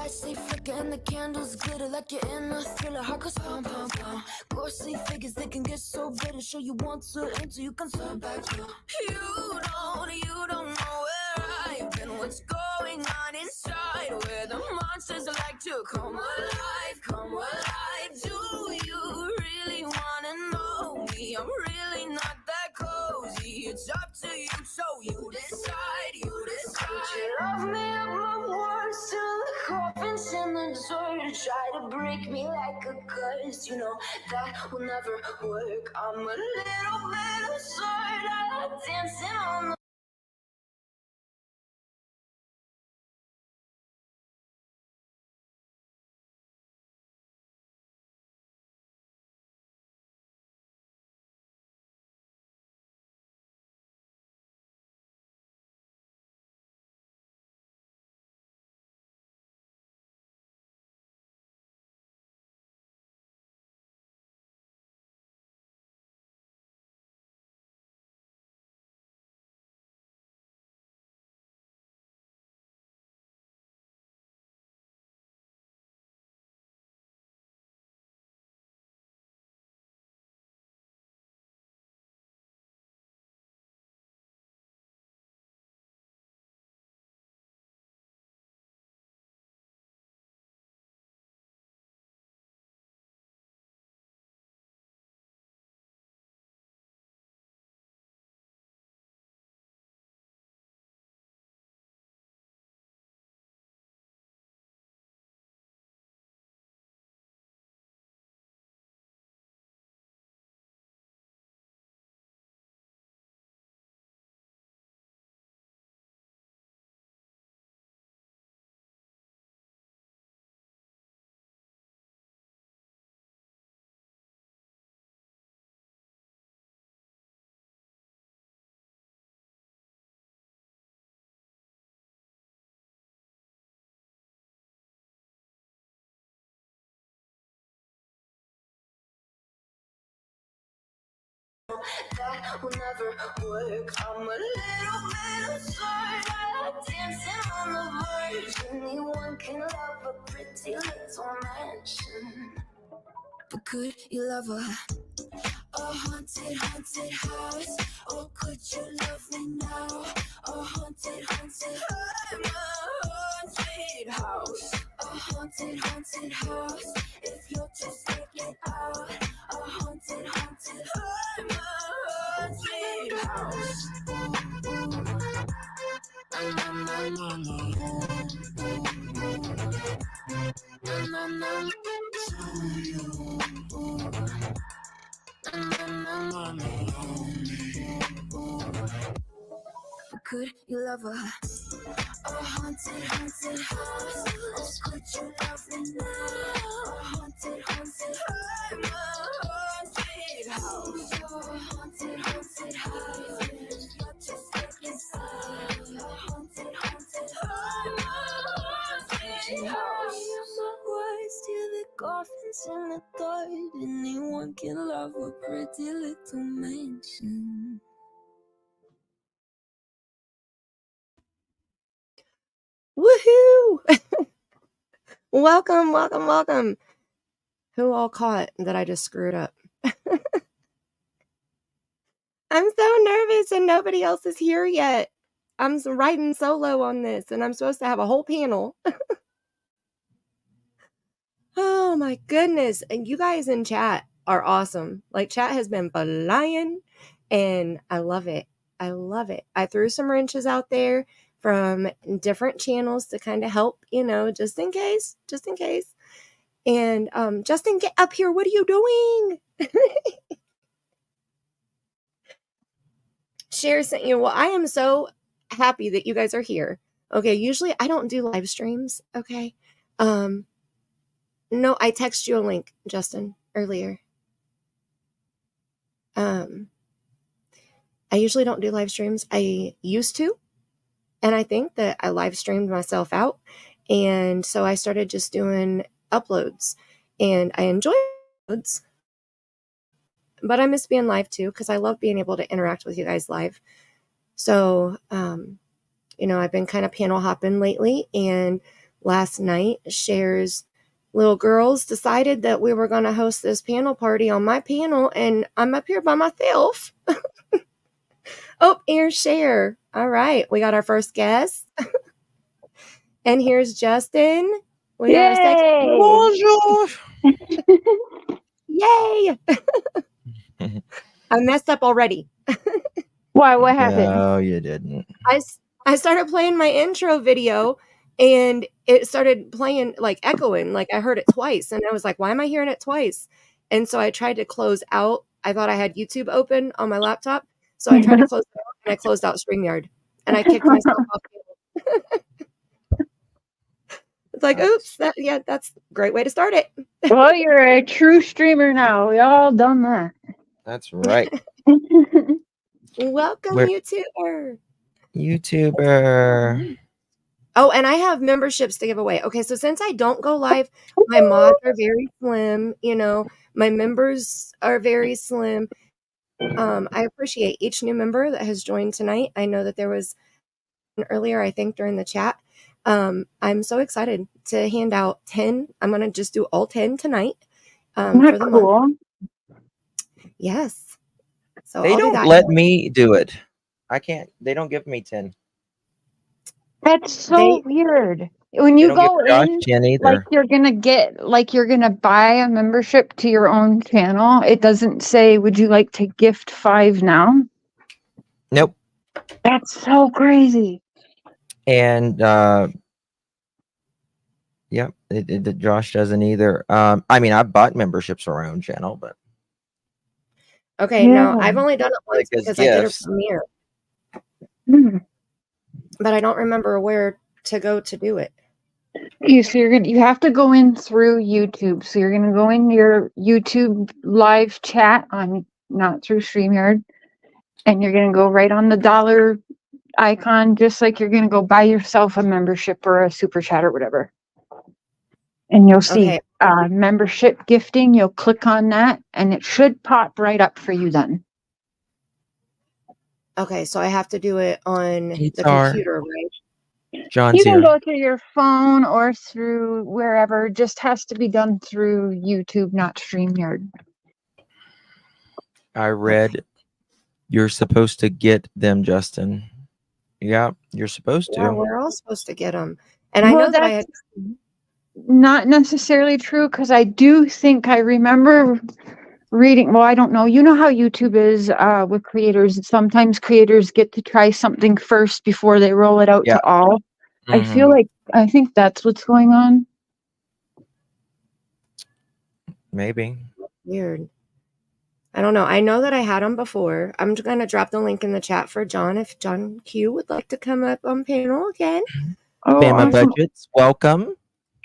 lights they flicker and the candles glitter like you're in a thriller. Heart goes pound, pound, pound. Ghostly figures, they can get so bitter. Show you want to enter, you can turn back. You don't know where I've been. What's going on inside? Where the monsters like to come alive, come alive. Do you really wanna know me? I'm really not that cozy. It's up to you, so you decide, you decide. Would you love me up my words till the coffins in the dirt? Try to break me like a curse, you know that will never work. I'm a little bit absurd. I like dancing on the that will never work. I'm a little bit absurd. I like dancing on the verge. Anyone can love a pretty little mansion, but could you love a haunted, haunted house? Or could you love me now? A haunted, haunted. I'm a haunted house. A haunted, haunted house. If you'll just take it out. A haunted, haunted. I'm a haunted house. Could you love a haunted, haunted house? Or could you love me now? A haunted, haunted. I'm a haunted house. A haunted, haunted house. You're just like inside. A haunted, haunted. I'm a haunted house. My words till the coffins in the dark. Anyone can love a pretty little mansion. Woohoo! Welcome, welcome, welcome. Who all caught that I just screwed up? I'm so nervous and nobody else is here yet. I'm writing solo on this and I'm supposed to have a whole panel. Oh my goodness. And you guys in chat are awesome. Like, chat has been flying and I love it. I love it. I threw some wrenches out there from different channels to kind of help, just in case. And Justin, get up here. What are you doing? Cher sent you. Well, I am so happy that you guys are here. Okay, usually I don't do live streams. Okay. No, I text you a link, Justin, earlier. I usually don't do live streams. I used to, and I think that I live streamed myself out. And so I started just doing uploads, and I enjoy uploads, but I miss being live too, because I love being able to interact with you guys live. So, I've been kind of panel hopping lately, and last night, Cher's little girls decided that we were going to host this panel party on my panel, and I'm up here by myself. Oh, here's Cher. All right, we got our first guest. And here's Justin. We got our second. Bonjour. Yay! I messed up already. Why? What happened? No, you didn't. I started playing my intro video, and it started playing, like, echoing. Like, I heard it twice, and I was like, why am I hearing it twice? And so I tried to close out. I thought I had YouTube open on my laptop, so I tried to close it out, and I closed out StreamYard, and I kicked myself off. It's like, oops, that's a great way to start it. Well, you're a true streamer now. We all done that. That's right. Welcome, We're- YouTuber. YouTuber. Oh, and I have memberships to give away. Okay, so since I don't go live, my mods are very slim. You know, my members are very slim. I appreciate each new member that has joined tonight. I know that there was one earlier, I think, during the chat. I'm so excited to hand out 10. I'm going to just do all 10 tonight for the month. Yes. So They I'll do don't that. let me do it. I can't. They don't give me 10. That's so weird. When They you don't go give Josh in, 10 either. like you're gonna buy a membership to your own channel. It doesn't say, "Would you like to gift 5 now?" Nope. That's so crazy. And yep, Josh doesn't either. I mean, I've bought memberships for my own channel, but Okay, now I've only done it once because I did a gifts. premiere, Hmm. but I don't remember where to go to do it. So you have to go in through YouTube. So you're gonna go in your YouTube live chat not through StreamYard, and you're gonna go right on the dollar icon, just like you're gonna go buy yourself a membership or a super chat or whatever. And you'll see membership gifting. You'll click on that, and it should pop right up for you then. Okay, so I have to do it on the Guitar. computer, right? John's You can here. go through your phone or through wherever. Just has to be done through YouTube, not StreamYard. I read you're supposed to get them, Justin. Yeah, you're supposed to. Yeah, we're all supposed to get them. And I know that I had. Not necessarily true, because I do think I remember reading. Well, I don't know. You know how YouTube is with creators. Sometimes creators get to try something first before they roll it out to all. Mhm. I think that's what's going on. Maybe. Weird. I don't know. I know that I had them before. I'm going to drop the link in the chat for John if John Q would like to come up on panel again. Oh, Bama awesome. Budgets, welcome.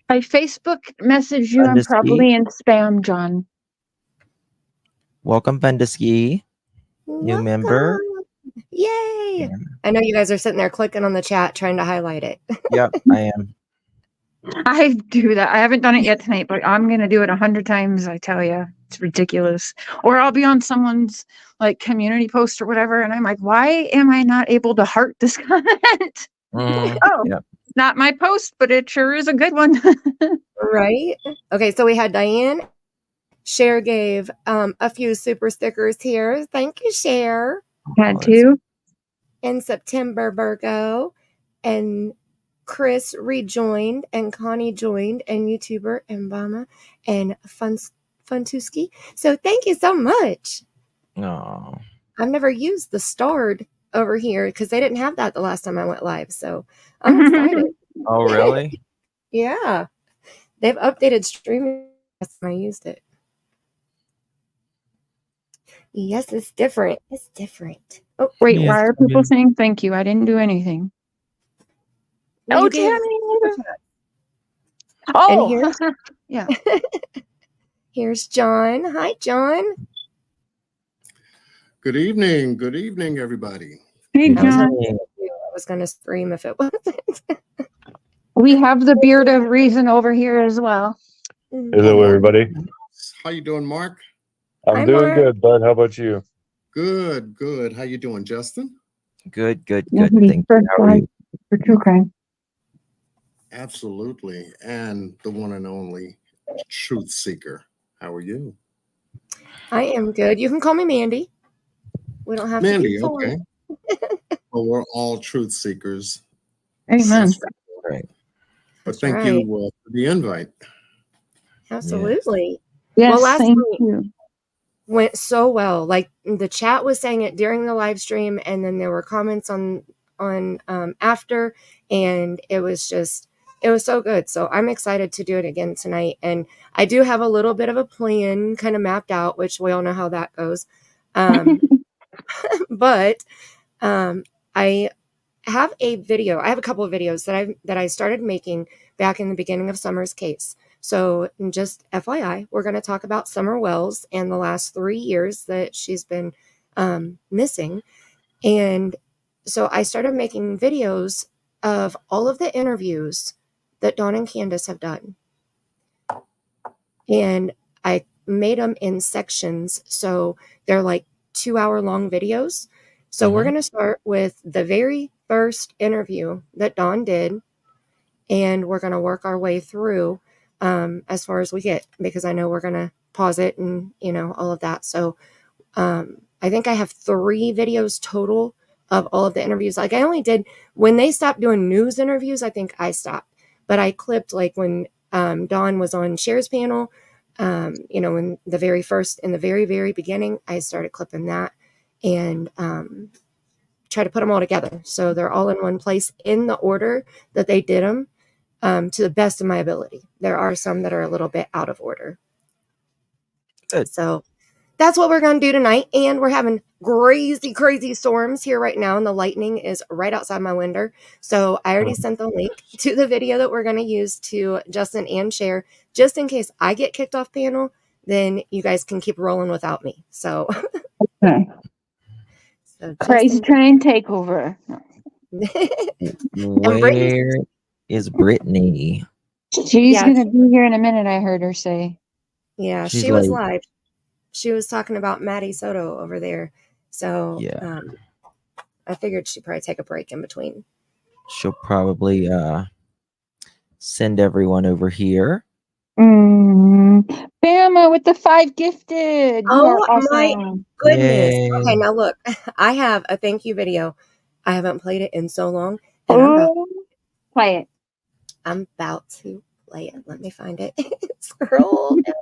I Facebook message you. I'm probably in spam, John. Welcome, Bundeski. New member. Yay! Yeah. I know you guys are sitting there clicking on the chat trying to highlight it. Yep, I am. I do that. I haven't done it yet tonight, but I'm going to do it 100 times. I tell you, it's ridiculous. Or I'll be on someone's like community post or whatever, and I'm like, why am I not able to heart this comment? Yep. It's not my post, but it sure is a good one. Right? Okay, so we had Diane. Cher gave a few super stickers here. Thank you, Cher. Had to. In September, Virgo. And Chris rejoined, and Connie joined, and YouTuber, and Bama, and Funtuski. So thank you so much. Oh. I've never used the starred over here because they didn't have that the last time I went live. So I'm excited. Oh, really? Yeah. They've updated streaming last time I used it. Yes, it's different. It's different. Oh, wait, why are people saying thank you? I didn't do anything. Well, Tammy. And here's, yeah. Here's John. Hi, John. Good evening. Good evening, everybody. Hey, John. I was going to scream if it wasn't. We have the beard of reason over here as well. Hello, everybody. How you doing, Mark? I'm doing good, bud. How about you? Good, good. How you doing, Justin? Good. Thank you. How are you? For true crime. Absolutely. And the one and only truth seeker. How are you? I am good. You can call me Mandy. We don't have to Mandy, be formal. okay. Well, we're all truth seekers. Amen. That's Right. But That's thank right. you for the invite. Absolutely. Yes, Well, last thank night you. went so well. Like the chat was saying it during the live stream, and then there were comments on after, and it was so good. So I'm excited to do it again tonight. And I do have a little bit of a plan kind of mapped out, which we all know how that goes. But I have a video. I have a couple of videos that I started making back in the beginning of Summer's case. So just FYI, we're going to talk about Summer Wells and the last 3 years that she's been missing. And so I started making videos of all of the interviews that Don and Candus have done. And I made them in sections. So they're like 2-hour long videos. So we're going to start with the very first interview that Don did. And we're going to work our way through as far as we get, because I know we're going to pause it and, all of that. So I think I have 3 videos total of all of the interviews. Like I only did, when they stopped doing news interviews, I think I stopped. But I clipped like when Dawn was on Cher's panel, in the very first, in the very, very beginning, I started clipping that and try to put them all together. So they're all in one place in the order that they did them to the best of my ability. There are some that are a little bit out of order. Good. So that's what we're going to do tonight. And we're having crazy, crazy storms here right now. And the lightning is right outside my window. So I already sent the link to the video that we're going to use to Justin and Cher, just in case I get kicked off panel, then you guys can keep rolling without me. So, Okay. Crazy train takeover. Where is Brittany? She's going to be here in a minute, I heard her say. Yeah, She's she was like- live. She was talking about Maddie Soto over there. So Yeah. I figured she'd probably take a break in between. She'll probably send everyone over here. Bama with the 5 gifted. You are awesome. My goodness. Yay. Okay, now look, I have a thank you video. I haven't played it in so long. And Play it. I'm about to play it. Let me find it. Scroll down.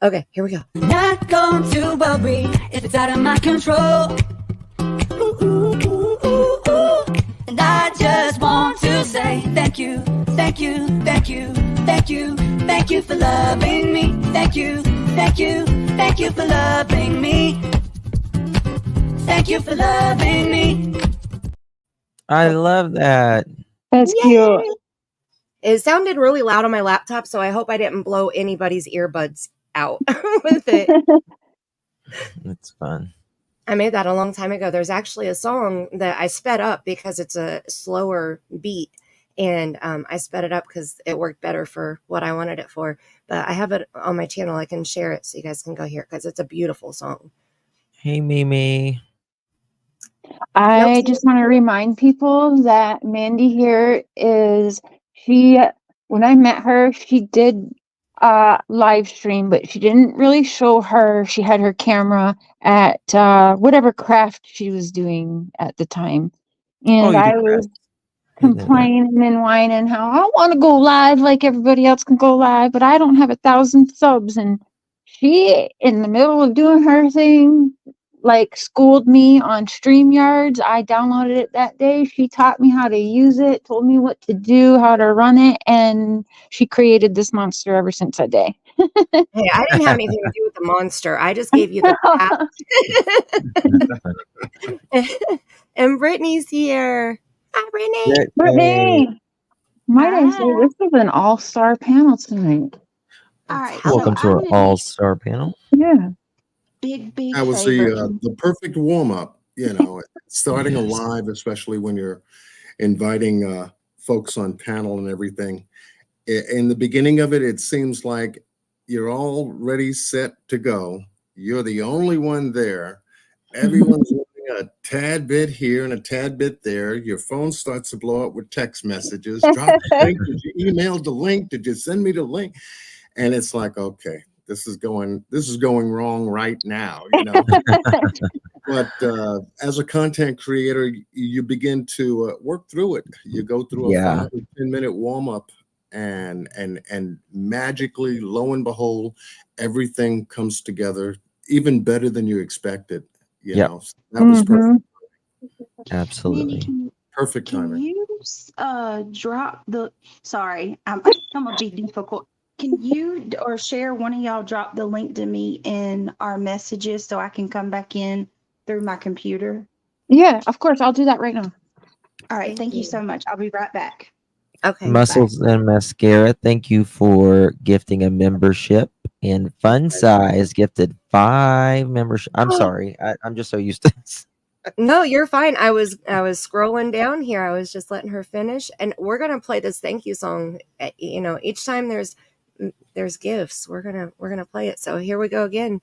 Okay, here we go. Not going to worry if it's out of my control. Ooh, ooh, ooh, ooh, ooh. And I just want to say thank you, thank you, thank you, thank you, thank you for loving me. Thank you, thank you, thank you for loving me. Thank you for loving me. I love that. That's cute. It sounded really loud on my laptop, so I hope I didn't blow anybody's earbuds out with it. It's fun. I made that a long time ago. There's actually a song that I sped up because it's a slower beat, and I sped it up because it worked better for what I wanted it for. But I have it on my channel. I can share it so you guys can go hear it because it's a beautiful song. Hey, Mimi. I just want to remind people that Mandy here is, when I met her, she did live stream, but she didn't really show her. She had her camera at whatever craft she was doing at the time. And I was complaining and whining how I want to go live like everybody else can go live, but I don't have 1,000 subs. And she, in the middle of doing her thing, like schooled me on StreamYards. I downloaded it that day. She taught me how to use it, told me what to do, how to run it, and she created this monster ever since that day. Hey, I didn't have anything to do with the monster. I just gave you the path. And Brittany's here. Hi, Brittany. Brittany. Might I say, this is an all-star panel tonight. All right. Welcome to our all-star panel. Yeah. Big That was the perfect warm-up, starting a live, especially when you're inviting folks on panel and everything. In the beginning of it, it seems like you're all ready, set to go. You're the only one there. Everyone's looking a tad bit here and a tad bit there. Your phone starts to blow up with text messages. Drop the link. Did you email the link? Did you send me the link? And it's like, okay, this is going wrong right now, you know. But as a content creator, you begin to work through it. You go through a 5 or 10-minute warm up, and magically, lo and behold, everything comes together even better than you expected. You know, so that was perfect. Absolutely. Mandy, Perfect can timing. you drop the? Sorry, I'm gonna be difficult. Can you or share one of y'all drop the link to me in our messages so I can come back in through my computer? Yeah, of course. I'll do that right now. All right, thank you so much. I'll be right back. Okay. Muscles and Mascara, thank you for gifting a membership. And Fun Size gifted 5 membership. I'm sorry. I'm just so used to this. No, you're fine. I was scrolling down here. I was just letting her finish, and we're gonna play this thank you song. You know, each time there's gifts, we're gonna play it. So here we go again.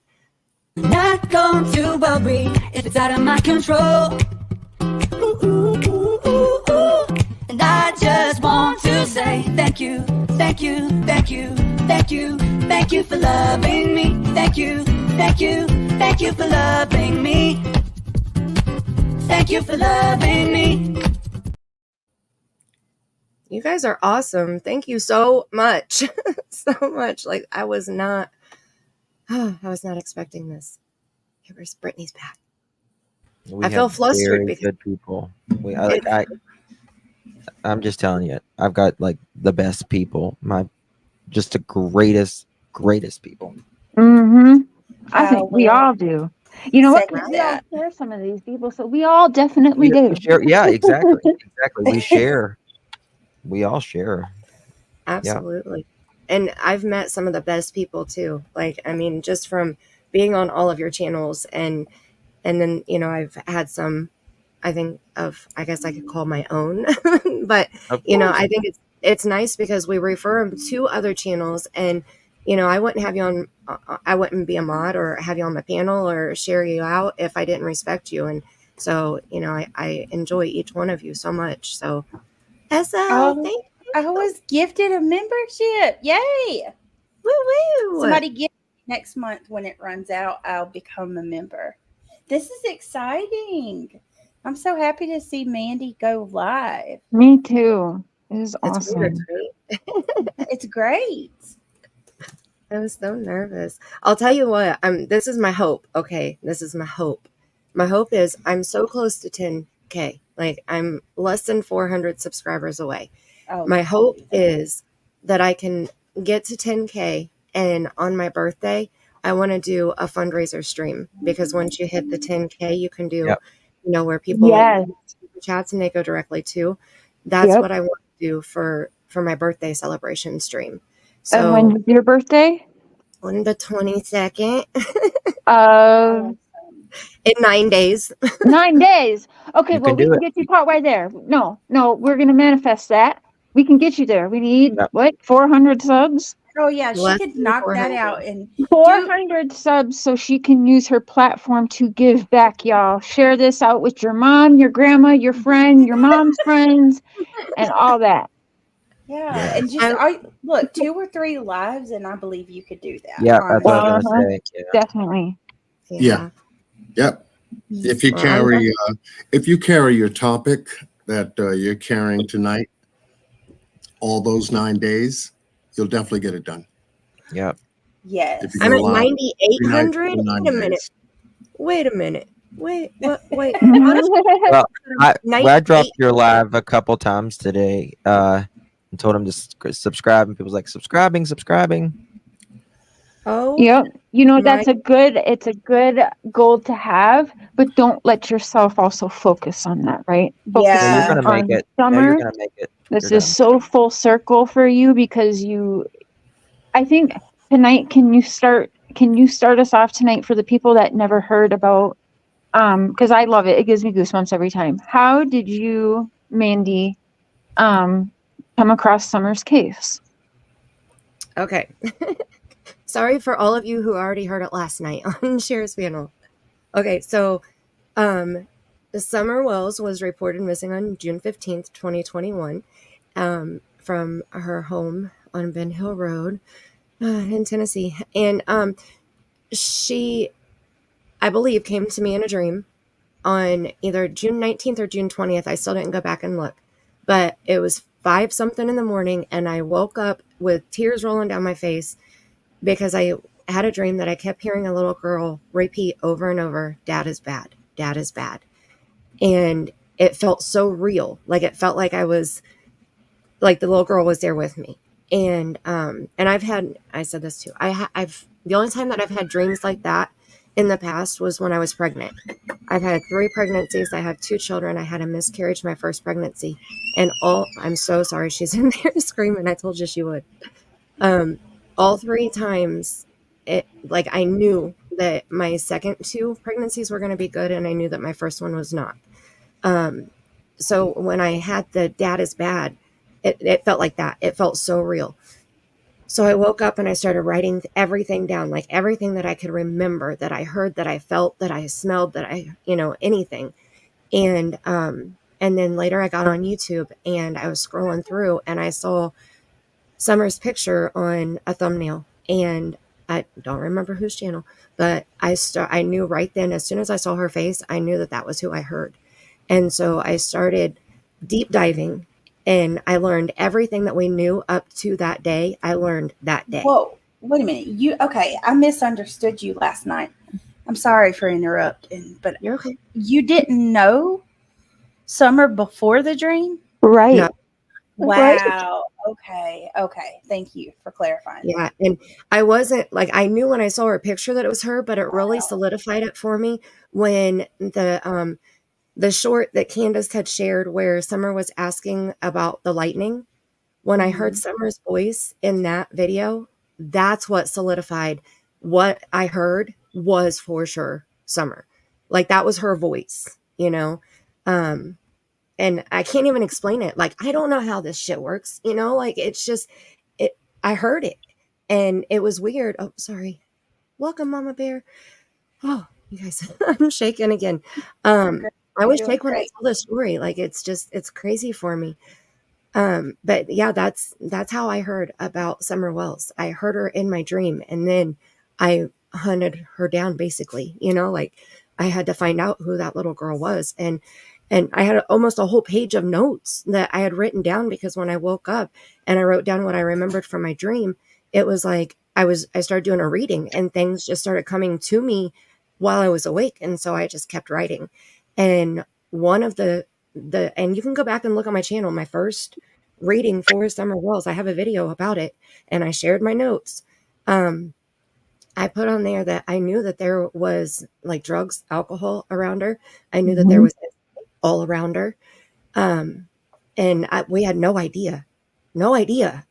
Not going to worry if it's out of my control. Ooh, ooh, ooh, ooh, ooh. And I just want to say thank you, thank you, thank you, thank you, thank you for loving me. Thank you, thank you, thank you for loving me. Thank you for loving me. You guys are awesome. Thank you so much. So much. Like I was not expecting this. Here's Brittany's back. We I feel have flustered very because good people. I'm just telling you, I've got like the best people. Just the greatest people. I think we all do. You know what? 'Cause we all share some of these people, so we all definitely do. Share, yeah, exactly. We share. We all share. absolutely. And I've met some of the best people too. Like, I mean, just from being on all of your channels and then, you know, I've had some, I guess I could call my own, but you know, I think it's nice because we refer them to other channels, and you know, I wouldn't be a mod or have you on my panel or share you out if I didn't respect you. And so, you know, I enjoy each one of you so much. So SL, thank you. I was gifted a membership. Yay! Woo woo. Somebody gift me next month when it runs out. I'll become a member. This is exciting. I'm so happy to see Mandy go live. Me too. It is It's awesome. weird, right? It's great. I was so nervous. I'll tell you what, this is my hope. Okay, this is my hope. My hope is I'm so close to 10K. Like I'm less than 400 subscribers away. Oh, My hope is that I can get to 10K, and on my birthday, I want to do a fundraiser stream, because once you hit the 10K, you can do, you know, where people chats and they go directly to. That's what I want to do for my birthday celebration stream. So, and when's your birthday? on the 22nd. In 9 days. 9 days. Okay, You well, can we do can it. get you part way there. No, we're going to manifest that. We can get you there. We need, 400 subs? Oh, yeah, she Less could than knock that 400. out. And 400 subs so she can use her platform to give back, y'all. Share this out with your mom, your grandma, your friend, your mom's friends, and all that. yeah, and just look, 2 or 3 lives, and I believe you could do that. Yeah, that's what I was gonna say. Yeah. Definitely. Yeah. Yep. If you carry your topic that you're carrying tonight, all those 9 days, you'll definitely get it done. Yep. Yes. I'm at 9,800. Wait a minute. Wait. Well, I dropped your live a couple times today. And told him to subscribe, and people's like subscribing. Oh. Yep. You know, it's a good goal to have, but don't let yourself also focus on that, right? Yeah. You're gonna make it. Summer, You're gonna make it. this is so full circle for you because I think tonight, can you start us off tonight for the people that never heard about, because I love it. It gives me goosebumps every time. How did you, Mandy, come across Summer's case? Okay. Sorry for all of you who already heard it last night on Cher's panel. Okay, so Summer Wells was reported missing on June 15th, 2021, from her home on Ben Hill Road in Tennessee. And she, I believe, came to me in a dream on either June 19th or June 20th. I still didn't go back and look, but it was 5 something in the morning, and I woke up with tears rolling down my face because I had a dream that I kept hearing a little girl repeat over and over, "Dad is bad. Dad is bad." And it felt so real. Like it felt like I was, like the little girl was there with me. And I said this too. I've the only time that I've had dreams like that in the past was when I was pregnant. I've had 3 pregnancies. I have 2 children. I had a miscarriage my first pregnancy, and I'm so sorry she's in there screaming. I told you she would. All 3 times, like I knew that my second 2 pregnancies were going to be good, and I knew that my first one was not. So when I had the "dad is bad," it felt like that. It felt so real. So I woke up and I started writing everything down, like everything that I could remember, that I heard, that I felt, that I smelled, that I, anything. And then later I got on YouTube and I was scrolling through and I saw Summer's picture on a thumbnail, and I don't remember whose channel, but I knew right then, as soon as I saw her face, I knew that was who I heard. And so I started deep diving, and I learned everything that we knew up to that day. I learned that day. Whoa, wait a minute. Okay, I misunderstood you last night. I'm sorry for interrupting, but You're okay. You didn't know Summer before the dream? Right. No. Wow. Okay. Thank you for clarifying. Yeah, and I wasn't like, I knew when I saw her picture that it was her, but it really solidified it for me when the short that Candace had shared where Summer was asking about the lightning. When I heard Summer's voice in that video, that's what solidified what I heard was for sure Summer. Like that was her voice, and I can't even explain it. Like, I don't know how this shit works, like it's just, I heard it and it was weird. Oh, sorry. Welcome, Mama Bear. Oh, you guys, I'm shaking again. I was shaking when I tell this story. Like, it's crazy for me. But yeah, that's how I heard about Summer Wells. I heard her in my dream, and then I hunted her down, basically, like I had to find out who that little girl was. And I had almost a whole page of notes that I had written down, because when I woke up and I wrote down what I remembered from my dream, it was like I started doing a reading, and things just started coming to me while I was awake. And so I just kept writing. And one of the and you can go back and look on my channel, my first reading for Summer Wells, I have a video about it, and I shared my notes. I put on there that I knew that there was like drugs, alcohol around her. I knew that there was all around her. And we had no idea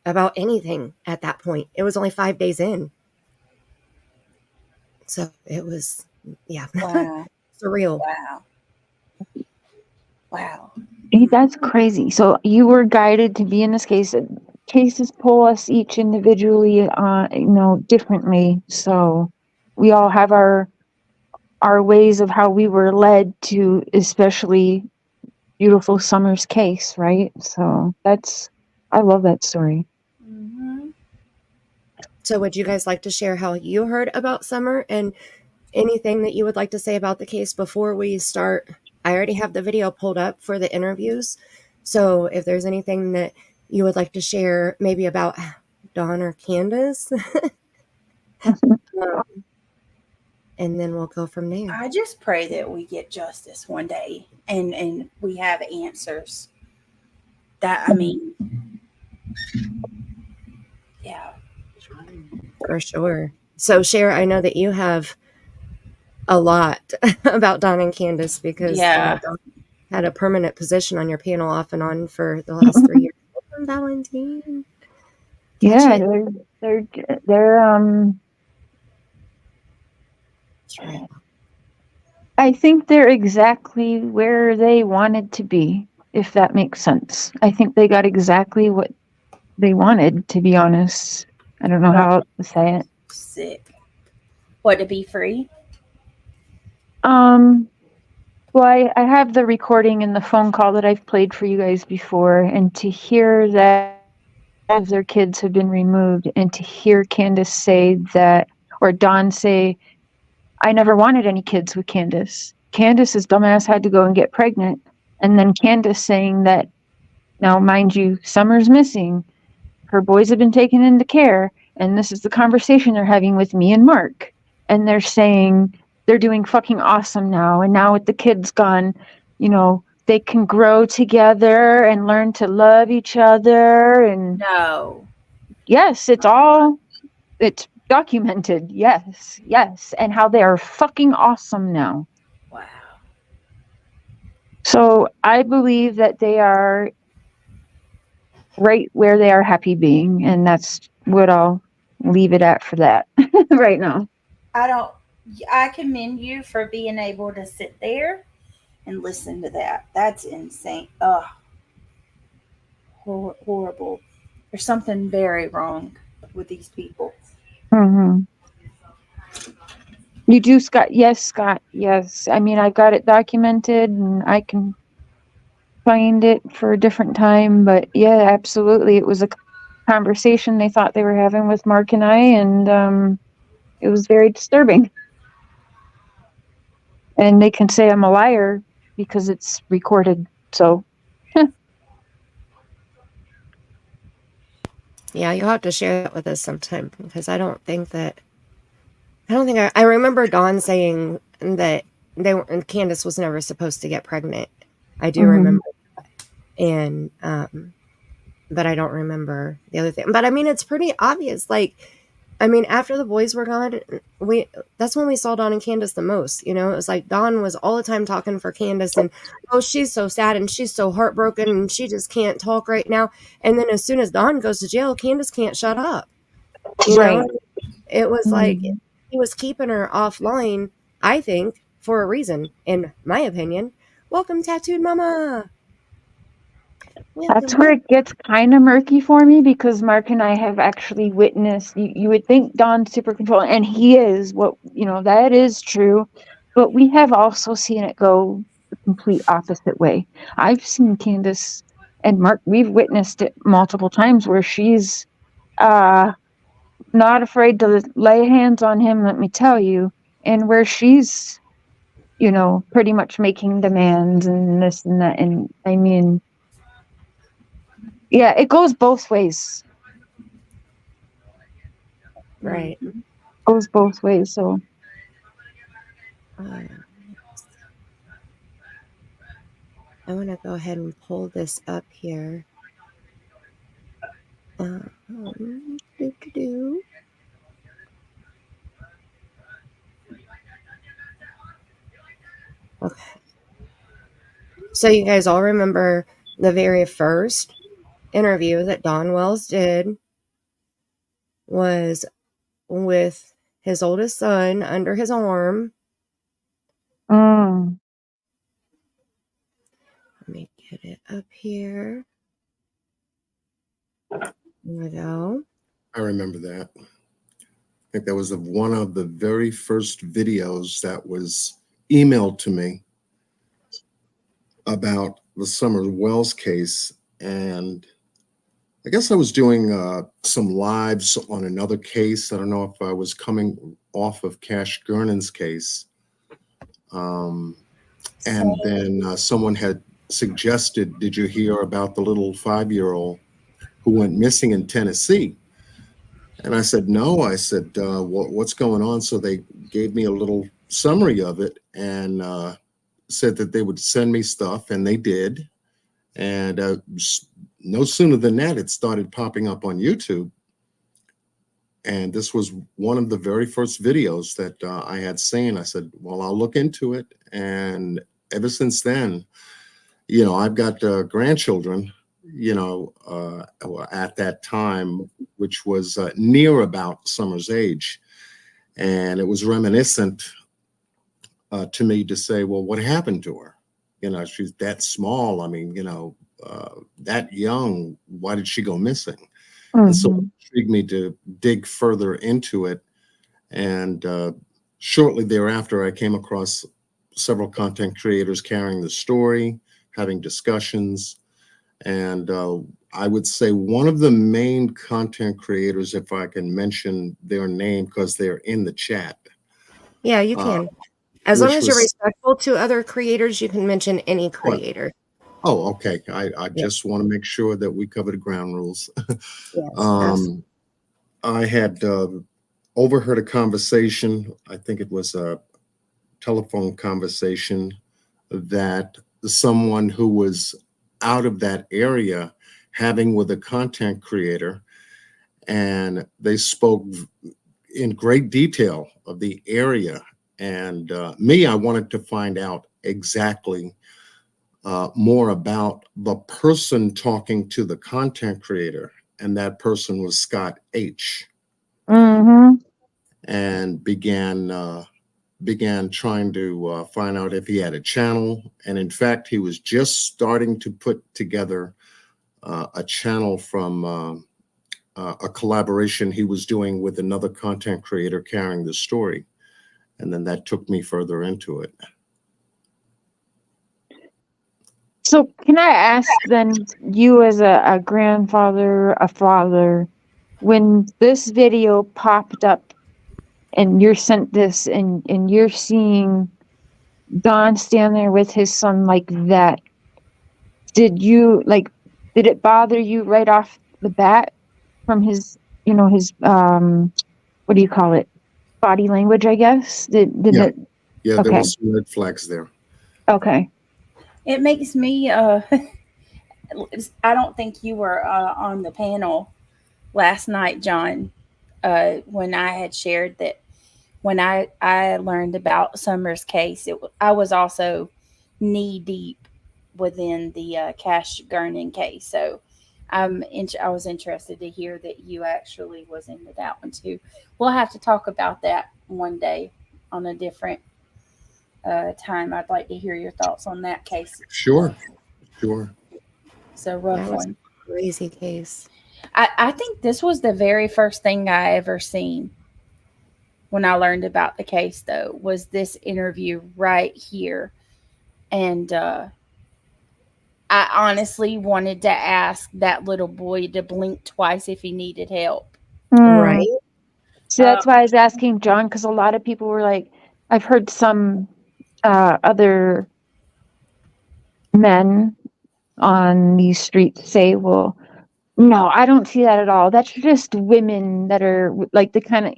about anything at that point. It was only 5 days in. So it was, yeah. Wow. Surreal. Wow. That's crazy. So you were guided to be in this case. Cases pull us each individually, differently. So we all have our ways of how we were led to, especially beautiful Summer's case, right? So I love that story. So would you guys like to share how you heard about Summer, and anything that you would like to say about the case before we start? I already have the video pulled up for the interviews. So if there's anything that you would like to share, maybe about Don or Candus, and then we'll go from there. I just pray that we get justice one day and we have answers. Yeah. For sure. So Cher, I know that you have a lot about Don and Candus, because Don had a permanent position on your panel off and on for the last 3 years. Valentine. Yeah, they're I think they're exactly where they wanted to be, if that makes sense. I think they got exactly what they wanted, to be honest. I don't know how else to say it. Sick. What, to be free? Well, I have the recording and the phone call that I've played for you guys before, and to hear that all of their kids have been removed, and to hear Candus say that, or Don say, I never wanted any kids with Candus. Candus's dumbass had to go and get pregnant. And then Candus saying that, now mind you, Summer's missing. Her boys have been taken into care, and this is the conversation they're having with me and Mark. And they're saying they're doing fucking awesome now. And now with the kids gone, you know, they can grow together and learn to love each other. And No. yes, it's documented. Yes, yes. And how they are fucking awesome now. Wow. So I believe that they are right where they are happy being. And that's what I'll leave it at for that right now. I commend you for being able to sit there and listen to that. That's insane. Ugh. Horrible. There's something very wrong with these people. Mm-hmm. You do, Scott? Yes, Scott. Yes. I mean, I got it documented and I can find it for a different time. But yeah, absolutely. It was a conversation they thought they were having with Mark and I, and it was very disturbing. And they can say I'm a liar because it's recorded. So, Yeah, you'll have to share that with us sometime because I remember Dawn saying that Candus was never supposed to get pregnant. I do remember that. And but I don't remember the other thing. But I mean, it's pretty obvious. Like, I mean, after the boys were gone, that's when we saw Don and Candus the most. You know, it was like Don was all the time talking for Candus and, oh, she's so sad and she's so heartbroken and she just can't talk right now. And then as soon as Don goes to jail, Candus can't shut up. You know, it was like he was keeping her offline, I think, for a reason, in my opinion. Welcome, Tattooed Mama. that's where it gets kind of murky for me because Mark and I have actually witnessed, you would think Don's super controlling, and he is, that is true, but we have also seen it go the complete opposite way. I've seen Candus and Mark, we've witnessed it multiple times where she's not afraid to lay hands on him, let me tell you, and where she's, pretty much making demands and this and that, and I mean, yeah, it goes both ways. Right. Goes both ways. So I want to go ahead and pull this up here. Okay. So you guys all remember the very first interview that Don Wells did was with his oldest son under his arm. Let me get it up here. There we go. I remember that. I think that was one of the very first videos that was emailed to me about the Summer Wells case. And I guess I was doing some lives on another case. I don't know if I was coming off of Cash Gernon's case. And then someone had suggested, did you hear about the little 5-year-old who went missing in Tennessee? And I said, no. I said, what's going on? So they gave me a little summary of it and said that they would send me stuff, and they did. And no sooner than that, it started popping up on YouTube. And this was one of the very first videos that I had seen. I said, well, I'll look into it. And ever since then, I've got grandchildren, at that time, which was near about Summer's age. And it was reminiscent to me to say, well, what happened to her? She's that small. I mean, that young. Why did she go missing? And so it intrigued me to dig further into it. And shortly thereafter, I came across several content creators carrying the story, having discussions. And I would say one of the main content creators, if I can mention their name because they're in the chat. Yeah, you can. As long as you're respectful to other creators, you can mention any creator. Oh, okay. I just want to make sure that we cover the ground rules. Yes, I had overheard a conversation. I think it was a telephone conversation that someone who was out of that area having with a content creator, and they spoke in great detail of the area. And I wanted to find out exactly more about the person talking to the content creator, and that person was Scott H. Mm-hmm. And began trying to find out if he had a channel. And in fact, he was just starting to put together a channel from a collaboration he was doing with another content creator carrying the story. And then that took me further into it. So can I ask then, you as a grandfather, a father, when this video popped up and you're sent this and you're seeing Don stand there with his son like that, did it bother you right off the bat from his, his, what do you call it? Body language, I guess? Did Yeah. it? Yeah, Okay. there was some red flags there. Okay. It makes me, I don't think you were on the panel last night, John, when I had shared that when I learned about Summer's case, I was also knee deep within the Cash Gernon case. So I was interested to hear that you actually was into that one too. We'll have to talk about that one day on a different time. I'd like to hear your thoughts on that case. Sure. It's a rough that was one. a crazy case. I think this was the very first thing I ever seen when I learned about the case, though, was this interview right here. And I honestly wanted to ask that little boy to blink twice if he needed help. Right? So that's why I was asking John, because a lot of people were like, I've heard some other men on these streets say, well, no, I don't see that at all. That's just women that are like the kind of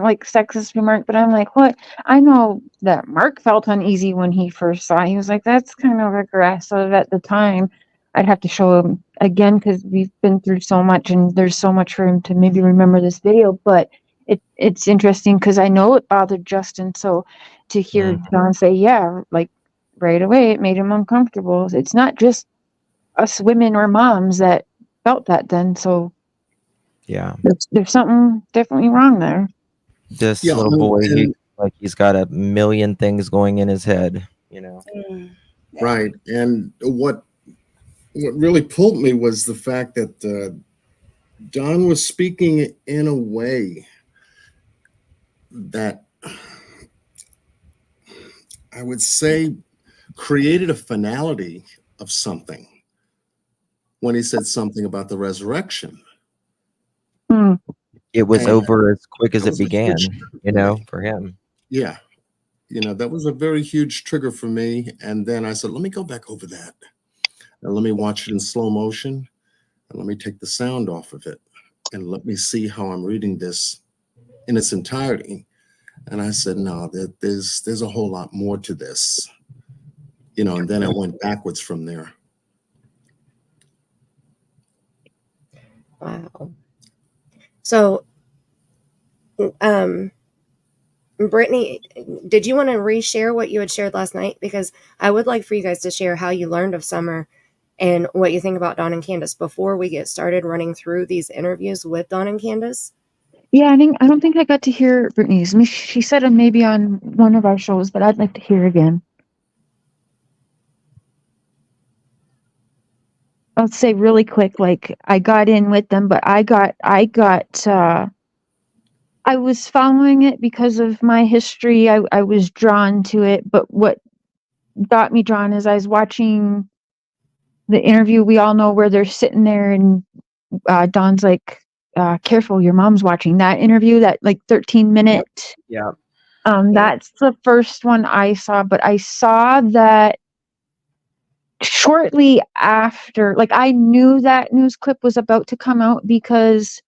like sexist remark. But I'm like, what? I know that Mark felt uneasy when he first saw it. He was like, that's kind of aggressive at the time. I'd have to show him again because we've been through so much and there's so much for him to maybe remember this video. But it's interesting because I know it bothered Justin. So to hear John say, yeah, like right away, it made him uncomfortable. It's not just us women or moms that felt that then. So Yeah. there's something definitely wrong there. This little boy, he's got a million things going in his head, Right. And what really pulled me was the fact that Don was speaking in a way that I would say created a finality of something when he said something about the resurrection. It was over as quick as it began, for him. Yeah. That was a very huge trigger for me. And then I said, let me go back over that. And let me watch it in slow motion. And let me take the sound off of it. And let me see how I'm reading this in its entirety. And I said, no, there's a whole lot more to this. And then I went backwards from there. Wow. So, Brittany, did you want to reshare what you had shared last night? Because I would like for you guys to share how you learned of Summer and what you think about Don and Candus before we get started running through these interviews with Don and Candus. Yeah, I don't think I got to hear Brittany's. She said it maybe on one of our shows, but I'd like to hear again. I'll say really quick, like I got in with them, but I got I was following it because of my history. I was drawn to it, but what got me drawn is I was watching the interview. We all know where they're sitting there, and Don's like, "Careful, your mom's watching." That interview, that like 13-minute. Yeah. That's the first one I saw, but I saw that shortly after. Like, I knew that news clip was about to come out because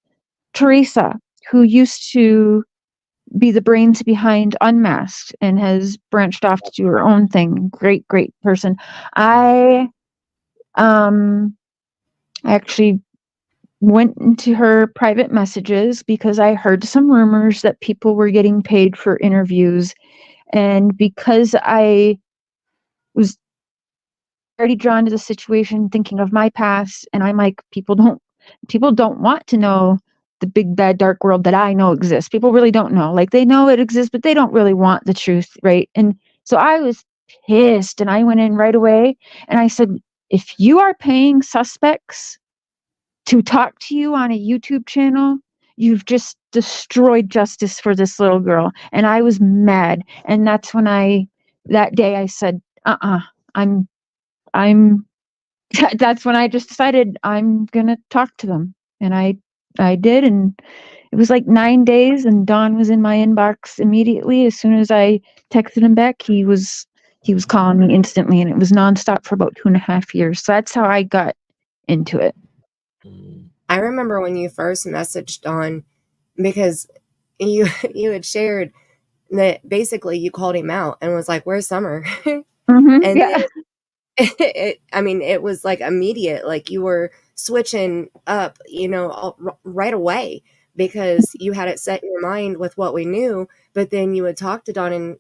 Teresa, who used to be the brains behind Unmasked and has branched off to do her own thing. Great person. I actually went into her private messages because I heard some rumors that people were getting paid for interviews, and because I was already drawn to the situation, thinking of my past, and I'm like, people don't want to know the big bad dark world that I know exists. People really don't know. Like, they know it exists, but they don't really want the truth, right? And so I was pissed, and I went in right away and I said, if you are paying suspects to talk to you on a YouTube channel, you've just destroyed justice for this little girl. And I was mad. And that's when that day I said, I'm that's when I just decided I'm gonna talk to them. And I did, and it was like 9 days, and Don was in my inbox immediately. As soon as I texted him back, he was calling me instantly, and it was nonstop for about 2.5 years. So that's how I got into it. I remember when you first messaged Don, because you had shared that basically you called him out and was like, "Where's Summer?" Mm-hmm, And yeah. it was like immediate, like you were switching up, right away, because you had it set in your mind with what we knew, but then you would talk to Don and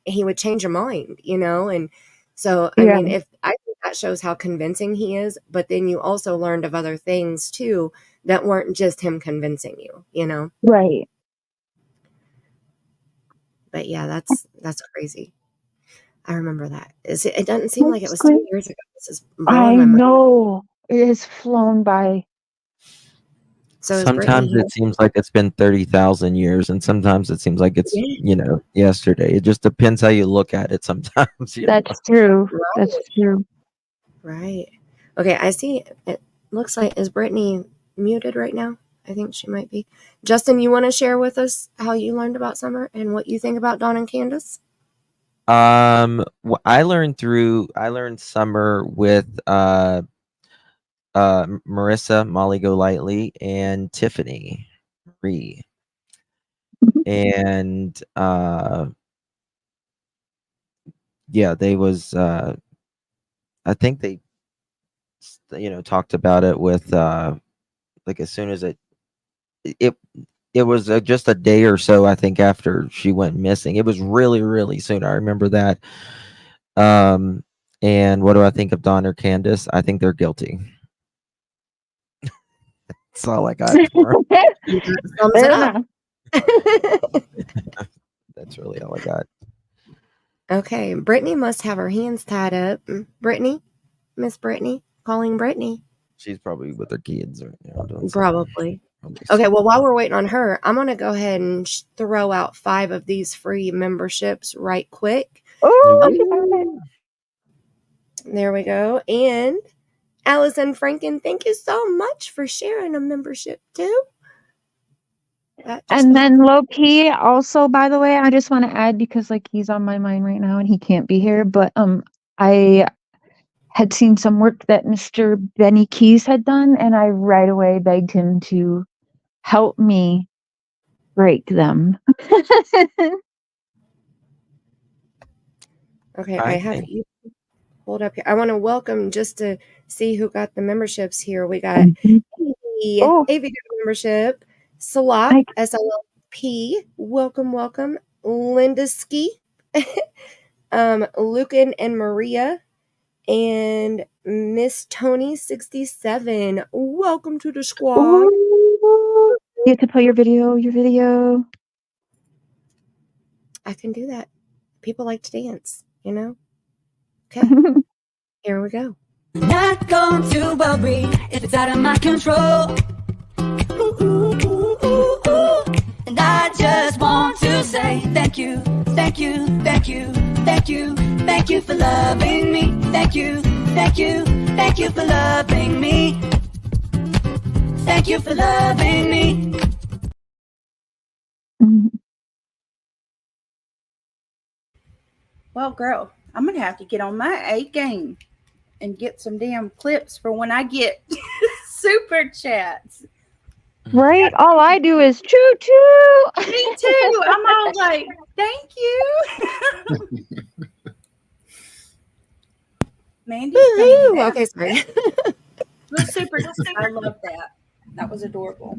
he would change your mind, and so, I mean, if I think that shows how convincing he is, but then you also learned of other things too that weren't just him convincing you, Right. But yeah, that's crazy. I remember that. It doesn't seem like it was 2 years ago. This is blowing I my mind. know. It has flown by. So sometimes it seems like it's been 30,000 years, and sometimes it seems like it's yesterday. It just depends how you look at it sometimes. That's true. Right. That's true. Right. Okay, I see. It looks like, is Brittany muted right now? I think she might be. Justin, you want to share with us how you learned about Summer and what you think about Don and Candus? I learned Summer with Marissa, Molly Golightly, and Tiffany Marie. And they was I think they talked about it with like as soon as it was just a day or so, I think, after she went missing. It was really, really soon. I remember that. And what do I think of Don or Candus? I think they're guilty. That's all I got for them. That's really all I got. Okay, Brittany must have her hands tied up. Brittany, Miss Brittany, calling Brittany. She's probably with her kids right now. Probably. Okay, well, while we're waiting on her, I'm going to go ahead and throw out 5 of these free memberships right quick. Oh, there we go. And Allison Franken, thank you so much for sharing a membership too. And then low key, also, by the way, I just want to add, because like he's on my mind right now and he can't be here, but I had seen some work that Mr. Benny Keys had done, and I right away begged him to help me break them. Okay, I have you hold up here. I want to welcome, just to see who got the memberships here. We got Avi got a membership. Salop, SLP, welcome. Linda Ski, Lucan and Maria, and Miss Tony 67. Welcome to the squad. Ooh, you have to play your video. I can do that. People like to dance, Okay. Here we go. Not going to worry if it's out of my control. And I just want to say thank you, thank you, thank you, thank you, thank you for loving me. Thank you, thank you, thank you for loving me. Thank you for loving me. Well, girl, I'm going to have to get on my A game and get some damn clips for when I get super chats. Right? All I do is choo choo. Me too. I'm all like, thank you. Mandy, Woohoo! Okay, sorry. the super. I love that. That was adorable.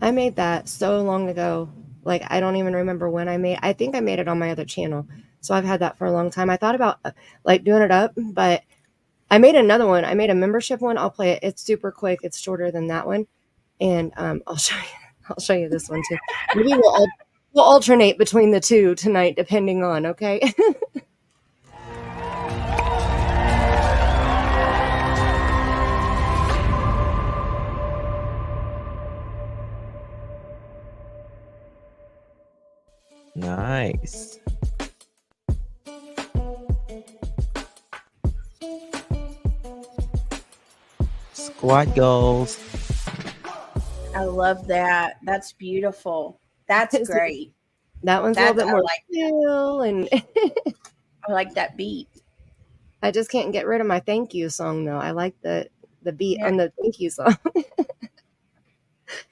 I made that so long ago. Like, I don't even remember when I think I made it on my other channel. So I've had that for a long time. I thought about like doing it up, but I made another one. I made a membership one. I'll play it. It's super quick. It's shorter than that one. And I'll show you this one too. Maybe we'll alternate between the two tonight, depending on, okay? Nice. Squad goals. I love that. That's beautiful. That's great. That one's a little bit more like chill, and I like that beat. I just can't get rid of my thank you song though. I like the beat on the thank you song.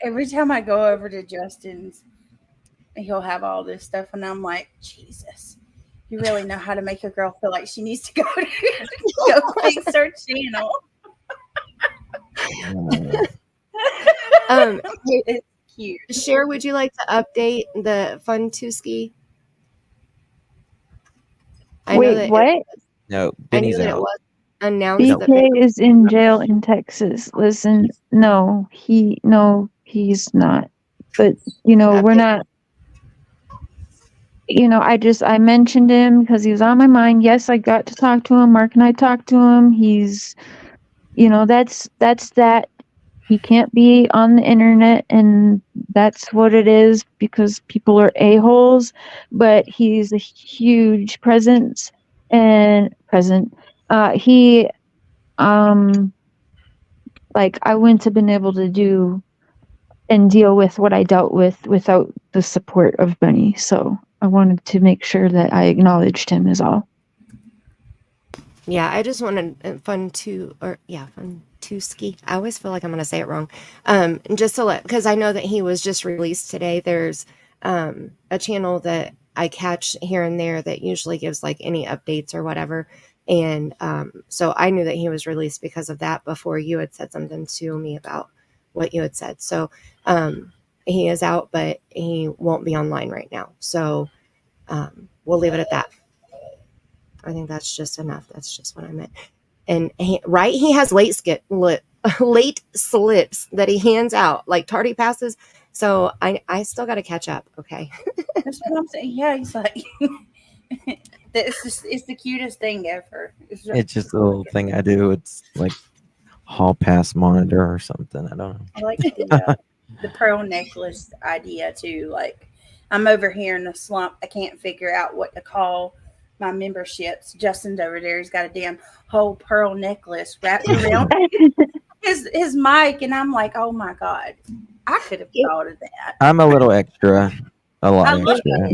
Every time I go over to Justin's, he'll have all this stuff, and I'm like, Jesus, you really know how to make a girl feel like she needs to go fix her channel. It's cute. Cher, would you like to update the Fun to Ski? Wait, what? No, Benny's out. It was announced BK is in jail in Texas. Listen, no, he's not. But we're not. I mentioned him because he was on my mind. Yes, I got to talk to him. Mark and I talked to him. He's, that's that. He can't be on the internet, and that's what it is because people are a-holes. But he's a huge presence and present. He, like I wouldn't have been able to do and deal with what I dealt with without the support of Benny. So I wanted to make sure that I acknowledged him is all. Yeah, I just wanted Fun to Ski. I always feel like I'm going to say it wrong. Just to because I know that he was just released today. There's a channel that I catch here and there that usually gives like any updates or whatever. And so I knew that he was released because of that before you had said something to me about what you had said. So he is out, but he won't be online right now. So we'll leave it at that. I think that's just enough. That's just what I meant. And he has late slips that he hands out, like tardy passes. So I still got to catch up. Okay. That's what I'm saying. Yeah, he's like, it's the cutest thing ever. It's just a little thing I do. It's like hall pass monitor or something. I don't know. I like the pearl necklace idea too. Like I'm over here in a slump. I can't figure out what to call my memberships. Justin's over there. He's got a damn whole pearl necklace wrapped around his mic, and I'm like, oh my God, I could have thought of that. I'm a little extra. A lot extra.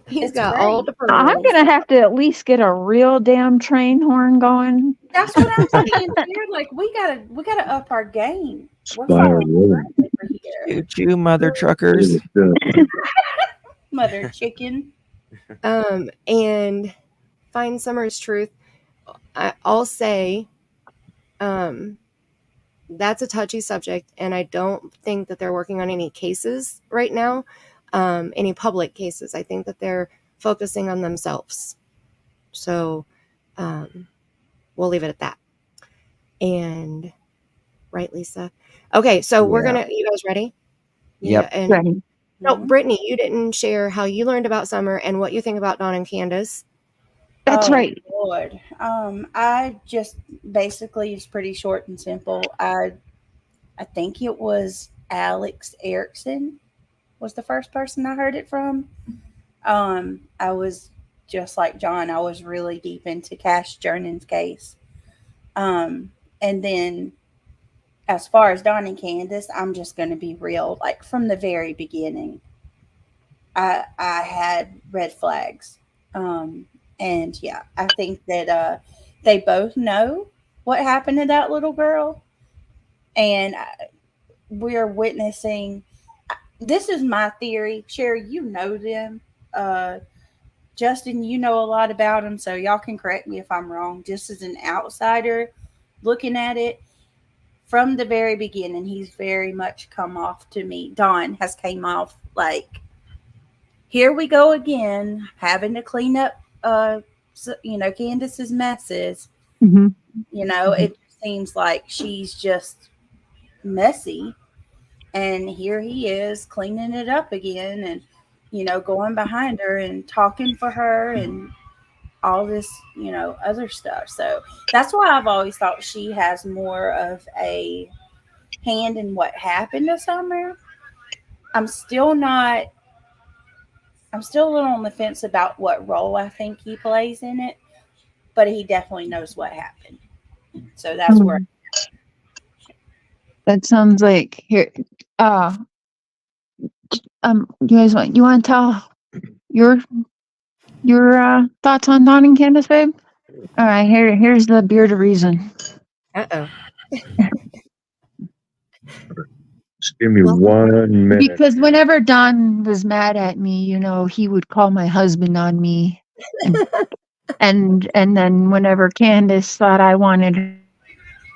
He's got all the pearls. I'm gonna have to at least get a real damn train horn going. That's what I'm saying. Here, like we gotta up our game. Choo-choo, mother truckers. Mother chicken. And Fine Summer's Truth, I'll say that's a touchy subject, and I don't think that they're working on any cases right now, any public cases. I think that they're focusing on themselves. So we'll leave it at that. And right, Lisa? Okay, so we're gonna, you guys ready? Yep. Yeah, and Ready. no, Brittany, you didn't share how you learned about summer and what you think about Don and Candus. That's right. Lord. I just basically, it's pretty short and simple. I think it was Alex Erickson was the first person I heard it from. I was just like John. I was really deep into Cash Jernan's case. And then as far as Don and Candus, I'm just going to be real. Like from the very beginning, I had red flags. And yeah, I think that they both know what happened to that little girl. And we're witnessing. This is my theory. Sherry, you know them. Justin, you know a lot about them, so y'all can correct me if I'm wrong. Just as an outsider looking at it, from the very beginning, he's very much come off to me. Don has came off like, here we go again, having to clean up, Candace's messes. Mm-hmm. It seems like she's just messy. And here he is cleaning it up again and, going behind her and talking for her and all this, other stuff. So that's why I've always thought she has more of a hand in what happened to Summer. I'm still a little on the fence about what role I think he plays in it, but he definitely knows what happened. So that's where. That sounds like here. You guys want to tell your thoughts on Don and Candus, babe? All right, here's the beard of reason. Uh-oh. Just give me 1 minute. Because whenever Don was mad at me, he would call my husband on me, and then whenever Candus thought I wanted,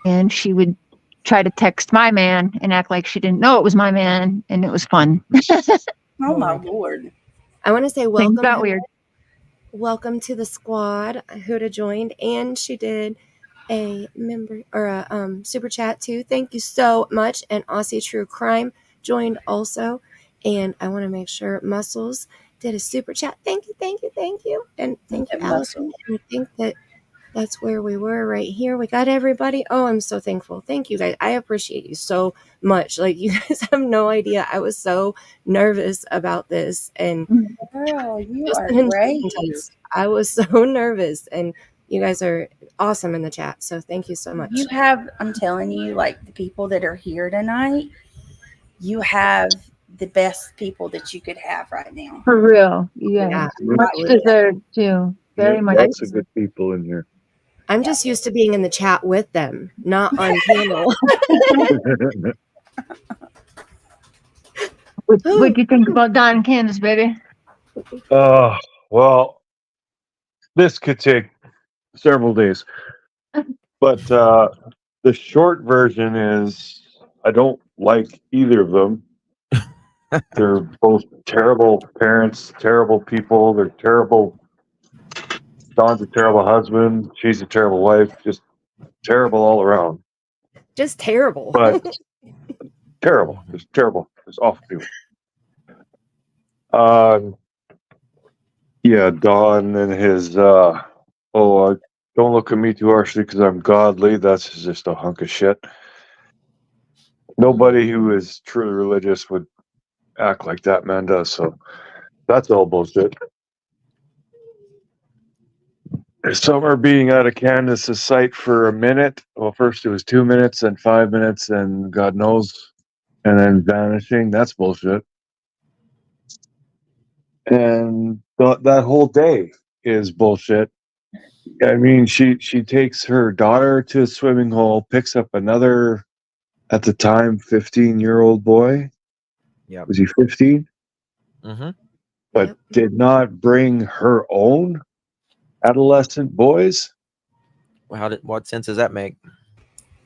and she would try to text my man and act like she didn't know it was my man, and it was fun. Oh my Lord! I want to say Things welcome. got weird. Welcome to the squad. Huda joined, and she did a member or a super chat too. Thank you so much. And Aussie True Crime joined also. And I want to make sure Muscles did a super chat. Thank you. And thank you, Allison. And I think that's where we were right here. We got everybody. Oh, I'm so thankful. Thank you guys. I appreciate you so much. Like, you guys have no idea. I was so nervous about this. And girl, you are great. I was so nervous. And you guys are awesome in the chat. So thank you so much. I'm telling you, like the people that are here tonight, you have the best people that you could have right now. For real. Yeah. Much deserved too. Very much. Lots of good people in here. I'm just used to being in the chat with them, not on panel. What do you think about Don and Candus, baby? Well, this could take several days. But the short version is I don't like either of them. They're both terrible parents, terrible people. They're terrible. Don's a terrible husband. She's a terrible wife. Just terrible all around. Just terrible. But terrible. Just terrible. Just awful people. Yeah, Don and his, don't look at me too harshly because I'm godly. That's just a hunk of shit. Nobody who is truly religious would act like that man does. So that's all bullshit. Summer being out of Candace's sight for a minute. Well, first it was 2 minutes, then 5 minutes, and God knows, and then vanishing. That's bullshit. And that whole day is bullshit. I mean, she takes her daughter to a swimming hole, picks up another, at the time, 15-year-old boy. Yeah. Was he 15? Mm-hmm. But did not bring her own adolescent boys. Well, what sense does that make?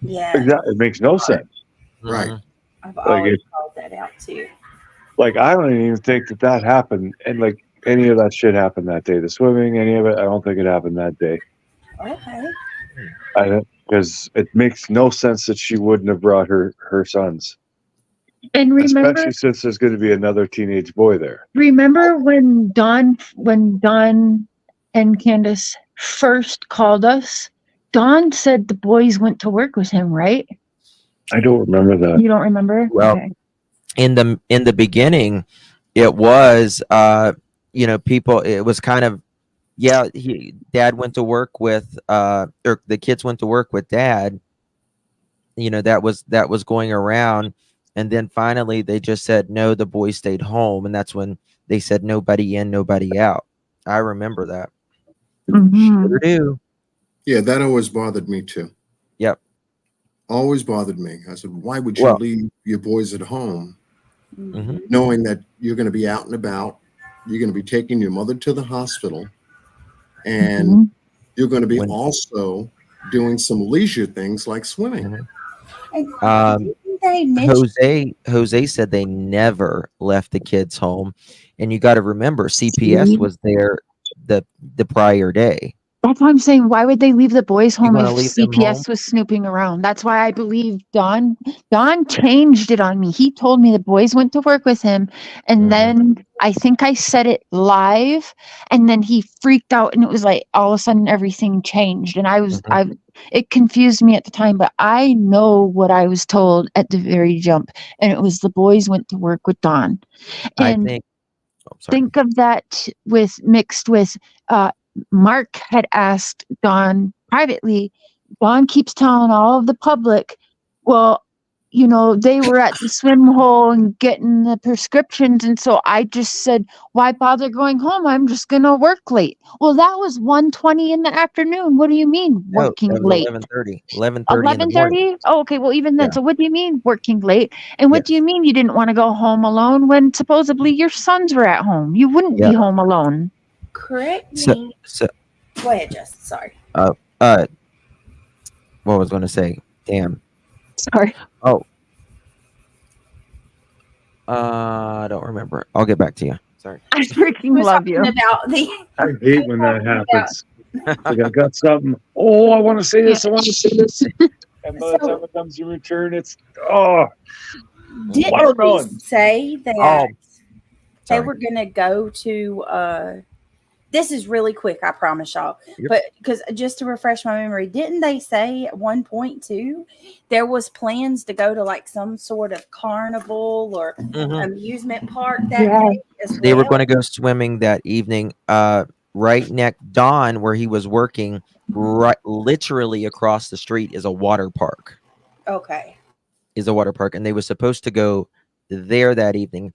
Yeah, exactly. It makes no sense. Right. I've always called that out too. Like, I don't even think that happened, and like any of that shit happened that day. The swimming, any of it, I don't think it happened that day. Okay. Because it makes no sense that she wouldn't have brought her sons. And remember, especially since there's going to be another teenage boy there. Remember when Don and Candus first called us? Don said the boys went to work with him, right? I don't remember that. You don't remember? Well, okay. in the beginning, it was people. It was kind of dad went to work with or the kids went to work with dad. That was going around, and then finally they just said no, the boys stayed home, and that's when they said nobody in, nobody out. I remember that. Sure do. Yeah, that always bothered me too. Yep. Always bothered me. I said, why would you Well, leave your boys at home mhm. knowing that you're going to be out and about, you're going to be taking your mother to the hospital, and you're going to be When- also doing some leisure things like swimming. Mhm. And didn't they mention Jose said they never left the kids home, and you got to remember CPS was there the prior day. That's why I'm saying, why would they leave the boys You home if want to leave them home? CPS was snooping around? That's why I believe Don changed it on me. He told me the boys went to work with him, and Mhm. then I think I said it live, and then he freaked out, and it was like all of a sudden everything changed, and it confused me at the time, but I know what I was told at the very jump, and it was the boys went to work with Don. I And think. Oh, sorry. think of that mixed with Mark had asked Don privately. Don keeps telling all of the public, well, they were at the swim hole and getting the prescriptions. And so I just said, why bother going home? I'm just going to work late. Well, that was 1:20 in the afternoon. What do you mean No, working that was late? 11:30. 11:30 in the morning. 11:30? Oh, okay. Well, even then. Yeah. So what do you mean working late? And what do you Yes. mean you didn't want to go home alone when supposedly your sons were at home? You wouldn't be Yeah. home alone. correct So, me? so Go ahead, Justin. Sorry. what was I going to say? Damn. Sorry. Oh. I don't remember. I'll get back to you. Sorry. I freaking We're love talking you. about the I hate when that happens. Like I got something. Oh, I want to say this. I want to say this. And by the time it comes to return, it's didn't watermelon. we say that Oh, they sorry. were gonna go to this is really quick, I promise y'all. Yep. But because just to refresh my memory, didn't they say at one point too there was plans to go to like some sort of carnival or amusement park that day as well? They were going to go swimming that evening. Right next Don, where he was working, right literally across the street is a water park. Okay. And they were supposed to go there that evening.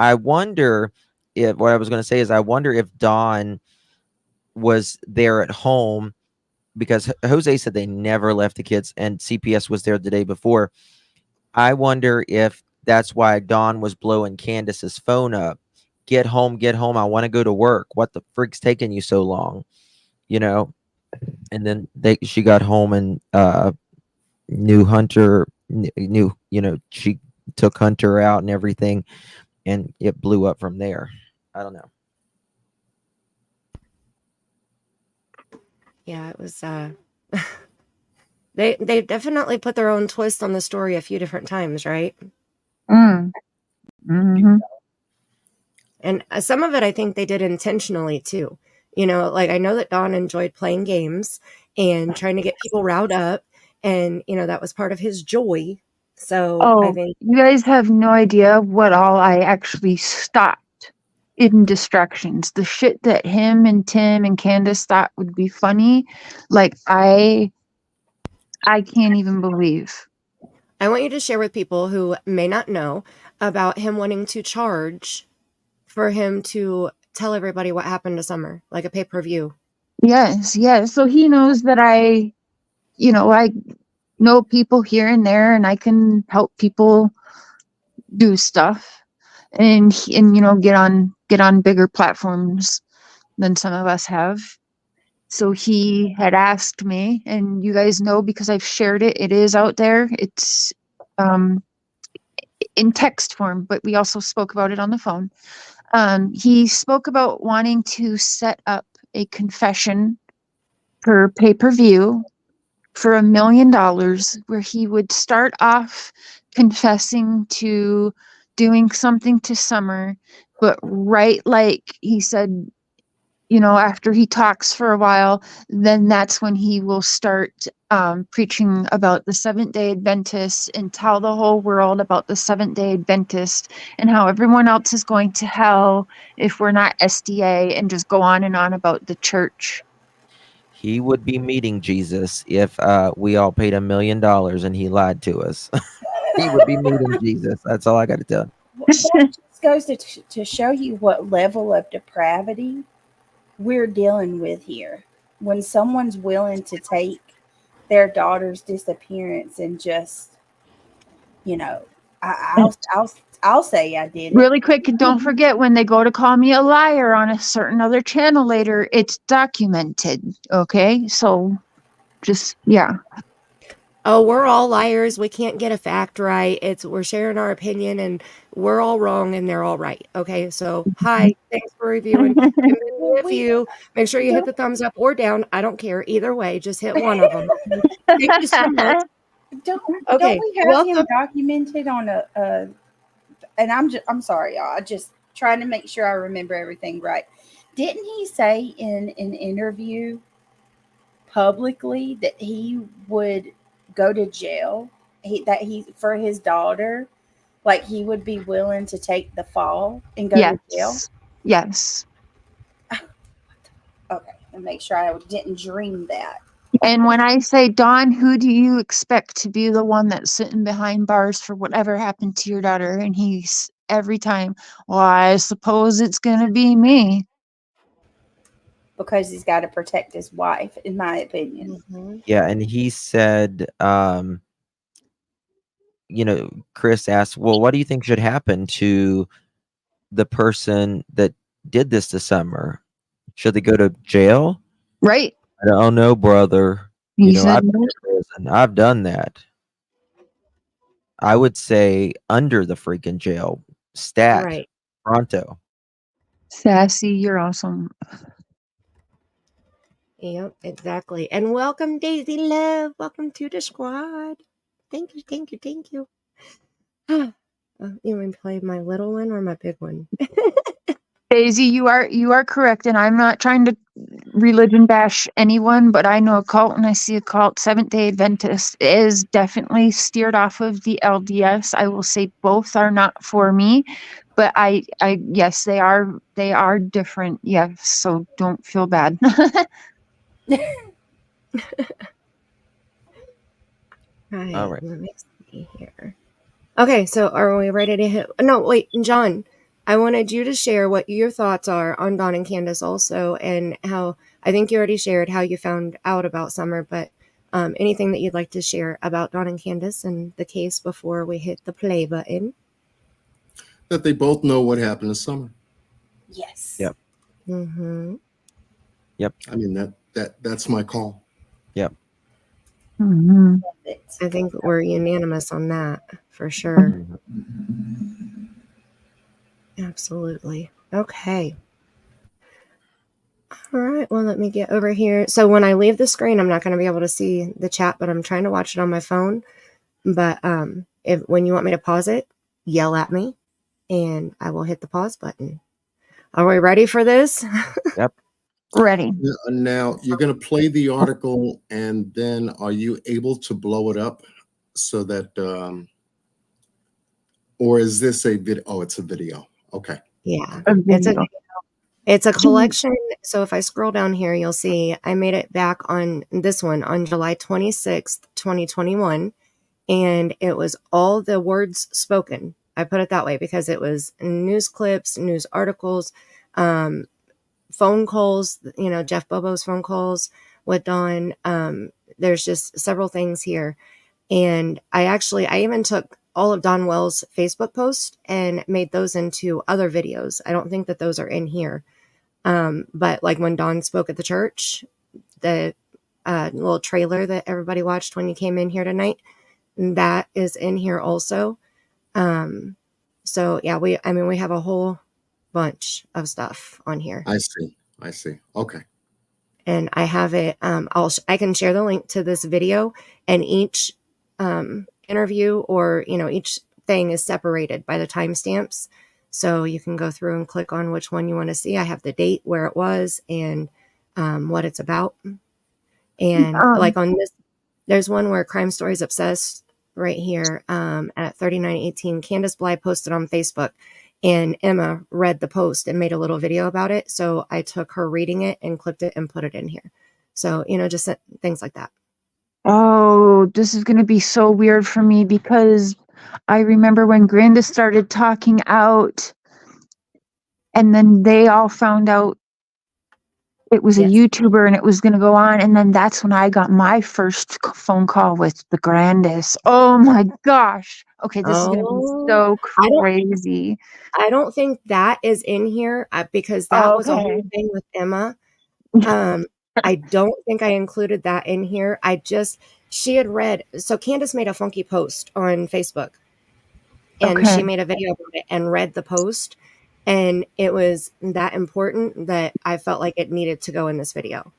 I wonder if what I was going to say is I wonder if Don was there at home, because Jose said they never left the kids and CPS was there the day before. I wonder if that's why Don was blowing Candace's phone up. Get home. I want to go to work. What the freak's taking you so long? And then she got home and she took Hunter out and everything, and it blew up from there. I don't know. Yeah, it was they definitely put their own twist on the story a few different times, right? Mm-hmm. And some of it I think they did intentionally too. Like I know that Don enjoyed playing games and trying to get people riled up, and that was part of his joy. So I think you guys have no idea what all I actually stopped in distractions. The shit that him and Tim and Candace thought would be funny, like I can't even believe. I want you to share with people who may not know about him wanting to charge for him to tell everybody what happened to Summer, like a pay-per-view. Yes. So he knows that I know people here and there, and I can help people do stuff and get on bigger platforms than some of us have. So he had asked me, and you guys know because I've shared it. It is out there. It's in text form, but we also spoke about it on the phone. He spoke about wanting to set up a confession per pay-per-view for $1 million, where he would start off confessing to doing something to Summer, but right, like he said, after he talks for a while, then that's when he will start preaching about the Seventh-day Adventists and tell the whole world about the Seventh-day Adventist and how everyone else is going to hell if we're not SDA, and just go on and on about the church. He would be meeting Jesus if we all paid $1 million and he lied to us. He would be meeting Jesus. That's all I got to tell you. That just goes to show you what level of depravity we're dealing with here. When someone's willing to take their daughter's disappearance and just, I'll say I did it. Really quick, and don't forget, when they go to call me a liar on a certain other channel later, it's documented. Okay, so just Oh, we're all liars. We can't get a fact right. We're sharing our opinion, and we're all wrong, and they're all right. Okay, so hi, thanks for reviewing. And then if you make sure you hit the thumbs up or down, I don't care either way. Just hit one of them. Thank you so much. Don't Okay, we have him documented on and I'm sorry, y'all. I just trying to make sure I remember everything right. Didn't he say in an interview publicly that he would go to jail? He for his daughter, like he would be willing to take the fall and go to jail? Yes. Okay, and make sure I didn't dream that. And when I say, Don, who do you expect to be the one that's sitting behind bars for whatever happened to your daughter? And he's every time, well, I suppose it's going to be me. Because he's got to protect his wife, in my opinion. Mm-hmm. Yeah, and he said, Chris asked, well, what do you think should happen to the person that did this this summer? Should they go to jail? Right. I don't know, brother. I've been in prison. I've done that. I would say under the freaking jail. Stat. Right. Pronto. Sassy, you're awesome. Yep, exactly. And welcome, Daisy Love. Welcome to the squad. Thank you, thank you, thank you. You want to play my little one or my big one? Daisy, you are correct, and I'm not trying to religion bash anyone, but I know a cult and I see a cult. Seventh-day Adventist is definitely steered off of the LDS. I will say both are not for me, but I yes, they are different. Yes, so don't feel bad. Right. All right. Let me see here. Okay, so are we ready to hit? No, wait, John. I wanted you to share what your thoughts are on Don and Candus also, and how I think you already shared how you found out about Summer, but anything that you'd like to share about Don and Candus and the case before we hit the play button. That they both know what happened this summer. Yes. Yep. Mm-hmm. Yep. I mean, that's my call. Yep. Mm-hmm. I think we're unanimous on that for sure. Absolutely. Okay. All right. Well, let me get over here. So when I leave the screen, I'm not going to be able to see the chat, but I'm trying to watch it on my phone. But when you want me to pause it, yell at me and I will hit the pause button. Are we ready for this? Yep. Ready. Now, you're going to play the article, and then are you able to blow it up so that, or is this a video? Oh, it's a video. Okay. Yeah. It's a collection. So if I scroll down here, you'll see I made it back on this one on July 26th, 2021. And it was all the words spoken. I put it that way because it was news clips, news articles, phone calls, Jeff Bobo's phone calls with Don. There's just several things here. And I even took all of Don Wells' Facebook posts and made those into other videos. I don't think that those are in here. But like when Don spoke at the church, the little trailer that everybody watched when you came in here tonight, that is in here also. So yeah, we have a whole bunch of stuff on here. I see. Okay. And I have it. I can share the link to this video, and each interview or each thing is separated by the timestamps. So you can go through and click on which one you want to see. I have the date, where it was, and what it's about. And like on this, there's one where Crime Stories Obsessed right here at 3918. Candace Bly posted on Facebook, and Emma read the post and made a little video about it. So I took her reading it and clipped it and put it in here. So, just things like that. Oh, this is going to be so weird for me because I remember when Granda started talking out and then they all found out it was a Yes. YouTuber and it was going to go on. And then that's when I got my first phone call with the Grandis. Oh my gosh. Okay, this is going to be so crazy. I don't think that is in here because that was a whole thing with Emma. I don't think I included that in here. She had read, so Candace made a funky post on Facebook and she made a video about it and read the post. And it was that important that I felt like it needed to go in this video.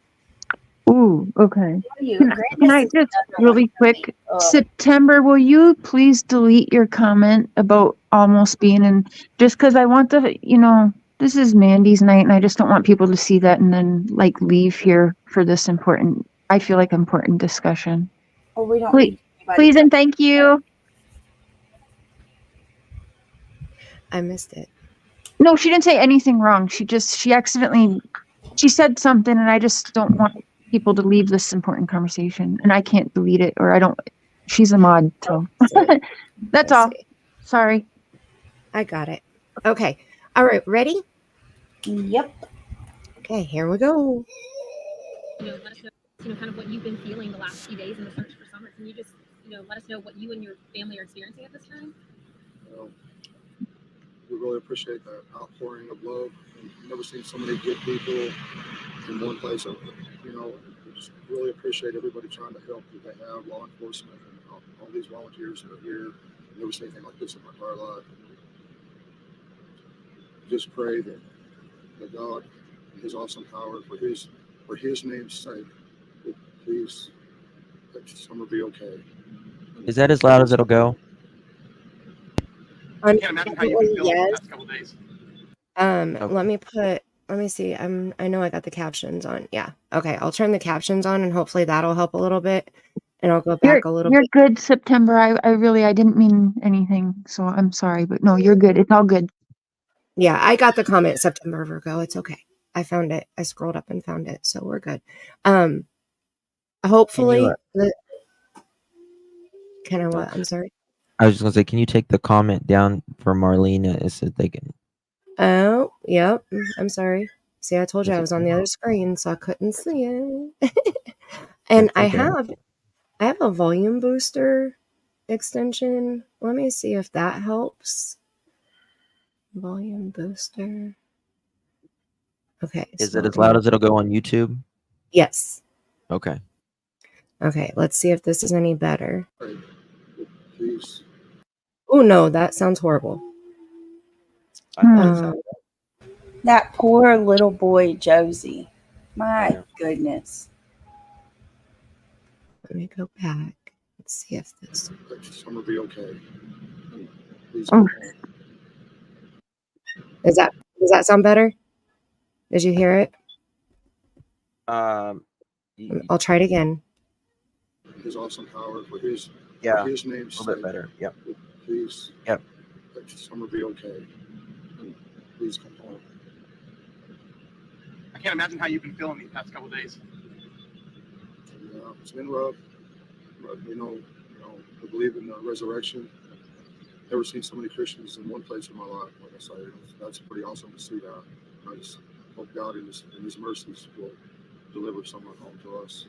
Ooh, okay. Can I just really quick, September, will you please delete your comment about almost being in, just because I want this is Mandy's night and I just don't want people to see that and then like leave here for this important discussion. Well, we don't Please and thank you. I missed it. No, she didn't say anything wrong. She said something and I just don't want people to leave this important conversation and I can't delete it she's a mod, so that's all. Sorry. I got it. Okay. All right. Ready? Yep. Okay, here we go. Let us know, kind of what you've been feeling the last few days in the search for Summer. Can you just, let us know what you and your family are experiencing at this time? We really appreciate that outpouring of love. We've never seen so many good people in one place. We just really appreciate everybody trying to help that they have, law enforcement, and all these volunteers that are here. I've never seen anything like this in my entire life. Just pray that God, His awesome power, for His name's sake, that please let Summer be okay. Is that as loud as it'll go? I can't imagine how you've been feeling the past couple days. Okay. Let me see. I know I got the captions on. Yeah. Okay. I'll turn the captions on and hopefully that'll help a little bit. And I'll go back a little bit. You're good, September. I didn't mean anything, so I'm sorry, but no, you're good. It's all good. Yeah, I got the comment, September Virgo. It's okay. I found it. I scrolled up and found it, so we're good. Hopefully, what? I'm sorry. I was just gonna say, can you take the comment down for Marlena so they can? Oh, yep. I'm sorry. See, I told you I was on the other screen, so I couldn't see it. And I have a volume booster extension. Let me see if that helps. Volume booster. Okay. Is it as loud as it'll go on YouTube? Yes. Okay. Okay, let's see if this is any better. Please. Oh no, that sounds horrible. That poor little boy, Josie. My goodness. Let me go back. Let's see if this. Let Summer be okay. Please. Does that sound better? Did you hear it? I'll try it again. His awesome power, for His name's a little bit better. Yep. Please. Yep. Let Summer be okay. Please come home. I can't imagine how you've been feeling these past couple of days. Yeah, it's been rough, but I believe in the resurrection. Never seen so many Christians in one place in my life. Like I say, that's pretty awesome to see that. I just hope God in His mercies will deliver someone home to us.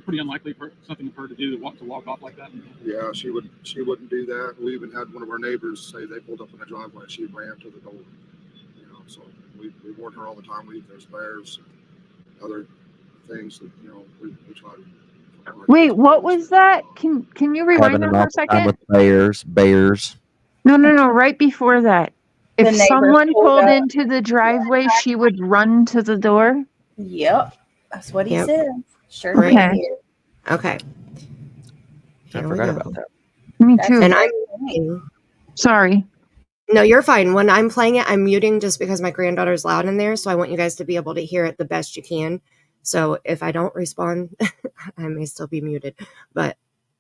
Pretty unlikely for something for her to do to walk off like that. Yeah, she wouldn't do that. We even had one of our neighbors say they pulled up in the driveway and she ran to the door. So we warn her all the time. There's bears, and other things that we try to. Wait, what was that? Can you rewind that for a second? With bears. No. Right before that, if someone pulled into the driveway, she would run to the door. Yep, that's what he said. Sure. Right here. Okay. I forgot about that. Me too. And I'm sorry. No, you're fine. When I'm playing it, I'm muting just because my granddaughter's loud in there. So I want you guys to be able to hear it the best you can. So if I don't respond, I may still be muted. But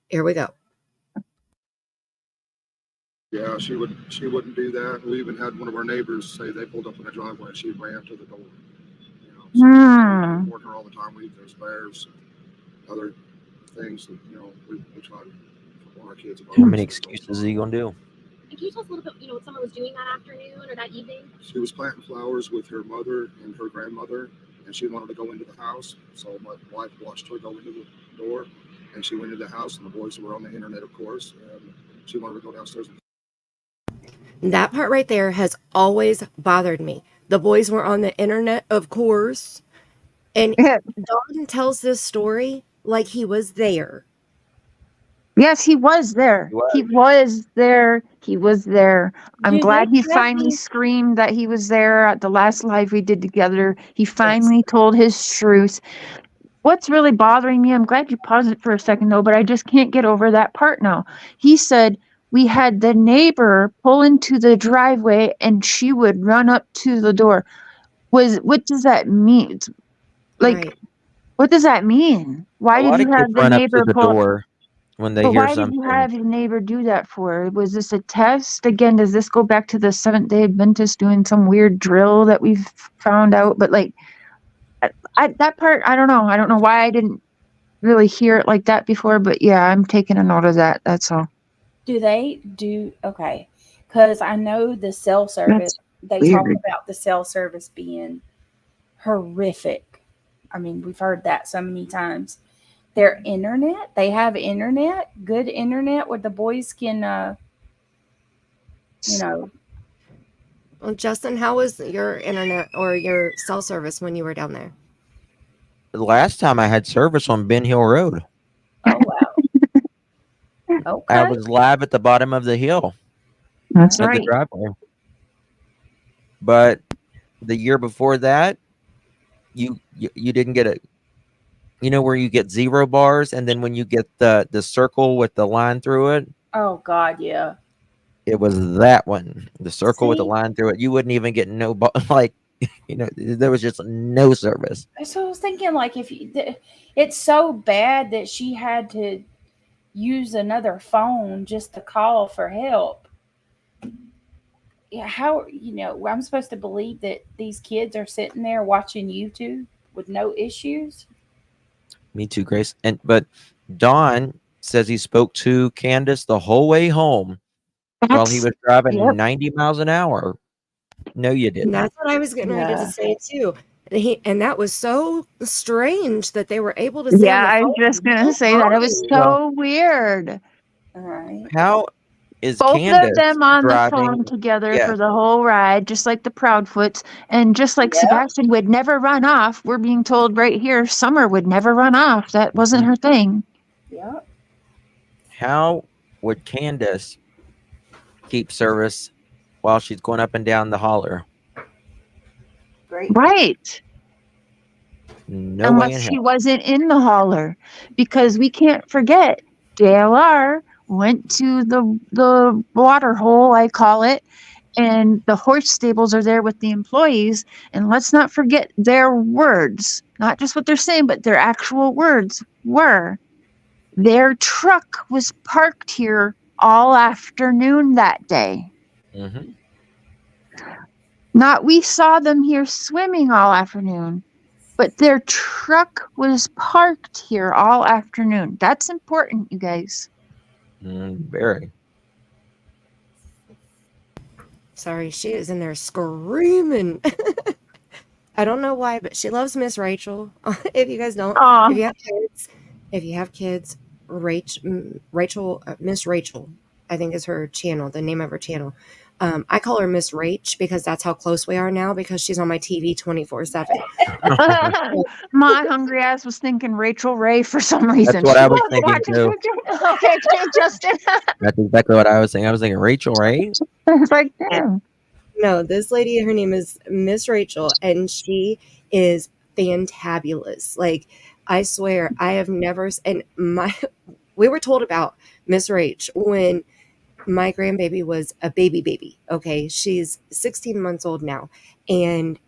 here we go. Yeah, she wouldn't do that. We even had one of our neighbors say they pulled up in the driveway and she ran to the door. You know, so we warn her all the time. There's bears and other things that, you know, we try to warn our kids about. How many excuses are you gonna do? And can you tell us a little bit, what Summer was doing that afternoon or that evening? She was planting flowers with her mother and her grandmother, and she wanted to go into the house. So my wife watched her go into the door, and she went into the house, and the boys were on the internet, of course, and she wanted to go downstairs. That part right there has always bothered me. The boys were on the internet, of course. And Don tells this story like he was there. Yes, he was there. He was there. He was there. I'm Dude, glad he they have finally these- screamed that he was there at the last live we did together. He finally told his truth. What's really bothering me, I'm glad you paused it for a second though, but I just can't get over that part now. He said we had the neighbor pull into the driveway and she would run up to the door. What does that mean? Like, Right. what does that mean? Why A did lot you of kids have the run up to neighbor the pull? door when they But hear why did something. you have your neighbor do that for? Was this a test? Again, does this go back to the Seventh-day Adventist doing some weird drill that we've found out? But like, that part, I don't know. I don't know why I didn't really hear it like that before. But yeah, I'm taking a note of that. That's all. Do they do okay? Because I know the cell service. They talk weird. about the cell service being horrific. I mean, we've heard that so many times. Their internet, they have internet, good internet where the boys can, Well, Justin, how was your internet or your cell service when you were down there? The last time I had service on Ben Hill Road. Oh wow. Okay. I was live at the bottom of the hill. That's of right. the driveway. But the year before that, you didn't get it. You know where you get 0 bars, and then when you get the circle with the line through it, Oh God, yeah. it was that one. The circle with the See? line through it. You wouldn't even get no like, there was just no service. So I was thinking, like, it's so bad that she had to use another phone just to call for help. Yeah, how I'm supposed to believe that these kids are sitting there watching YouTube with no issues? Me too, Grace. But Don says he spoke to Candus the whole way home while he was driving 90 miles an hour. No, you didn't. And that's what I was getting ready to say too. And that was so strange that they were able to stay on the I phone. was just gonna say that. It was so weird. All right. How is Both Candus of them on the driving? phone together Yeah. for the whole ride, just like the Proudfoots, and just like Sebastian would never run off. We're being told right here, Summer would never run off. That wasn't her thing. Yep. How would Candus keep service while she's going up and down the holler? Great. Right. No way in Unless she hell. wasn't in the holler, because we can't forget JLR went to the water hole, I call it, and the horse stables are there with the employees. And let's not forget their words, not just what they're saying, but their actual words were, their truck was parked here all afternoon that day. Mm-hmm. Not we saw them here swimming all afternoon, but their truck was parked here all afternoon. That's important, you guys. Very. Sorry, she is in there screaming. I don't know why, but she loves Miss Rachel. If you guys don't, if you have kids, Rachel, Miss Rachel, I think is her channel, the name of her channel. I call her Miss Rach because that's how close we are now, because she's on my TV 24/7. My hungry ass was thinking Rachel Ray for some reason. That's what I was thinking too. Okay, Justin. That's exactly what I was thinking. I was thinking Rachel, right? It's like, damn. No, this lady, her name is Miss Rachel, and she is fantabulous. Like, I swear, I have never, and we were told about Miss Rach when my grandbaby was a baby. Okay. She's 16 months old now. And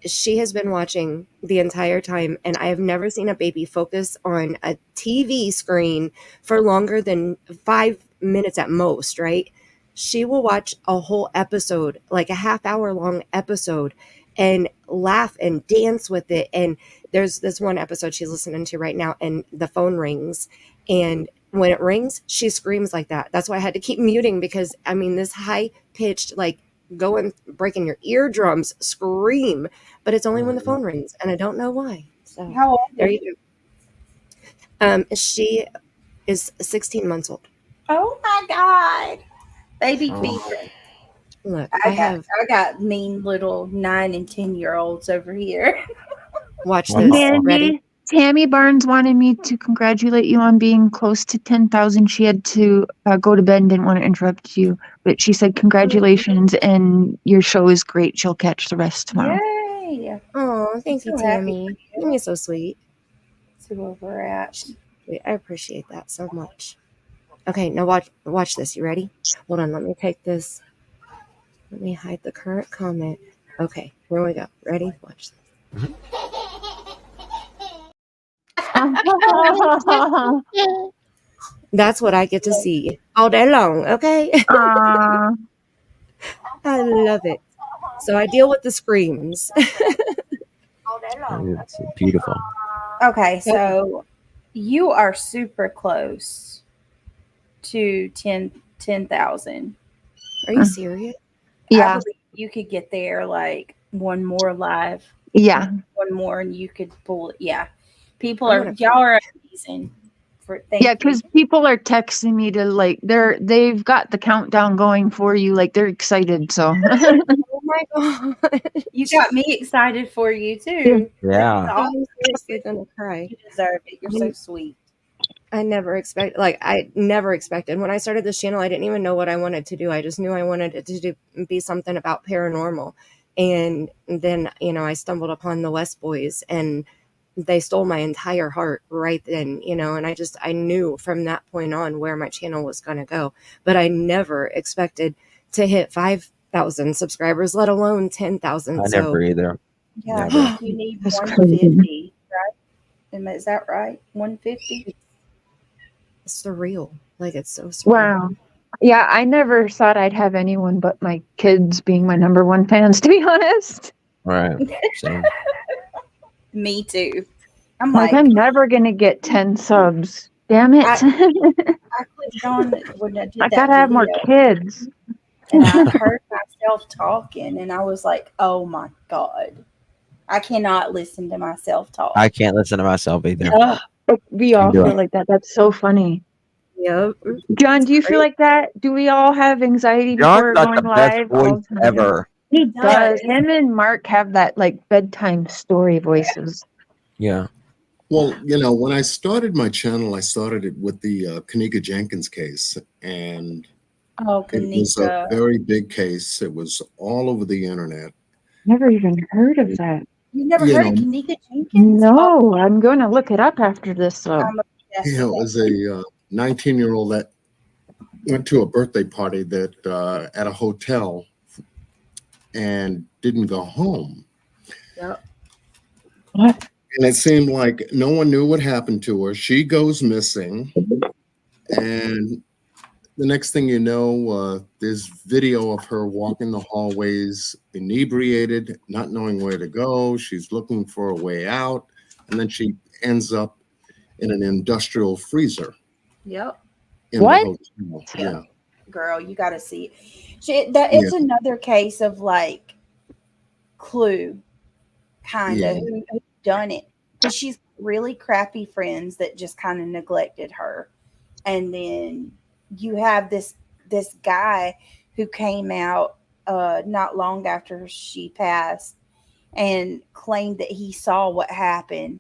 she has been watching the entire time, and I have never seen a baby focus on a TV screen for longer than 5 minutes at most, right? She will watch a whole episode, like a half-hour long episode, and laugh and dance with it. And there's this one episode she's listening to right now, and the phone rings, and when it rings, she screams like that. That's why I had to keep muting, because I mean, this high-pitched, like, going breaking your eardrums scream, but it's only when the phone rings, and I don't know why. So How old there is you go. She is 16 months old. Oh my God. Baby Oh. fever. Look, I got mean little 9 and 10-year-olds over here. watch Oh. this. Ready? Mandy, Tammy Barnes wanted me to congratulate you on being close to 10,000. She had to go to bed and didn't want to interrupt you, but she said congratulations and your show is great. She'll catch the rest tomorrow. Yay. Oh, thank you, So happy Tammy. for you. You're so sweet. See where we're at. I appreciate that so much. Okay, now watch this. You ready? Hold on, let me take this. Let me hide the current comment. Okay, here we go. Ready? Watch this. That's what I get to see all day long, okay? Aw. I love it. So I deal with the screams. It's beautiful. Okay, so you are super close to 10,000. Are you serious? I Yeah. believe you could get there like one more live, Yeah. one more, and you could pull it. Yeah, people I'm are gonna- y'all are amazing. Thank Yeah, you. because people are texting me to like they've got the countdown going for you, like they're excited. So Oh my god! You got me excited for you too. Yeah. That's I'm awesome. seriously gonna cry. You deserve it. You're so sweet. I never expected when I started this channel. I didn't even know what I wanted to do. I just knew I wanted it to be something about paranormal. And then, I stumbled upon the West Boys, and they stole my entire heart right then, and I knew from that point on where my channel was going to go. But I never expected to hit 5,000 subscribers, let alone 10,000. I never either. Yeah, I Never. think you need That's 150, right? Is that right? 150? It's surreal. Like, it's so surreal. wow. Yeah, I never thought I'd have anyone but my kids being my number one fans, to be honest. Right. Same. Me too. I'm Like, like, I'm never gonna get 10 subs. Damn it. I clicked on when I did I that gotta have more video, kids. and I heard myself talking, and I was like, oh my God. I cannot listen to myself talk. I can't listen to myself either. Ugh. We all do feel it. like that. That's so funny. Yep. John, do you feel like that? Do we all have anxiety before John's got going the best live? all voice the time? ever. He does. does. Him and Mark have that like bedtime story voices. Yeah. Well, when I started my channel, I started it with the Kanika Jenkins case, and Oh, it was a Kanika. very big case. It was all over the internet. Never even heard of that. You never You heard of know, Kanika Jenkins? Oh, No, I'm going to look it up after this. I'm obsessed It with was that. a 19-year-old that went to a birthday party that at a hotel and didn't go home. Yep. What? And it seemed like no one knew what happened to her. She goes missing, and the next thing you know, there's video of her walking the hallways, inebriated, not knowing where to go. She's looking for a way out, and then she ends up in an industrial freezer Yep. in What? the hotel. Yeah. Girl, you got to see it. It's another case of like Clue, kind of, Yeah. who done it. Because she's really crappy friends that just kind of neglected her. And then you have this guy who came out not long after she passed and claimed that he saw what happened.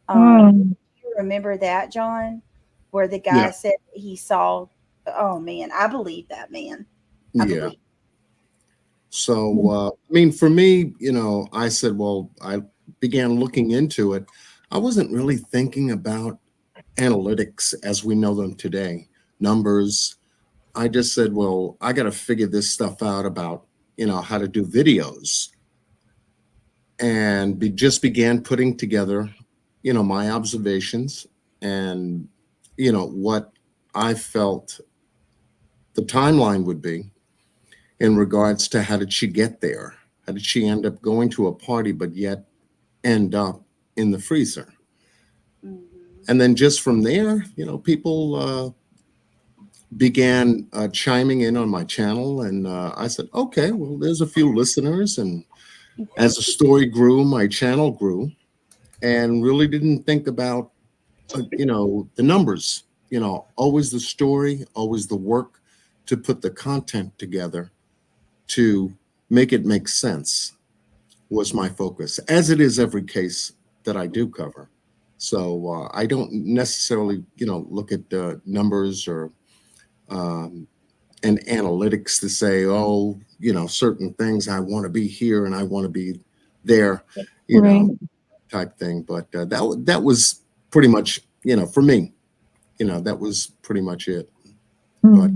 Mm. You remember that, John? Where the guy Yeah. said he saw. Oh man, I believe that, man. I Yeah. believe. So, I mean, for me, I said, well, I began looking into it. I wasn't really thinking about analytics as we know them today, numbers. I just said, well, I got to figure this stuff out about, how to do videos. And just began putting together, my observations and, what I felt the timeline would be in regards to how did she get there? How did she end up going to a party, but yet end up in the freezer? And then just from there, people began chiming in on my channel. And I said, okay, well, there's a few listeners. And as the story grew, my channel grew, and really didn't think about, the numbers, always the story, always the work to put the content together to make it make sense was my focus, as it is every case that I do cover. So I don't necessarily, look at numbers or and analytics to say, oh, certain things I want to be here and I want to be there, type thing. But that was pretty much, for me, that was pretty much it. But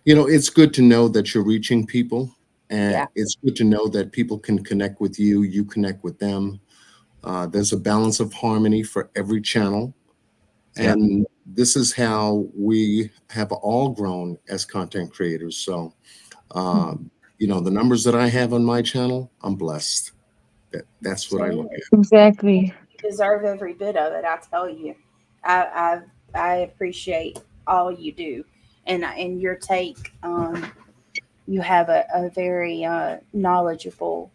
it's good to know that you're reaching people, and it's good to know that people can connect with you, you connect with them. There's a balance of harmony for every channel. And this is how we have all grown as content creators. So, the numbers that I have on my channel, I'm blessed. That's what I look at. Exactly. You deserve every bit of it. I tell you, I appreciate all you do, and your take. You have a very knowledgeable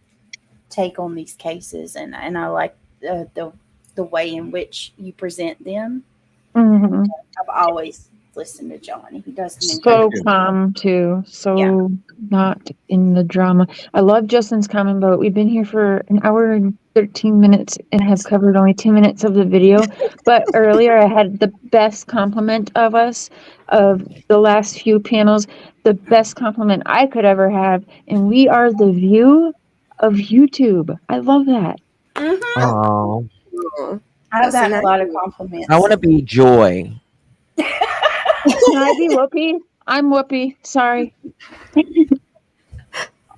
take on these cases, and I like the way in which you present them. I've always listened to Johnny. He does so calm too. So not in the drama. I love Justin's comment about we've been here for an hour and 13 minutes and have covered only 2 minutes of the video. But earlier I had the best compliment of us of the last few panels, the best compliment I could ever have, and we are the view of YouTube. I love that. Oh, I've gotten a lot of compliments. I want to be Joy. Can I be Whoopi? I'm Whoopi. Sorry.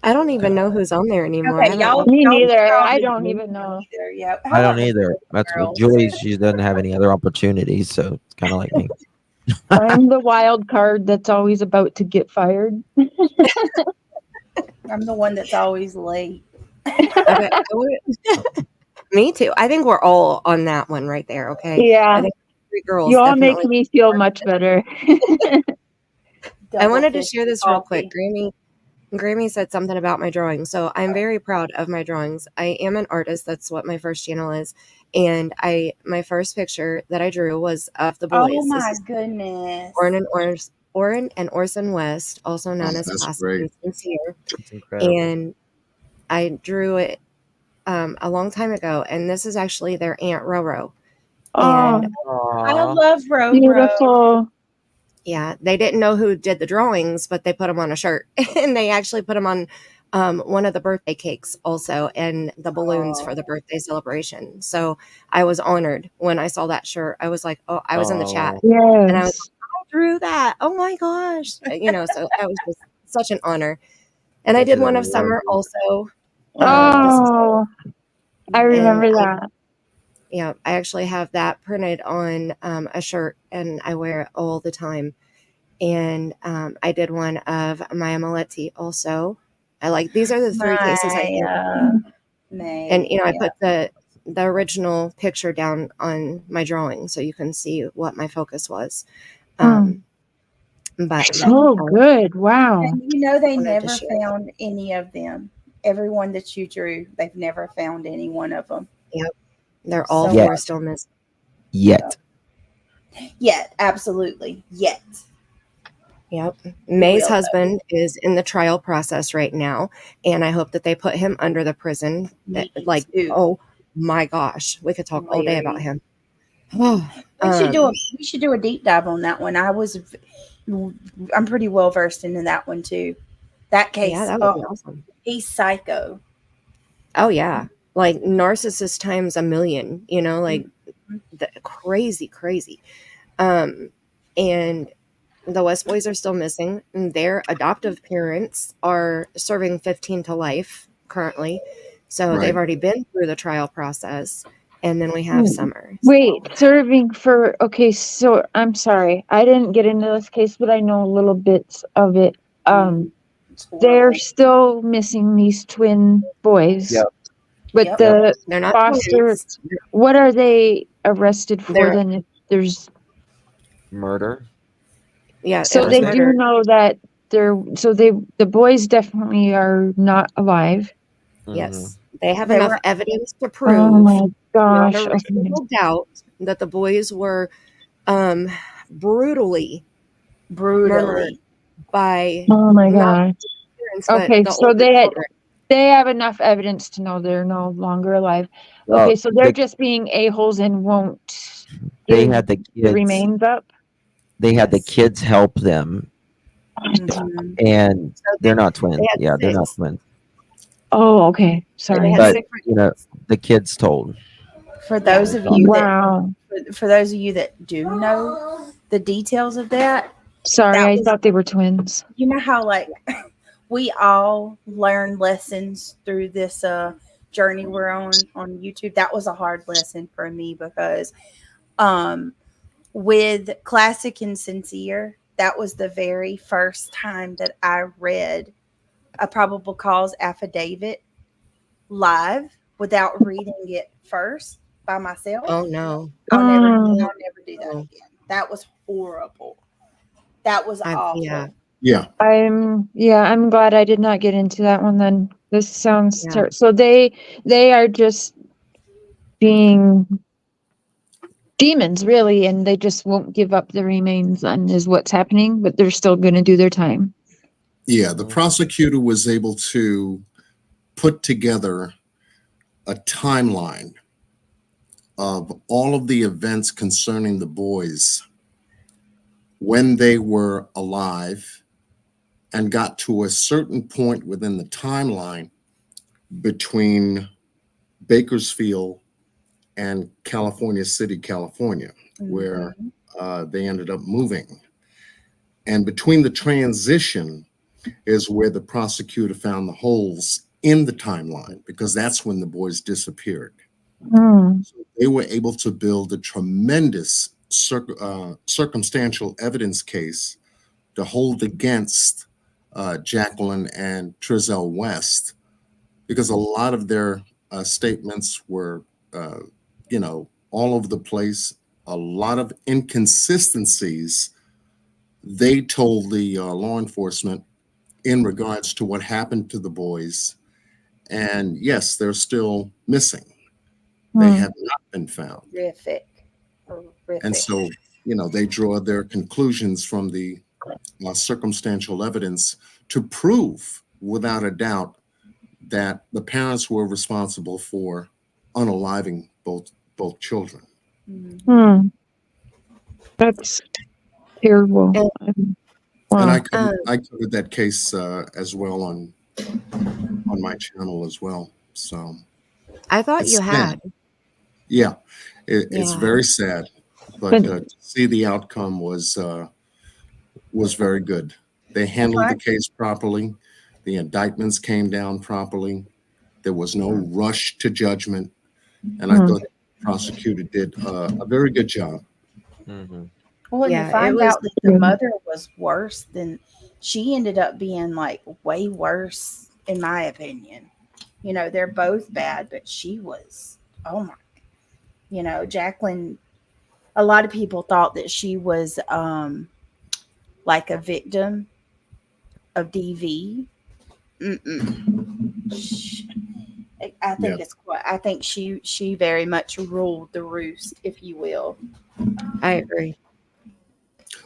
I don't even know who's on there anymore. Okay, me neither. I don't even know. Yeah, I don't either. That's what Joy. She doesn't have any other opportunities, so it's kind of like me. I'm the wild card that's always about to get fired. I'm the one that's always late. Okay. Me too. I think we're all on that one right there. Okay. Yeah. I think 3 girls. You all make me feel much better. I wanted to share this real quick. Grammy said something about my drawings. So I'm very proud of my drawings. I am an artist. That's what my first channel is. And my first picture that I drew was of the boys. Oh my goodness. Orrin and Orson West, also known as Passive and Sincere. That's incredible. And I drew it a long time ago, and this is actually their Aunt Roro. And I love Roro. Beautiful. Yeah, they didn't know who did the drawings, but they put them on a shirt, and they actually put them on one of the birthday cakes also, and the balloons for the birthday celebration. So I was honored when I saw that shirt. I was like, oh, I was in the chat, and I was like, I drew that. Oh my gosh, so that was just such an honor. And I did one of Summer also. I remember that. Yeah, I actually have that printed on a shirt, and I wear it all the time. And I did one of Maya Maletti also. These are the 3 cases I did. And I put the original picture down on my drawing so you can see what my focus was. But so good. Wow. And they never found any of them. Everyone that you drew, they've never found any one of them. Yep. They're all 4 still missing. Yet, absolutely. Yet. Yep. May's husband is in the trial process right now, and I hope that they put him under the prison. Oh my gosh, we could talk all day about him. We should do a deep dive on that one. I'm pretty well versed into that one too. That case, that would be awesome. He's psycho. Oh yeah, like narcissist times 1,000,000. Like crazy. And The West boys are still missing. And their adoptive parents are serving 15 to life currently. So they've Right. already been through the trial process. And then we have Summer. Wait, serving for, okay, so I'm sorry. I didn't get into this case, but I know little bits of it. It's They're horrible. still missing these twin boys. Yep. But Yep. the They're not foster, twins. what are they arrested for They're, then if there's, Murder. yeah, so it was they think. do murder. know that the boys definitely are not alive. Yes. They have They enough were evidence to Oh prove my beyond gosh. a Okay. reasonable doubt that the boys were brutally murdered brutally. by Oh my not gosh. parents, but Okay, the so older children. they have enough evidence to know they're no longer alive. Well, Okay, so they're the, just being a-holes and won't they give had the the kids. remains up. They had the Yes. kids help them, Mhm. and So they're not they twins. had Yeah, they're not 6. twins. Oh, okay. They Sorry. had But 6. the kids told. For Yeah. those of you that Wow. for those of you that do know the details of that, Sorry, that I was, thought they were twins. you know how like we all learn lessons through this journey we're on YouTube. That was a hard lesson for me because with Classic and Sincere, that was the very first time that I read a probable cause affidavit live without reading it first by myself. Oh no. I'll never Mm, do that No. again. That was horrible. That was Yeah. awful. Yeah. I'm glad I did not get into that one then. This sounds Yeah. so they are just being demons really, and they just won't give up the remains and is what's happening, but they're still going to do their time. Yeah. The prosecutor was able to put together a timeline of all of the events concerning the boys when they were alive and got to a certain point within the timeline between Bakersfield and California City, California, where they ended up moving. And between the transition is where the prosecutor found the holes in the timeline, because that's when the boys disappeared. Mm, So they were able to build a tremendous circumstantial evidence case to hold against Jacqueline and Trizell West, because a lot of their statements were, all over the place, a lot of inconsistencies. They told the law enforcement in regards to what happened to the boys. And yes, they're still missing. They mm. have not been found. Horrific. And so, they draw their conclusions from the circumstantial evidence to prove without a doubt that the parents were responsible for unaliving both children. Hmm. That's terrible. And, And I Wow. covered that case as well on my channel as well. So I thought it's you sad. had. Yeah, it's Yeah. very sad, but to see the outcome was very good. They handled the case properly. The indictments came down properly. There was no rush to judgment, and I thought the prosecutor did a very good job. Mm-hmm. Well, and Yeah, to it find was. out that the mother was worse than she ended up being, like way worse, in my opinion. They're both bad, but she was, oh my, Jacqueline, a lot of people thought that she was like a victim of DV. I think Yeah. it's quite, I think she very much ruled the roost, if you will. I agree.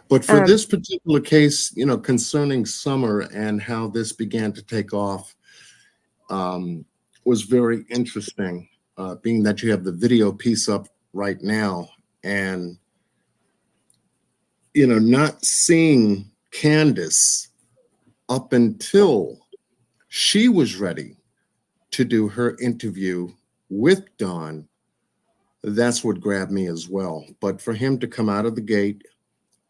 But for this particular case, concerning Summer and how this began to take off, was very interesting, being that you have the video piece up right now, and not seeing Candus up until she was ready to do her interview with Don. That's what grabbed me as well. But for him to come out of the gate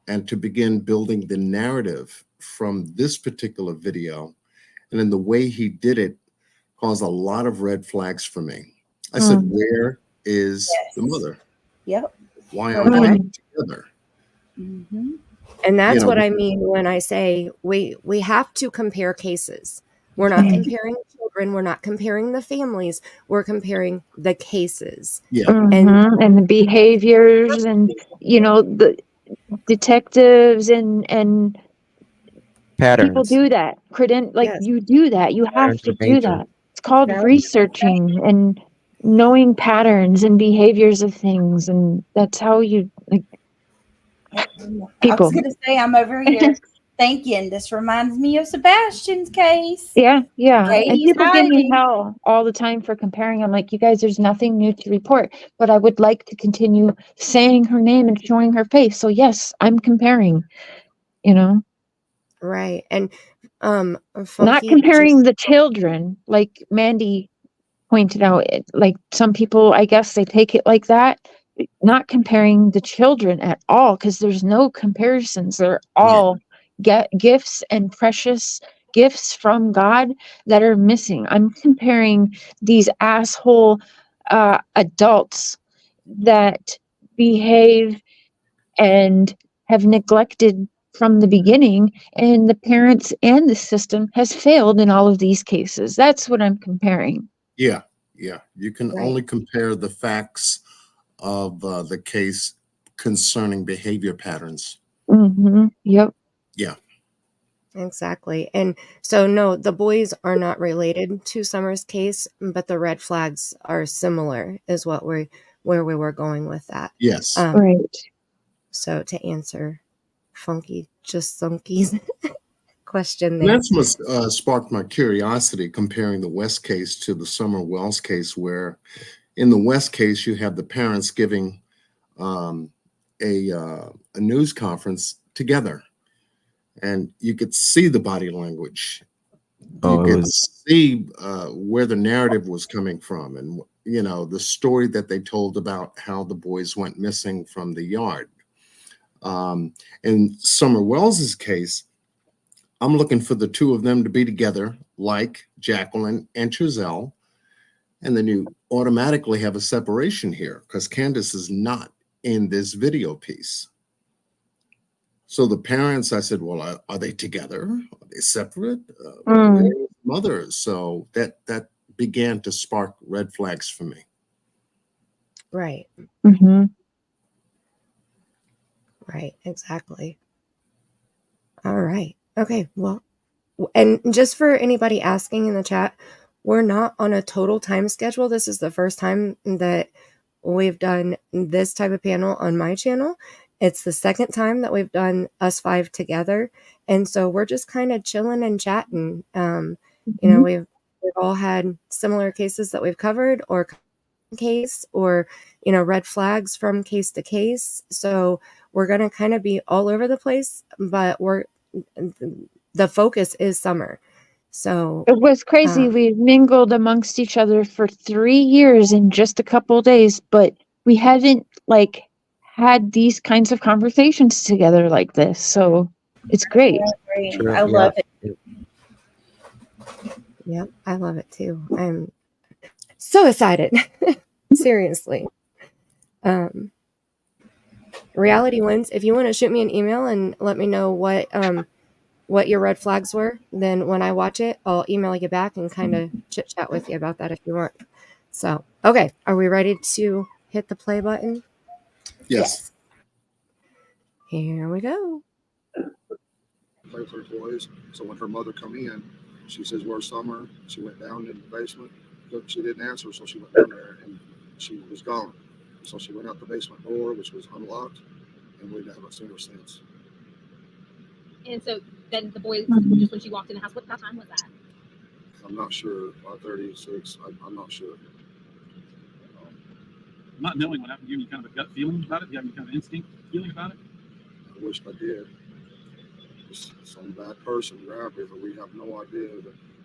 and to begin building the narrative from this particular video. And then the way he did it caused a lot of red flags for me. I said, where is the mother? Yep. Why aren't they together? Mm-hmm. And that's You know, what I mean when I say we have to compare cases. We're not comparing children. We're not comparing the families. We're comparing the cases. Yeah. And the behaviors, and the detectives and people Patterns. do that. Yes. You do that. You have Patterns to are do major. that. It's called Yep. researching and knowing patterns and behaviors of things, and that's how you I people. was going to say, I'm over here thinking this reminds me of Sebastian's case. Yeah. And Katie's people give me hiding. hell all the time for comparing. I'm like, you guys, there's nothing new to report, but I would like to continue saying her name and showing her face. So yes, I'm comparing, Right. And not Funky comparing the children, like Mandy pointed out. Like some people, I guess they take it like that, not comparing the children at all, because there's no comparisons. They're all gifts and precious gifts from God that are missing. I'm comparing these asshole adults that behave and have neglected from the beginning, and the parents and the system has failed in all of these cases. That's what I'm comparing. Yeah. You can Right. only compare the facts of the case concerning behavior patterns. Yep. Yeah. Exactly. And so, no, the boys are not related to Summer's case, but the red flags are similar, is where we were going with that. Yes. Right. So to answer Funky's question And there. that's what sparked my curiosity comparing the West case to the Summer Wells case, where in the West case, you have the parents giving a news conference together, and you could see the body language. Oh, You it could was see where the narrative was coming from, and the story that they told about how the boys went missing from the yard. In Summer Wells's case, I'm looking for the two of them to be together, like Jacqueline and Giselle, and then you automatically have a separation here because Candus is not in this video piece. So the parents, I said, well, are they together? Are they separate? Where is mother? So that began to spark red flags for me. Right. Right. Exactly. All right. Okay. Well, and just for anybody asking in the chat, we're not on a total time schedule. This is the first time that we've done this type of panel on my channel. It's the second time that we've done us five together. And so we're just kind of chilling and chatting. We've all had similar cases that we've covered, or case, or red flags from case to case. So we're going to kind of be all over the place, but the focus is Summer. So It was crazy. We mingled amongst each other for 3 years in just a couple of days, but we hadn't had these kinds of conversations together like this. So it's great. true. I love it. Yep, I love it too. I'm so excited. Seriously. Reality wins. If you want to shoot me an email and let me know what your red flags were, then when I watch it, I'll email you back and kind of chit chat with you about that if you want. So, okay, are we ready to hit the play button? Yes. Here we go. Play with her toys. So when her mother come in, she says, "Where's Summer?" She went down in the basement. She didn't answer, so she went down there and she was gone. So she went out the basement door, which was unlocked, and we haven't seen her since. And so then the boys, just when she walked in the house, what time was that? I'm not sure. 5:36. I'm not sure. Not knowing what happened, do you have any kind of a gut feeling about it? Do you have any kind of instinct feeling about it? I wish I did. Some bad person grabbed her, but we have no idea.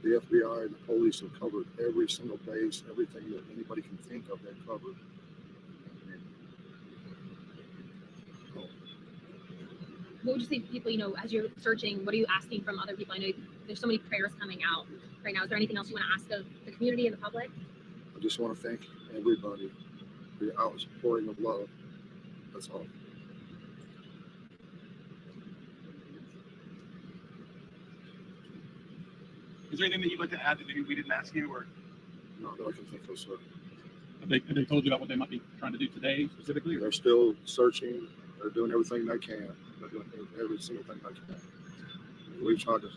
The FBI and the police have covered every single base, everything that anybody can think of, they've covered. what would you say to people, as you're searching, what are you asking from other people? I know there's so many prayers coming out right now. Is there anything else you want to ask of the community and the public? I just want to thank everybody for your outpouring of love. That's all. Is there anything that you'd like to add that maybe we didn't ask you, or Not that I can think of, sir. have they told you about what they might be trying to do today specifically? Or? They're still searching. They're doing everything they can. They're doing every single thing they can. We've tried to,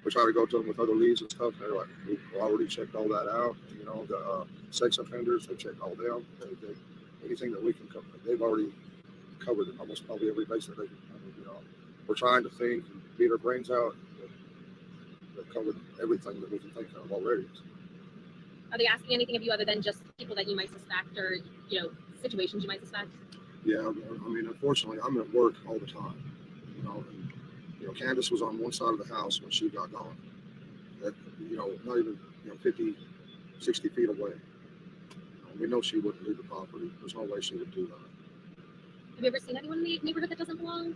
we try to go to them with other leads and stuff. They're like, we've already checked all that out. The sex offenders, they checked all them. Anything that we can cover, they've already covered almost probably every base that they can. We're trying to think and beat our brains out. They've covered everything that we can think of already. Are they asking anything of you other than just people that you might suspect, or situations you might suspect? Yeah, I mean, unfortunately, I'm at work all the time. Candus was on one side of the house when she got gone. That, not even 50, 60 feet away. We know she wouldn't leave the property. There's no way she would do that. Have you ever seen anyone in the neighborhood that doesn't belong?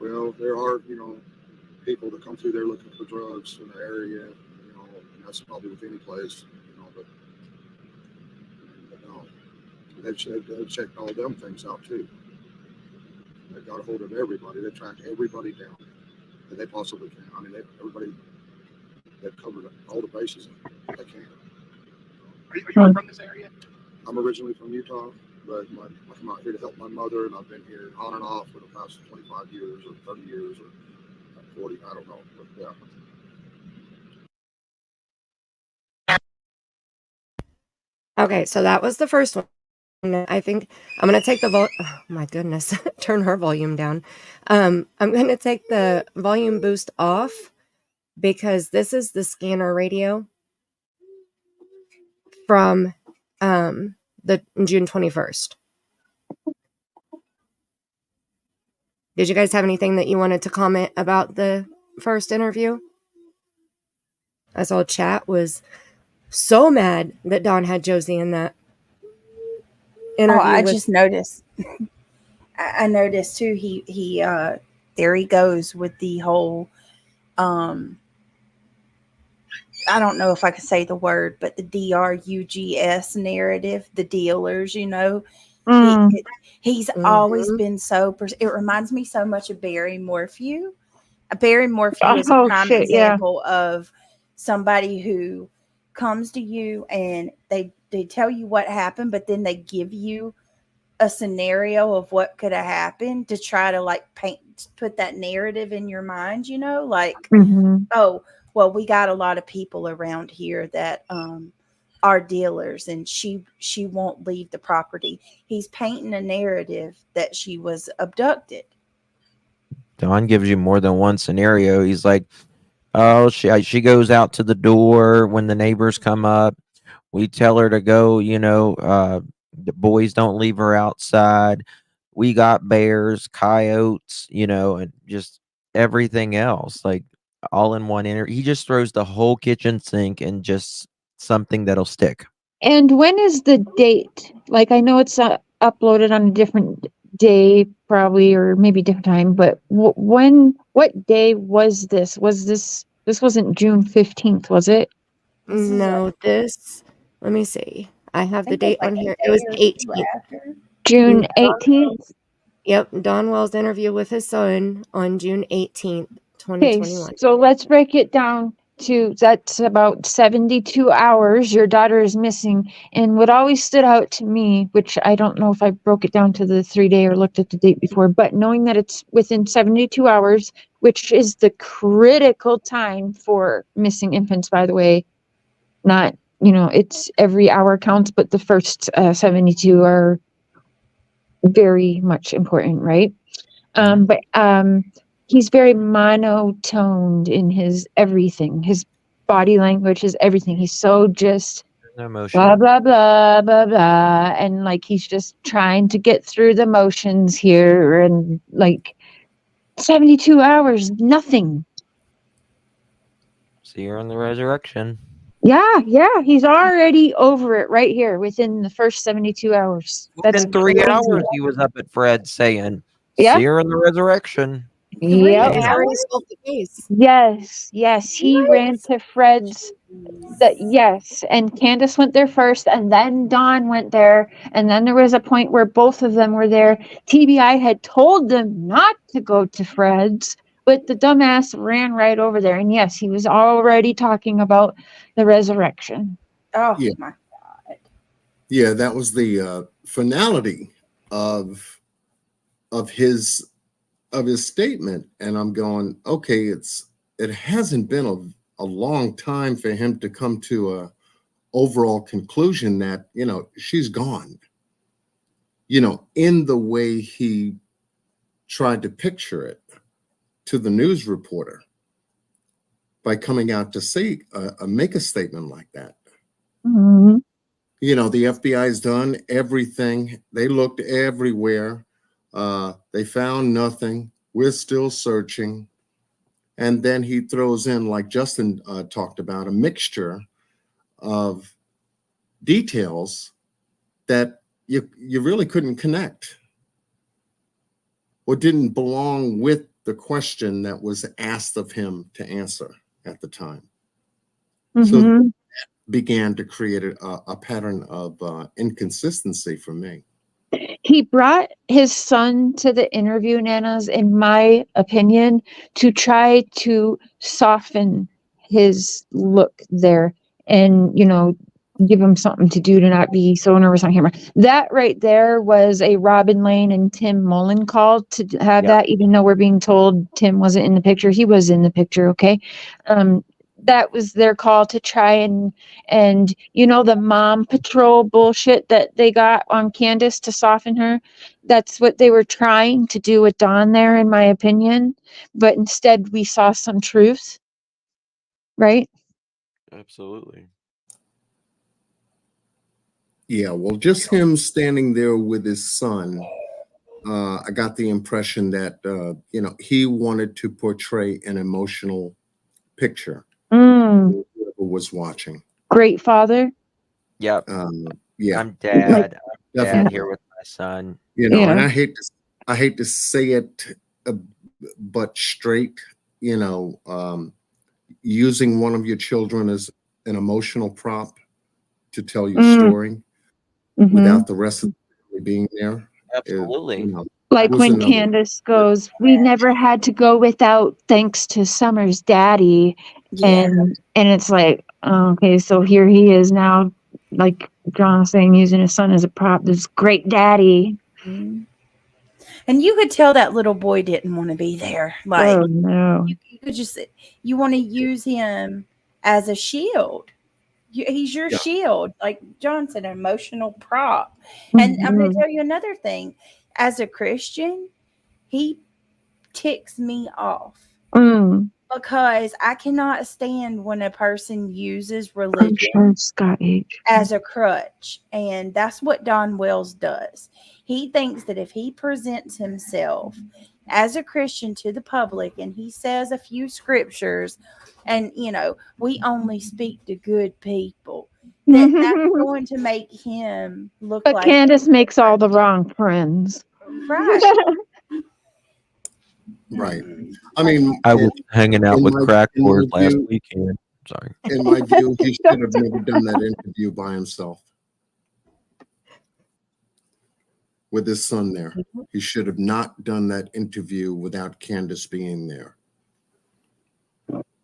Well, there are, people that come through there looking for drugs in the area, and that's probably with any place, but no. They've checked all them things out too. They've got a hold of everybody. They tracked everybody down that they possibly can. I mean, they've covered all the bases they can. Are you from this area? I'm originally from Utah, but I come out here to help my mother, and I've been here on and off for the past 25 years or 30 years or 40, I don't know, but yeah. Okay, so that was the first one. I think I'm going to take the oh my goodness, turn her volume down. I'm going to take the volume boost off because this is the scanner radio from the June 21st. Did you guys have anything that you wanted to comment about the first interview? I saw chat was so mad that Don had Josie in that interview. Oh, I just noticed. I noticed too. He there he goes with the whole. I don't know if I can say the word, but the DRUGS narrative, the dealers. He's always been so. It reminds me so much of Barry Morphew. Barry Morphew is a prime example of somebody who comes to you and they tell you what happened, but then they give you a scenario of what could have happened to try to put that narrative in your mind, oh, well, we got a lot of people around here that are dealers and she won't leave the property. He's painting a narrative that she was abducted. Don gives you more than one scenario. He's like, oh, she goes out to the door when the neighbors come up. We tell her to go, the boys don't leave her outside. We got bears, coyotes, and just everything else, like all in one interview. He just throws the whole kitchen sink and just something that'll stick. And when is the date? Like, I know it's uploaded on a different day, probably, or maybe different time, but what day was this? This wasn't June 15th, was it? No, let me see. I have the date on here. It was 18th. June 18th? Yep, Don Wells' interview with his son on June 18th, 2021. Okay, so let's break it down to, that's about 72 hours your daughter is missing. And what always stood out to me, which I don't know if I broke it down to the 3-day or looked at the date before, but knowing that it's within 72 hours, which is the critical time for missing infants, by the way, not, it's every hour counts, but the first 72 are very much important, right? But he's very monotoned in his everything. His body language is everything. He's so just No emotion. blah, blah, blah, blah, blah. And he's just trying to get through the motions here. And 72 hours, nothing. See her on the resurrection. Yeah. He's already over it right here within the first 72 hours. That's 3 hours he was up at Fred saying, Yeah. see her in the resurrection. Yep. He's Damn. already solved the case. Yes. He ran to Fred's. Yes, and Candace went there first, and then Don went there, and then there was a point where both of them were there. TBI had told them not to go to Fred's, but the dumbass ran right over there. And yes, he was already talking about the resurrection. Oh Yeah. my God. Yeah, that was the finality of his statement, and I'm going, okay, it hasn't been a long time for him to come to a overall conclusion that, she's gone, in the way he tried to picture it to the news reporter by coming out to say make a statement like that. Mm-hmm. The FBI's done everything. They looked everywhere. They found nothing. We're still searching. And then he throws in, like Justin talked about, a mixture of details that you really couldn't connect or didn't belong with the question that was asked of him to answer at the time. Mm-hmm. So that began to create a pattern of inconsistency for me. He brought his son to the interview, Nanas, in my opinion, to try to soften his look there and, give him something to do to not be so nervous on camera. That right there was a Robin Lane and Tim Mullen call to have that, even though we're being told Tim wasn't in the picture. He was in the picture, okay? That was their call to try and the mom patrol bullshit that they got on Candace to soften her. That's what they were trying to do with Dawn there, in my opinion. But instead we saw some truth. Right? Absolutely. Yeah, well, just him standing there with his son, I got the impression that, he wanted to portray an emotional picture. Whoever was watching. Great father. Yep. Yeah. I'm dad. I'm Definitely. dad here with my son. And I hate to say it, but straight, using one of your children as an emotional prop to tell your story without the rest of the family being there. Absolutely. Like when Candace goes, we never had to go without thanks to Summer's daddy. Yeah. And it's like, okay, so here he is now, like John was saying, using his son as a prop, this great daddy. Mm-hmm. And you could tell that little boy didn't want to be there. Like, oh no. You could just, you want to use him as a shield. He's your shield. Like John said, an emotional prop. And I'm going to tell you another thing. As a Christian, he ticks me off. Because I cannot stand when a person uses religion as a crutch. And that's what Don Wells does. He thinks that if he presents himself as a Christian to the public and he says a few scriptures and, we only speak to good people, that's going to make him look like... But Candace makes all the wrong friends. Right. Right. I mean, I was hanging out with crack whores last weekend. Sorry. In my view, he should have never done that interview by himself with his son there. He should have not done that interview without Candace being there.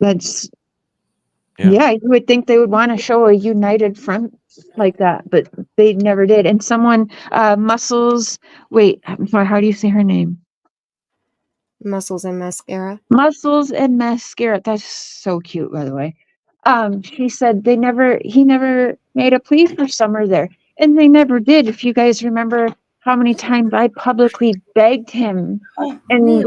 That's you would think they would want to show a united front like that, but they never did. And someone, Muscles, wait, I'm sorry, how do you say her name? Muscles and Mascara. Muscles and Mascara. That's so cute, by the way. She said he never made a plea for Summer there. And they never did. If you guys remember how many times I publicly begged him and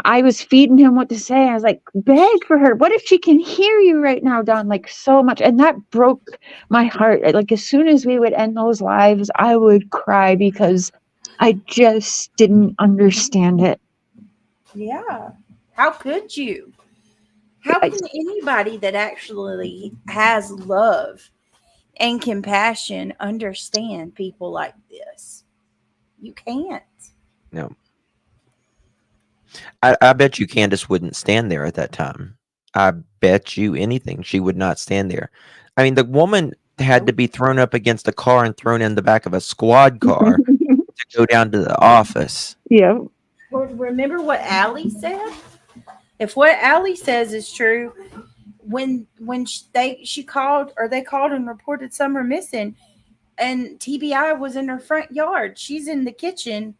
I was feeding him what to say. I was like, beg for her. What if she can hear you right now, Don? Like so much. And that broke my heart. Like as soon as we would end those lives, I would cry because I just didn't understand it. Yeah. How could you? How can anybody that actually has love and compassion understand people like this? You can't. No. I bet you Candace wouldn't stand there at that time. I bet you anything she would not stand there. I mean, the woman had to be thrown up against a car and thrown in the back of a squad car to go down to the office. Yeah. Well, remember what Allie said? If what Allie says is true, when she called, or they called and reported Summer missing, and TBI was in her front yard, she's in the kitchen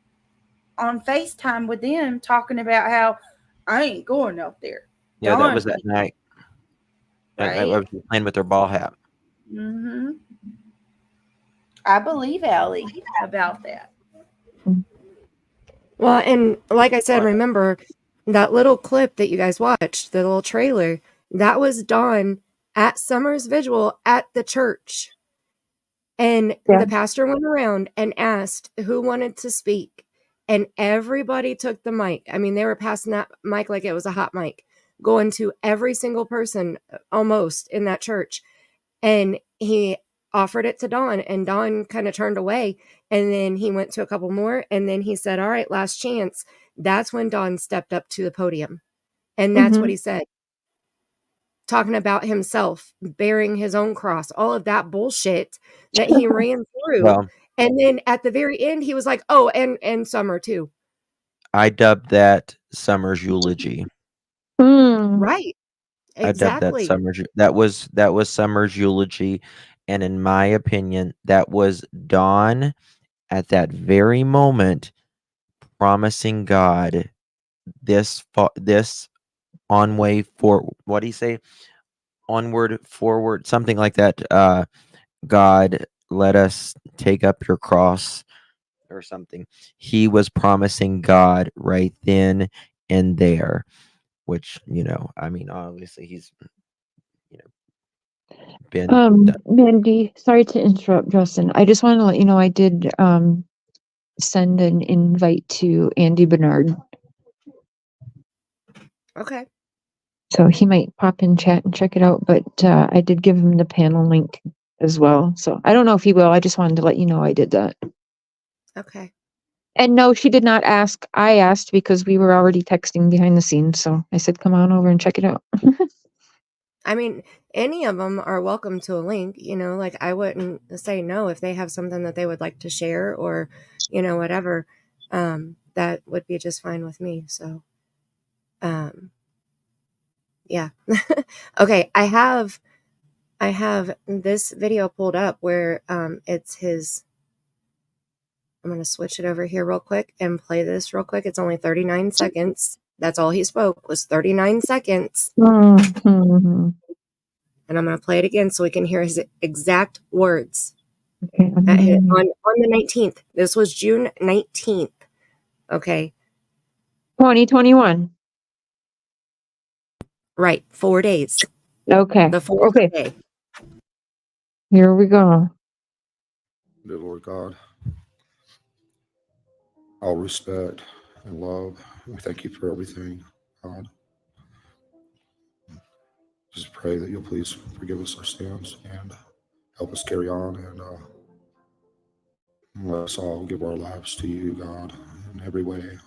on FaceTime with them talking about how I ain't going out there. Yeah, that Dawn, was that night. I right? was playing with her ball hat. Mm-hmm. I believe Allie about that. Well, and like I said, remember that little clip that you guys watched, the little trailer, that was Dawn at Summer's vigil at the church. And the pastor went around and asked who wanted to speak. And everybody took the mic. I mean, they were passing that mic like it was a hot mic, going to every single person almost in that church. And he offered it to Dawn, and Dawn kind of turned away. And then he went to a couple more, and then he said, all right, last chance. That's when Dawn stepped up to the podium. And that's what he said. Talking about himself bearing his own cross, all of that bullshit that he ran through. Well, and then at the very end, he was like, oh, and Summer too. I dubbed that Summer's eulogy. Right. I dubbed that Exactly. that was Summer's eulogy, and in my opinion, that was Dawn at that very moment promising God this onway for what do you say? Onward, forward, something like that. God, let us take up your cross or something. He was promising God right then and there, which, I mean, obviously he's, been done. Mandy, sorry to interrupt, Justin. I just wanted to let you know I did send an invite to Andy Bernard. Okay. So he might pop in chat and check it out, but I did give him the panel link as well. So I don't know if he will. I just wanted to let you know I did that. Okay. And no, she did not ask. I asked because we were already texting behind the scenes. So I said, come on over and check it out. I mean, any of them are welcome to a link, like I wouldn't say no if they have something that they would like to share or, whatever. That would be just fine with me. So, yeah. Okay. I have this video pulled up where, it's his, I'm going to switch it over here real quick and play this real quick. It's only 39 seconds. That's all he spoke was 39 seconds. Mm-hmm. And I'm going to play it again so we can hear his exact words. Okay. On the 19th. This was June 19th. Okay. 2021. Right. 4 days. Okay. The fourth day. Here we go. Dear Lord God, all respect and love, we thank you for everything, God. Just pray that you'll please forgive us our sins and help us carry on, and let us all give our lives to you, God, in every way.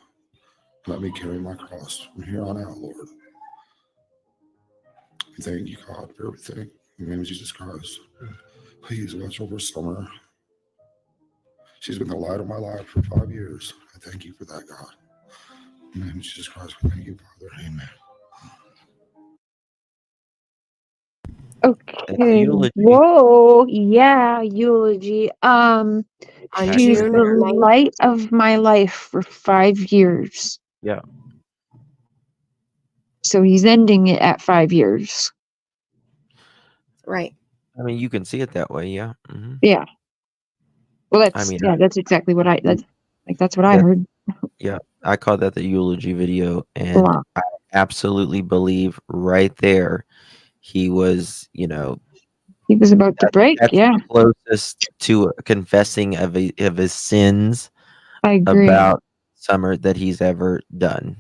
Let me carry my cross from here on out, Lord. We thank you, God, for everything. In the name of Jesus Christ, please watch over Summer. She's been the light of my life for 5 years. I thank you for that, God. In the name of Jesus Christ, we thank you, Father. Amen. Okay. Eulogy. Whoa. Yeah. Eulogy. On She's June the 9th. light of my life for 5 years. Yeah. So he's ending it at 5 years. Right. I mean, you can see it that way. Yeah. Mm-hmm. Yeah. Well, I mean, that's exactly what that's what I heard. Yeah. I call that the eulogy video. And Wow. I absolutely believe right there he was, He was about to break. that's Yeah. the closest to confessing of his sins I agree. about Summer that he's ever done.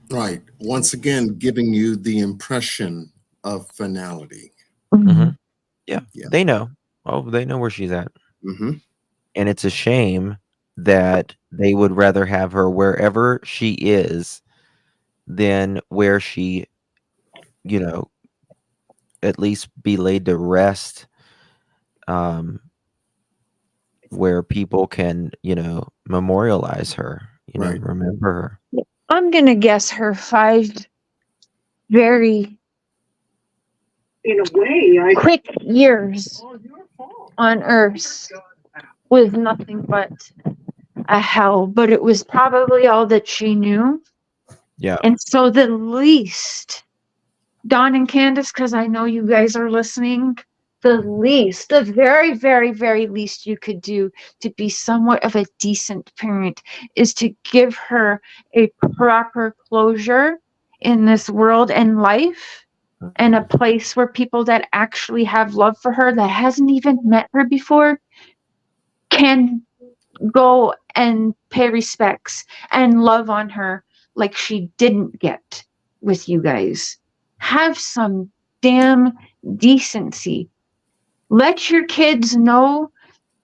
Right. Once again, giving you the impression of finality. Mm-hmm. Yeah. Yeah. They know. Oh, they know where she's at. Mm-hmm. And it's a shame that they would rather have her wherever she is than where she, you know, at least be laid to rest, where people can, memorialize her, Right. remember her. I'm going to guess her 5 very in a way, quick years on Earth was nothing but a hell, but it was probably all that she knew. Yeah. And so the least, Don and Candus, because I know you guys are listening, the very, very, very least you could do to be somewhat of a decent parent is to give her a proper closure in this world and life, and a place where people that actually have love for her that hasn't even met her before can go and pay respects and love on her like she didn't get with you guys. Have some damn decency. Let your kids know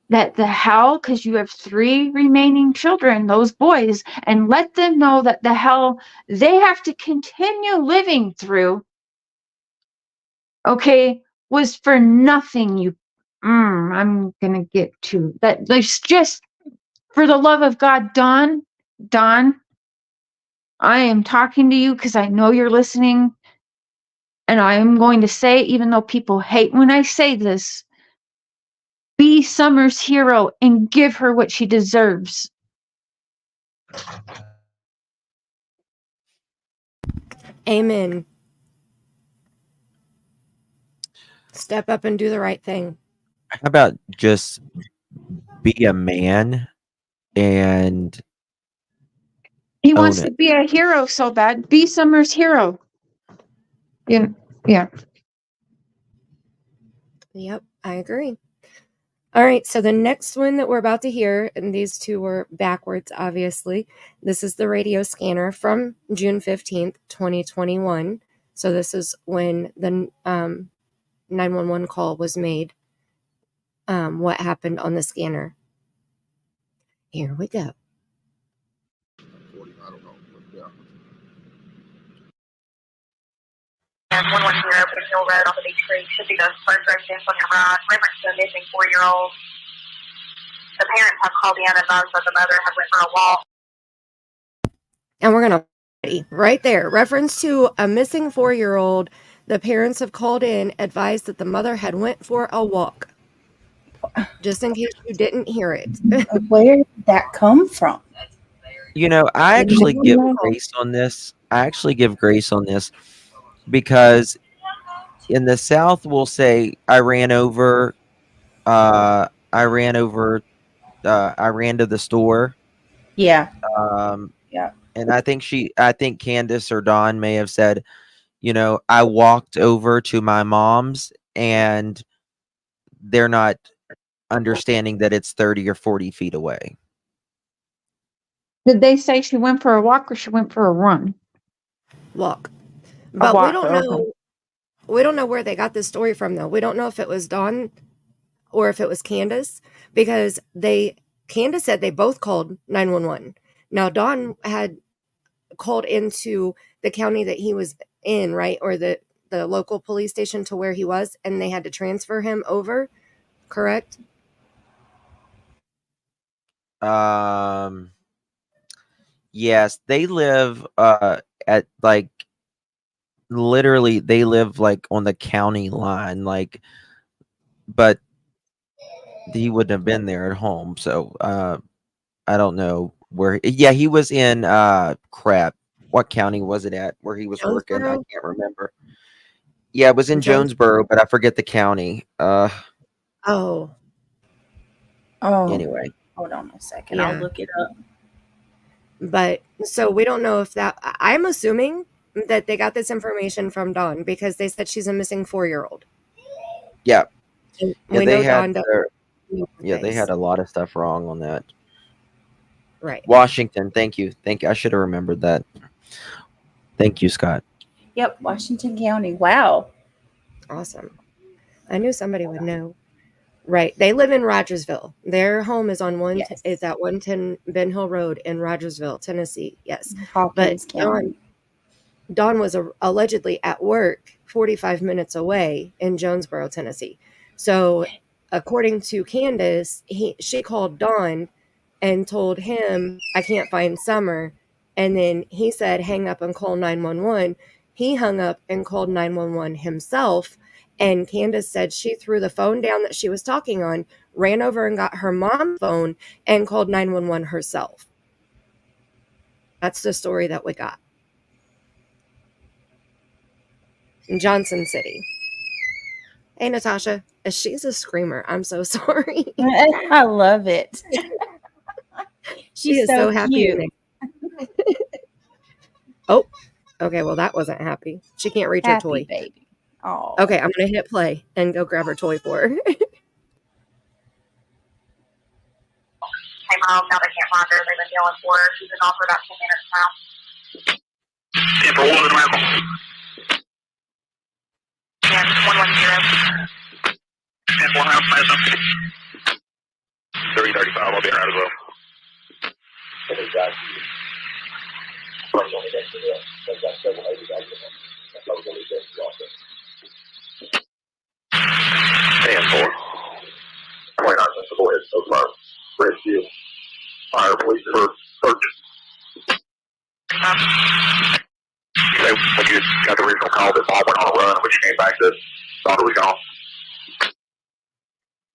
that the hell, because you have 3 remaining children, those boys, and let them know that the hell they have to continue living through, okay, was for nothing. I'm gonna get to that. There's just, for the love of God, Don, I am talking to you because I know you're listening. And I am going to say, even though people hate when I say this, be Summer's hero and give her what she deserves. Amen. Step up and do the right thing. How about just be a man and He own wants to it? be a hero so bad. Be Summer's hero. Yeah. Yep, I agree. All right, so the next one that we're about to hear, and these two were backwards, obviously. This is the radio scanner from June 15th, 2021. So this is when the 911 call was made. What happened on the scanner. Here we go. 40, I don't know, but yeah. 110 Bridge Hill Road off of Beach Creek should be the first residence on your right. Reference to a missing 4-year-old. The parents have called in and advised that the mother had went for a walk. And we're going to, right there, reference to a missing 4-year-old. The parents have called in, advised that the mother had went for a walk. Just in case you didn't hear it. Where did that come from? I actually give grace on this. Because in the South we'll say I ran to the store. Yeah. Yeah. And I think Candace or Dawn may have said, I walked over to my mom's, and they're not understanding that it's 30 or 40 feet away. Did they say she went for a walk or she went for a run? Walk. But walk, we don't know. okay. We don't know where they got this story from, though. We don't know if it was Dawn or if it was Candace, because Candace said they both called 911. Now, Dawn had called into the county that he was in, right? Or the local police station to where he was, and they had to transfer him over, correct? Yes, they live at literally they live on the county line, but he wouldn't have been there at home. So I don't know where. Yeah, he was in crap. What county was it at where he was working? I can't remember. Yeah, it was in Jonesboro, but I forget the county. Oh. Anyway. Hold on a second. Yeah. I'll look it up. But so we don't know if that. I'm assuming that they got this information from Dawn because they said she's a missing 4-year-old. Yeah. We know Dawn. They had a lot of stuff wrong on that. Right. Washington. Thank you. I should have remembered that. Thank you, Scott. Yep, Washington County. Wow. Awesome. I knew somebody would know. Right. They live in Rogersville. Their home is on Yes. is at 110 Ben Hill Road in Rogersville, Tennessee. Yes. Hawkins But County. Don was allegedly at work 45 minutes away in Jonesboro, Tennessee. So, according to Candus, she called Don and told him, I can't find Summer. And then he said, hang up and call 911. He hung up and called 911 himself. And Candus said she threw the phone down that she was talking on, ran over and got her mom's phone and called 911 herself. That's the story that we got. In Johnson City. Hey, Natasha, she's a screamer. I'm so sorry. I love it. She is so happy today. Oh, okay. Well, that wasn't happy. She can't reach her toy. Baby. Oh. Okay, I'm going to hit play and go grab her toy for her. Came home, now they can't find her. They've been yelling for her. She's been gone for about 10 minutes now. 10 for 1 around. And 110. 10 for 1 house, Madison. 3035, I'll be around as well. And 4. 29 cents a void, so far. Rescue. Fire police for purchase. Okay, when you got the original call that mom went on a run, when you came back, the daughter was gone.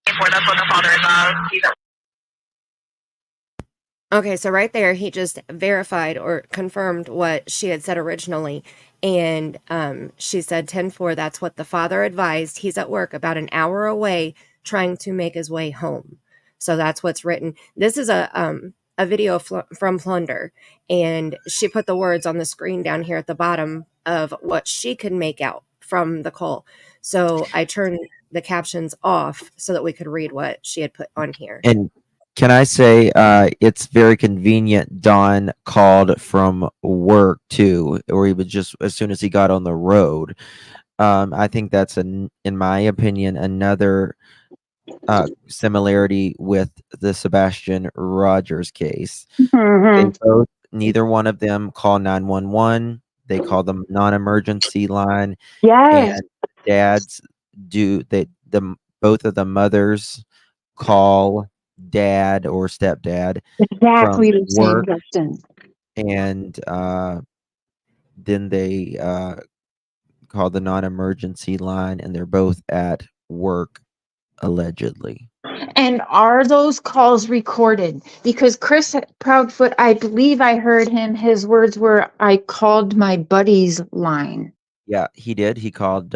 That's what the father is. He's at Okay, so right there, he just verified or confirmed what she had said originally. And she said 10-4, that's what the father advised. He's at work about an hour away trying to make his way home. So that's what's written. This is a video from Plunder. And she put the words on the screen down here at the bottom of what she could make out from the call. So I turned the captions off so that we could read what she had put on here. And can I say it's very convenient Don called from work too, or he was just as soon as he got on the road. I think that's, in my opinion, another similarity with the Sebastian Rogers case. Mm-hmm. They both, neither one of them call 911. They call them non-emergency line. Yes. And dads do both of the mothers call dad or stepdad Exactly from the same, work, Justin. and then they call the non-emergency line, and they're both at work allegedly. And are those calls recorded? Because Chris Proudfoot, I believe I heard him, his words were, I called my buddy's line. Yeah, he did. He called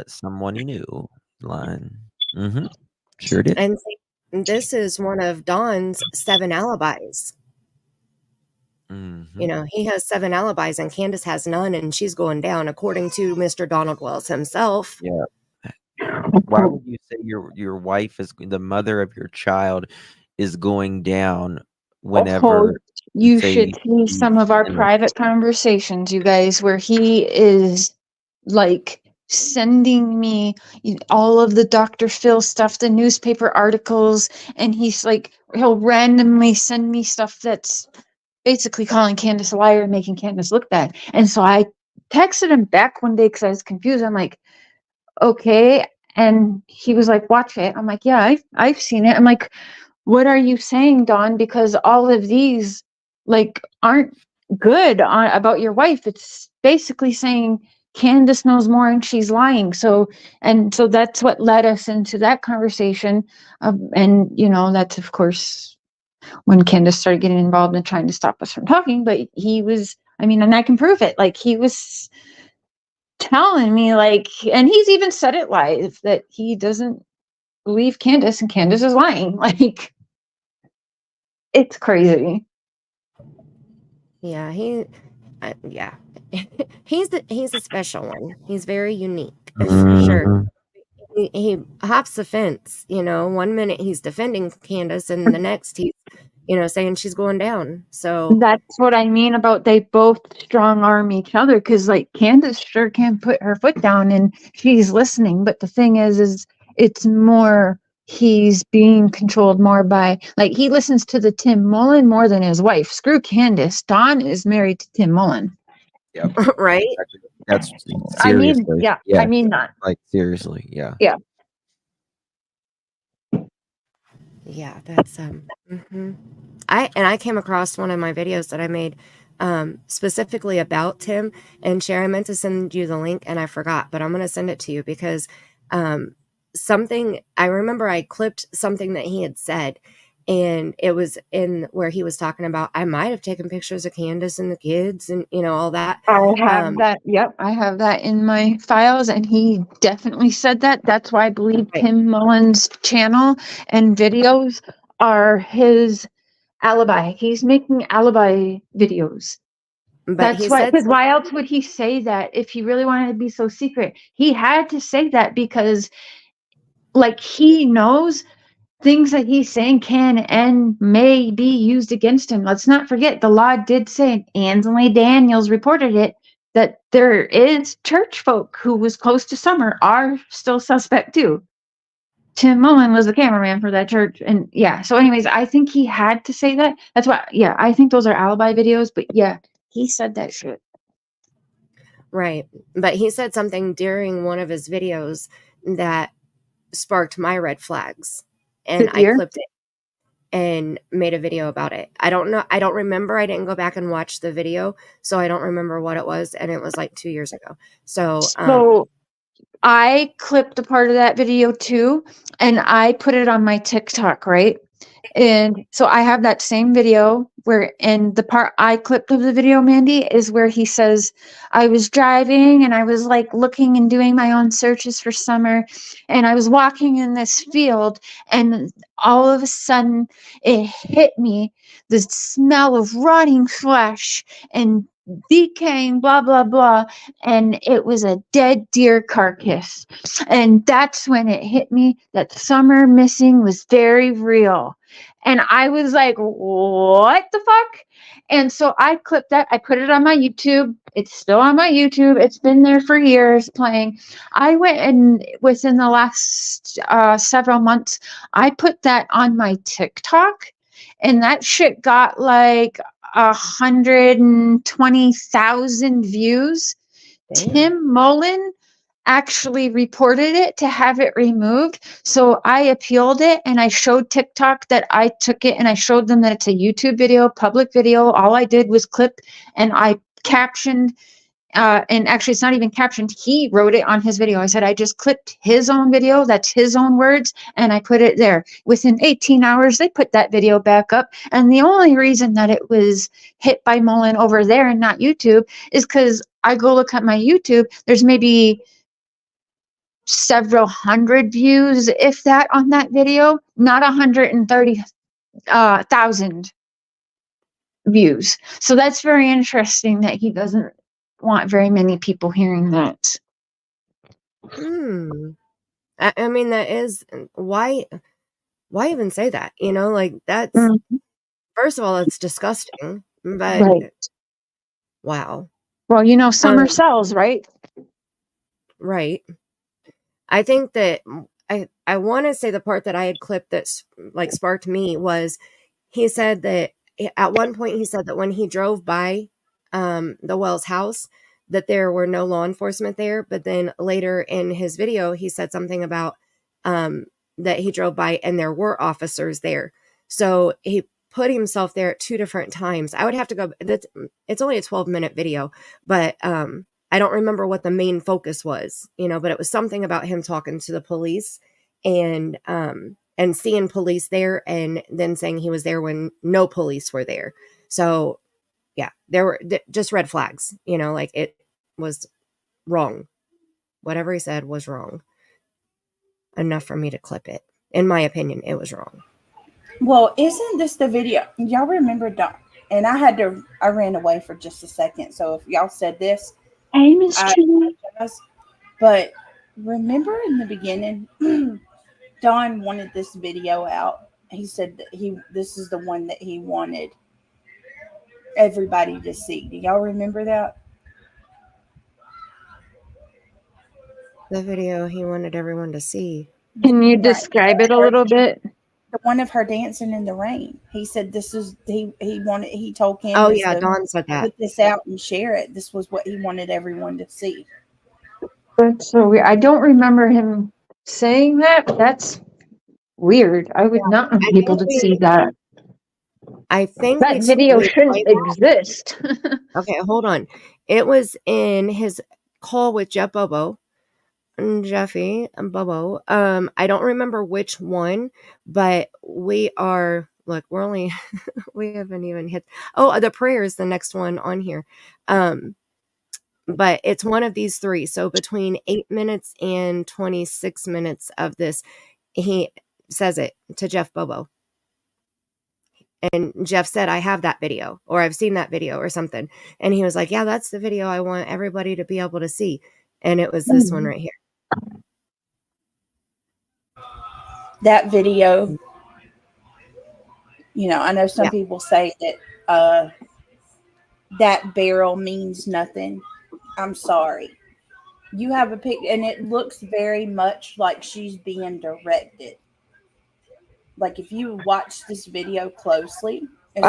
someone he knew line. Mm-hmm. Sure did. And this is one of Don's 7 alibis. Mm-hmm. You know, he has 7 alibis and Candus has none, and she's going down, according to Mr. Donald Wells himself. Yeah. Why would you say your wife is the mother of your child is going down whenever you should see some of our private conversations, you guys, where he is like sending me all of the Dr. Phil stuff, the newspaper articles, and he's like, he'll randomly send me stuff that's basically calling Candus a liar and making Candus look bad. And so I texted him back one day because I was confused. I'm like, okay. And he was like, watch it. I'm like, yeah, I've seen it. I'm like, what are you saying, Don? Because all of these like aren't good about your wife. It's basically saying Candus knows more and she's lying. So that's what led us into that conversation. And you know, that's of course when Candus started getting involved and trying to stop us from talking. But he was, I mean, and I can prove it. Like he was telling me, like, and he's even said it live that he doesn't believe Candus and Candus is lying. Like, it's crazy. Yeah, he's a special one. He's very unique, for sure. He hops the fence, you know. One minute he's defending Candus, and the next he's, you know, saying she's going down. So that's what I mean about they both strong arm each other, because like Candus sure can put her foot down and she's listening, but the thing is it's more he's being controlled more by, like, he listens to the Tim Mullen more than his wife. Screw Candus. Don is married to Tim Mullen. Yep. Right? That's I mean, seriously. yeah, Yeah. I mean that. Like seriously. Yeah. Yeah, that's I came across one of my videos that I made specifically about Tim, and Sherry, I meant to send you the link and I forgot, but I'm going to send it to you because something I remember I clipped something that he had said, and it was in where he was talking about I might have taken pictures of Candace and the kids and all that. I have that. Yep, I have that in my files, and he definitely said that. That's why I believe Right. Tim Mullen's channel and videos are his alibi. He's making alibi videos. But That's he why, said because why else would he say that if he really wanted to be so secret? He had to say that because, like, he knows things that he's saying can and may be used against him. Let's not forget, the law did say, Ansley Daniels reported it, that there is church folk who was close to Summer are still suspect too. Tim Mullen was the cameraman for that church. And yeah, so anyways, I think he had to say that. That's why, yeah, I think those are alibi videos, but yeah, he said that shit. right. But he said something during one of his videos that sparked my red flags, and I clipped it and made a video about it. I don't know. I don't remember. I didn't go back and watch the video, so I don't remember what it was. And it was like 2 years ago. So I clipped a part of that video too, and I put it on my TikTok, right? And so I have that same video where, and the part I clipped of the video, Mandy, is where he says, I was driving and I was like looking and doing my own searches for Summer, and I was walking in this field, and all of a sudden it hit me, the smell of rotting flesh and decaying, blah, blah, blah. And it was a dead deer carcass. And that's when it hit me that Summer missing was very real. And I was like, what the fuck? And so I clipped that. I put it on my YouTube. It's still on my YouTube. It's been there for years playing. I went and within the last several months, I put that on my TikTok, and that shit got like 120,000 views. damn. Tim Mullen actually reported it to have it removed. So I appealed it, and I showed TikTok that I took it, and I showed them that it's a YouTube video, public video. All I did was clip, and I captioned, and actually it's not even captioned. He wrote it on his video. I said, I just clipped his own video. That's his own words. And I put it there. Within 18 hours, they put that video back up. And the only reason that it was hit by Mullen over there and not YouTube is because I go look at my YouTube. There's maybe several hundred views, if that, on that video, not 130,000 views. So that's very interesting that he doesn't want very many people hearing that. I mean, that is why even say that? Like that's first of all, it's disgusting. But Right. wow. Well, Summer sells, right? Right. I think that I want to say the part that I had clipped that's like sparked me was he said that at one point he said that when he drove by the Wells house that there were no law enforcement there, but then later in his video he said something about that he drove by and there were officers there. So he put himself there at two different times. I would have to go, it's only a 12-minute video, but I don't remember what the main focus was, but it was something about him talking to the police and seeing police there and then saying he was there when no police were there. So yeah, there were just red flags, like it was wrong. Whatever he said was wrong. Enough for me to clip it. In my opinion, it was wrong. Well, isn't this the video? Y'all remember Don? And I ran away for just a second. So if y'all said this, I apologize. But remember in the beginning, Don wanted this video out. He said that this is the one that he wanted everybody to see. Do y'all remember that? The video he wanted everyone to see. Can you describe it a little bit? The one of her dancing in the rain. He said this is he told Candace Oh yeah, to Dawn said that. put this out and share it. This was what he wanted everyone to see. That's so weird. I don't remember him saying that, but that's weird. I would not want people to see that. I think That video shouldn't exist. Okay, hold on. It was in his call with Jeffy and Bobo. I don't remember which one, but we're only we haven't even hit. Oh, the prayer is the next one on here. But it's one of these three. So between 8 minutes and 26 minutes of this, he says it to Jeff Bobo. And Jeff said, I have that video, or I've seen that video or something. And he was like, yeah, that's the video I want everybody to be able to see. And it was this one right here. That video, I know some people say that that barrel means nothing. I'm sorry. You have a pic, and it looks very much like she's being directed. Like if you watch this video closely, it's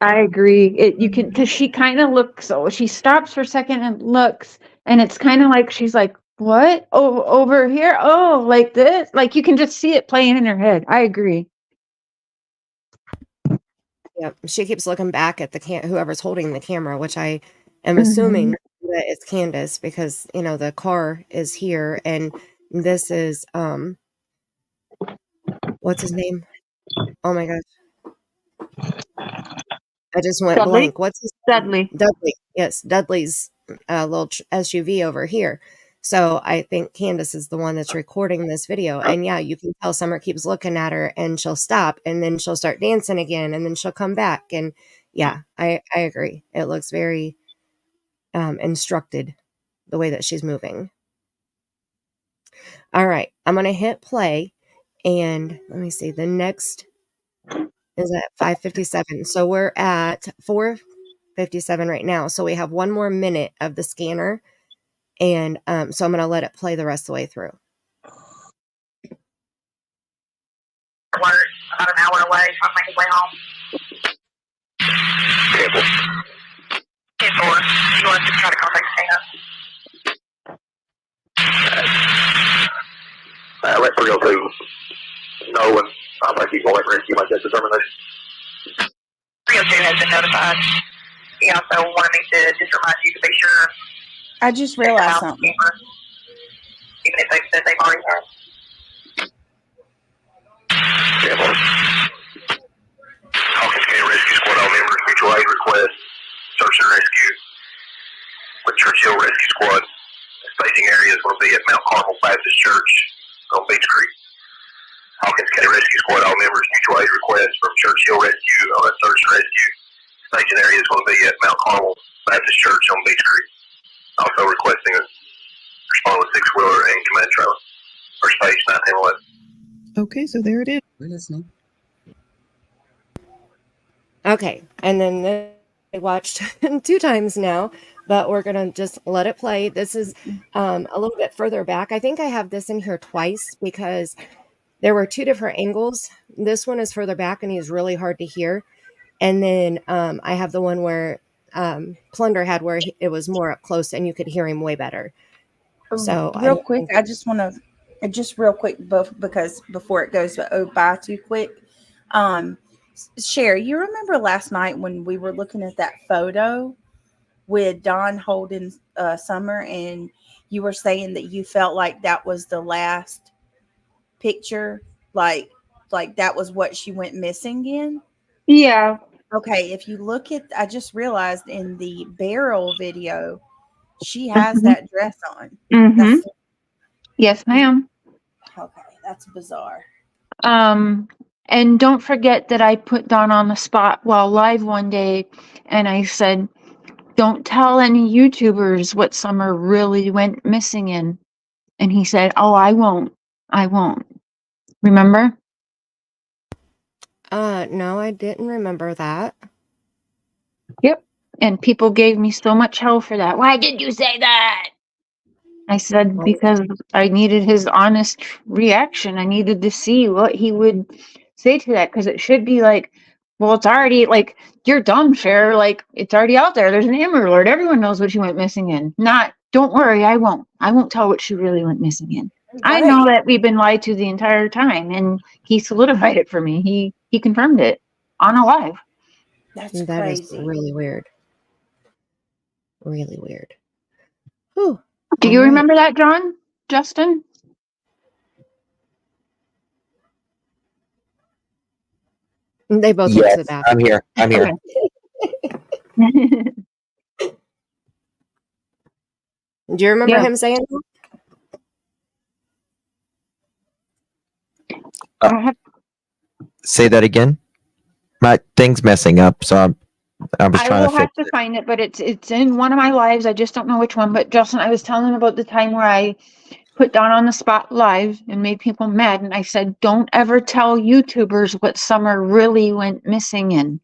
I agree. You can, because she kind of looks. So she stops for a second and looks, and it's kind of like she's like, "What? Oh, over here? Oh, like this?" Like you can just see it playing in her head. I agree. Yep, she keeps looking back at whoever's holding the camera, which I am assuming that it's Candus because the car is here, and this is what's his name? Oh my gosh, I just went blank. What's his Dudley? Dudley, yes, Dudley's little SUV over here. So I think Candus is the one that's recording this video. And yeah, you can tell Summer keeps looking at her and she'll stop and then she'll start dancing again and then she'll come back. And yeah, I agree. It looks very instructed the way that she's moving. All right, I'm going to hit play and let me see. The next is at 5:57. So we're at 4:57 right now. So we have one more minute of the scanner. And so I'm going to let it play the rest of the way through. Alert, about an hour away, trying to make his way home. Campbell. 10-4. You want to try to contact Tina? Let 302 know, and I think he's going to rescue my death determination. 302 has been notified. He also wanted me to just remind you to be sure. I just realized something. Even if they said they've already heard. Hawkins County Rescue Squad, all members, mutual aid request, search and rescue with Churchill Rescue Squad. The staging area is going to be at Mount Carmel Baptist Church on Beach Creek. Hawkins County Rescue Squad, all members, mutual aid request from Churchill Rescue on a search and rescue. Staging area is going to be at Mount Carmel Baptist Church on Beach Creek. Also requesting a respond with 6-wheeler and command trailer. First page 911. Okay, so there it is. We're listening. Okay, and then I watched 2 times now, but we're going to just let it play. This is a little bit further back. I think I have this in here twice because there were 2 different angles. This one is further back and he's really hard to hear. And then I have the one where Plunder had where it was more up close and you could hear him way better. So real quick, I just want to real quick because before it goes by too quick, Sherry, you remember last night when we were looking at that photo with Don holding Summer, and you were saying that you felt like that was the last picture, like that was what she went missing in? Yeah. Okay, if you look at, I just realized in the barrel video, she has that dress on. Yes, ma'am. Okay, that's bizarre. And don't forget that I put Don on the spot while live one day, and I said, "Don't tell any YouTubers what Summer really went missing in." And he said, "Oh, I won't. I won't." Remember? No, I didn't remember that. Yep. And people gave me so much hell for that. Why did you say that? I said, because I needed his honest reaction. I needed to see what he would say to that, because it should be like, well, it's already like, you're dumb, Cher. Like, it's already out there. There's an Amber Alert. Everyone knows what she went missing in. Not, don't worry, I won't. I won't tell what she really went missing in. I know that we've been lied to the entire time, and he solidified it for me. He confirmed it on a live. That's That crazy. is really weird. Really weird. Whew. Do you remember that, John? Justin? They both went to the bathroom. I'm here. I'm here. Do you remember him saying that? Say that again. My thing's messing up, so I was trying to will have fix to find it, but it's in one of my lives. I just don't know which one. But Justin, I was telling him about the time where I put Don on the spot live and made people mad, and I said, "Don't ever tell YouTubers what Summer really went missing in."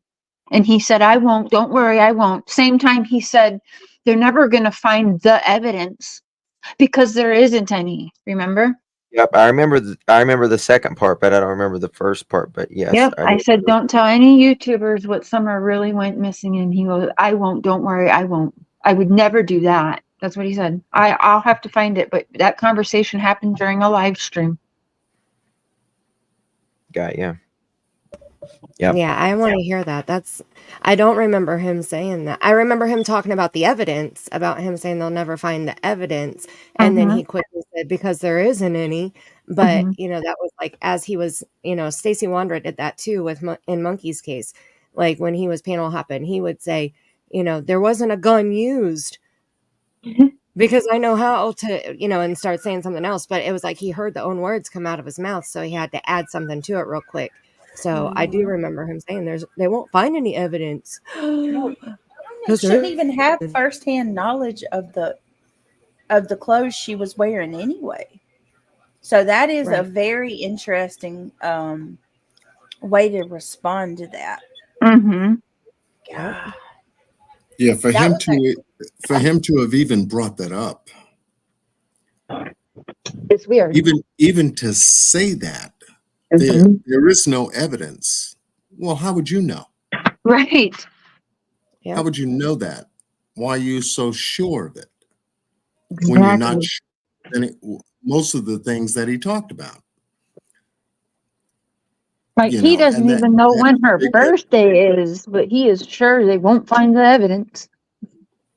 And he said, "I won't. Don't worry, I won't." Same time he said, "They're never going to find the evidence because there isn't any." Remember? Yep, I remember the second part, but I don't remember the first part. But yes, Yep. I do said, remember. "Don't tell any YouTubers what Summer really went missing in." He goes, "I won't. Don't worry, I won't. I would never do that." That's what he said. I'll have to find it, but that conversation happened during a live stream. Got you. Yep. Yeah, I want to hear that. I don't remember him saying that. I remember him talking about the evidence, about him saying they'll never find the evidence. And then he quickly said, because there isn't any. But, that was like, as he was, Stacey Wandra did that too with in Monkey's case. Like when he was panel hopping, he would say, there wasn't a gun used because I know how to, and start saying something else. But it was like he heard the own words come out of his mouth. So he had to add something to it real quick. So I do remember him saying they won't find any evidence. He shouldn't even have firsthand knowledge of the clothes she was wearing anyway. So that is a very interesting way to respond to that. Mm-hmm. God. Yeah, for him to have even brought that up. It's weird. Even to say that. There is no evidence. Well, how would you know? Right. Yeah. How would you know that? Why are you so sure of it? Exactly. When you're not sure, most of the things that he talked about. Right. He doesn't even know when her birthday is, but he is sure they won't find the evidence.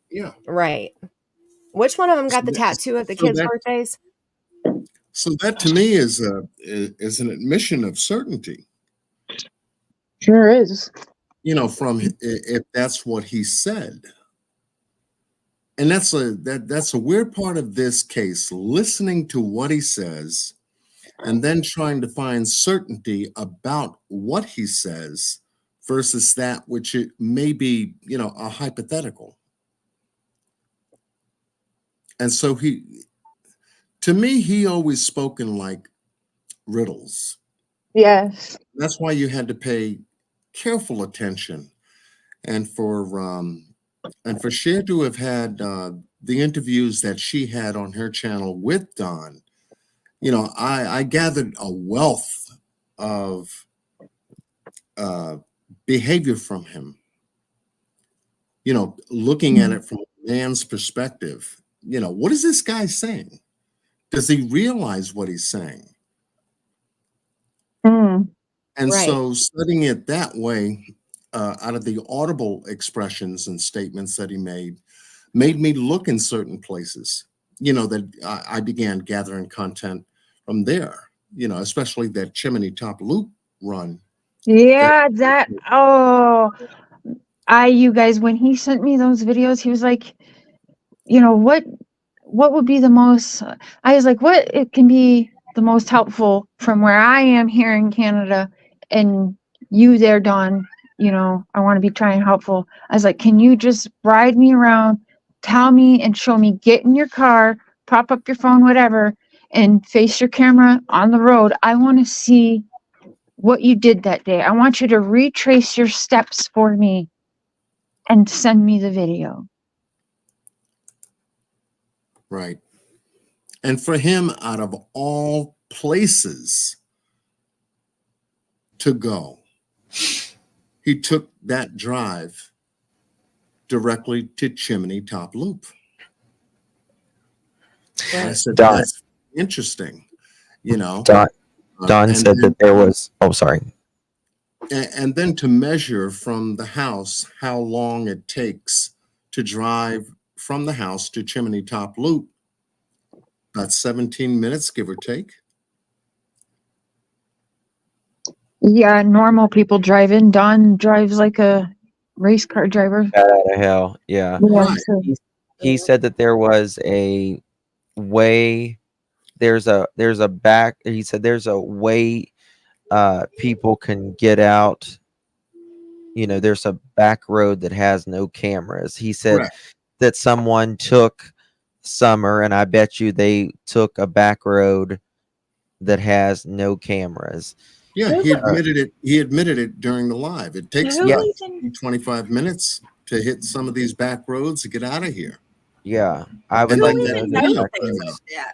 Yeah. Right. Which one of them got the tattoo of the kids' birthdays? So that to me is an admission of certainty. Sure is. From if that's what he said. And that's a weird part of this case, listening to what he says and then trying to find certainty about what he says versus that which it may be, a hypothetical. And so to me, he always spoken like riddles. Yes. That's why you had to pay careful attention. And for Cher to have had the interviews that she had on her channel with Don, I gathered a wealth of behavior from him. Looking at it from a man's perspective, what is this guy saying? Does he realize what he's saying? And so studying it that way, out of the audible expressions and statements that he made me look in certain places, that I began gathering content from there, especially that Chimney Top Loop run. Yeah, you guys, when he sent me those videos, he was like, what would be the most, I was like, what it can be the most helpful from where I am here in Canada and you there, Don, I want to be trying helpful. I was like, can you just ride me around, tell me and show me, get in your car, prop up your phone, whatever, and face your camera on the road. I want to see what you did that day. I want you to retrace your steps for me and send me the video. Right. And for him, out of all places to go, he took that drive directly to Chimney Top Loop. And I said, Don, that's interesting, you know. Don And said then- that there was, oh, sorry. And then to measure from the house how long it takes to drive from the house to Chimney Top Loop, about 17 minutes, give or take. Yeah, normal people drive in. Don drives like a race car driver. Bat out of hell. Yeah. Yeah, Right. so- He said that there was a way, there's a back, he said there's a way people can get out. You know, there's a back road that has no cameras. He said Correct. that someone took Summer, and I bet you they took a back road that has no cameras. Yeah, he admitted it. He admitted it during the live. It takes Who about even- 25 minutes to hit some of these back roads to get out of here. Yeah, I would And like then to that know video that. came out.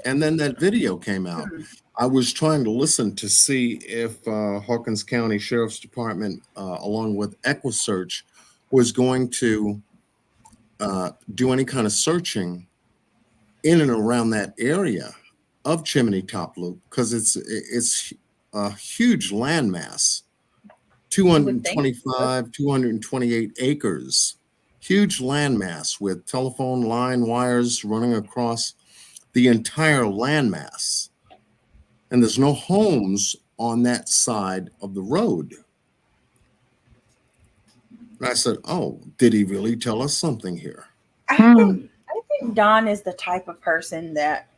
And then that video came out. I was trying to listen to see if Hawkins County Sheriff's Department, along with EquiSearch, was going to do any kind of searching in and around that area of Chimney Top Loop, because it's a huge landmass, 225, 228 acres, huge landmass with telephone line wires running across the entire landmass. And there's no homes on that side of the road. And I said, oh, did he really tell us something here? I think Don is the type of person that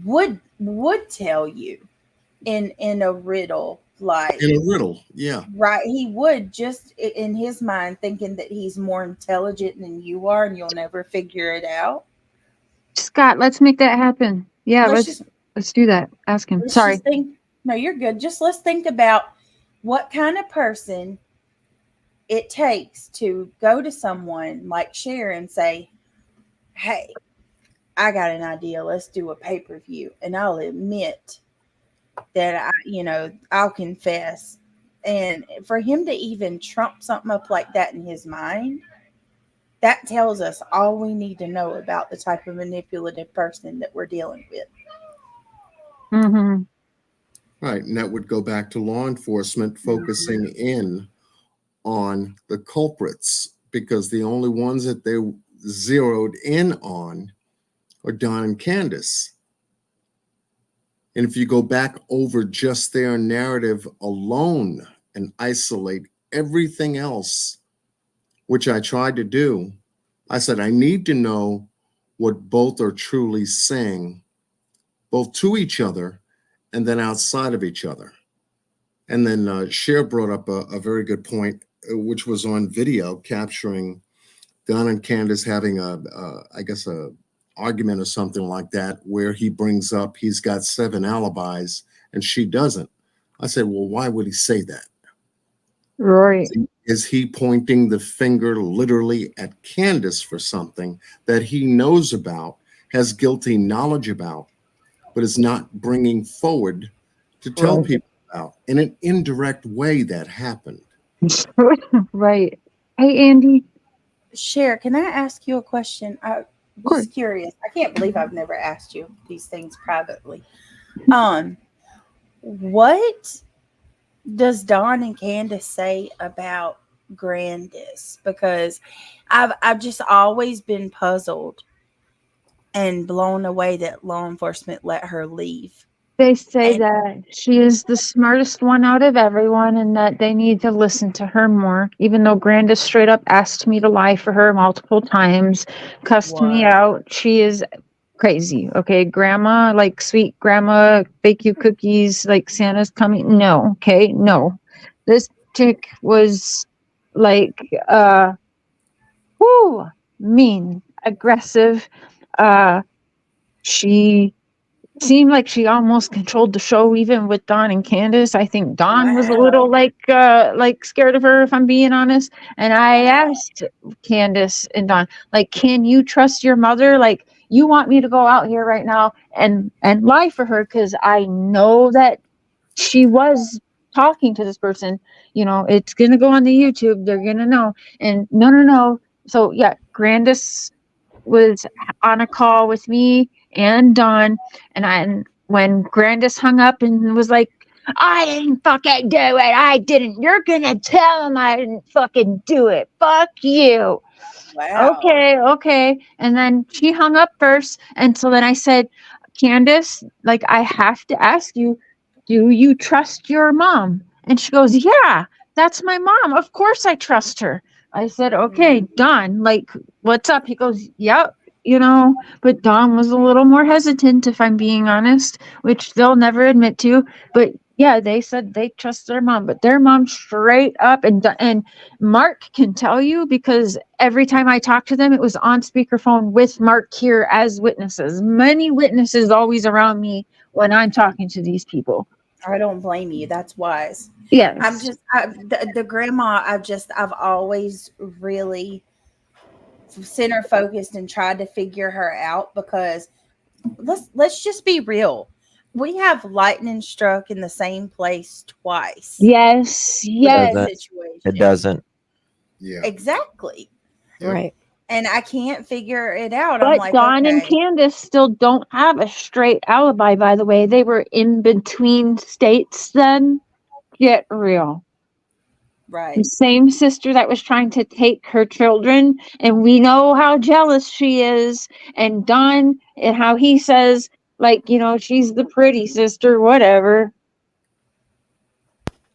would tell you in a riddle, like In a riddle, yeah. right. He would, just in his mind, thinking that he's more intelligent than you are, and you'll never figure it out. Scott, let's make that happen. Yeah, Let's let's do that. Ask him. Let's Sorry. just think. No, you're good. Just let's think about what kind of person it takes to go to someone like Cher and say, hey, I got an idea. Let's do a pay-per-view. And I'll admit that I'll confess. And for him to even trump something up like that in his mind, that tells us all we need to know about the type of manipulative person that we're dealing with. Mm-hmm. Right. And that would go back to law enforcement focusing in on the culprits, because the only ones that they zeroed in on are Don and Candus. And if you go back over just their narrative alone and isolate everything else, which I tried to do, I said, I need to know what both are truly saying, both to each other and then outside of each other. And then Cher brought up a very good point, which was on video, capturing Don and Candus having a argument or something like that, where he brings up he's got 7 alibis and she doesn't. I said, well, why would he say that? Right. Is he pointing the finger literally at Candus for something that he knows about, has guilty knowledge about, but is not bringing forward to tell Right. people about in an indirect way that happened? Right. Hey, Andy. Cher, can I ask you a question? I'm just curious. I can't believe I've never asked you these things privately. What does Don and Candus say about Grandis? Because I've just always been puzzled and blown away that law enforcement let her leave. They say that she is the smartest one out of everyone and that they need to listen to her more, even though Grandis straight up asked me to lie for her multiple times, cussed me out. She is crazy. Okay, grandma, like sweet grandma, bake you cookies, like Santa's coming. No, okay, no. This chick was like, mean, aggressive. She seemed like she almost controlled the show, even with Don and Candus. I think Don was a little like scared of her, if I'm being honest. And I asked Candus and Don, like, can you trust your mother? Like, you want me to go out here right now and lie for her, because I know that she was talking to this person. You know, it's gonna go on the YouTube. They're gonna know. And no. So yeah, Grandis was on a call with me and Don, and when Grandis hung up and was like, I didn't fucking do it. I didn't. You're gonna tell him I didn't fucking do it. Fuck you. Wow. Okay. And then she hung up first. And so then I said, Candace, like, I have to ask you, do you trust your mom? And she goes, yeah, that's my mom. Of course I trust her. I said, okay, Don, like, what's up? He goes, yep, you know, but Don was a little more hesitant, if I'm being honest, which they'll never admit to. But yeah, they said they trust their mom, but their mom straight up, and Mark can tell you, because every time I talk to them, it was on speakerphone with Mark here as witnesses. Many witnesses always around me when I'm talking to these people. I don't blame you. That's wise. Yes. I'm just the grandma. I've always really center focused and tried to figure her out, because let's just be real. We have lightning struck in the same place twice. Yes. It doesn't. Yeah. Exactly. Right. And I can't figure it out. But I'm like, Don and okay. Candace still don't have a straight alibi, by the way. They were in between states then. Get real. Right. The same sister that was trying to take her children, and we know how jealous she is. And Don, and how he says, like, you know, she's the pretty sister, whatever.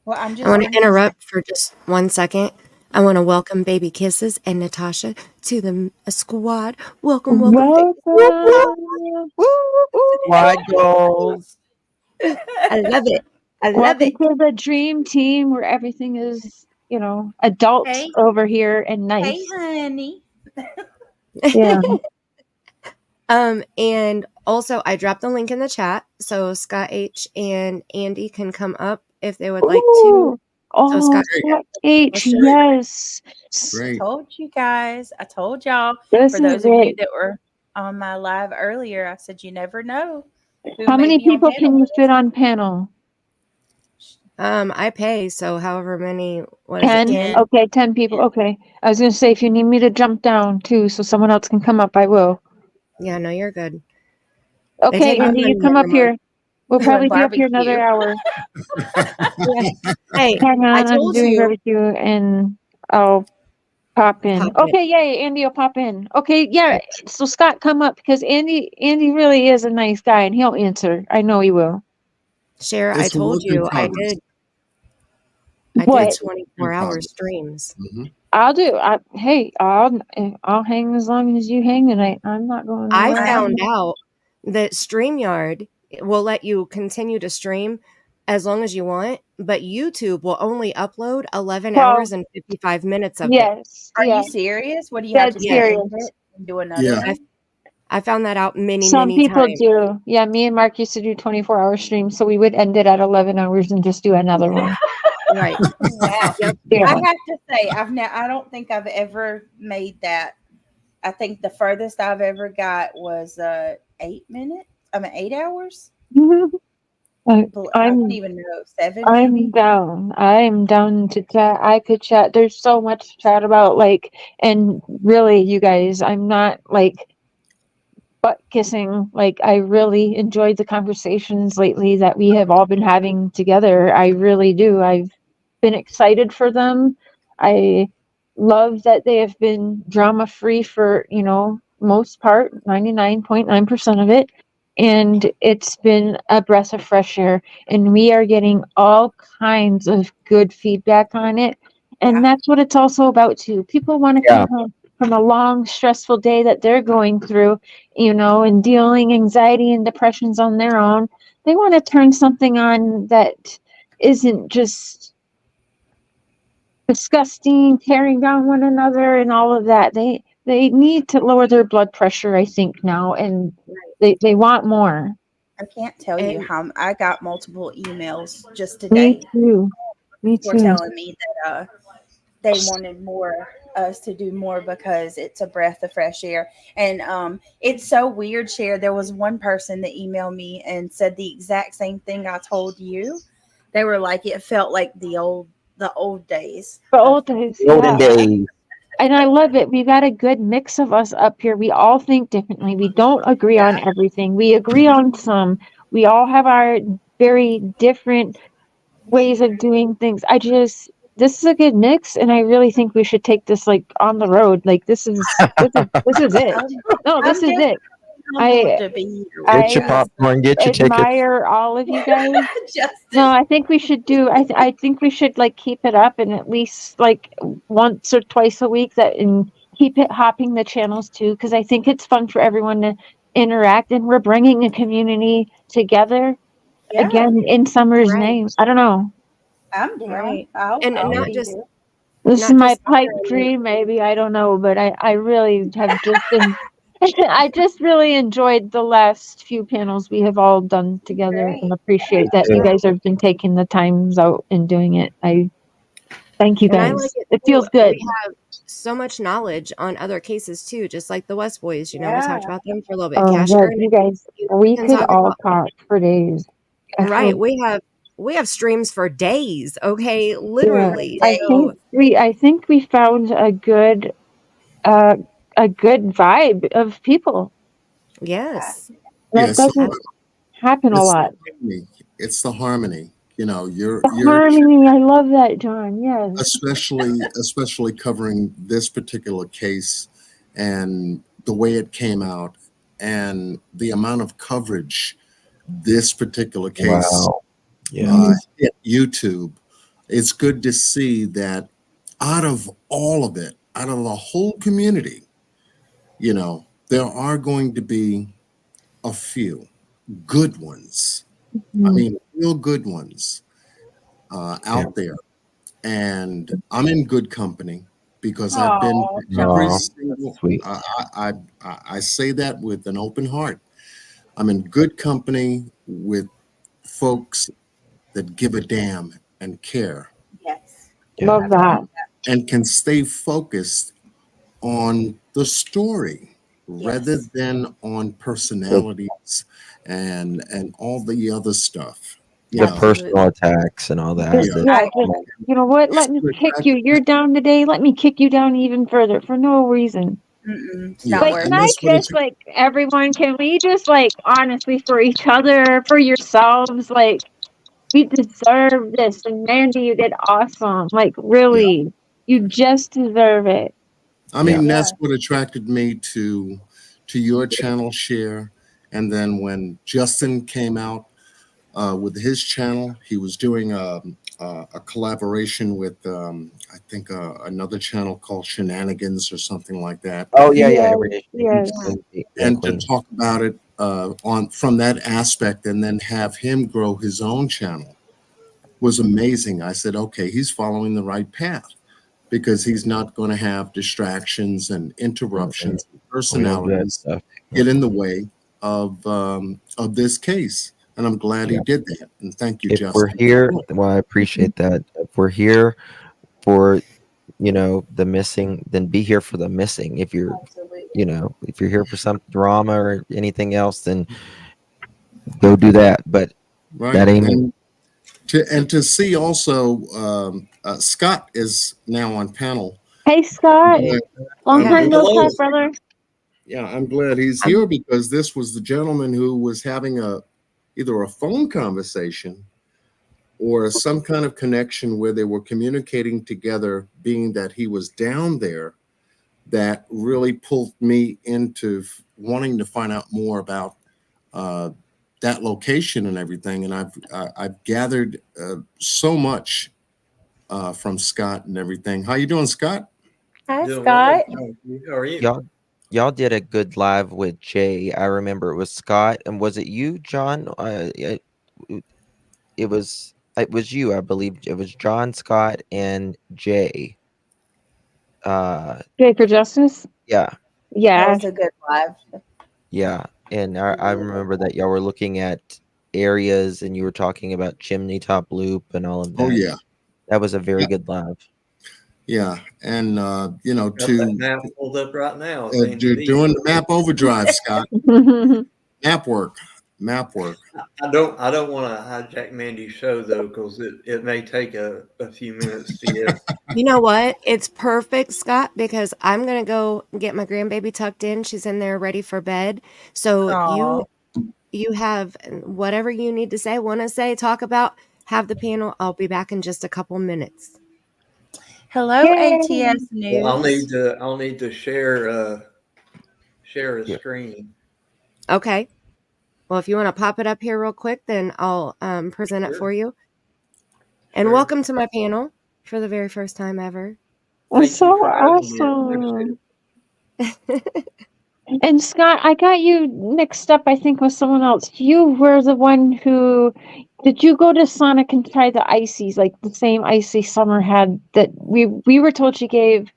Well, I'm just I want to interrupt for just 1 second. I want to welcome Baby Kisses and Natasha to the squad. Welcome. Squad goals. I love it. Welcome to the dream team, where everything is, you know, adult over here and nice. Hey, honey. Yeah. And also I dropped the link in the chat, so Scott H and Andy can come up if they would like to. Oh, Scott H, yes. I told you guys. I told y'all. This For those is of you it. that were on my live earlier, I said you never know. How many people can you fit on panel? I pay, so however many. What 10? is it? 10? Okay, 10 people. Okay. I was gonna say, if you need me to jump down too, so someone else can come up, I will. Yeah, no, you're good. Okay, Andy, you come up here. We'll probably be up here another hour. Hey, hang on, I I'm told doing you. barbecue and I'll pop in. Okay, yay, Andy will pop in. Okay, yeah. So Scott, come up, because Andy really is a nice guy and he'll answer. I know he will. Share, I told you I did. I What? did 24-hour streams. I'll do. I'll hang as long as you hang tonight. I'm not going I nowhere. found out that StreamYard will let you continue to stream as long as you want, but YouTube will only upload 11 hours and 55 minutes of it. Are you serious? What do you have to serious. do? And do another one? I found that out many Some people times. do. Yeah, me and Mark used to do 24-hour streams, so we would end it at 11 hours and just do another one. Right. Wow. Yeah. I have to say, I don't think I've ever made that. I think the furthest I've ever got was 8 minutes. 8 hours. I don't even know. 7 I'm maybe. down. I'm down to chat. I could chat. There's so much to chat about. Like, and really, you guys, I'm not like butt kissing. Like, I really enjoyed the conversations lately that we have all been having together. I really do. I've been excited for them. I love that they have been drama free for, you know, most part, 99.9% of it. And it's been a breath of fresh air. And we are getting all kinds of good feedback on it. And that's what it's also about too. People want to come home from a long, stressful day that they're going through, you know, and dealing anxiety and depressions on their own. They want to turn something on that isn't just disgusting, tearing down one another and all of that. They need to lower their blood pressure, I think, now, and they want more. I can't tell you And how I got multiple emails just Me today too. Me for too. telling me that they wanted us to do more because it's a breath of fresh air. And it's so weird, Cher. There was one person that emailed me and said the exact same thing I told you. They were like, it felt like the old days. The old days, Golden yeah. days. And I love it. We got a good mix of us up here. We all think differently. We don't agree on everything. We agree on some. We all have our very different ways of doing things. This is a good mix, and I really think we should take this like on the road. Like this is it. No, this is it. Humbled to be here with Get your you. popcorn, get your tickets. Admire all of you guys. Justin. No, I think we should do. I think we should like keep it up and at least like once or twice a week and keep it hopping the channels too, because I think it's fun for everyone to interact, and we're bringing a community together Yeah, again in Summer's Right. name. I don't know. I'm down. Right. I'll And be not just there. This is not my just pipe Summer, dream, maybe. I don't know, but I really have just been. I just really enjoyed the last few panels we have all done together and Great. appreciate that you guys have been taking the times out and doing it. I thank you and I guys. like it It too. feels good. We have so much knowledge on other cases too, just like the West Boys. You know, we Yeah. talked about them for a little bit. Oh, Casher, yeah, you guys, we can could talk all about talk for days. I right. feel, We have streams for days. Okay, yeah, literally. I So think we found uh, a good vibe of people. yes, Yeah, That doesn't happen a it's the lot. harmony. It's the harmony. You know, you're The harmony, I love that, John. Yes. especially covering this particular case and the way it came out and the amount of coverage this particular case Wow. Yeah. hit YouTube. It's good to see that out of all of it, out of the whole community, you know, there are going to be a few good ones. I mean, real good ones out there. And I'm in good company because I've been Aw, to every Aw, single. sweet. I say that with an open heart. I'm in good company with folks that give a damn and care yes. Love that. and can stay focused on the story rather Yes. than on personalities and all the other stuff. You The know, personal attacks and all that. Just, Yeah. yeah, just, you know what? Let me kick you. You're down today. Let me kick you down even further for no reason. It's Yeah, not Like, worth and can I that's what just, like, everyone, can we just, like, honestly, for each other, for yourselves, like, we deserve this. And Mandy, you did awesome. Like, really, you just deserve it. I mean, Yeah. that's what attracted me to your channel share. And then when Justin came out with his channel, he was doing a collaboration with I think another channel called Shenanigans or something like that. Oh yeah, Yes, Everyday yes. And to Queen. talk about it on from that aspect, and then have him grow his own channel was amazing. I said, okay, he's following the right path because he's not going to have distractions and interruptions, and We don't do that personalities stuff. get in the way of this case. And I'm glad he Yeah. did that. And thank you, If Justin. we're here, well, I appreciate that. If we're here for, you know, the missing, then be here for the missing. If you're, you know, if you're here for some drama or anything else, then go do that. But Right. that ain't And to see also Scott is now on panel. Hey, Scott. Long I'm time no glad- talk, brother. Yeah, I'm glad he's here because this was the gentleman who was having either a phone conversation or some kind of connection where they were communicating together, being that he was down there, that really pulled me into wanting to find out more about that location and everything. And I've gathered so much from Scott and everything. How you doing, Scott? Hi, Scott. How are you? y'all did a good live with Jay. I remember it was Scott, and was it you, John? It was you, I believe. It was John, Scott, and Jay. Jay for Justice? Yeah. That Yeah. was a good live. Yeah. And I remember that y'all were looking at areas, and you were talking about Chimney Top Loop and all of that. Oh yeah, That was a very good live. yeah, and you know, Got that map pulled up right now. doing the map overdrive, Scott. Map work. I don't want to hijack Mandy's show though, because it may take a few minutes to get. You know what? It's perfect, Scott, because I'm gonna go get my grandbaby tucked in. She's in there ready for bed. So Aw. you have whatever you need to say, want to say, talk about, have the panel. I'll be back in just a couple minutes. Hello, Yay. ATS News. Well, I'll need to share a screen. Okay. Well, if you want to pop it up here real quick, then I'll present it for you. And welcome to my panel for the very first time ever. That's so awesome. And Scott, I got you mixed up, I think, with someone else. You were the one who, did you go to Sonic and try the ices, like the same icy Summer had that we were told she gave,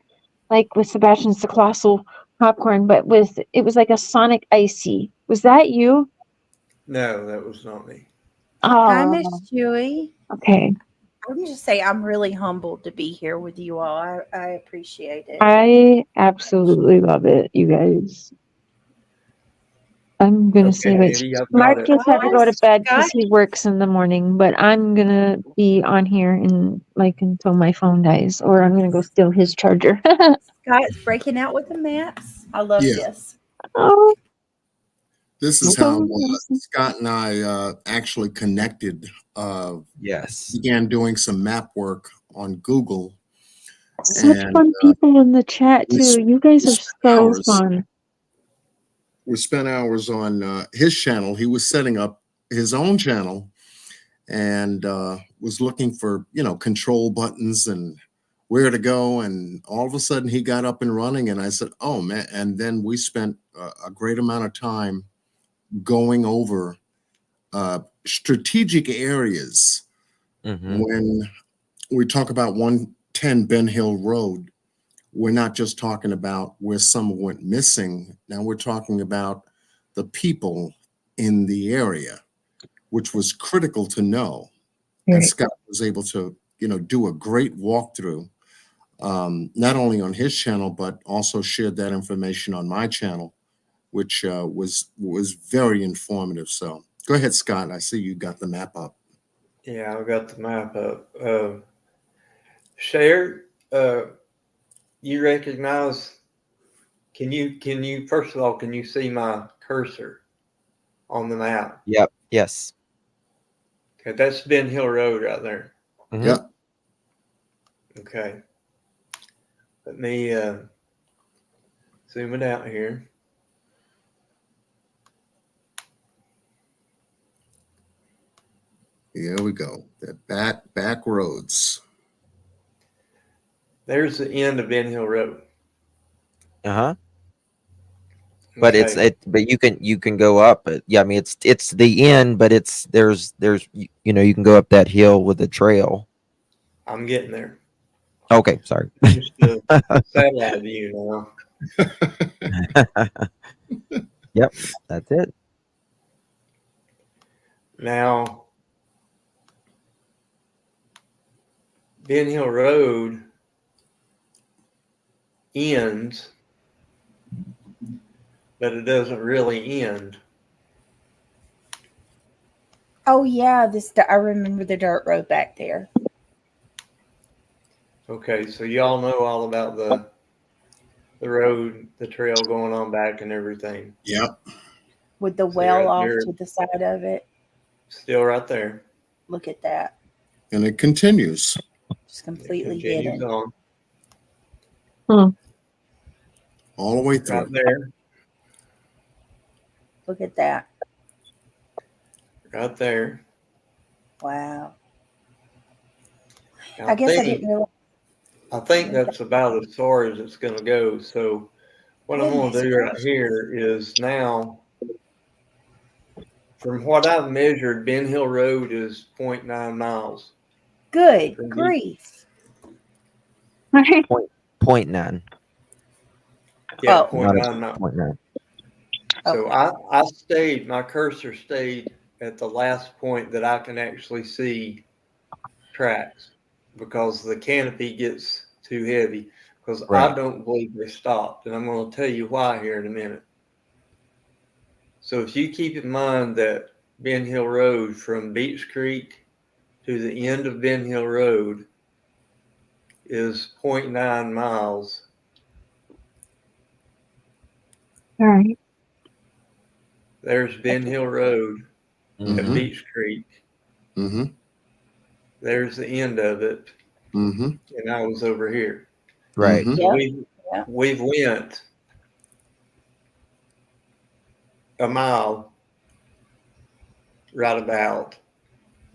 like with Sebastian's the Colossal popcorn, but it was like a Sonic icy. Was that you? No, that was not me. Hi, Oh, Miss Chewy. okay. I'm just say I'm really humbled to be here with you all. I appreciate it. I absolutely love it, you guys. I'm gonna say Okay, wait. Eddie, I've got Mark it. just had to go to bed because Scott. he works in the morning, but I'm gonna be on here until my phone dies, or I'm gonna go steal his charger. Scott's breaking out with the maps. I love this. Oh, This is how Scott and I actually connected. Yes. Began doing some map work on Google. such fun people in the chat too. You guys are so fun. We spent hours on his channel. He was setting up his own channel and was looking for, control buttons and where to go. And all of a sudden he got up and running, and I said, oh man. And then we spent a great amount of time going over strategic areas. When we talk about 110 Ben Hill Road, we're not just talking about where someone went missing. Now we're talking about the people in the area, which was critical to know. Right. And Scott was able to, do a great walkthrough, not only on his channel, but also shared that information on my channel, which was very informative. So go ahead, Scott. I see you got the map up. Yeah, I've got the map up. Share. You recognize? Can you first of all, can you see my cursor on the map? Yep. Yes. Okay, that's Ben Hill Road right there. Yep. Okay. Let me zoom it out here. Here we go. The back roads. There's the end of Ben Hill Road. But Okay. but you can go up. Yeah, I mean it's the end, but there's you can go up that hill with a trail. I'm getting there. Okay, sorry. Just the satellite view now. Yep, that's it. Now, Ben Hill Road ends, but it doesn't really end. Oh yeah, I remember the dirt road back there. Okay, so y'all know all about the road, the trail going on back and everything. Yep. With the See well right off there. to the side of it. Still right there. Look at that. And it continues. Just completely Continues hidden. on. All the way through. Right there. Look at that. Right there. Wow. Now, I guess I didn't know. I think that's about as far as it's going to go. So what I'm going to do right here is now, from what I've measured, Ben Hill Road is 0.9 miles. Good grief. 0.9. Yeah, Oh. 0.9 miles. 0.9. So my cursor stayed at the last point that I can actually see tracks, because the canopy gets too heavy, because I Right. don't believe they stopped. And I'm going to tell you why here in a minute. So if you keep in mind that Ben Hill Road from Beach Creek to the end of Ben Hill Road is 0.9 miles. All right. There's Ben Hill Road at Mhm. Beach Creek. Mm-hmm. There's the end of it. Mm-hmm. And I was over here. Right. Mhm. So Yep. we've went a mile right about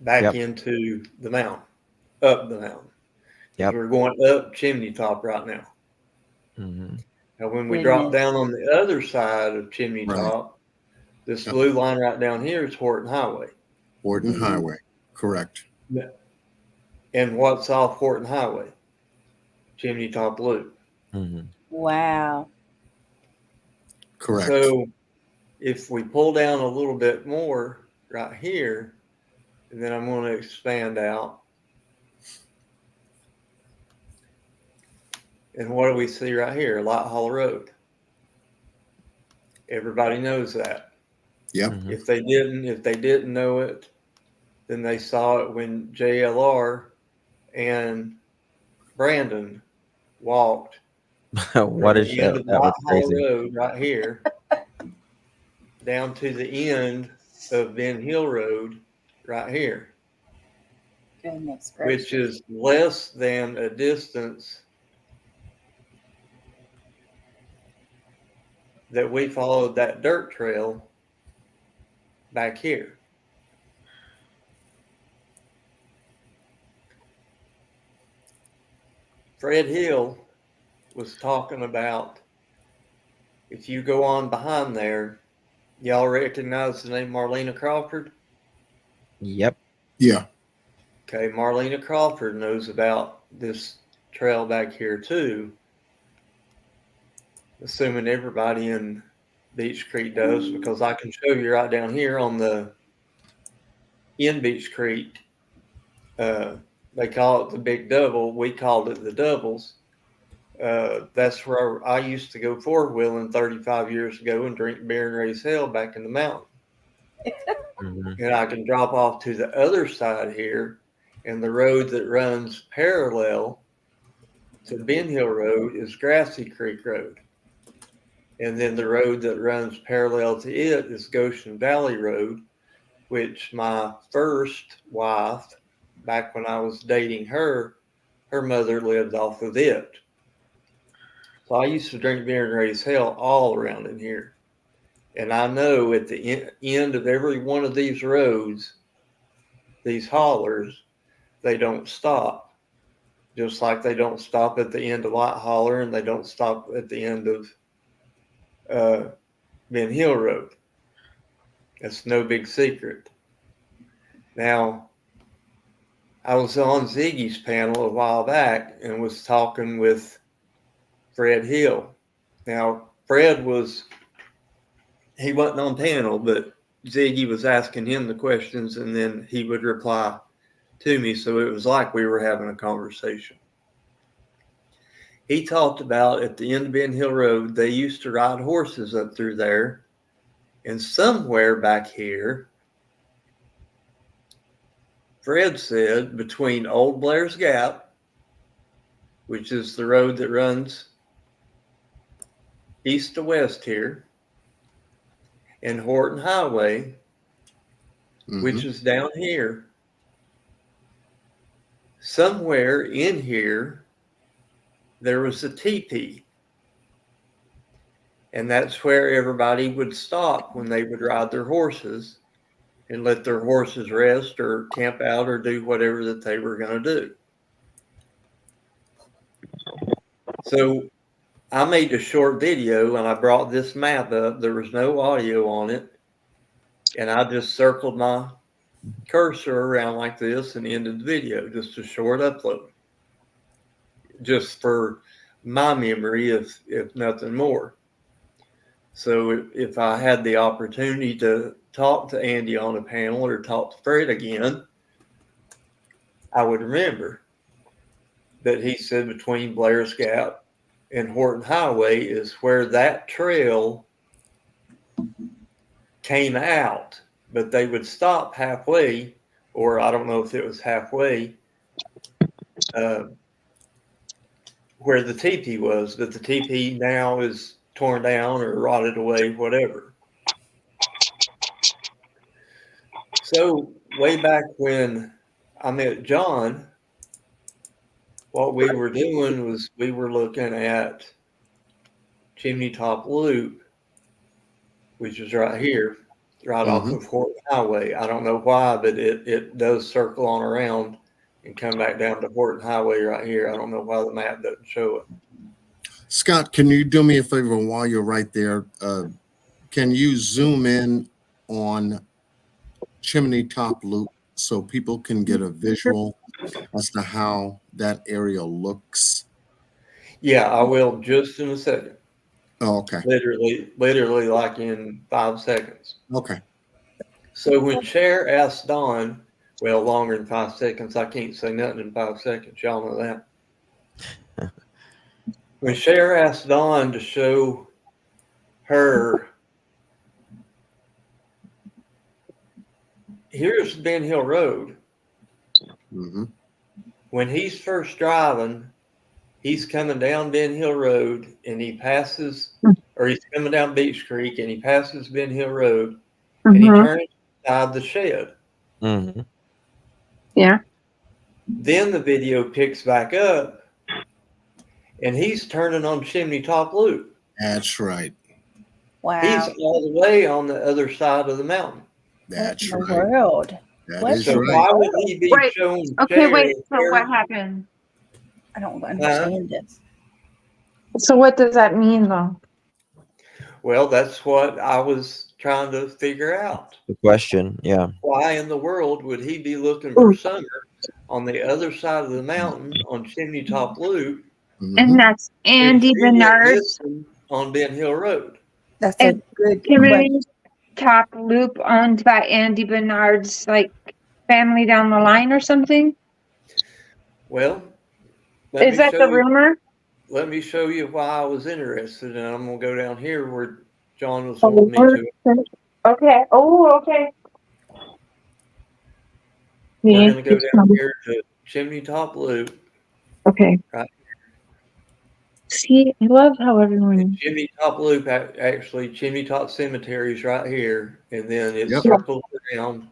back Yep. into the mountain, up the mountain. Because Yep. we're going up Chimney Top right now. Mhm. Now, when we drop Goodness. down on the other side of Chimney Right. Top, this Yep. blue line right down here is Horton Highway. Horton Mhm. Highway. Correct. And what's off Horton Highway? Chimney Top Loop. Mhm. Wow. Correct. So if we pull down a little bit more right here, and then I'm going to expand out. And what do we see right here? Light Hall Road. Everybody knows that. Yep. Mhm. If they didn't know it, then they saw it when JLR and Brandon walked from What is the end that? of That was Light Hall crazy. Road right here down to the end of Ben Hill Road right here, Goodness which gracious. is less than a distance that we followed that dirt trail back here. Fred Hill was talking about, if you go on behind there, y'all recognize the name Marlena Crawford? Yep. Yeah. Okay, Marlena Crawford knows about this trail back here too, assuming everybody in Beach Creek does, because I can show you right down here on the in Beach Creek. They call it the Big Double. We called it the Doubles. That's where I used to go four-wheeling 35 years ago and drink beer and raise hell back in the mountain. Mhm. And I can drop off to the other side here, and the road that runs parallel to Ben Hill Road is Grassy Creek Road. And then the road that runs parallel to it is Goshen Valley Road, which my first wife, back when I was dating her, her mother lived off of it. So I used to drink beer and raise hell all around in here. And I know at the end of every one of these roads, these haulers, they don't stop. Just like they don't stop at the end of Light Holler, and they don't stop at the end of Ben Hill Road. That's no big secret. Now, I was on Ziggy's panel a while back and was talking with Fred Hill. Now, he wasn't on panel, but Ziggy was asking him the questions, and then he would reply to me. So it was like we were having a conversation. He talked about at the end of Ben Hill Road, they used to ride horses up through there. And somewhere back here, Fred said, between Old Blair's Gap, which is the road that runs east to west here, and Horton Highway, which is down here, somewhere in here, there was a teepee. And that's where everybody would stop when they would ride their horses and let their horses rest or camp out or do whatever that they were going to do. So I made a short video and I brought this map up. There was no audio on it. And I just circled my cursor around like this and ended the video, just a short upload, just for my memory, if nothing more. So if I had the opportunity to talk to Andy on a panel or talk to Fred again, I would remember that he said between Blair's Gap and Horton Highway is where that trail came out, but they would stop halfway, or I don't know if it was halfway, where the teepee was, but the teepee now is torn down or rotted away, whatever. So way back when I met John, what we were doing was we were looking at Chimney Top Loop, which is right here, right off of Horton Highway. I don't know why, but it does circle on around and come back down to Horton Highway right here. I don't know why the map doesn't show it. Scott, can you do me a favor while you're right there? Can you zoom in on Chimney Top Loop so people can get a visual as to how that area looks? Yeah, I will just in a second. Oh, okay. Literally like in 5 seconds. Okay. So when Cher asked Don, well, longer than 5 seconds, I can't say nothing in 5 seconds. Y'all know that. When Cher asked Don to show her, here's Ben Hill Road. When he's first driving, he's coming down Ben Hill Road and he passes, or he's coming down Beach Creek and he passes Ben Hill Road and he turns inside the shed. Yeah. Then the video picks back up and he's turning on Chimney Top Loop. That's right. Wow. He's all the way on the other side of the mountain. That's What in the right. world? That is So right. why would he be showing Okay, wait. Cher So what happened? I don't understand this. So what does that mean, though? Well, that's what I was trying to figure out. The question, yeah. Why in the world would he be looking for Summer on the other side of the mountain on Chimney Top Loop? And that's Andy Bernard on Ben Hill Road. That's a good Chimney Top Loop owned by Andy Bernard's like family down the line or something. Well, is that the rumor? Let me show you why I was interested, and I'm gonna go down here where John was wanting me to. Okay. Oh, okay. We're gonna go down here to Chimney Top Loop. Okay. Right. See, I love how everyone. Chimney Top Loop, actually, Chimney Top Cemetery is right here, and then it circles around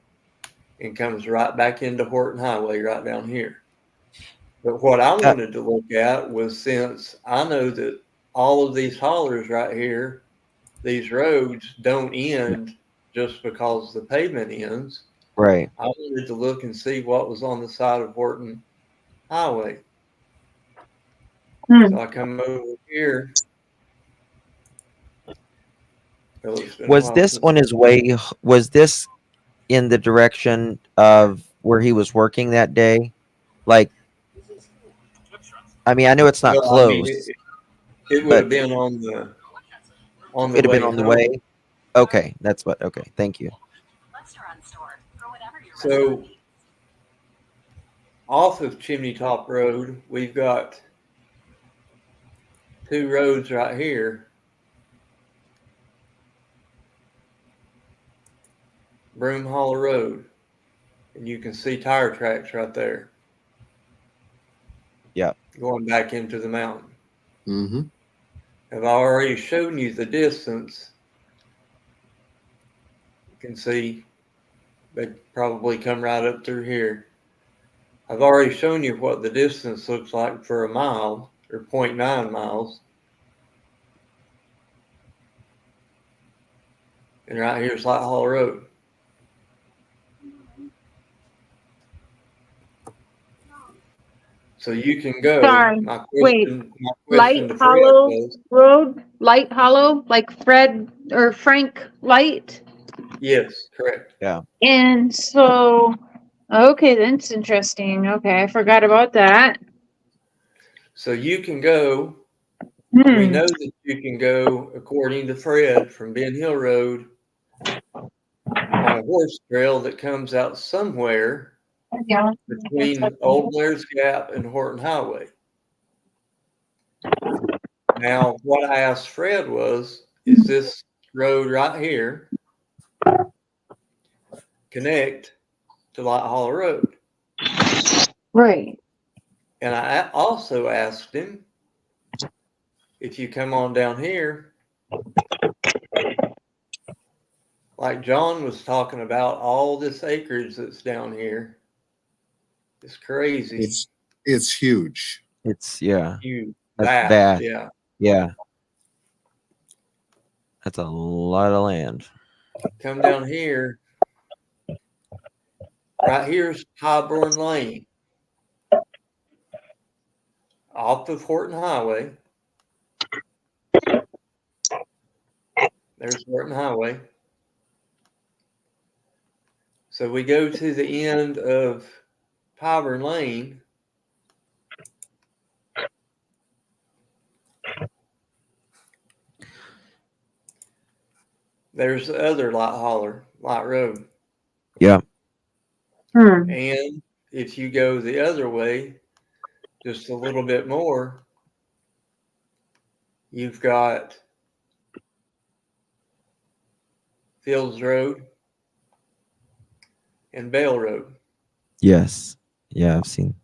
and comes right back into Horton Highway right down here. But what I wanted to look at was, since I know that all of these hollers right here, these roads don't end just because the pavement ends. Right. I wanted to look and see what was on the side of Horton Highway. So I come over here. Was this on his way? Was this in the direction of where he was working that day? Like, I mean, I know it's not closed. I mean, it would have been on the way. It'd have been on the way. Okay, that's what. Okay, thank you. So off of Chimney Top Road, we've got 2 roads right here. Broom Hollow Road, and you can see tire tracks right there. Yeah. Going back into the mountain. I've already shown you the distance. You can see they probably come right up through here. I've already shown you what the distance looks like for a mile, or 0.9 miles. And right here is Light Hollow Road. So you can go. Sorry. Wait. Light Hollow Road? Light Hollow? Like Fred or Frank Light? Yes, correct. Yeah. And so, okay, that's interesting. Okay, I forgot about that. So you can go We know that you can go, according to Fred, from Ben Hill Road on a horse trail that comes out somewhere between Old Blair's Gap and Horton Highway. Now, what I asked Fred was, is this road right here connect to Light Hollow Road? Right. And I also asked him, if you come on down here, like John was talking about, all this acreage that's down here is crazy. It's huge. It's Huge. That's Vast, vast. Yeah. That's a lot of land. Come down here. Right here's Highborn Lane. Off of Horton Highway. There's Horton Highway. So we go to the end of Highborn Lane. There's the other Light Road. Yeah. And if you go the other way, just a little bit more, you've got Fields Road and Bale Road. Yes. Yeah, I've seen.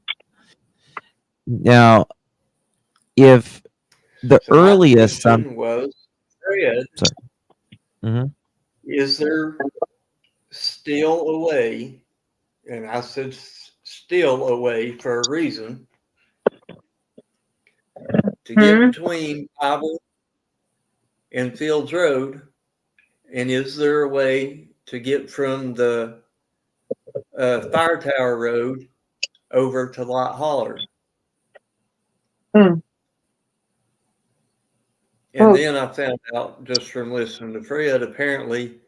Now, if the earliest was, Fred, is there still a way, and I said still a way for a reason, to get between Bible and Fields Road, and is there a way to get from the Fire Tower Road over to Light Holler? And then I found out, just from listening to Fred, apparently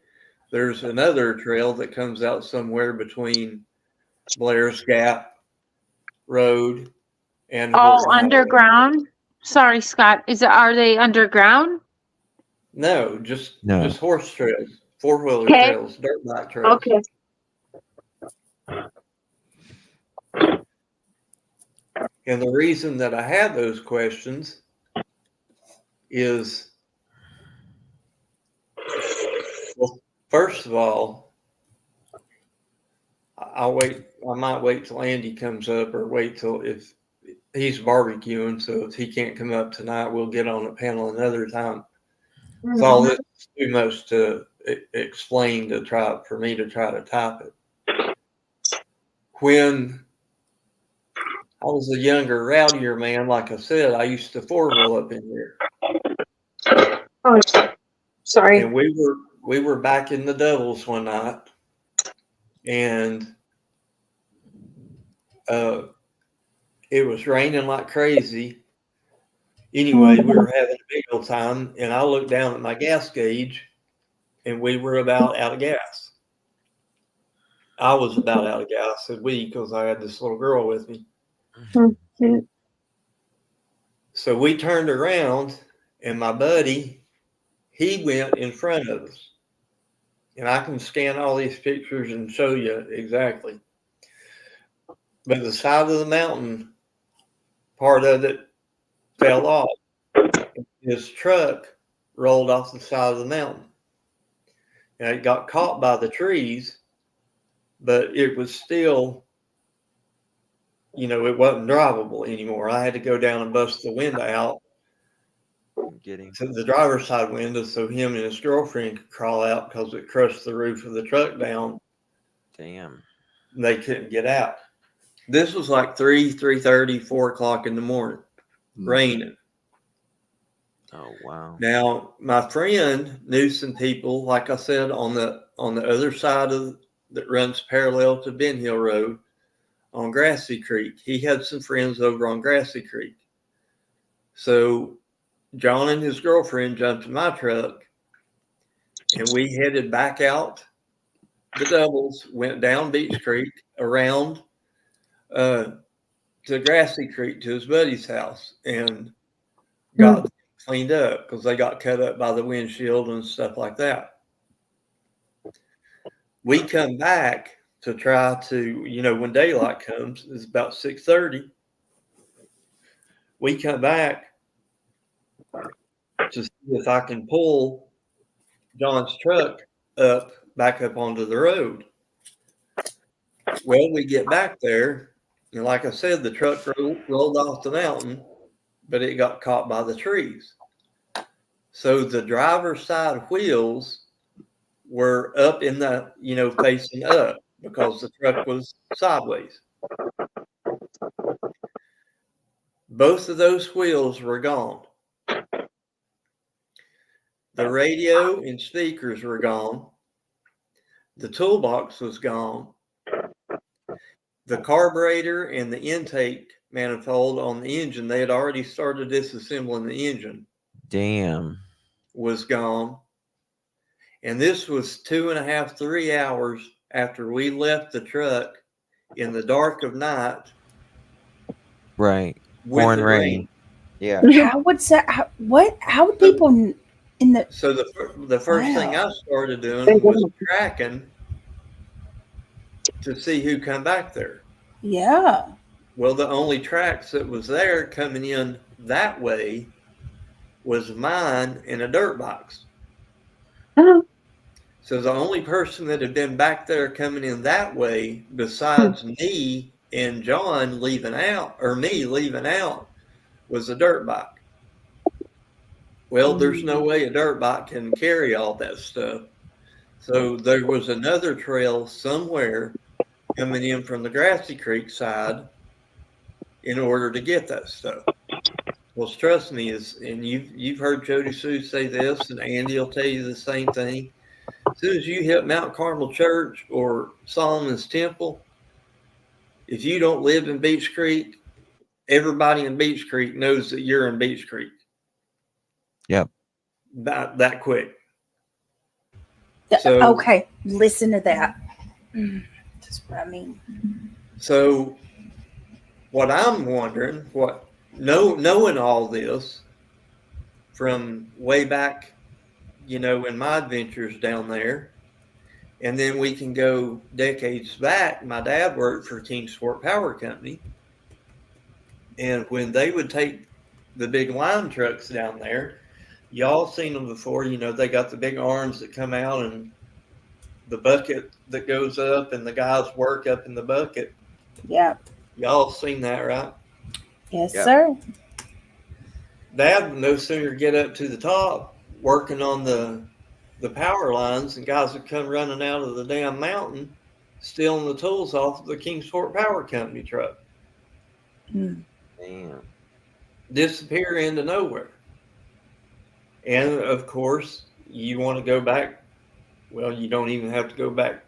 there's another trail that comes out somewhere between Blair's Gap Road and All Horton Highway. underground? Sorry, Scott. Are they underground? No, just horse trails, four-wheeler Okay. trails, dirt bike trails. Okay. And the reason that I had those questions is, well, first of all, I might wait till Andy comes up, or wait till, if he's barbecuing, so if he can't come up tonight, we'll get on a panel another time. So all this is too much to explain for me to try to type it. When I was a younger, rowdier man, like I said, I used to four-wheel up in here. Oh, sorry. And we were back in the Devils one night, and it was raining like crazy. Anyway, we were having a big old time, and I looked down at my gas gauge, and we were about out of gas. I was about out of gas, said we, because I had this little girl with me. So we turned around, and my buddy, he went in front of us. And I can scan all these pictures and show you exactly. But the side of the mountain, part of it fell off. His truck rolled off the side of the mountain. And it got caught by the trees, but it was still, it wasn't drivable anymore. I had to go down and bust the window out to the driver's side window so him and his girlfriend could crawl out, because it crushed the roof of the truck down. Damn. They couldn't get out. This was like 3:30, 4 o'clock in the morning, raining. Oh, wow. Now, my friend knew some people, like I said, on the other side that runs parallel to Ben Hill Road on Grassy Creek. He had some friends over on Grassy Creek. So John and his girlfriend jumped in my truck, and we headed back out the Doubles, went down Beach Creek, around to Grassy Creek to his buddy's house, and got cleaned up because they got cut up by the windshield and stuff like that. We come back to try to, you know, when daylight comes, it's about 6:30. We come back to see if I can pull John's truck back up onto the road. Well, we get back there, and like I said, the truck rolled off the mountain, but it got caught by the trees. So the driver's side wheels were up in the, you know, facing up because the truck was sideways. Both of those wheels were gone. The radio and speakers were gone. The toolbox was gone. The carburetor and the intake manifold on the engine, they had already started disassembling the engine. Damn. Was gone. And this was 2.5, 3 hours after we left the truck in the dark of night. Right. With Pouring the rain. Yeah. How would that? How would people in the? So the first thing Wow. I started doing was tracking to see who come back there. Yeah. Well, the only tracks that was there coming in that way was mine in a dirt box. So the only person that had been back there coming in that way, besides me and John leaving out, or me leaving out, was a dirt bike. Well, there's no way a dirt bike can carry all that stuff. So there was another trail somewhere coming in from the Grassy Creek side in order to get that stuff. Well, trust me, and you've heard Jody Sue say this, and Andy will tell you the same thing. As soon as you hit Mount Carmel Church or Solomon's Temple, if you don't live in Beach Creek, everybody in Beach Creek knows that you're in Beach Creek. Yep. That quick. So, Okay, listen to that. That's what I mean. So what I'm wondering, knowing all this from way back, you know, in my adventures down there, and then we can go decades back. My dad worked for Kingsport Power Company, and when they would take the big line trucks down there, y'all seen them before, you know, they got the big arms that come out and the bucket that goes up and the guys work up in the bucket. Yeah. Y'all seen that, right? Yes, sir. Dad would no sooner get up to the top working on the power lines, and guys would come running out of the damn mountain stealing the tools off of the Kingsport Power Company truck. Damn. Disappear into nowhere. And of course, you want to go back, well, you don't even have to go back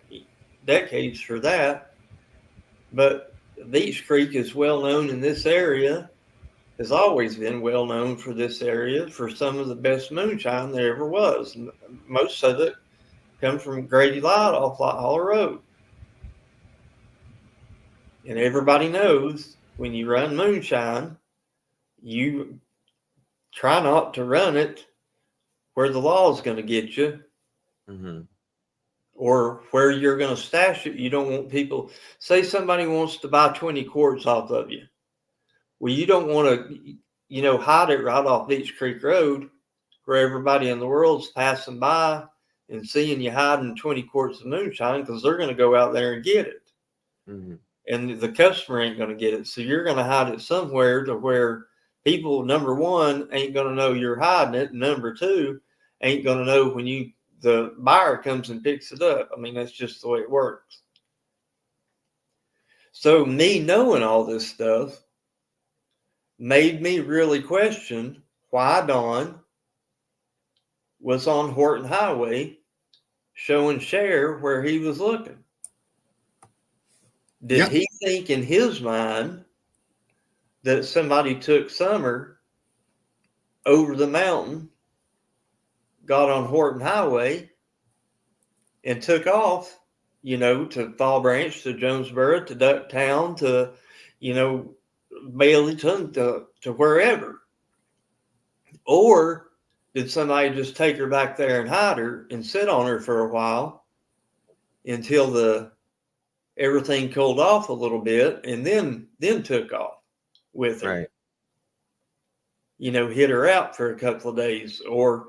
decades for that, but Beach Creek is well known in this area, has always been well known for this area for some of the best moonshine there ever was. Most of it comes from Grady Light off Light Hollow Road. And everybody knows when you run moonshine, you try not to run it where the law is going to get you. Mm-hmm. Or where you're going to stash it. You don't want people, say somebody wants to buy 20 quarts off of you. Well, you don't want to, you know, hide it right off Beach Creek Road where everybody in the world's passing by and seeing you hiding 20 quarts of moonshine, because they're going to go out there and get it. Mm-hmm. And the customer ain't going to get it. So you're going to hide it somewhere to where people, number one, ain't going to know you're hiding it. And number two, ain't going to know when the buyer comes and picks it up. I mean, that's just the way it works. So me knowing all this stuff made me really question why Don was on Horton Highway showing Cher where he was looking. Did he think in his mind that somebody took Summer over the mountain, got on Horton Highway, and took off, you know, to Fall Branch, to Jonesboro, to Ducktown, to, you know, Baileyton, to wherever? Or did somebody just take her back there and hide her and sit on her for a while until everything cooled off a little bit, and then took off with her? Right. You know, hid her out for a couple of days, or,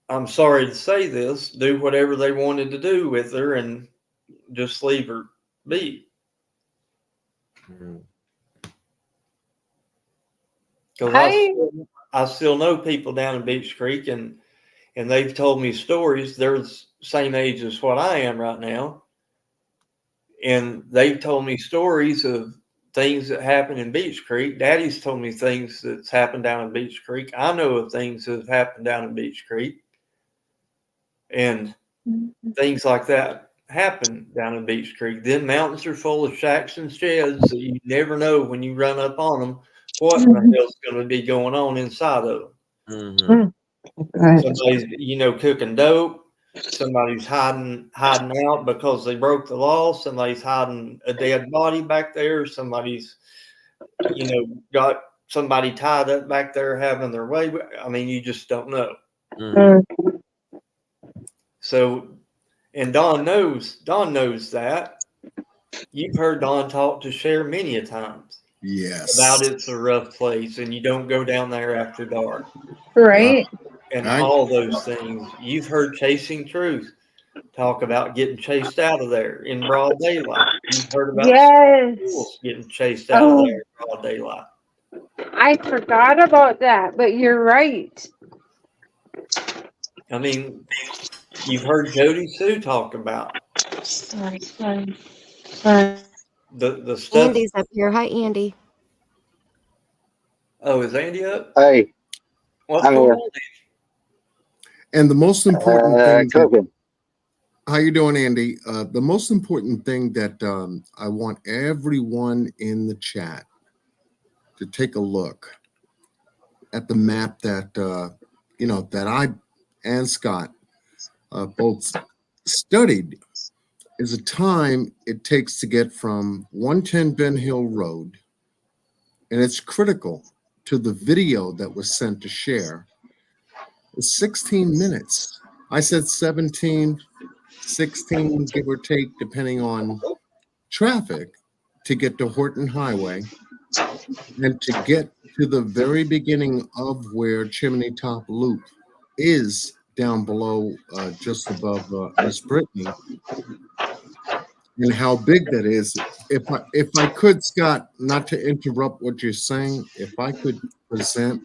I'm sorry to say this, do whatever they wanted to do with her and just leave her be. Because I still know people down in Beach Creek, and they've told me stories. They're the same age as what I am right now. And they've told me stories of things that happen in Beach Creek. Daddy's told me things that's happened down in Beach Creek. I know of things that have happened down in Beach Creek. And things like that happen down in Beach Creek. Then mountains are full of shacks and sheds that you never know when you run up on them what in the hell's going to be going on inside of them. Somebody's, you know, cooking dope. Somebody's hiding out because they broke the law. Somebody's hiding a dead body back there. Somebody's, you know, got somebody tied up back there having their way. I mean, you just don't know. So, and Don knows that. You've heard Don talk to Cher many a times. Yes. About it's a rough place and you don't go down there after dark. Right. And all those things. You've heard Chasing Truth talk about getting chased out of there in broad daylight. You've heard about schools getting chased out of there in broad daylight. I forgot about that, but you're right. I mean, you've heard Jody Sue talk about Sorry. the stuff. Andy's up here. Hi, Andy. Oh, is Andy up? Hey. What's going on? And the most important thing. Cooking. How you doing, Andy? The most important thing that I want everyone in the chat to take a look at the map that you know, that I and Scott both studied, is the time it takes to get from 110 Ben Hill Road, and it's critical to the video that was sent to Cher. It's 16 minutes. I said 17, 16, give or take, depending on traffic, to get to Horton Highway and to get to the very beginning of where Chimney Top Loop is, down below, just above Miss Brittany, and how big that is. If I could, Scott, not to interrupt what you're saying, if I could present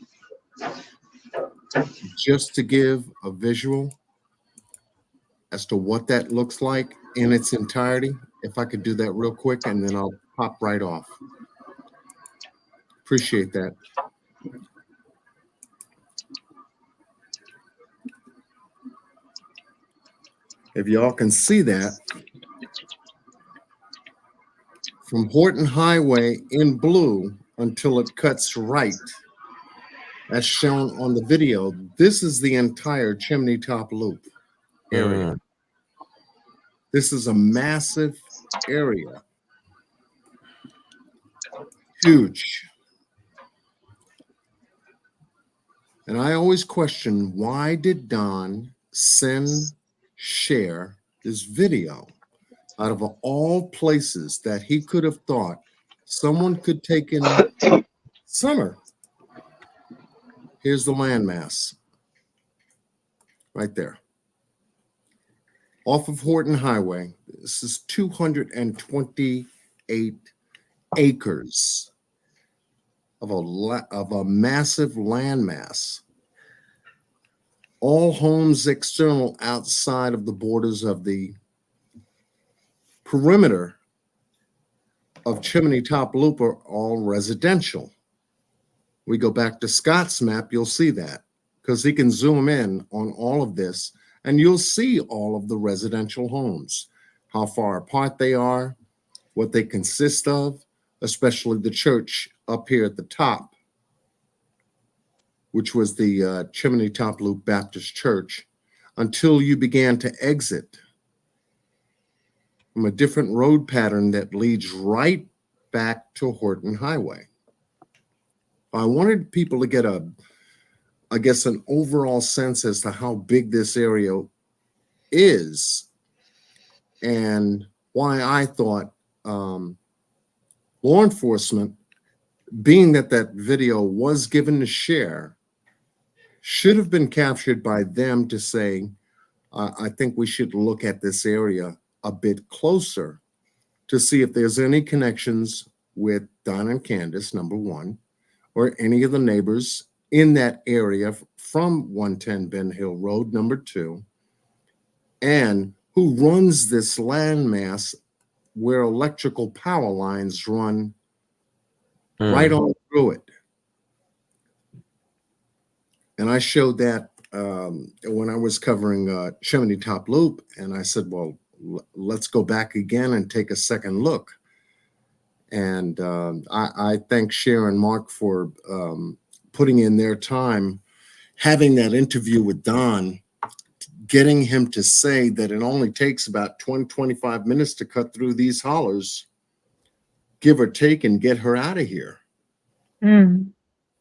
just to give a visual as to what that looks like in its entirety, if I could do that real quick, and then I'll pop right off. Appreciate that. If y'all can see that, from Horton Highway in blue until it cuts right, as shown on the video, this is the entire Chimney Top Loop area. This is a massive area. Huge. And I always question, why did Don send Cher this video out of all places that he could have thought someone could take in summer? Here's the landmass right there. Off of Horton Highway, this is 228 acres of a massive landmass. All homes external outside of the borders of the perimeter of Chimney Top Loop are all residential. We go back to Scott's map, you'll see that, because he can zoom in on all of this, and you'll see all of the residential homes, how far apart they are, what they consist of, especially the church up here at the top, which was the Chimney Top Loop Baptist Church, until you began to exit from a different road pattern that leads right back to Horton Highway. I wanted people to get an overall sense as to how big this area is and why I thought law enforcement, being that video was given to share, should have been captured by them to say, I think we should look at this area a bit closer to see if there's any connections with Don and Candus, number one, or any of the neighbors in that area from 110 Ben Hill Road, number two, and who runs this landmass where electrical power lines run right on through it. And I showed that when I was covering Chimney Top Loop, and I said, well, let's go back again and take a second look. And I thank Cher and Mark for putting in their time, having that interview with Don, getting him to say that it only takes about 20, 25 minutes to cut through these hollers, give or take, and get her out of here on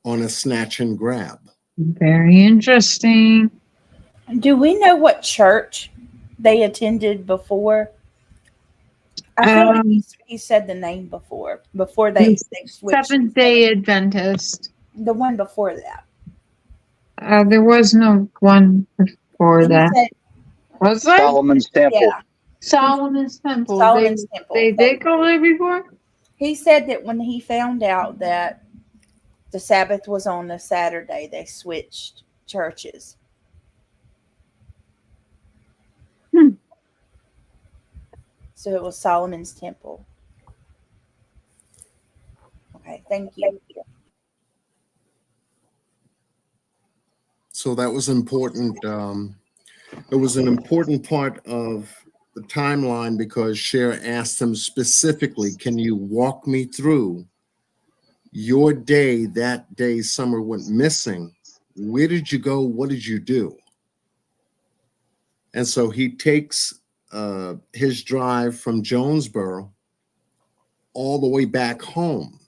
a snatch and grab. Very interesting. Do we know what church they attended before? I feel like he said the name before they switched. Seventh-day Adventist. The one before that. There was no one before that. Was there? Solomon's Temple. Yeah. Solomon's Temple. Solomon's Temple. They did go there before? He said that when he found out that the Sabbath was on a Saturday, they switched churches. So it was Solomon's Temple. Okay, thank you. So that was important. It was an important part of the timeline because Cher asked him specifically, can you walk me through your day, that day Summer went missing? Where did you go? What did you do? And so he takes his drive from Jonesboro all the way back home.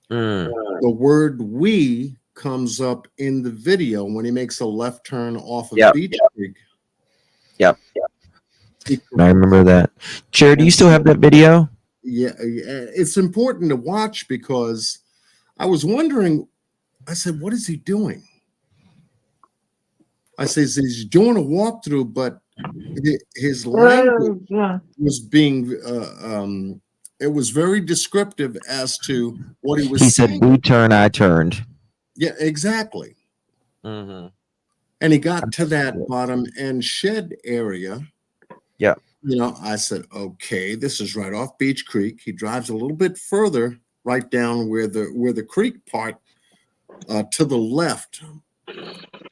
The word "we" comes up in the video when he makes a left turn off of Beach Creek. Yep. I remember that. Cher, do you still have that video? Yeah, it's important to watch because I was wondering, I said, what is he doing? I said, he's doing a walkthrough, but his language was being, it was very descriptive as to what he was saying. He said, we turn, I turned. Yeah, exactly. And he got to that bottom end shed area. Yeah. You know, I said, okay, this is right off Beach Creek. He drives a little bit further, right down where the creek part to the left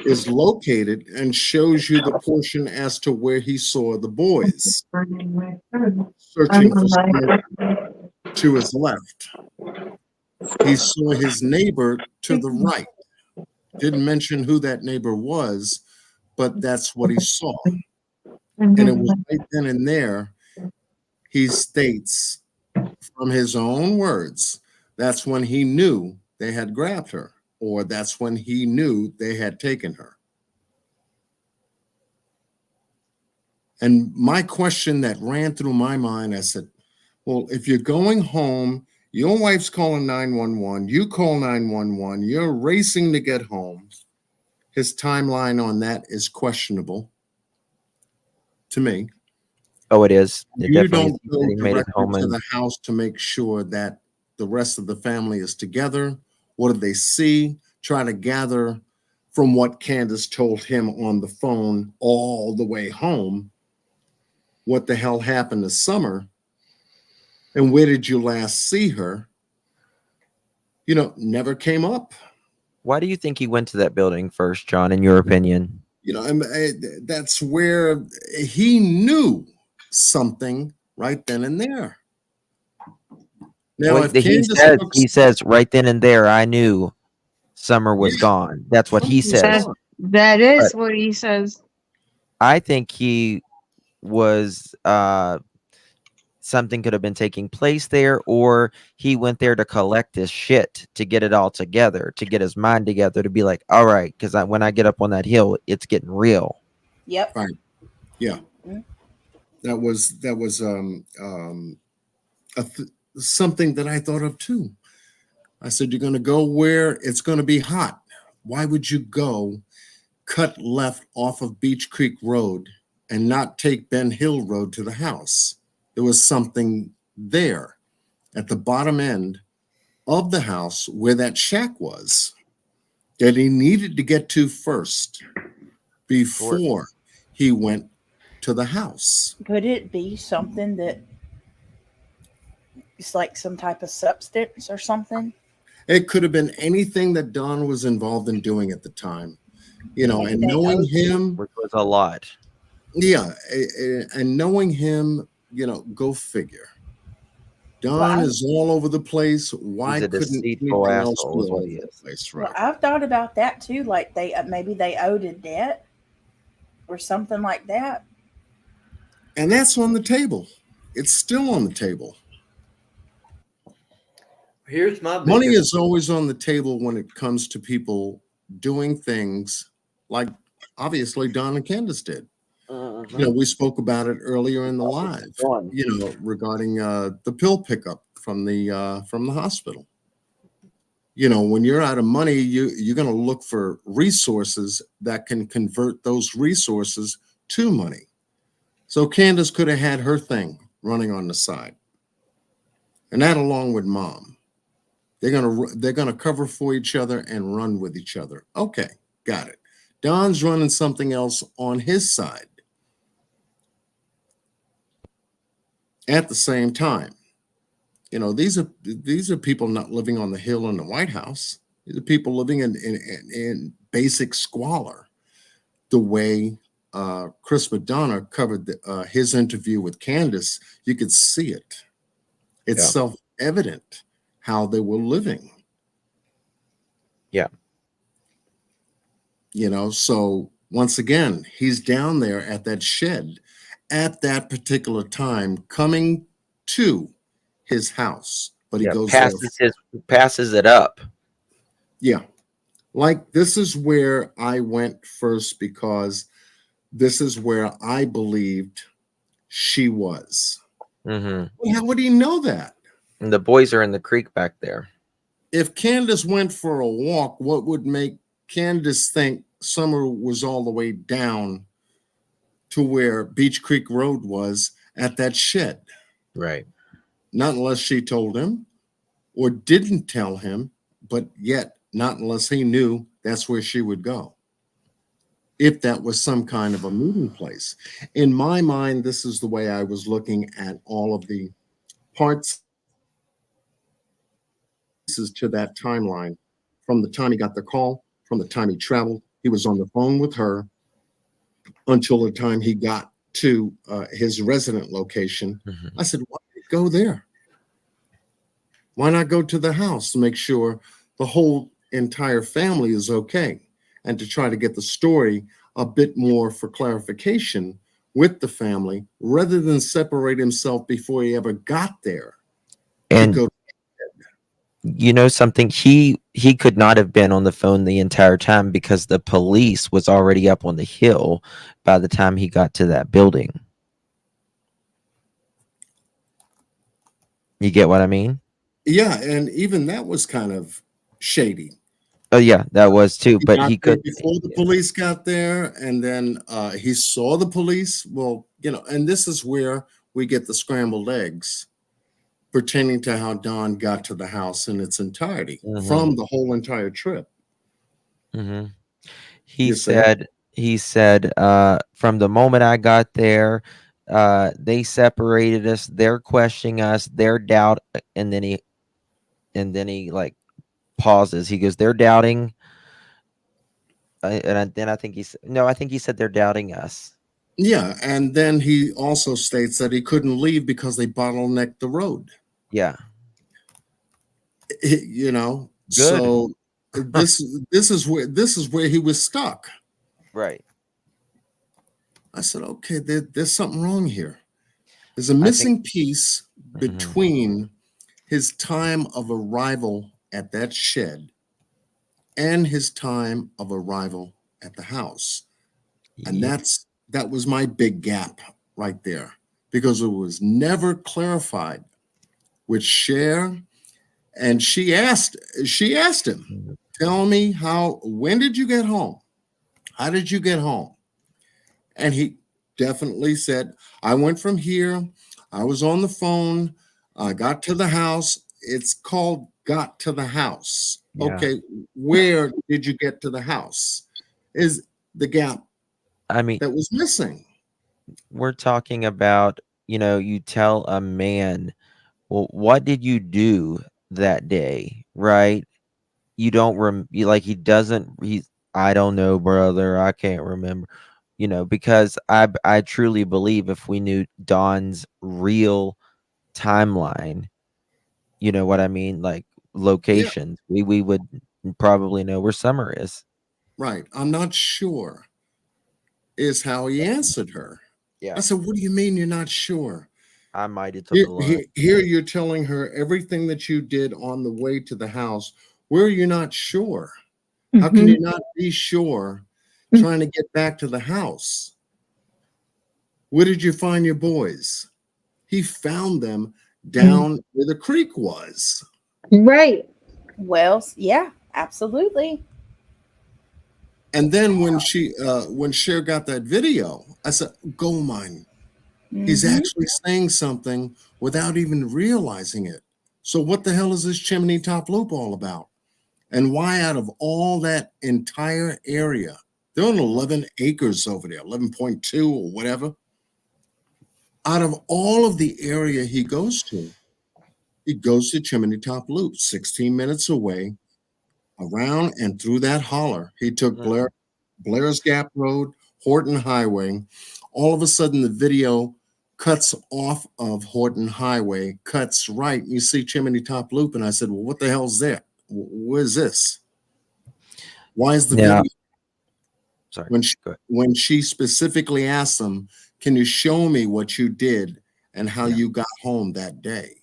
is located, and shows you the portion as to where he saw the boys searching for someone to his left. He saw his neighbor to the right. Didn't mention who that neighbor was, but that's what he saw. And it was right then and there, he states from his own words, that's when he knew they had grabbed her, or that's when he knew they had taken her. And my question that ran through my mind, I said, well, if you're going home, your wife's calling 911, you call 911, you're racing to get home. His timeline on that is questionable to me. Oh, it is. You don't go directly to the house to make sure that the rest of the family is together. What did they see? Try to gather from what Candus told him on the phone all the way home. What the hell happened to Summer? And where did you last see her? You know, never came up. Why do you think he went to that building first, John, in your opinion? You know, that's where he knew something right then and there. Now, Well, he says right then and there, I knew Summer was gone. That's what he says. That is what he says. I think he was something could have been taking place there, or he went there to collect his shit, to get it all together, to get his mind together, to be like, all right, because when I get up on that hill, it's getting real. Yep. Right. Yeah. Mhm. That was something that I thought of too. I said, you're going to go where it's going to be hot. Why would you go cut left off of Beach Creek Road and not take Ben Hill Road to the house? There was something there at the bottom end of the house where that shack was that he needed to get to first before he went to the house. Could it be something that it's like some type of substance or something? It could have been anything that Don was involved in doing at the time, and Maybe they knowing owed you. him, Which was a lot. yeah, and knowing him, go figure. Don Well, is all over the place. Why He's a couldn't deceitful anything else asshole be is all what over he the is. place? Well, Right. I've thought about that too. Like maybe they owed a debt or something like that. And that's on the table. It's still on the table. Here's my Money biggest. is always on the table when it comes to people doing things like obviously Don and Candus did. We spoke about it earlier in the live, regarding the pill pickup from the hospital. When you're out of money, you're going to look for resources that can convert those resources to money. So Candus could have had her thing running on the side, and that along with Mom. They're gonna cover for each other and run with each other. Okay, got it. Don's running something else on his side. At the same time, these are people not living on the hill in the White House. These are people living in basic squalor. The way Chris Madonna covered his interview with Candus, you could see it. It's self-evident how they were living. Yeah. So once again, he's down there at that shed at that particular time, coming to his house, but he goes passes it up. Yeah. Like, this is where I went first, because this is where I believed she was. Mm-hmm. How would he know that? And the boys are in the creek back there. If Candus went for a walk, what would make Candus think Summer was all the way down to where Beach Creek Road was at that shed? Right. Not unless she told him, or didn't tell him, but yet not unless he knew that's where she would go. If that was some kind of a meeting place. In my mind, this is the way I was looking at all of the parts to that timeline. From the time he got the call, from the time he traveled, he was on the phone with her until the time he got to his resident location. Mm-hmm. I said, why go there? Why not go to the house to make sure the whole entire family is okay, and to try to get the story a bit more for clarification with the family, rather than separate himself before he ever got there? And something, he could not have been on the phone the entire time, because the police was already up on the hill by the time he got to that building. You get what I mean? Yeah, and even that was kind of shady. Oh yeah, that was too. But he could, before the police got there, and then he saw the police. Well, and this is where we get the scrambled eggs pertaining to how Don got to the house in its entirety from the whole entire trip. Mm-hmm. He said, from the moment I got there, they separated us. They're questioning us. They're doubt, and then he like pauses. He goes, "They're doubting," and then I think I think he said they're doubting us. Yeah, and then he also states that he couldn't leave because they bottlenecked the road. Yeah. Good. So this is where he was stuck. Right. I said, okay, there's something wrong here. There's a I think missing piece mhm. between his time of arrival at that shed and his time of arrival at the house. And Yeah. that was my big gap right there, because it was never clarified with Cher. And she asked him, Mhm. tell me when did you get home? How did you get home? And he definitely said, I went from here. I was on the phone. I got to the house. It's called got to the house. Yeah. Okay, where did you get to the house? Is the gap I mean, that was missing. we're talking about, you tell a man, well, what did you do that day, right? You don't he doesn't, I don't know, brother, I can't remember, because I truly believe if we knew Don's real timeline, you know what I mean, like Yeah, locations, we would probably know where Summer is. right. I'm not sure, is how he answered her. I Yeah, said, what do you mean you're not sure? I might have took Here, a line. here you're telling her everything that you did on the way to the house. Where are you not sure? How can you not be sure trying to get back to the house? Where did you find your boys? He found them down where the creek was. Right. Well, yeah, absolutely. And then when Cher got that video, I said, gold mine. He's Mm-hmm. actually saying something without even realizing it. So what the hell is this chimney top loop all about? And why out of all that entire area, they're on 11 acres over there, 11.2 or whatever. Out of all of the area he goes to Chimney Top Loop, 16 minutes away, around and through that holler. He took Mhm. Blair's Gap Road, Horton Highway. All of a sudden, the video cuts off of Horton Highway, cuts right, and you see Chimney Top Loop. And I said, well, what the hell's that? Where's this? Why is the Now, video? sorry, go ahead. When she specifically asked him, can you show me what you did and how Yeah. you got home that day?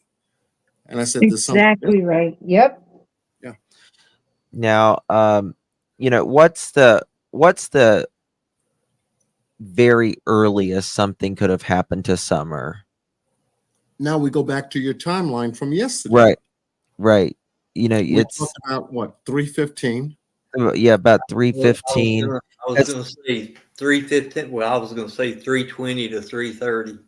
And I said, there's something. Exactly right. Yep. Yeah. Now, what's the very earliest something could have happened to Summer? Now we go back to your timeline from yesterday. Right, right. We It's talked about what, 3:15? yeah, about I was 3:15. gonna, I was gonna say 3:15. Well, I was gonna say 3:20 to 3:30.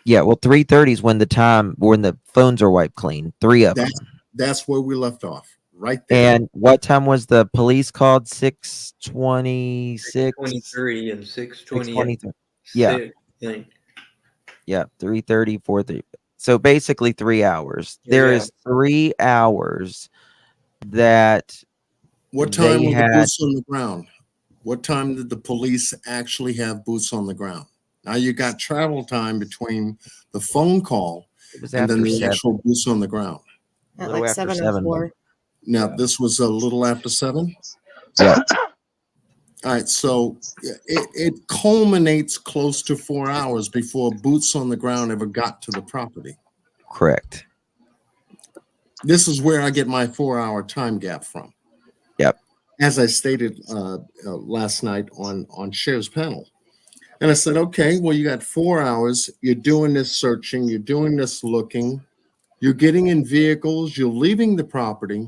Yeah, well, 3:30 is when the phones are wiped clean. 3 of them. That's where we left off, right there. And what time was the police called? 6:26. 6:23 and 6:28. 6:23. Yeah, yeah. 3:30, 4:30. So basically 3 hours. There Yeah. is 3 hours that What time they were the had. boots on the ground? What time did the police actually have boots on the ground? Now you got travel time between the phone call It was and then after the 7. actual boots on the ground. A At little like after 7:04. Now this was a little after 7. Yeah, All right, so it culminates close to 4 hours before boots on the ground ever got to the property. correct. This is where I get my 4-hour time gap from. Yep. As I stated last night on Cher's panel. And I said, okay, well, you got 4 hours. You're doing this searching. You're doing this looking. You're getting in vehicles. You're leaving the property.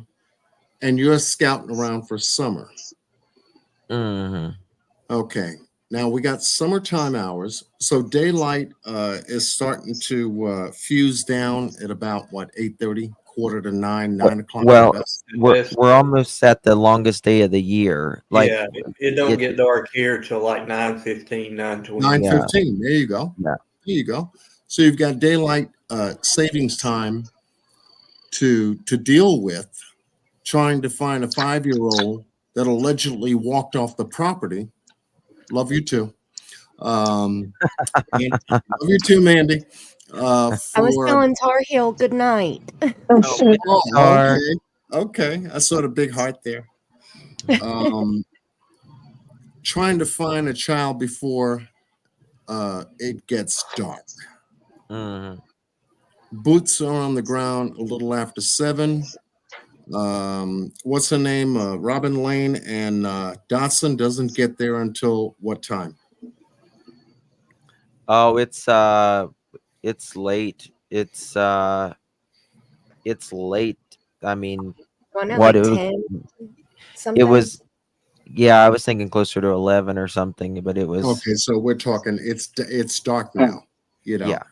And you're scouting around for Summer. Hmm. Okay. Now we got summertime hours. So daylight is starting to fuse down at about, what, 8:30, quarter to 9 o'clock. Well, at best. we're almost at the longest day of the year. Like, Yeah, it don't get dark here till like 9:15, 9:20. 9:15. There you go. Yeah. There you go. So you've got daylight savings time to deal with, trying to find a 5-year-old that allegedly walked off the property. Love you too. Love you too, Mandy. I was telling Tar Heel good night. Okay. I saw the big heart there. Trying to find a child before it gets dark. Mhm. Boots are on the ground a little after 7. What's her name? Robin Lane and Dotson doesn't get there until what time? Oh, it's late. It's late. I mean, One at what like it was, 10 it something. was yeah, I was thinking closer to 11 or something, but it was Okay, so we're talking. It's dark now. You know, yeah,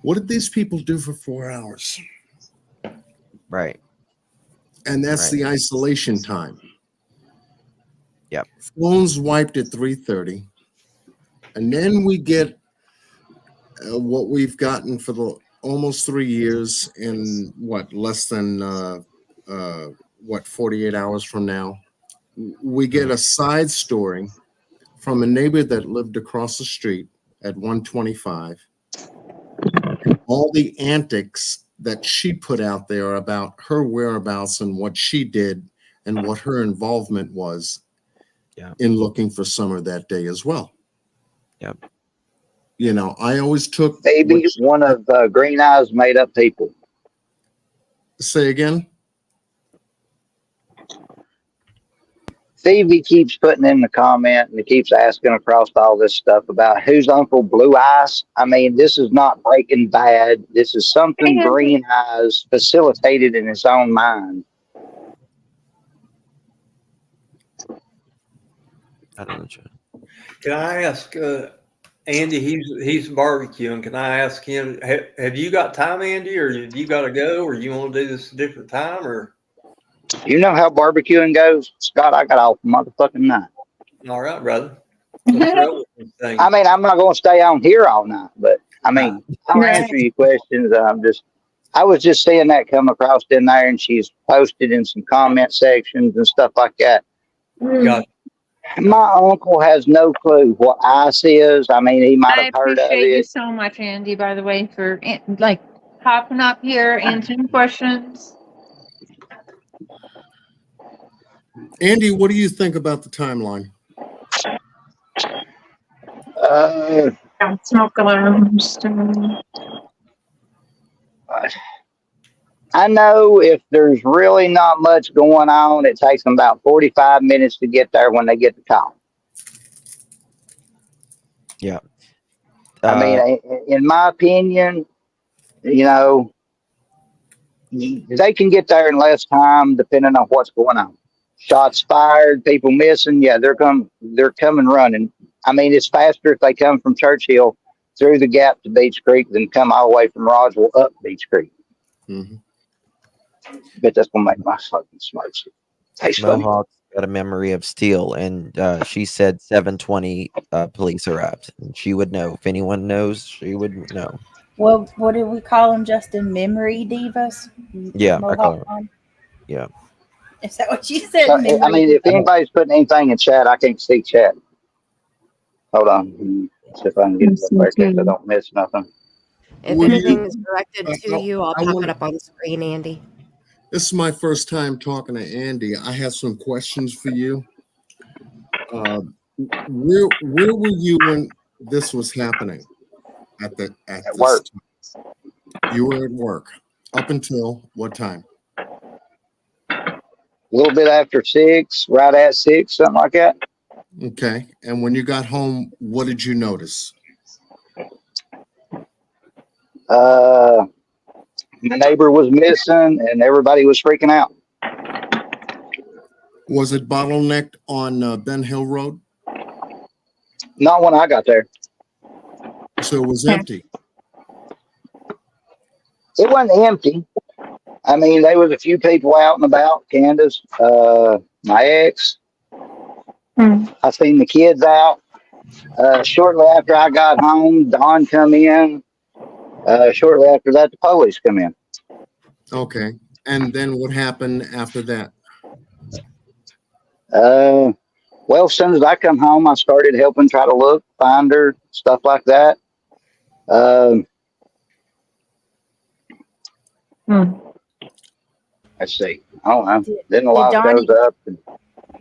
what did these people do for 4 hours? right. And that's Right. the isolation time. Yep. Phones wiped at 3:30, and then we get what we've gotten for the almost 3 years in what less than 48 hours from now. We get a side story from a neighbor that lived across the street at 125. All the antics that she put out there about her whereabouts and what she did and what her involvement was in looking for Summer that day as well. Yep. You know, I always took. Maybe one of Green Eye's made up people. Say again? Stevie keeps putting in the comment and he keeps asking across all this stuff about who's Uncle Blue Eyes. I mean, this is not Breaking Bad. This is something Green Eyes facilitated in his own mind. I don't know. Can I ask Andy? He's barbecuing. Can I ask him? Have you got time, Andy, or you got to go, or you want to do this a different time, or? You know how barbecuing goes, Scott. I got off motherfucking night. All right, brother. Let's roll with this thing. I mean, I'm not going to stay on here all night, but I mean, I'll Right. answer your questions. I was just seeing that come across in there, and she's posted in some comment sections and stuff like that. Gotcha. My uncle has no clue what ICE is. I mean, he might I have heard of appreciate you it. so much, Andy, by the way, for like hopping up here, answering questions. Andy, what do you think about the timeline? Smoke alarms. I know if there's really not much going on, it takes them about 45 minutes to get there when they get the call. Yeah. I mean, in my opinion, you know, they can get there in less time depending on what's going on. Shots fired, people missing. Yeah, they're coming running. I mean, it's faster if they come from Churchill through the gap to Beach Creek than come all the way from Roswell up Beach Creek. Mm-hmm. But that's gonna make my fucking smokes taste funny. Mohawk's got a memory of steel, and she said 7:20 police arrived. And she would know. If anyone knows, she would know. Well, what did we call them, Justin? Memory divas? Yeah, I call her. Mohawk? Yeah. Is that what you said? I Memory mean, if divas? anybody's putting anything in chat, I can't see chat. Hold on. See if I can get it up right there so I don't miss nothing. If Will anything you- is directed to I- you, I'll I pop wanna- it up on the screen, Andy. This is my first time talking to Andy. I have some questions for you. Where were you when this was happening? At this work. Time? You were at work. Up until what time? A little bit after 6, right at 6, something like that. Okay. And when you got home, what did you notice? My neighbor was missing and everybody was freaking out. Was it bottlenecked on Ben Hill Road? Not when I got there. So it was empty. It wasn't empty. I mean, there was a few people out and about. Candus, my ex. I seen the kids out. Shortly after I got home, Don come in. Shortly after that, the police come in. Okay. And then what happened after that? Well, as soon as I come home, I started helping try to look, find her, stuff like that. Let's see. I don't know. Then the light goes up.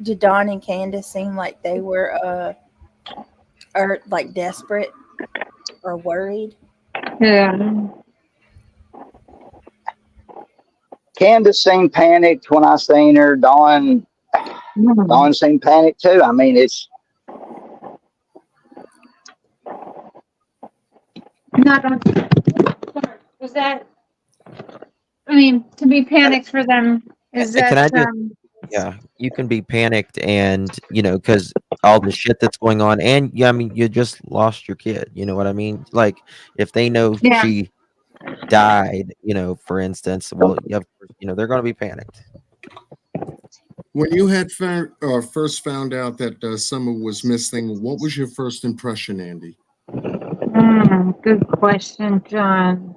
Did Don and Candus seem like they were or like desperate or worried? Yeah. Candace seemed panicked when I seen her. Dawn seemed panicked too. I mean, it's not on. Was that? I mean, to be panicked for them is Can I that just yeah, you can be panicked and, because all the shit that's going on, and yeah, I mean, you just lost your kid. You know what I mean? Like, if they know yeah. she died, for instance, well, they're going to be panicked. When you had first found out that Summer was missing, what was your first impression, Andy? Good question, John.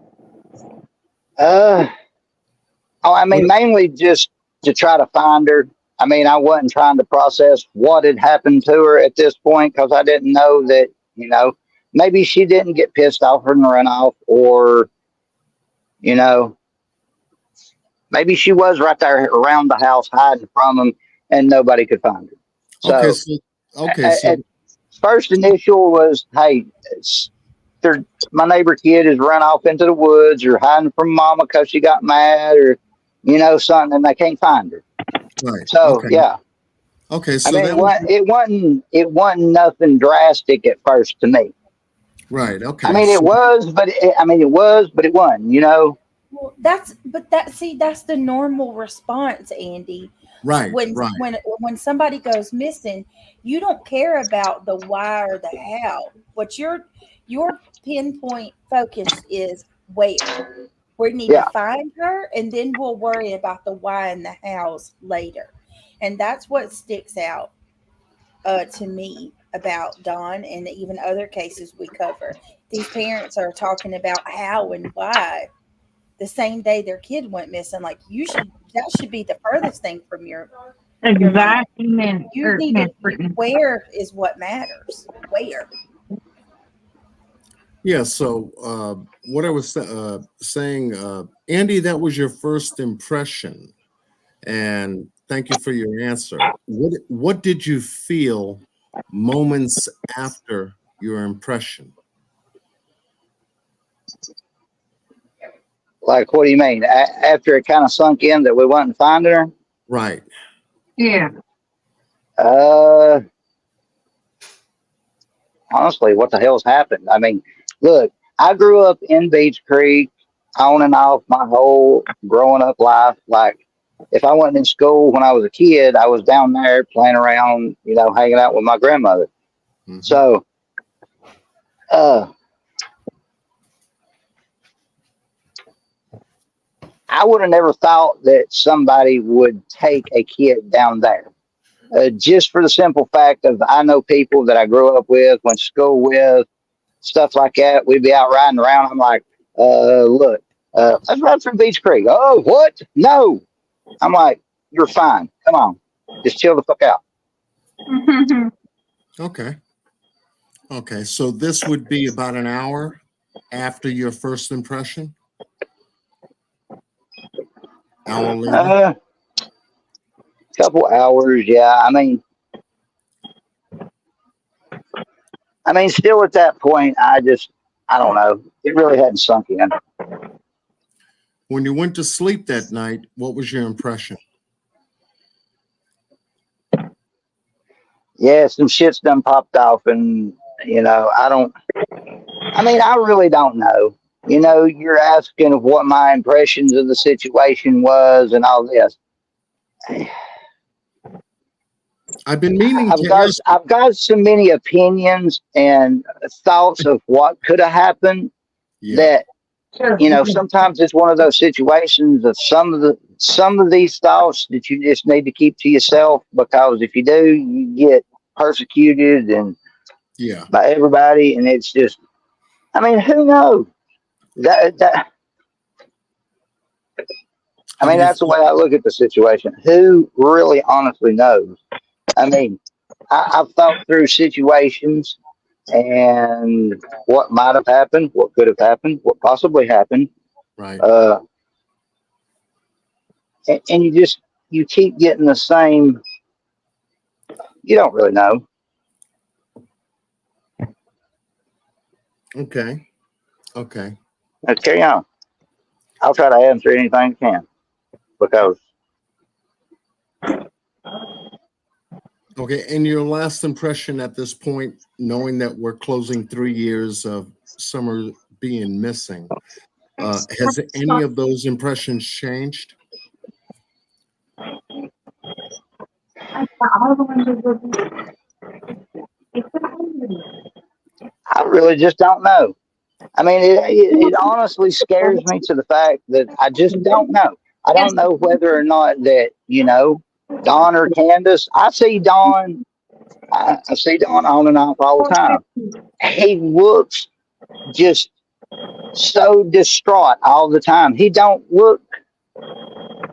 I mean, mainly just to try to find her. I mean, I wasn't trying to process what had happened to her at this point because I didn't know that, maybe she didn't get pissed off and run off, or, maybe she was right there around the house hiding from them and nobody could find her. So, first initial was, hey, my neighbor kid has run off into the woods or hiding from mama because she got mad, or something, and they can't find her. Right. So yeah. Okay. So I mean, it wasn't nothing drastic at first to me. Right. Okay. I mean, it was, but it wasn't. Well, that's the normal response, Andy. Right. When somebody goes missing, you don't care about the why or the how. What your pinpoint focus is where. We need to find her, and then we'll worry about the why and the hows later. And that's what sticks out to me about Don and even other cases we cover. These parents are talking about how and why the same day their kid went missing. Like, that should be the furthest thing from your mind. You need to, where is what matters. Where. Yeah. So what I was saying, Andy, that was your first impression, and thank you for your answer. What did you feel moments after your impression? Like, what do you mean? After it kind of sunk in that we wasn't finding her? Right. Yeah. Honestly, what the hell's happened? I mean, look, I grew up in Beach Creek, on and off my whole growing up life. Like, if I wasn't in school when I was a kid, I was down there playing around, hanging out with my grandmother. Mm-hmm. So, I would have never thought that somebody would take a kid down there. Just for the simple fact of, I know people that I grew up with, went to school with, stuff like that. We'd be out riding around. I'm like, look, let's ride through Beach Creek. Oh, what? No. I'm like, you're fine. Come on. Just chill the fuck out. Okay. Okay. So this would be about an hour after your first impression? Hour later? Couple hours, yeah. I mean, still at that point, I don't know. It really hadn't sunk in. When you went to sleep that night, what was your impression? Yeah, some shit's done popped off, and I really don't know. You're asking of what my impressions of the situation was and all this. I've been meaning I've got so many opinions and thoughts of what could have happened that sometimes it's one of those situations of some of these thoughts that you just need to keep to yourself, because if you do, you get persecuted and by everybody, and it's just, who knows? That's the way I look at the situation. Who really honestly knows? I've thought through situations and what might have happened, what could have happened, what possibly happened. Right. And you keep getting the same. You don't really know. Okay. Okay. Let's carry on. I'll try to answer anything I can because Okay, and your last impression at this point, knowing that we're closing 3 years of Summer being missing, has any of those impressions changed? I really just don't know. I mean, it honestly scares me to the fact that I just don't know. I don't know whether or not that, Don or Candus. I see Don on and off all the time. He looks just so distraught all the time. He don't look. I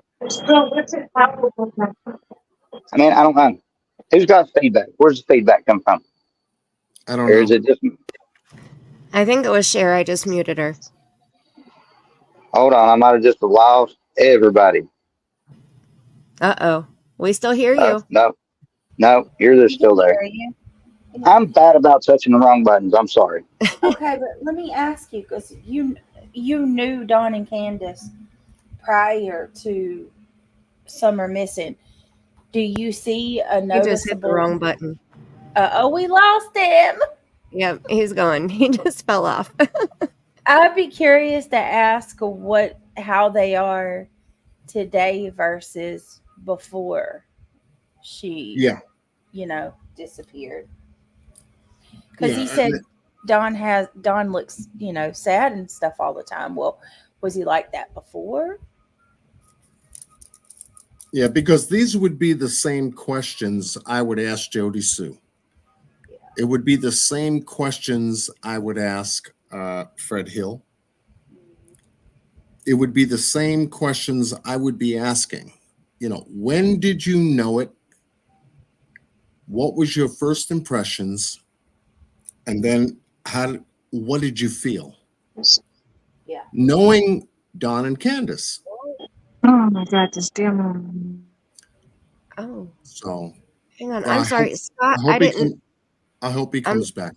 mean, I don't know. Who's got feedback? Where's the feedback come from? I don't Or know. is it just? I think it was Cher. I just muted her. Hold on, I might have just lost everybody. Uh-oh. We still hear you. No, you're still there. I'm bad about touching the wrong buttons. I'm sorry. Okay, but let me ask you, because you knew Don and Candus prior to Summer missing. Do you see a noticeable? You just hit the wrong button. We lost him. Yep, he's gone. He just fell off. I'd be curious to ask how they are today versus before she, disappeared. Because he said Don looks, sad and stuff all the time. Well, was he like that before? Yeah, because these would be the same questions I would ask Jody Sue. Yeah. It would be the same questions I would ask Fred Hill. It would be the same questions I would be asking. When did you know it? What was your first impressions? And then what did you feel? Yeah. Knowing Don and Candus. Oh my God, this damn. Oh. So. Hang on. I'm sorry, Scott. I hope he comes back.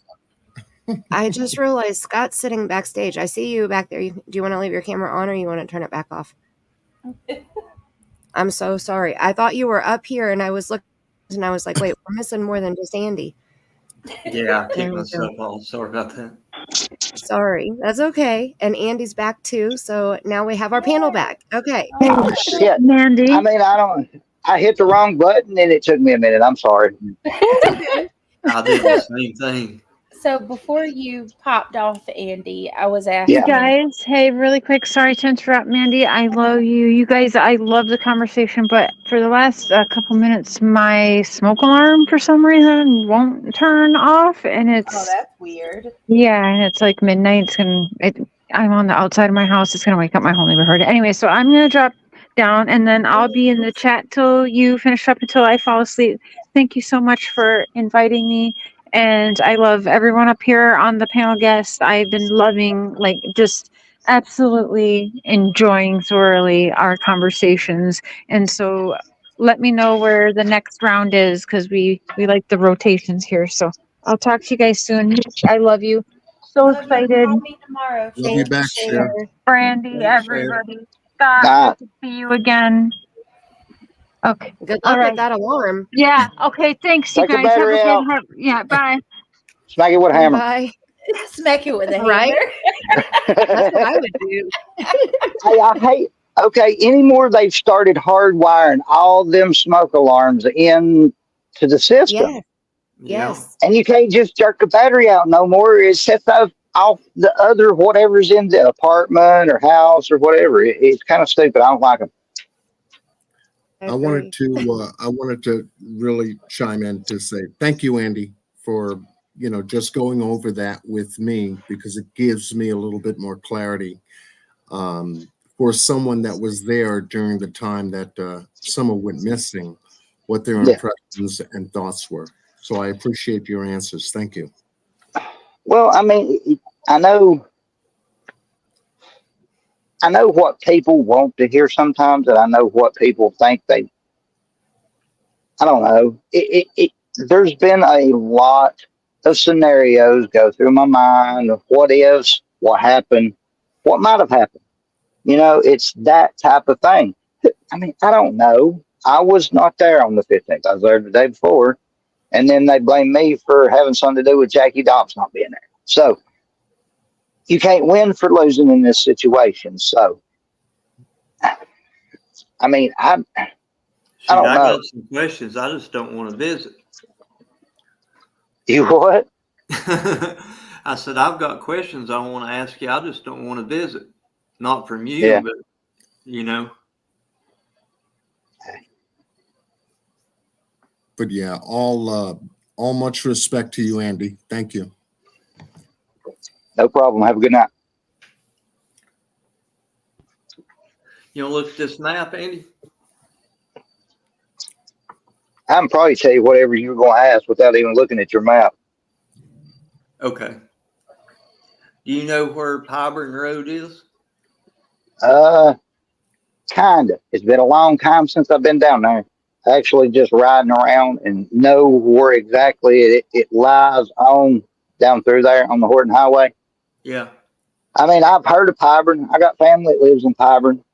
I just realized Scott's sitting backstage. I see you back there. Do you want to leave your camera on or you want to turn it back off? I'm so sorry. I thought you were up here and I was looking and I was like, wait, we're missing more than just Andy. Yeah, I kicked myself off. Sorry about that. Sorry. That's okay. And Andy's back too. So now we have our panel back. Okay. Oh, shit. Mandy. I mean, I hit the wrong button and it took me a minute. I'm sorry. I did the same thing. So before you popped off, Andy, I was asking. You guys, hey, really quick. Sorry to interrupt, Mandy. I love you. You guys, I love the conversation, but for the last couple minutes, my smoke alarm for some reason won't turn off, and it's. Oh, that's weird. Yeah, and it's like midnight. I'm on the outside of my house. It's gonna wake up my whole neighborhood. Anyway, so I'm gonna drop down, and then I'll be in the chat till you finish up until I fall asleep. Thank you so much for inviting me. And I love everyone up here on the panel guests. I've been loving, just absolutely enjoying thoroughly our conversations. And so let me know where the next round is because we like the rotations here. So I'll talk to you guys soon. I love you. So excited. Call me tomorrow. Love you back, Cher. Brandy, everybody. Scott, good to see you again. Okay. Good luck with that alarm. Yeah. Okay. Thanks, you guys. Have a good bye. Smack it with a hammer. Bye. Smack it with a Right? hammer. That's what I would do. Hey, I hate. Okay, anymore they've started hardwiring all them smoke alarms into the system. Yes. Yes. And you can't just jerk the battery out no more. It sets off the other whatever's in the apartment or house or whatever. It's kind of stupid. I don't like them. I wanted to really chime in to say thank you, Andy, for just going over that with me because it gives me a little bit more clarity for someone that was there during the time that Summer went missing, what their impressions and thoughts were. So I appreciate your answers. Thank you. Well, I mean, I know what people want to hear sometimes, and I know what people think I don't know. There's been a lot of scenarios go through my mind of what ifs, what happened. What might have happened? You know, it's that type of thing. I mean, I don't know. I was not there on the 15th. I was there the day before. And then they blame me for having something to do with Jackie Dobbs not being there. So you can't win for losing in this situation. So, I mean, I don't I know. got some questions. I just don't want to visit. You what? I said, I've got questions I want to ask you. I just don't want to visit. Not from you, Yeah. but, you know. But yeah, all much respect to you, Andy. Thank you. No problem. Have a good night. You want to look at this map, Andy? I can probably tell you whatever you were going to ask without even looking at your map. Okay. Do you know where Pyburn Road is? Kind of. It's been a long time since I've been down there. Actually, just riding around and know where exactly it lies on down through there on the Horton Highway. Yeah. I mean, I've heard of Pyburn. I got family that lives in Pyburn.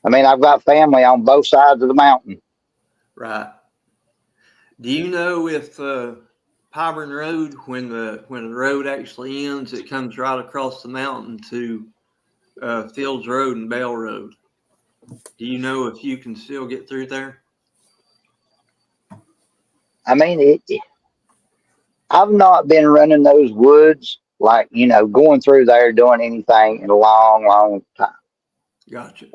I mean, I've got family on both sides of the mountain. Right. Do you know if Pyburn Road, when the road actually ends, it comes right across the mountain to Fields Road and Bell Road? Do you know if you can still get through there? I mean, I've not been running those woods, like, you know, going through there doing anything in a long, long time. Gotcha.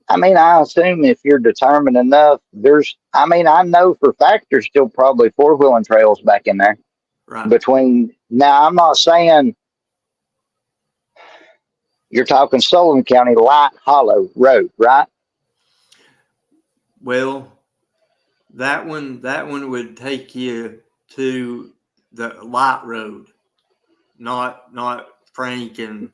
I mean, I assume if you're determined enough, I know for a fact there's still probably four-wheeling trails back in there. Right. Now, I'm not saying you're talking Sullivan County Light Hollow Road, right? Well, that one would take you to the Light Road, not Frank and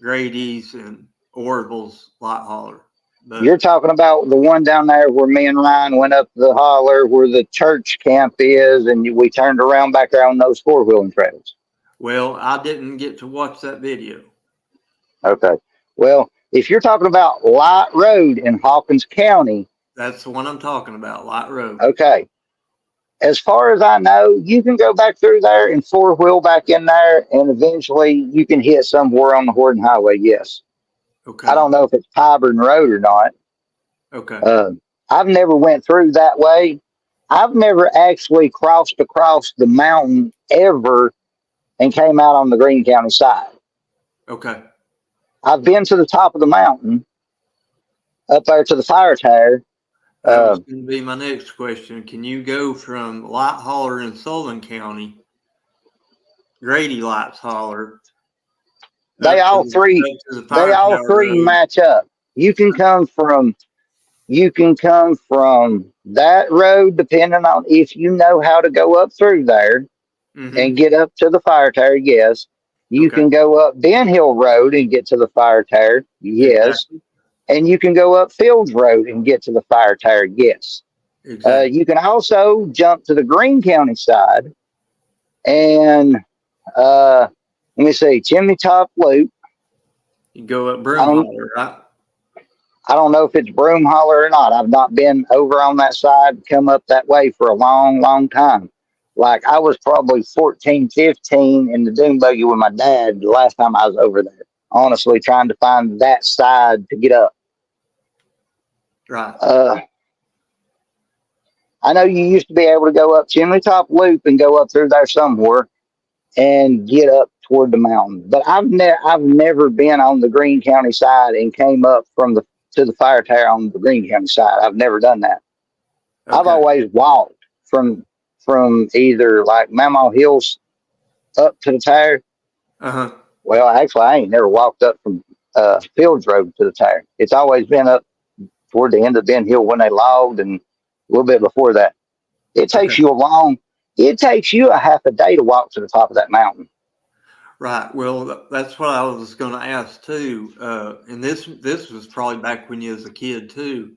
Grady's and Orville's Light Holler. But You're talking about the one down there where me and Ryan went up the holler where the church camp is, and we turned around back there on those four-wheeling trails. well, I didn't get to watch that video. Okay. Well, if you're talking about Light Road in Hawkins County, That's the one I'm talking about, Light Road. okay. As far as I know, you can go back through there and four-wheel back in there, and eventually you can hit somewhere on the Horton Highway, yes. Okay. I don't know if it's Pyburn Road or not. Okay. I've never went through that way. I've never actually crossed across the mountain ever and came out on the Greene County side. Okay. I've been to the top of the mountain, up there to the fire tower. That was going to be my next question. Can you go from Light Holler in Sullivan County, Grady Lights Holler? They all three match up. You can come from that road, depending on if you know how to go up through there and get up to the fire tower. Yes, you can go up Ben Hill Road and get to the fire tower. Yes, and you can go up Fields Road and get to the fire tower. Yes, you can also jump to the Greene County side and let me see, Chimney Top Loop. You go up Broom Holler, right? I don't know if it's Broom Holler or not. I've not been over on that side, come up that way for a long, long time. Like I was probably 14, 15 in the dune buggy with my dad the last time I was over there. Honestly, trying to find that side to get up. Right. I know you used to be able to go up Chimney Top Loop and go up through there somewhere and get up toward the mountain. But I've never been on the Greene County side and came up to the fire tower on the Greene County side. I've never done that. Okay. I've always walked from either like Mamaw Hills up to the tower. Well, actually, I ain't never walked up from Fields Road to the tower. It's always been up toward the end of Ben Hill when they logged and a little bit before that. It takes you a half a day to walk to the top of that mountain. Right. Well, that's what I was going to ask too. And this was probably back when you was a kid too.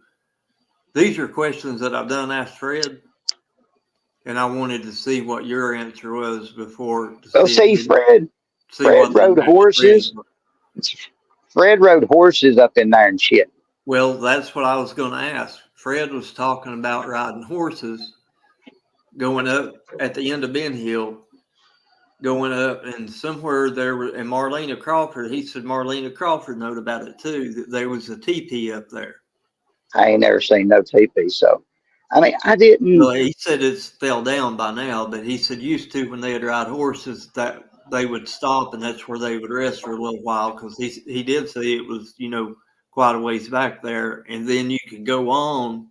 These are questions that I've done asked Fred, and I wanted to see what your answer was before. See, Fred, see Fred what they rode got horses. spread. Fred rode horses up in there and shit. Well, that's what I was going to ask. Fred was talking about riding horses, going up at the end of Ben Hill, going up, and somewhere there was, and Marlena Crawford, he said Marlena Crawford knowed about it too, that there was a teepee up there. I ain't never seen no teepee, so I mean, I didn't. Well, he said it's fell down by now, but he said used to when they'd ride horses that they would stop and that's where they would rest for a little while, because he did say it was, you know, quite a ways back there, and then you could go on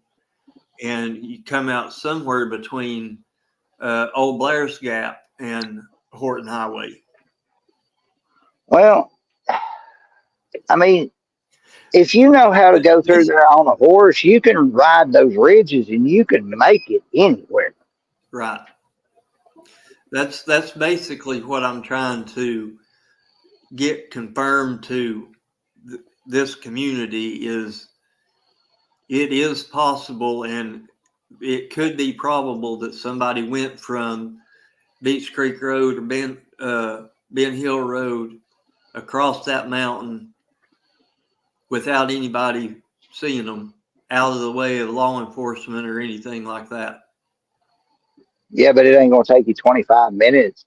and you come out somewhere between Old Blair's Gap and Horton Highway. Well, I mean, if you know how to go through there on a horse, you can ride those ridges and you can make it anywhere. Right. That's basically what I'm trying to get confirmed to this community is it is possible and it could be probable that somebody went from Beach Creek Road or Ben Hill Road across that mountain without anybody seeing them, out of the way of law enforcement or anything like that. Yeah, but it ain't going to take you 25 minutes.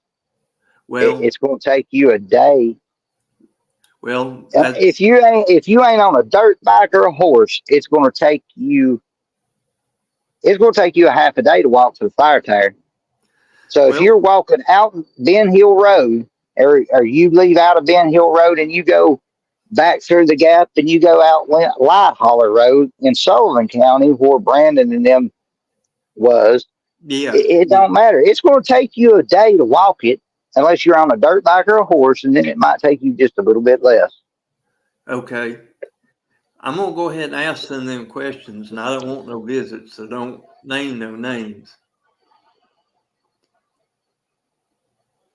Well, it's going to take you a day. Well, if you ain't on a dirt bike or a horse, it's going to take you a half a day to walk to the fire tire. So if you're walking out Ben Hill Road, or you leave out of Ben Hill Road and you go back through the gap and you go out Light Holler Road in Sullivan County where Brandon and them was, it don't matter. It's going to take you a day to walk it unless you're on a dirt bike or a horse, and then it might take you just a little bit less. Okay. I'm going to go ahead and ask them questions, and I don't want no visits, so don't name no names.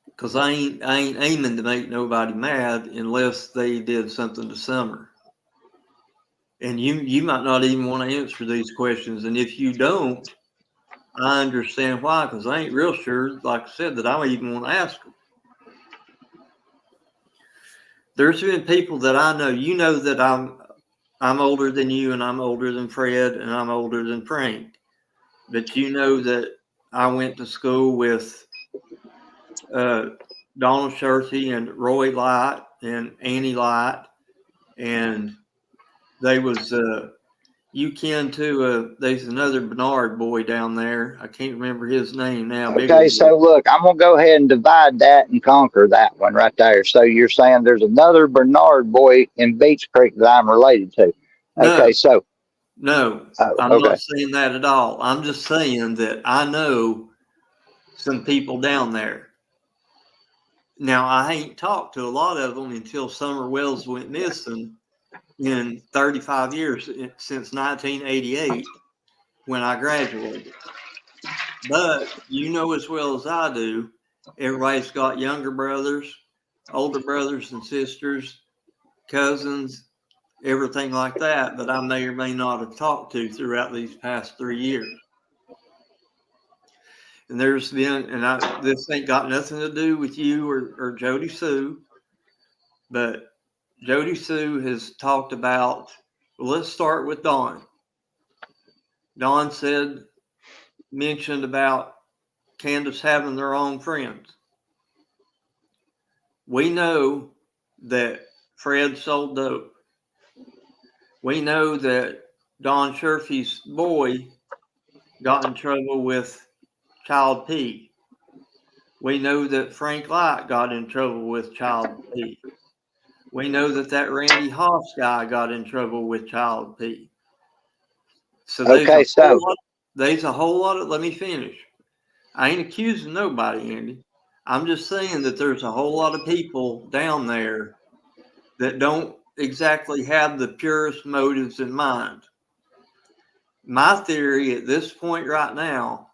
Because I ain't aiming to make nobody mad unless they did something to Summer. And you might not even want to answer these questions, and if you don't, I understand why, because I ain't real sure, like I said, that I even want to ask them. There's been people that I know, you know that I'm older than you, and I'm older than Fred, and I'm older than Frank. But you know that I went to school with Donald Scherthy and Roy Light and Annie Light, and they was you kin to there's another Bernard boy down there. I can't remember his name now. Okay, so look, I'm gonna go ahead and divide that and conquer that one right there. So you're saying there's another Bernard boy in Beach Creek that I'm related to. Okay, no, I'm not saying that at all. I'm just saying that I know some people down there. Now, I ain't talked to a lot of them until Summer Wells went missing in 35 years, since 1988, when I graduated. But you know as well as I do, everybody's got younger brothers, older brothers and sisters, cousins, everything like that I may or may not have talked to throughout these past 3 years. And there's been, and this ain't got nothing to do with you or Jody Sue, but Jody Sue has talked about, well, let's start with Don. Don mentioned about Candus having their own friends. We know that Fred sold dope. We know that Don Scherthy's boy got in trouble with Child P. We know that Frank Light got in trouble with Child P. We know that Randy Hoffs guy got in trouble with Child P. So there's a whole lot of, let me finish. I ain't accusing nobody, Andy. I'm just saying that there's a whole lot of people down there that don't exactly have the purest motives in mind. My theory at this point right now,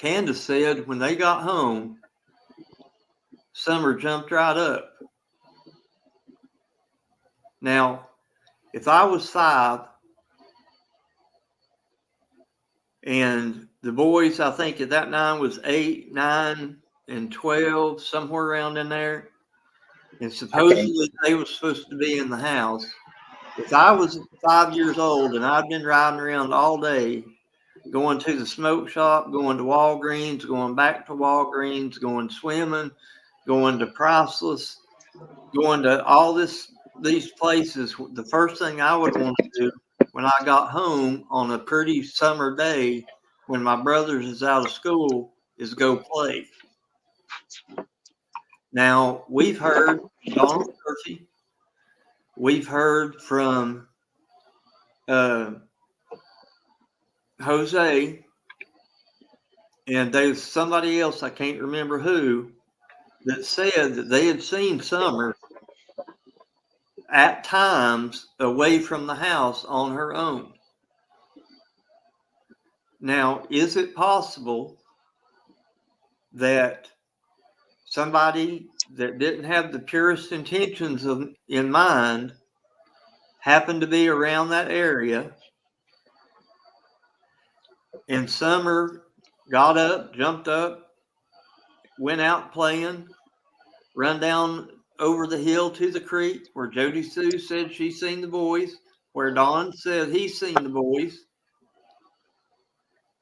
Candus said when they got home, Summer jumped right up. Now, if I was 5 and the boys, I think at that 9 was 8, 9, and 12, somewhere around in there. And supposedly they were supposed to be in the house. If I was 5 years old and I'd been riding around all day, going to the smoke shop, going to Walgreens, going back to Walgreens, going swimming, going to Priceless, going to all these places, the first thing I would want to do when I got home on a pretty summer day when my brothers is out of school is go play. Now, we've heard Donald Murphy. We've heard from Jose, and there's somebody else, I can't remember who, that said that they had seen Summer at times away from the house on her own. Now, is it possible that somebody that didn't have the purest intentions in mind happened to be around that area, and Summer got up, jumped up, went out playing, run down over the hill to the creek where Jody Sue said she's seen the boys, where Don said he's seen the boys,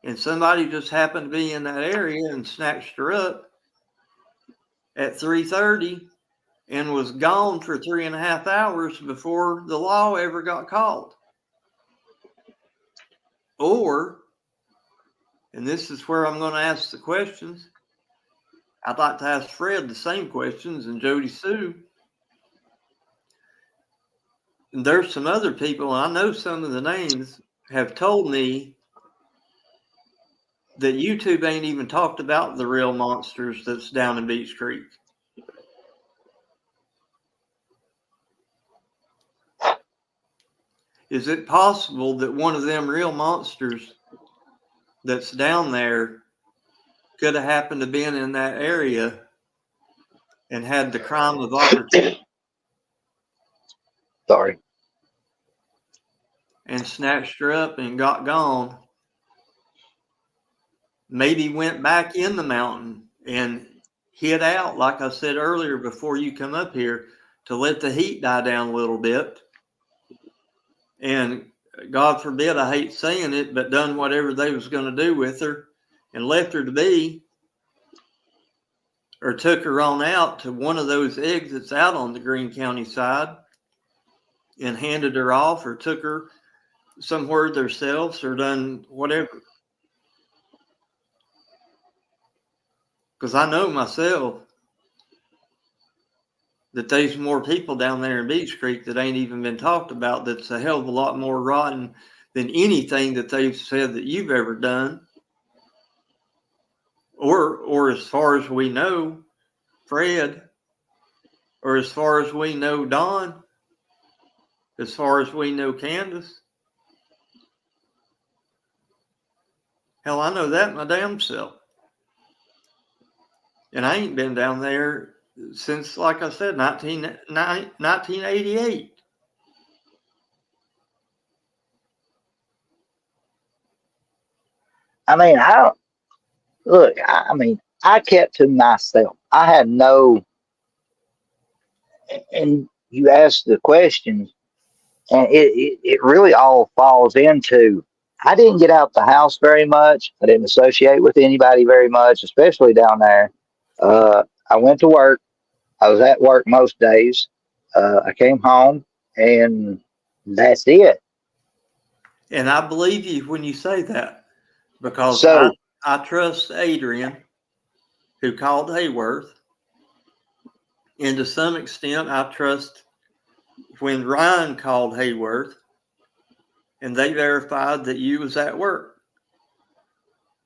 and somebody just happened to be in that area and snatched her up at 3:30 and was gone for 3.5 hours before the law ever got called. Or, and this is where I'm going to ask the questions, I'd like to ask Fred the same questions and Jody Sue. And there's some other people, and I know some of the names, have told me that YouTube ain't even talked about the real monsters that's down in Beach Creek. Is it possible that one of them real monsters that's down there could have happened to been in that area and had the crime of opportunity? Sorry. And snatched her up and got gone. Maybe went back in the mountain and hid out, like I said earlier before you come up here, to let the heat die down a little bit. And God forbid, I hate saying it, but done whatever they was going to do with her and left her to be, or took her on out to one of those exits out on the Greene County side and handed her off, or took her somewhere themselves, or done whatever. Because I know myself that there's more people down there in Beach Creek that ain't even been talked about, that's a hell of a lot more rotten than anything that they've said that you've ever done. Or as far as we know, Fred, or as far as we know, Don, as far as we know, Candus. Hell, I know that my damn self. And I ain't been down there since, like I said, 1988. I mean, I kept to myself. I had no, and you asked the questions, and it really all falls into, I didn't get out the house very much. I didn't associate with anybody very much, especially down there. I went to work. I was at work most days. I came home, and that's it. And I believe you when you say that, because I trust Adrian, who called Hayworth, and to some extent I trust when Ryan called Hayworth and they verified that you was at work.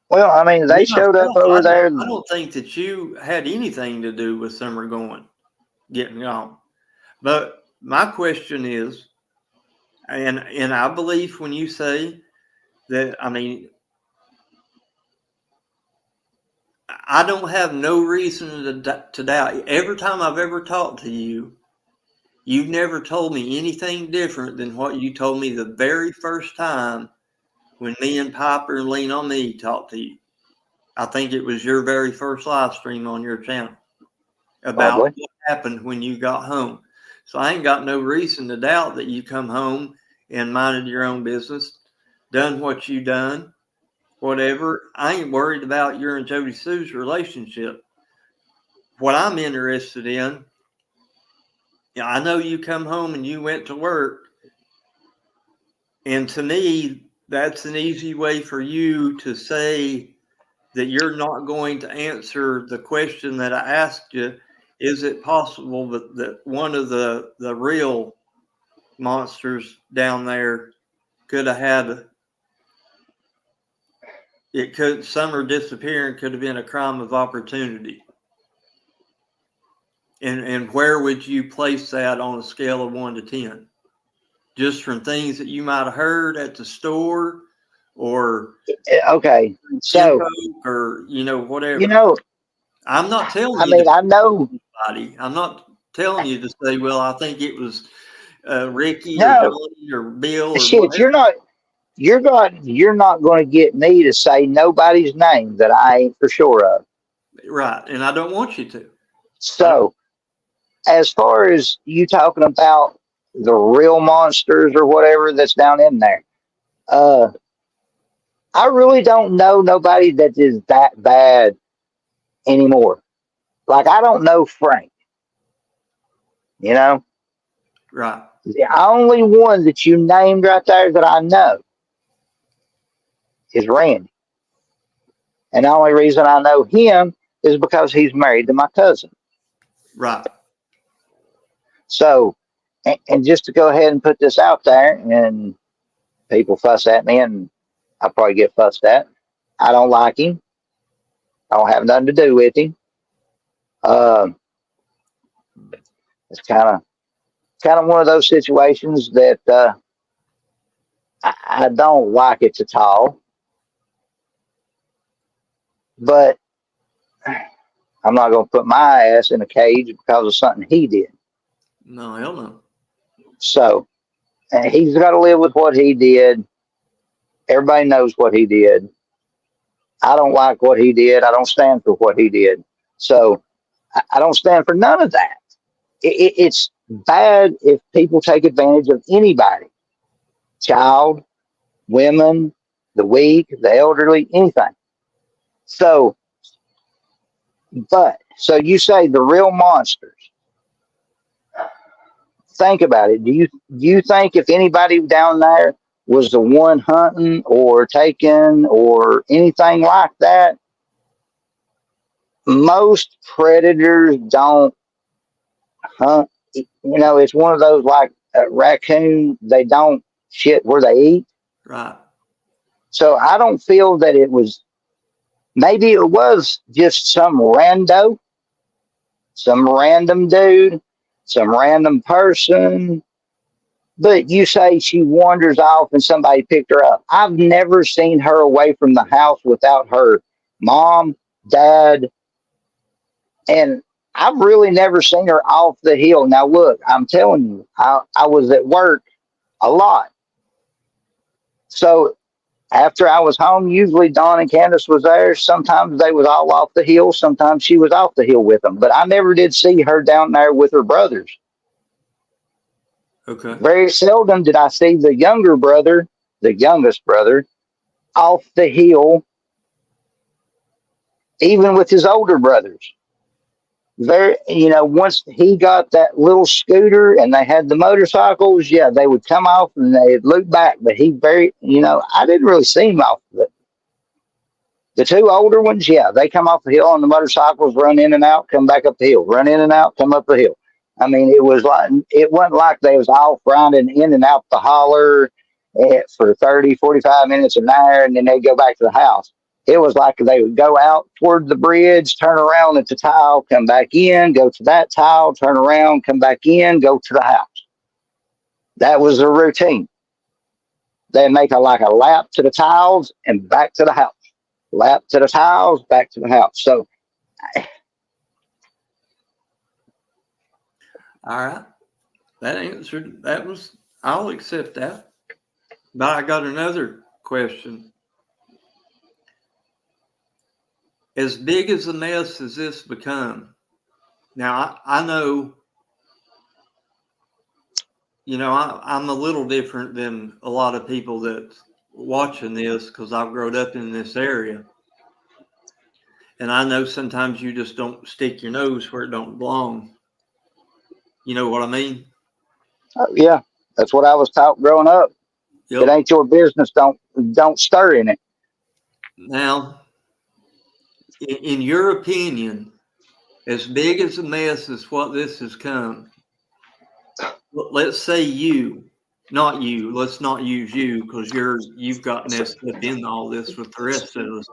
Well, I mean, they showed up over there. I don't think that you had anything to do with Summer getting gone. But my question is, and I believe when you say that, I mean, I don't have no reason to doubt. Every time I've ever talked to you, you've never told me anything different than what you told me the very first time when me and Piper and Lean on Me talked to you. I think it was your very first live stream on your channel about Probably. what happened when you got home. So I ain't got no reason to doubt that you come home and minded your own business, done what you done, whatever. I ain't worried about your and Jody Sue's relationship. What I'm interested in, I know you come home and you went to work, and to me, that's an easy way for you to say that you're not going to answer the question that I asked you. Is it possible that one of the real monsters down there could have had it? Could Summer disappearing could have been a crime of opportunity? And where would you place that on a scale of 1 to 10? Just from things that you might have heard at the store, or Okay, so or whatever. you know, I'm not telling I you mean, to I know. anybody. I'm not telling you to say, well, I think it was Ricky or No, Johnny or Bill or shit, whatever. you're not going to get me to say nobody's name that I ain't for sure of. Right, and I don't want you to. So, as far as you talking about the real monsters or whatever that's down in there, I really don't know nobody that is that bad anymore. Like, I don't know Frank, you know? Right. The only one that you named right there that I know is Randy. And the only reason I know him is because he's married to my cousin. Right. So, and just to go ahead and put this out there, and people fuss at me, and I probably get fussed at. I don't like him. I don't have nothing to do with him. It's kind of one of those situations that I don't like it at all. But I'm not going to put my ass in a cage because of something he did. No, hell no. So he's got to live with what he did. Everybody knows what he did. I don't like what he did. I don't stand for what he did. So I don't stand for none of that. It's bad if people take advantage of anybody, child, women, the weak, the elderly, anything. So, so you say the real monsters. Think about it. Do you think if anybody down there was the one hunting or taking or anything like that, most predators don't hunt. It's one of those like raccoon. They don't shit where they eat. Right. So I don't feel that it was. Maybe it was just some random dude, some random person. But you say she wanders off and somebody picked her up. I've never seen her away from the house without her mom, dad, and I've really never seen her off the hill. Now, look, I'm telling you, I was at work a lot. So after I was home, usually Don and Candus was there. Sometimes they was all off the hill. Sometimes she was off the hill with them. But I never did see her down there with her brothers. Okay. Very seldom did I see the younger brother, the youngest brother, off the hill, even with his older brothers. Once he got that little scooter and they had the motorcycles, yeah, they would come off and they'd look back. But I didn't really see him off of it. The two older ones, yeah, they come off the hill on the motorcycles, run in and out, come back up the hill, run in and out, come up the hill. I mean, it wasn't like they was all grinding in and out the holler for 30, 45 minutes an hour, and then they'd go back to the house. It was like they would go out toward the bridge, turn around at the tile, come back in, go to that tile, turn around, come back in, go to the house. That was their routine. They'd make a lap to the tiles and back to the house. Lap to the tiles, back to the house. So, all right. That answered. I'll accept that. But I got another question. as big as a mess as this become. Now, I know, you know, I'm a little different than a lot of people that's watching this because I've grown up in this area. And I know sometimes you just don't stick your nose where it don't belong. You know what I mean? Yeah, that's what I was taught growing up. Yep. It ain't your business. Don't stir in it. Now, in your opinion, as big as a mess as what this has come, let's say you, not you, let's not use you because you've got messed up in all this with the rest of us.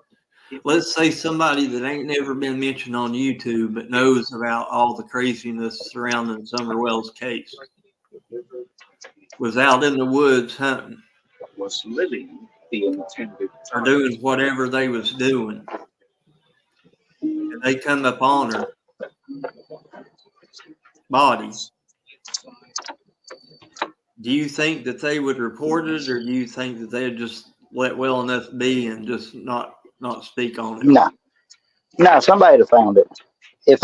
Let's say somebody that ain't never been mentioned on YouTube but knows about all the craziness surrounding Summerwell's case was out in the woods hunting was living the intended or doing whatever they was doing. And they come upon her body. Do you think that they would report it, or do you think that they'd just let well enough be and just not speak on it? No, somebody have found it. If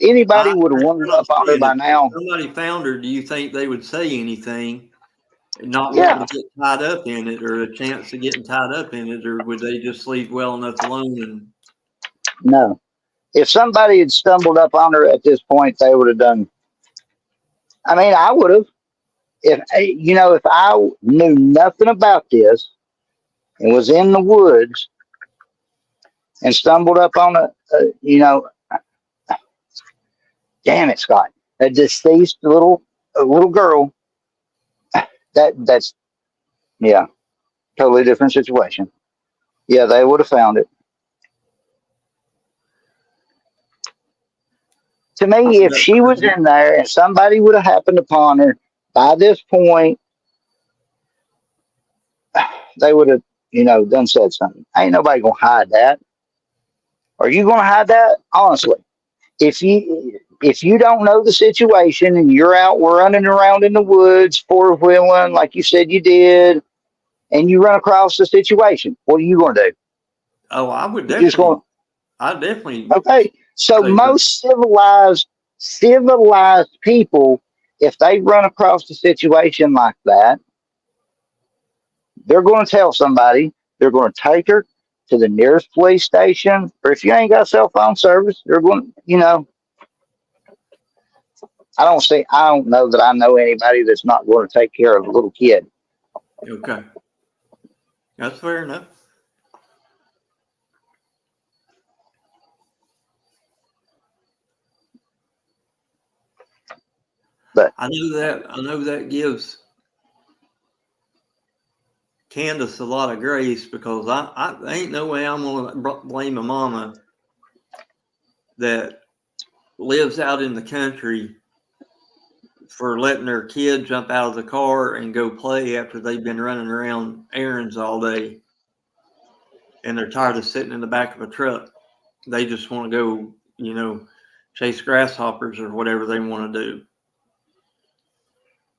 anybody would have wandered up on her by now, if somebody found her, do you think they would say anything, not Yeah. wanting to get tied up in it, or a chance of getting tied up in it, or would they just leave well enough alone? And no. If somebody had stumbled up on her at this point, they would have done. I mean, I would have. If I knew nothing about this and was in the woods and stumbled up on damn it, Scott, a deceased little girl. That's totally different situation. Yeah, they would have found it. To me, if she was in there and somebody would have happened upon her by this point, they would have, done said something. Ain't nobody gonna hide that. Are you gonna hide that? Honestly, if you don't know the situation and you're out running around in the woods, four-wheeling like you said you did, and you run across the situation, what are you gonna do? oh, I would You're just definitely. gonna, I definitely. okay. So say most civilized people, if they run across a situation like that, they're going to tell somebody. They're going to take her to the nearest police station, or if you ain't got cell phone service, they're going. I don't know that I know anybody that's not going to take care of a little kid. Okay, that's fair enough. But I know that gives Candus a lot of grace because I ain't no way I'm gonna blame a mama that lives out in the country for letting their kid jump out of the car and go play after they've been running around errands all day and they're tired of sitting in the back of a truck. They just want to go, chase grasshoppers or whatever they want to do.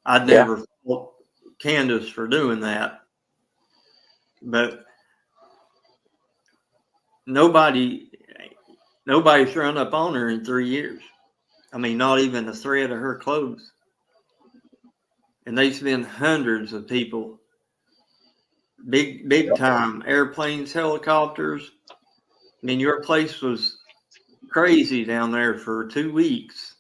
I'd never fault Candus for doing that. But nobody's run up on her in 3 years. I mean, not even a thread of her clothes. And there's been hundreds of people, big time, airplanes, helicopters. I mean, your place was crazy down there for 2 weeks.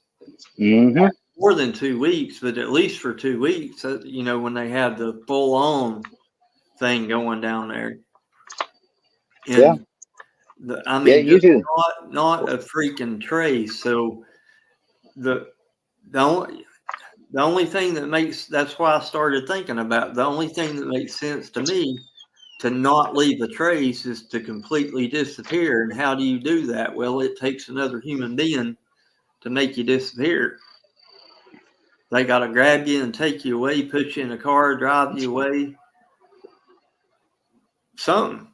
Mm-hmm. More than 2 weeks, but at least for 2 weeks, when they had the full on thing going down there. And not a freaking trace. So the only thing that's why I started thinking about the only thing that makes sense to me to not leave a trace is to completely disappear. And how do you do that? Well, it takes another human being to make you disappear. They got to grab you and take you away, put you in a car, drive you away. Something.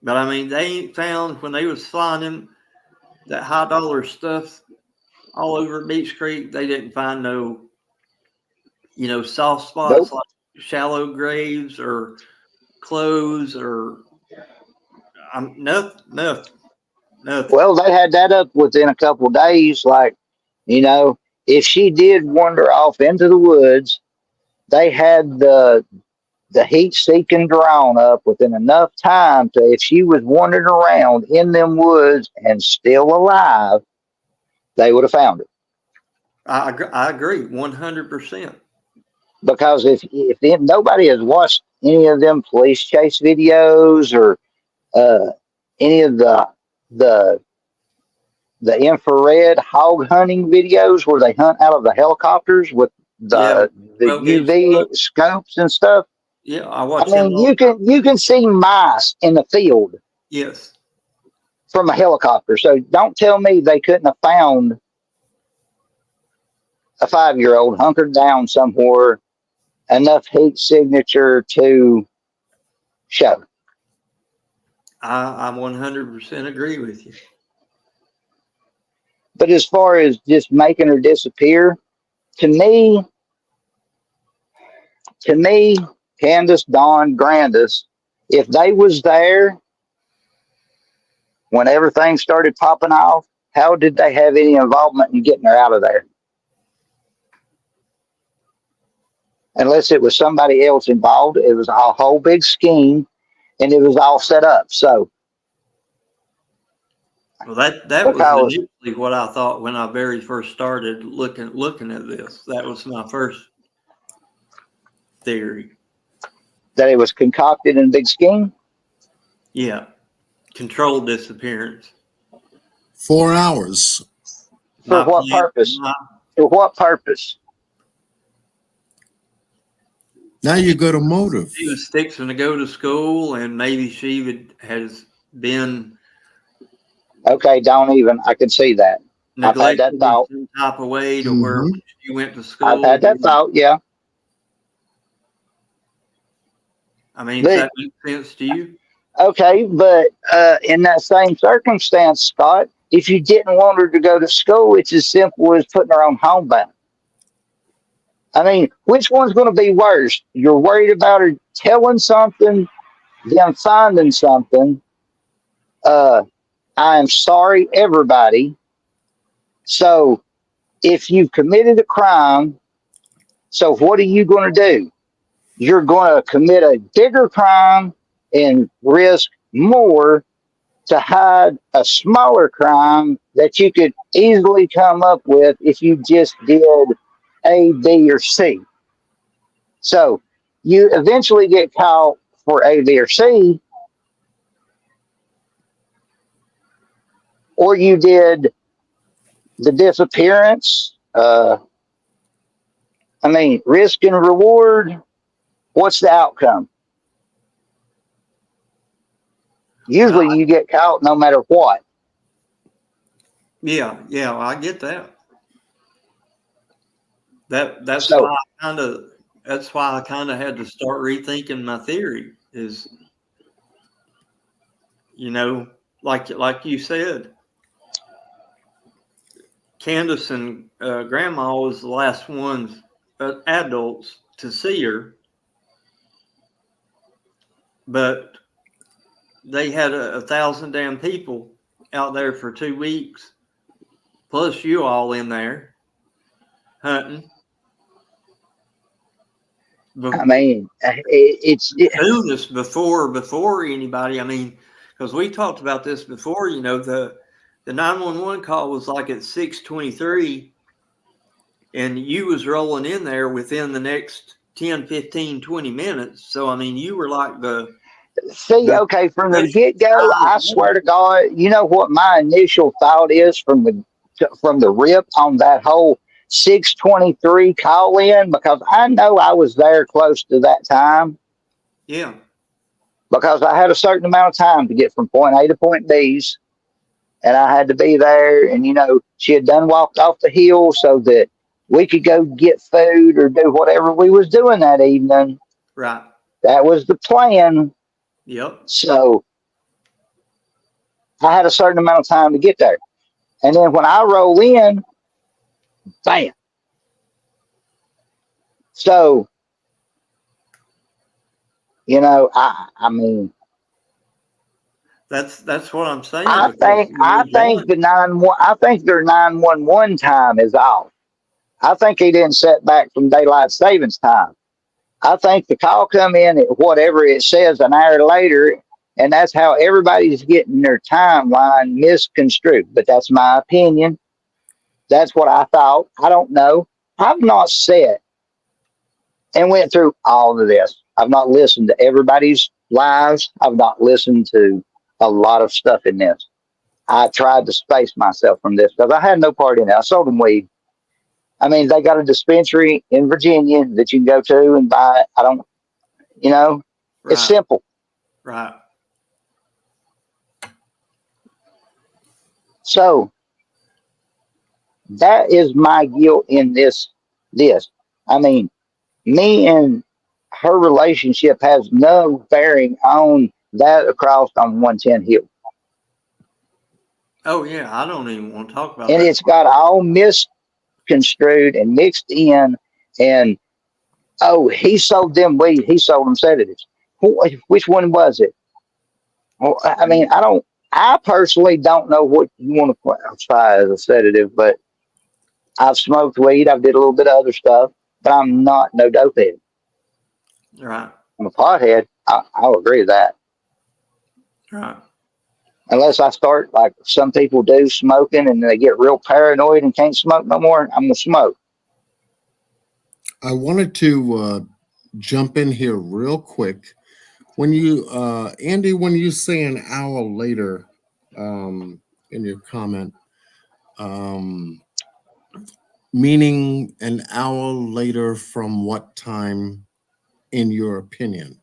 But I mean, they ain't found when they was flying them that high dollar stuff all over Beach Creek. They didn't find no, soft spots like shallow graves or clothes or Nothing. Well, they had that up within a couple of days. Like, you know, if she did wander off into the woods, they had the heat-seeking drone up within enough time to, if she was wandering around in them woods and still alive, they would have found her. I agree 100%. Because if nobody has watched any of them police chase videos or any of the infrared hog hunting videos where they hunt out of the helicopters with Yeah, the 12 gauge UV scopes and stuff. Yeah, I I watch them mean, all. you can see mice in the field Yes. from a helicopter. So don't tell me they couldn't have found a 5-year-old hunkered down somewhere, enough heat signature to show. I 100% agree with you. But as far as just making her disappear, to me, Candace, Don, Grandis, if they was there when everything started popping off, how did they have any involvement in getting her out of there? Unless it was somebody else involved, it was a whole big scheme, and it was all set up. So, Well, that was initially what I thought when I very first started looking at this. That was my first theory. That it was concocted in a big scheme? Yeah. Controlled disappearance. 4 hours. For what purpose? For what purpose? Now you go to motive. She was fixing to go to school, and maybe she has been. Okay, don't even. I could see that. I've had that Neglected in thought. some type of way to where she went to school. I've had that thought, yeah. I mean, does that make sense to you? Okay, but in that same circumstance, Scott, if you didn't want her to go to school, it's as simple as putting her on homebound. I mean, which one's going to be worse? You're worried about her telling something, them finding something. I am sorry, everybody. So, if you've committed a crime, so what are you going to do? You're going to commit a bigger crime and risk more to hide a smaller crime that you could easily come up with if you just did A, B, or C. So you eventually get caught for A, B, or C, or you did the disappearance. I mean, risk and reward. What's the outcome? Usually you get caught no matter what. Yeah, I get that. That's why I kind of had to start rethinking my theory. Is, you know, like you said, Candace and Grandma was the last ones, adults, to see her, but they had 1,000 damn people out there for 2 weeks, plus you all in there hunting. I mean, it's soonest before anybody. I mean, because we talked about this before. You know, the 911 call was like at 6:23, and you was rolling in there within the next 10, 15, 20 minutes. So I mean, you were like okay, from the get-go, I swear to God, you know what my initial thought is from the rip on that whole 6:23 call in, because I know I was there close to that time. Yeah. Because I had a certain amount of time to get from point A to point B's, and I had to be there. And, you know, she had done walked off the hill so that we could go get food or do whatever we was doing that evening. Right. That was the plan. Yep. So I had a certain amount of time to get there. And then when I roll in, bam. So, you know, I mean, That's what I'm saying. I think the 911. I think their 911 time is off. I think he didn't set back from daylight savings time. I think the call come in at whatever it says an hour later, and that's how everybody's getting their timeline misconstrued. But that's my opinion. That's what I thought. I don't know. I've not sat and went through all of this. I've not listened to everybody's lives. I've not listened to a lot of stuff in this. I tried to space myself from this because I had no part in it. I sold them weed. I mean, they got a dispensary in Virginia that you can go to and buy it. I don't, it's simple. Right. So that is my guilt in this. I mean, me and her relationship has no bearing on that across on 110 Hill. Oh yeah, I don't even want to talk about And that. it's got all misconstrued and mixed in. And he sold them weed. He sold them sedatives. Which one was it? Well, I mean, I personally don't know what you want to classify as a sedative, but I've smoked weed. I've did a little bit of other stuff, but I'm not no dopehead. Right. I'm a pothead. I'll agree with that. Right. Unless I start like some people do smoking and they get real paranoid and can't smoke no more, I'm going to smoke. I wanted to jump in here real quick. When you, Andy, when you say an hour later in your comment, meaning an hour later from what time, in your opinion?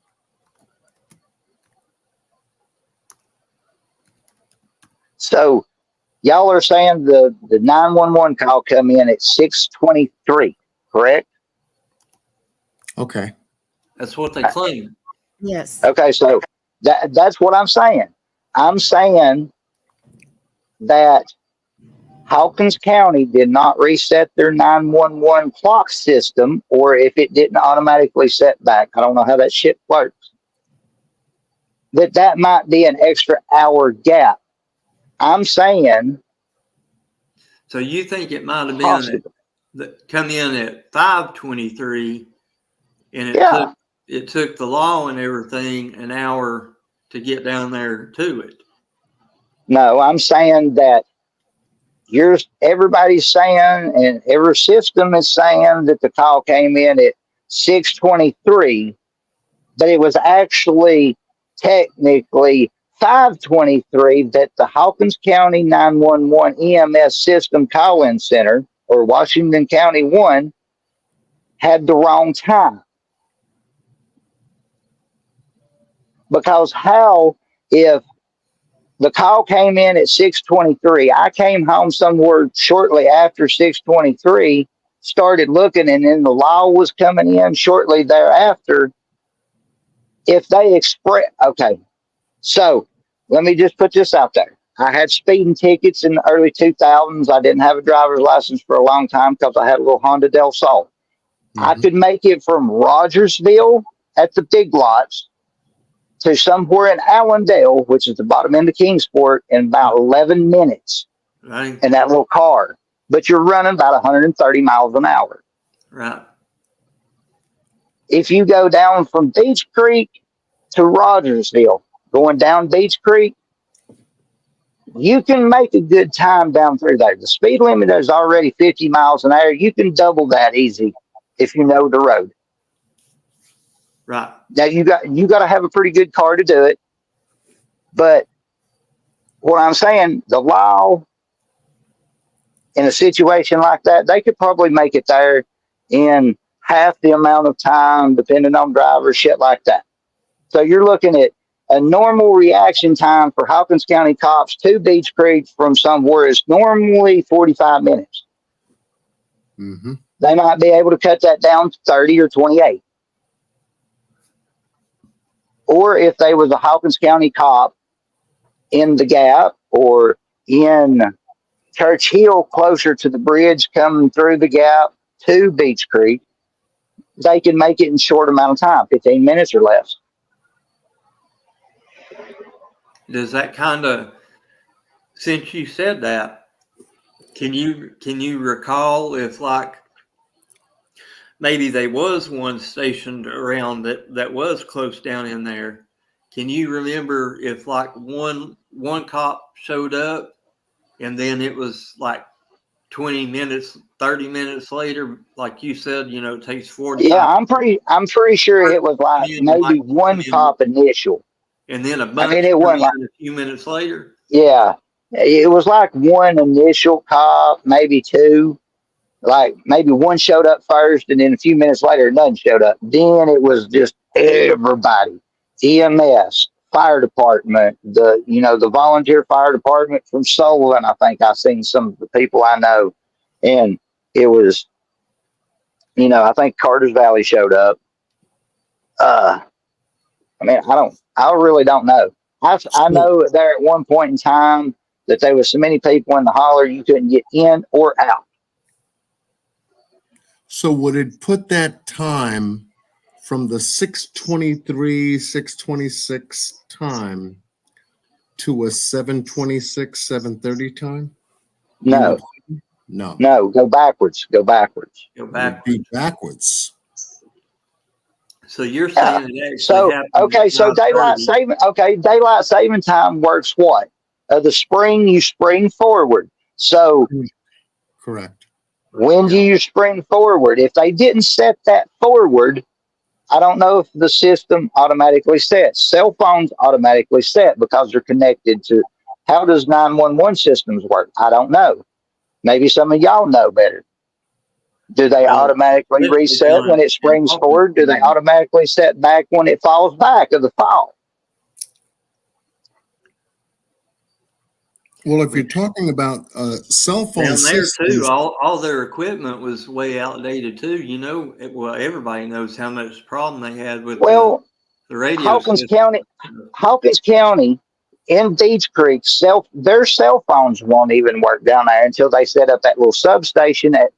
So y'all are saying the 911 call come in at 6:23, correct? Okay. That's what they claim. Yes. Okay, so that's what I'm saying. I'm saying that Hawkins County did not reset their 911 clock system, or if it didn't automatically set back, I don't know how that shit works. That might be an extra hour gap. I'm saying. So you think it might have been that come in at 5:23, and it took the law and everything an hour to get down there to it? No, I'm saying that everybody's saying, and every system is saying that the call came in at 6:23, but it was actually technically 5:23 that the Hawkins County 911 EMS system call-in center, or Washington County 1, had the wrong time. Because if the call came in at 6:23, I came home somewhere shortly after 6:23, started looking, and then the law was coming in shortly thereafter. If they okay, so let me just put this out there. I had speeding tickets in the early 2000s. I didn't have a driver's license for a long time because I had a little Honda Del Sol. Mm-hmm. I could make it from Rogersville at the Big Lots to somewhere in Allendale, which is the bottom end of Kingsport, in about 11 minutes. Right. In that little car. But you're running about 130 miles an hour. Right. If you go down from Beach Creek to Rogersville, going down Beach Creek, you can make a good time down through there. The speed limit is already 50 miles an hour. You can double that easy if you know the road. Right. Now you got to have a pretty good car to do it. But what I'm saying, the law in a situation like that, they could probably make it there in half the amount of time, depending on driver, shit like that. So you're looking at a normal reaction time for Hawkins County cops to Beach Creek from somewhere is normally 45 minutes. Mm-hmm. They might be able to cut that down to 30 or 28. Or if they was a Hawkins County cop in the Gap or in Church Hill, closer to the bridge coming through the Gap to Beach Creek, they can make it in short amount of time, 15 minutes or less. does that kind of, since you said that, can you recall if like maybe there was one stationed around that was close down in there? Can you remember if like one cop showed up and then it was like 20 minutes, 30 minutes later, like you said, you know, it takes 45. Yeah, I'm pretty sure it was like maybe one cop initial. And then a bunch I mean, it wasn't like, a few minutes later. yeah, it was like one initial cop, maybe two. Like maybe one showed up first, and then a few minutes later, none showed up. Then it was just everybody, EMS, fire department, the volunteer fire department from Solon. I think I seen some of the people I know, and it was, I think Carter's Valley showed up. I mean, I really don't know. I know there at one point in time that there was so many people in the holler you couldn't get in or out. So would it put that time from the 6:23, 6:26 time to a 7:26, 7:30 time? No. No. No, go backwards. Go backwards. Be backwards. So you're saying it so daylight saving time works what? The spring you spring forward. So correct. When do you spring forward? If they didn't set that forward, I don't know if the system automatically sets. Cell phones automatically set because they're connected to. How does 911 systems work? I don't know. Maybe some of y'all know better. Do they automatically reset when it springs forward? Do they automatically set back when it falls back of the fall? Well, if you're talking about cell phone down there systems, too, all their equipment was way outdated too. You know, everybody knows how much problem they had with the radio. Hawkins County in Beach Creek, their cell phones won't even work down there until they set up that little substation at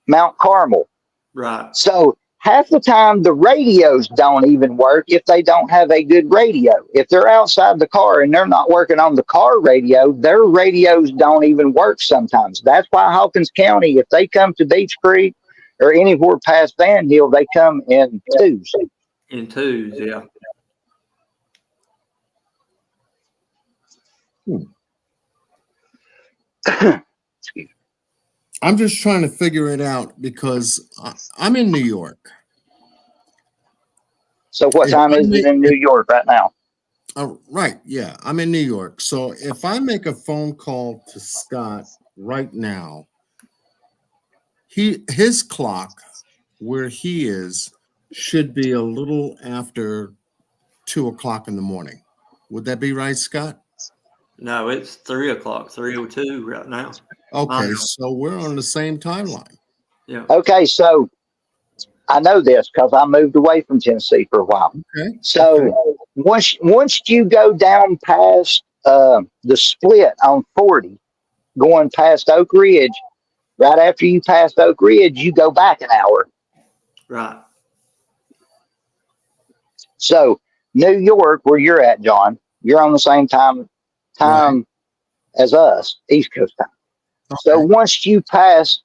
Mount Carmel. Right. So half the time the radios don't even work if they don't have a good radio. If they're outside the car and they're not working on the car radio, their radios don't even work sometimes. That's why Hawkins County, if they come to Beach Creek or anywhere past Van Hill, they come in twos. In twos, yeah. I'm just trying to figure it out because I'm in New York. So what time is it in New York right now? Right, yeah, I'm in New York. So if I make a phone call to Scott right now, his clock where he is should be a little after 2 o'clock in the morning. Would that be right, Scott? No, it's 3 o'clock, 3:02 right now. Okay, so we're on the same timeline. Yeah. Okay, so I know this because I moved away from Tennessee for a while. Okay. So once you go down past the split on 40, going past Oak Ridge, right after you pass Oak Ridge, you go back an hour. Right. So New York, where you're at, John, you're on the same time as us, East Coast time. Okay. So once you pass,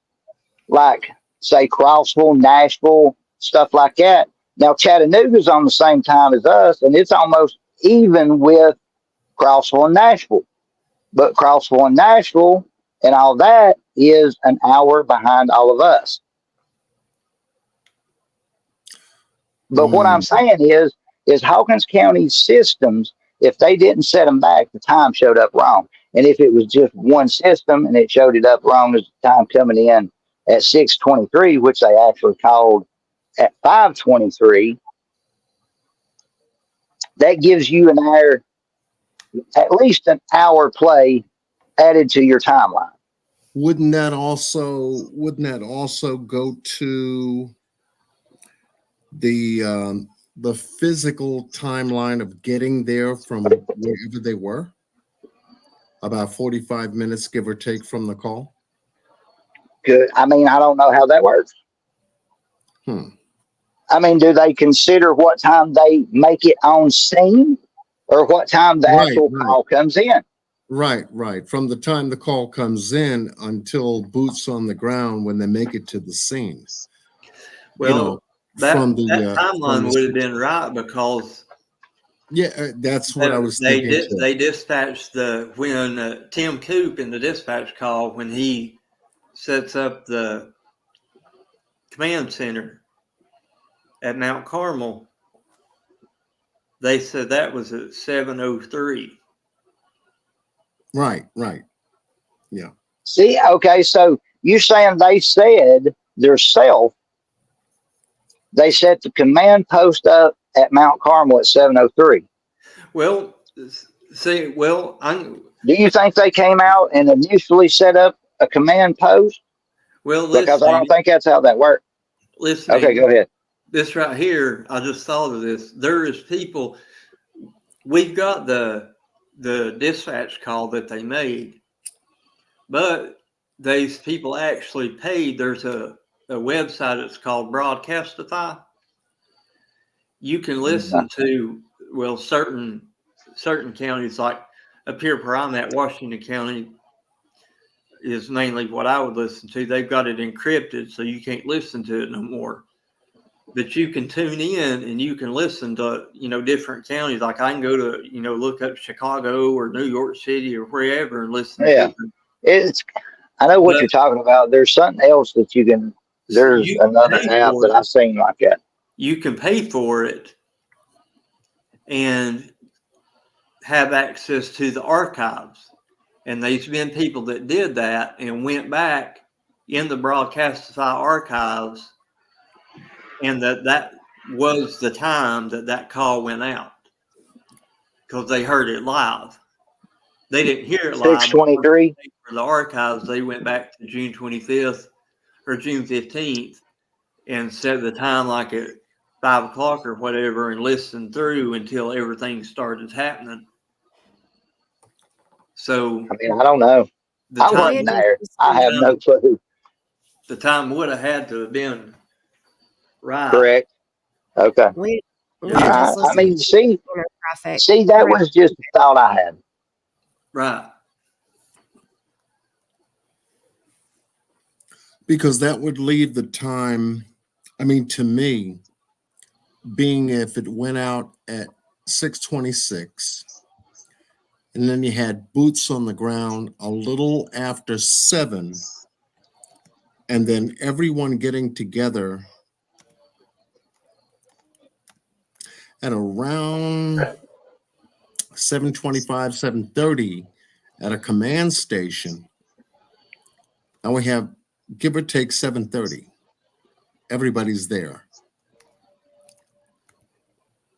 like, say, Crossville, Nashville, stuff like that, now Chattanooga's on the same time as us, and it's almost even with Crossville and Nashville. But Crossville and Nashville and all that is an hour behind all of us. But what I'm saying is Hawkins County systems, if they didn't set them back, the time showed up wrong. And if it was just one system and it showed it up wrong as the time coming in at 6:23, which they actually called at 5:23, that gives you an hour, at least an hour play added to your timeline. Wouldn't that also go to the physical timeline of getting there from wherever they were? About 45 minutes, give or take, from the call? Good. I mean, I don't know how that works. I mean, do they consider what time they make it on scene? or what time the Right, actual right. call comes in. Right. From the time the call comes in until boots on the ground when they make it to the scene. Well, that from the timeline would have been right because that's what I was thinking too. They dispatched when Tim Coop in the dispatch call, when he sets up the command center at Mount Carmel, they said that was at 7:03. Right. Yeah. See, okay, so you're saying they said themselves, they set the command post up at Mount Carmel at 7:03. Well, see, do you think they came out and initially set up a command post? Well, because I don't think that's how that worked. Listen. Okay, go ahead. This right here, I just thought of this. There is people. We've got the dispatch call that they made, but these people actually paid. There's a website that's called Broadcastify. You can listen to certain counties, like up here where I'm at, Washington County is mainly what I would listen to. They've got it encrypted, so you can't listen to it no more. But you can tune in and you can listen to, different counties. Like I can go to, look up Chicago or New York City or wherever and listen to them. I know what you're talking about. There's something else that you can, there's another app that I've seen like that. You can pay for it and have access to the archives. And there's been people that did that and went back in the Broadcastify archives, and that was the time that call went out because they heard it live. They didn't hear it live. 6:23 for the archives. They went back to June 25th or June 15th and set the time like at 5 o'clock or whatever and listened through until everything started happening. So I mean, I don't know. I wasn't there. I have no clue. The time would have had to have been right. Correct. Okay. I mean, see, that was just a thought I had. Right. Because that would leave the time, I mean, to me, being if it went out at 6:26, and then you had boots on the ground a little after 7, and then everyone getting together at around 7:25, 7:30 at a command station. Now we have, give or take, 7:30. Everybody's there.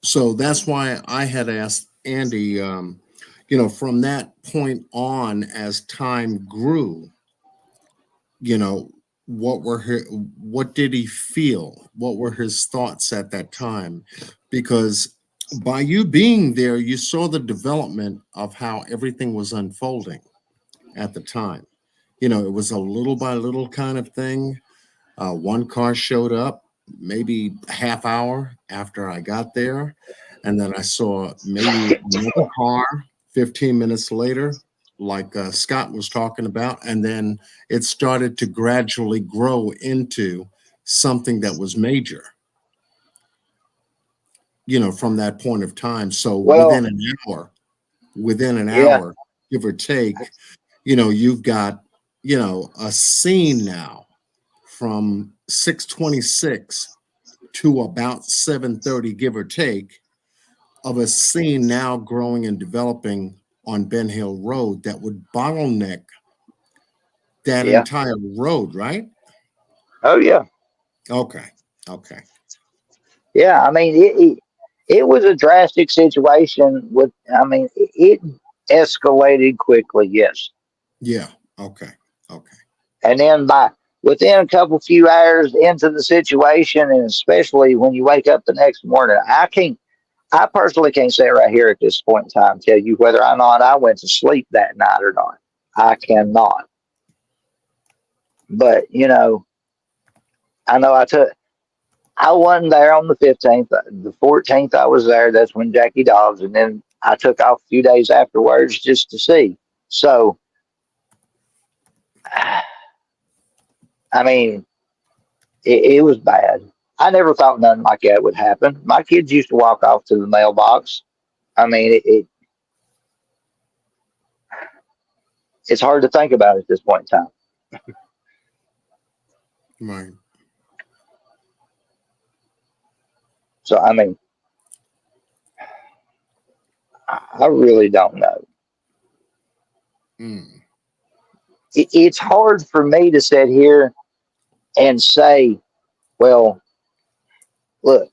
So that's why I had asked Andy, from that point on, as time grew, what did he feel? What were his thoughts at that time? Because by you being there, you saw the development of how everything was unfolding at the time. It was a little by little kind of thing. One car showed up maybe a half hour after I got there. And then I saw maybe another car 15 minutes later, like Scott was talking about. And then it started to gradually grow into something that was major, from that point of time. So within an hour, give or take, you've got, a scene now from 6:26 to about 7:30, give or take, of a scene now growing and developing on Ben Hill Road that would bottleneck that entire road, right? Oh, yeah. Okay. Yeah, I mean, it was a drastic situation it escalated quickly, yes. Yeah, okay. And then within a few hours into the situation, and especially when you wake up the next morning, I personally can't say right here at this point in time, tell you whether or not I went to sleep that night or not. I cannot. But, I know I wasn't there on the 15th. The 14th I was there. That's when Jackie Dobbs. And then I took off a few days afterwards just to see. So, I mean, it was bad. I never thought nothing like that would happen. My kids used to walk off to the mailbox. I mean, it's hard to think about at this point in time. Right. So, I mean, I really don't know. It's hard for me to sit here and say, well, look,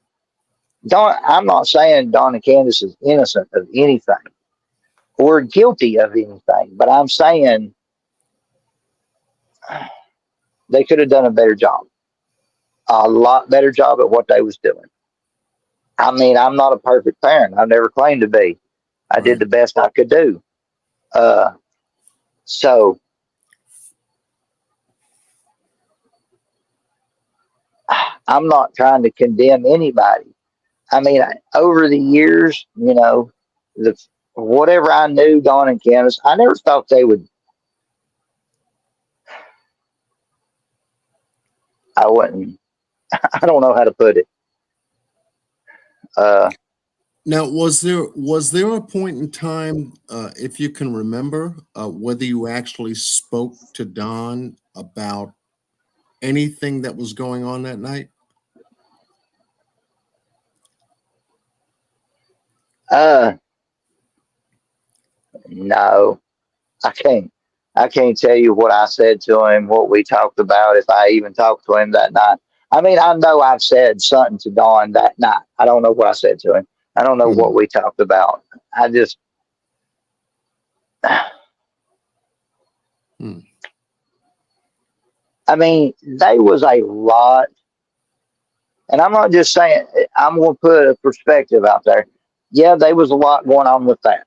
I'm not saying Don and Candus is innocent of anything or guilty of anything, but I'm saying they could have done a better job, a lot better job at what they was doing. I mean, I'm not a perfect parent. I've never claimed to be. I did the best I could do. So I'm not trying to condemn anybody. I mean, over the years, you know, whatever I knew Don and Candus, I never thought they would. I wouldn't. I don't know how to put it. Now, was there a point in time, if you can remember, whether you actually spoke to Don about anything that was going on that night? No, I can't. I can't tell you what I said to him, what we talked about, if I even talked to him that night. I mean, I know I've said something to Don that night. I don't know what I said to him. I don't know what we talked about. I just. I mean, there was a lot, and I'm not just saying, I'm going to put a perspective out there. Yeah, there was a lot going on with that.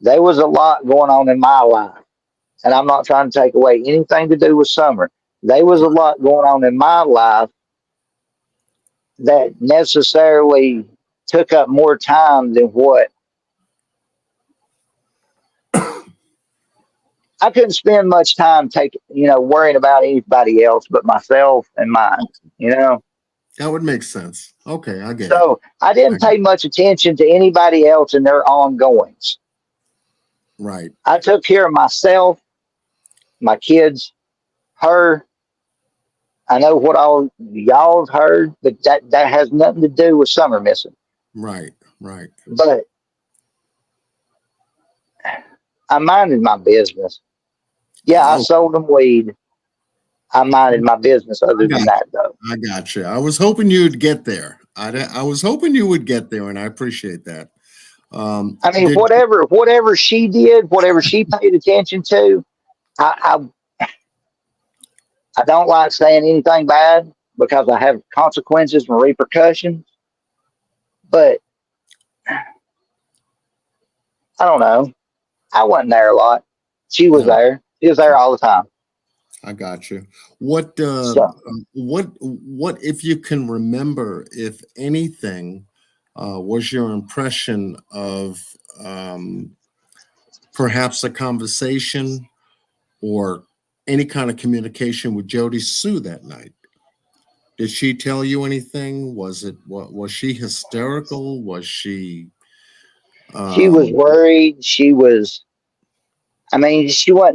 There was a lot going on in my life, and I'm not trying to take away anything to do with Summer. There was a lot going on in my life that necessarily took up more time than what I couldn't spend much time worrying about anybody else but myself and mine, That would make sense. Okay, I get it. So I didn't pay much attention to anybody else and their ongoings. Right. I took care of myself, my kids, her. I know what all y'all have heard, but that has nothing to do with Summer missing. Right, right. But I minded my business. Yeah, I sold them weed. I minded my business other than that, though. I got you. I was hoping you'd get there. I was hoping you would get there, and I appreciate that. I mean, whatever she did, whatever she paid attention to, I don't like saying anything bad because I have consequences and repercussions. But I don't know. I wasn't there a lot. She was there. She was there all the time. I got you. What if you can remember, if anything, was your impression of perhaps a conversation or any kind of communication with Jody Sue that night? Did she tell you anything? Was she hysterical? Was she? She was worried. She wasn't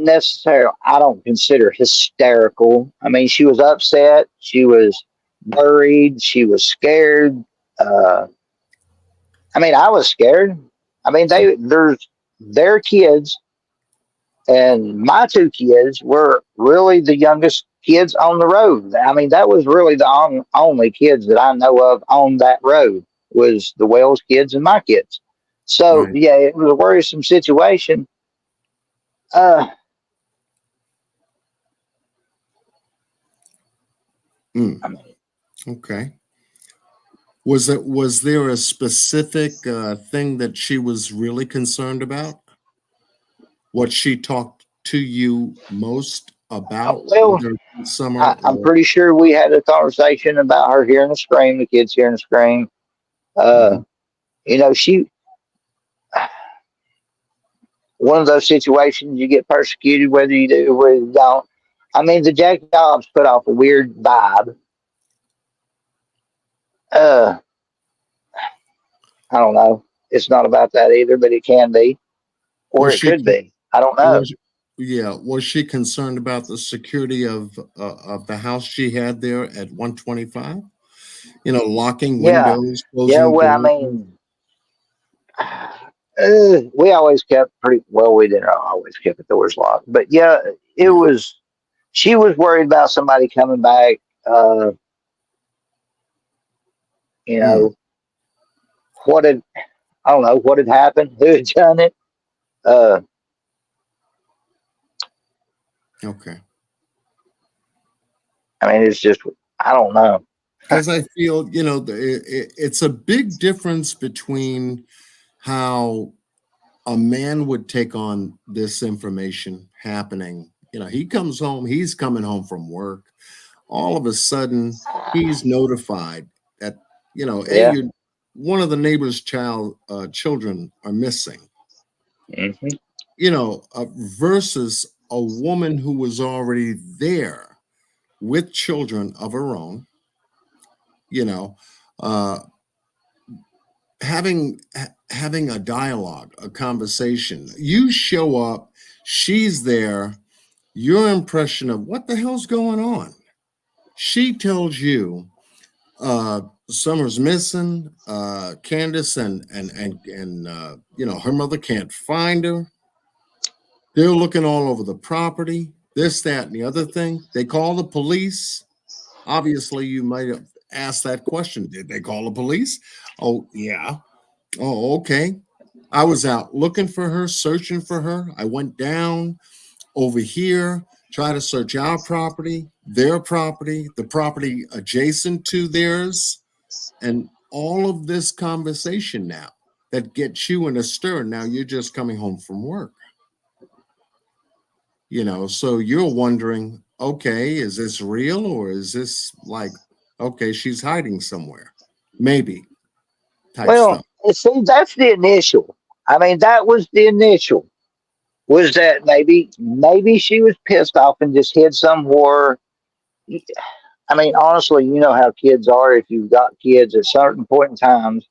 necessarily, I don't consider hysterical. I mean, she was upset. She was worried. She was scared. I was scared. I mean, their kids and my two kids were really the youngest kids on the road. I mean, that was really the only kids that I know of on that road was the Wells kids and my kids. So, yeah, it was a worrisome situation. Okay. Was there a specific thing that she was really concerned about? What she talked to you most about? Well, Summer, I'm pretty sure we had a conversation about her hearing a scream, the kids hearing a scream. She one of those situations you get persecuted whether you do or whether you don't. I mean, the Jack Jobs put off a weird vibe. I don't know. It's not about that either, but it can be, or Was it she? could be. I don't know. Was she concerned about the security of the house she had there at 125? You know, locking Yeah, windows, yeah. closing Well, I doors. mean, we always kept pretty well. We didn't always keep the doors locked, but yeah, it was. She was worried about somebody coming back. You know, what had I don't know what had happened, who had done it. Okay. I mean, it's just I don't know. Because I feel, you know, it's a big difference between how a man would take on this information happening. You know, he comes home, he's coming home from work. All of a sudden, he's notified that, you know, hey, Yeah. one of the neighbor's children are missing. Mm-hmm. You know, versus a woman who was already there with children of her own. You know, having a dialogue, a conversation. You show up, she's there. Your impression of what the hell's going on. She tells you, Summer's missing. Candus and you know, her mother can't find her. They're looking all over the property. This, that, and the other thing. They call the police. Obviously, you might have asked that question. Did they call the police? Oh, yeah. Oh, okay. I was out looking for her, searching for her. I went down over here, try to search our property, their property, the property adjacent to theirs, and all of this conversation now that gets you in a stir. Now you're just coming home from work. You know, so you're wondering, okay, is this real or is this like, okay, she's hiding somewhere? Maybe type Well, stuff. see, that's the initial. I mean, that was the initial. Was that maybe she was pissed off and just hid somewhere. I mean, honestly, you know how kids are. If you've got kids at certain point in times,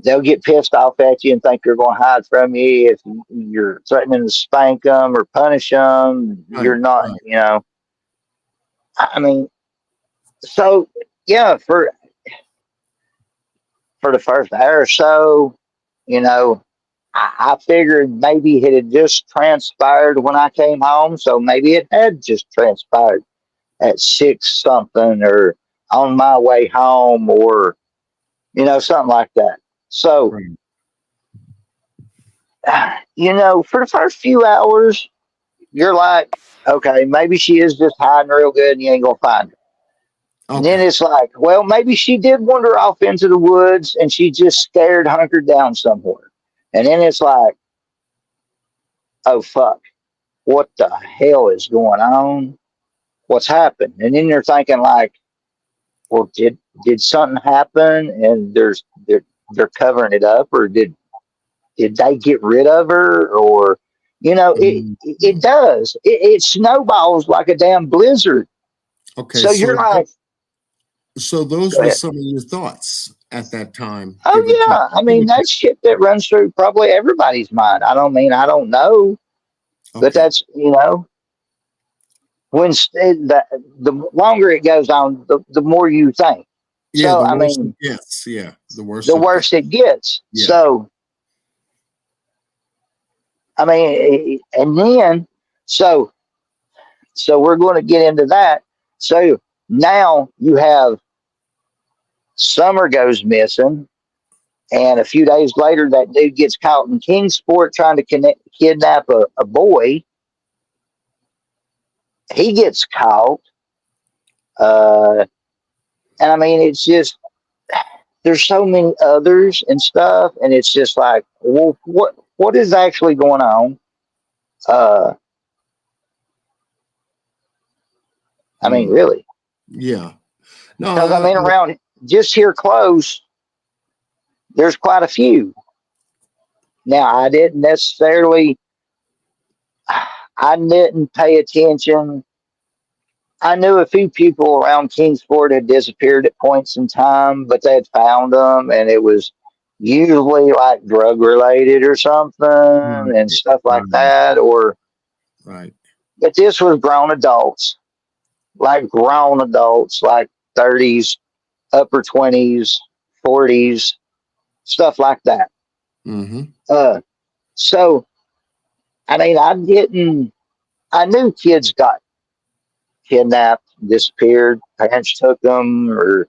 they'll get pissed off at you and think they're going to hide from you. If you're threatening to spank them or punish them, you're Right, not, right. you know. I mean, so yeah, for the first hour or so, you know, I figured maybe it had just transpired when I came home, so maybe it had just transpired at 6 something or on my way home or you know something like that. So you know, for the first few hours, you're like, okay, maybe she is just hiding real good and you ain't gonna find her. And then Okay. it's like, well, maybe she did wander off into the woods and she just scared, hunkered down somewhere. And then it's like, oh fuck, what the hell is going on? What's happened? And then you're thinking like, well, did something happen and they're covering it up, or did they get rid of her, or you know, it does. It snowballs like a damn blizzard. Okay, So you're like, so those go were ahead. some of your thoughts at that time, give or Oh take. yeah, I mean that's shit that runs through probably everybody's mind. I don't know, but Okay. that's you know, when the longer it goes on, the more you think. Yeah, So the I worse mean, it gets. Yeah, the worse the it gets. worse it gets. Yeah. So I mean, and then so we're going to get into that. So now you have Summer goes missing, and a few days later, that dude gets caught in Kingsport trying to kidnap a boy. He gets caught, and I mean, it's just there's so many others and stuff, and it's just like, well, what is actually going on? I mean, really, Yeah. No, because I mean, around just here close, there's quite a few. Now, I didn't necessarily I didn't pay attention. I knew a few people around Kingsport had disappeared at points in time, but they had found them, and it was usually like drug related or something and stuff like that. Or, Right. but this was grown adults, like 30s, upper 20s, 40s, stuff like that. Mm-hmm. So, I mean, I knew kids got kidnapped, disappeared, parents took them, or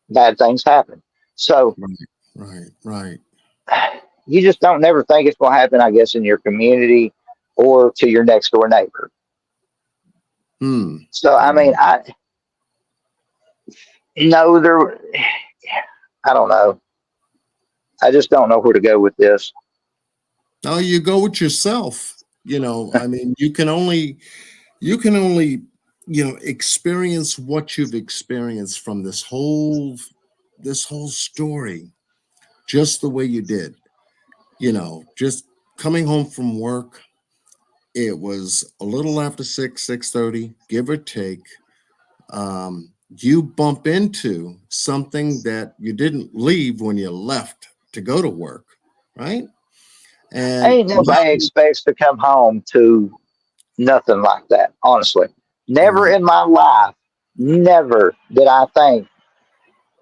bad things happen. So, Right. you just don't never think it's going to happen, I guess, in your community or to your next door neighbor. So, I mean, I don't know. I just don't know where to go with this. No, you go with yourself. I mean, you can only, experience what you've experienced from this whole story, just the way you did. Just coming home from work. It was a little after 6:30, give or take. You bump into something that you didn't leave when you left to go to work, right? And Ain't nobody expects to come home to nothing like that, honestly. Never in my life, never did I think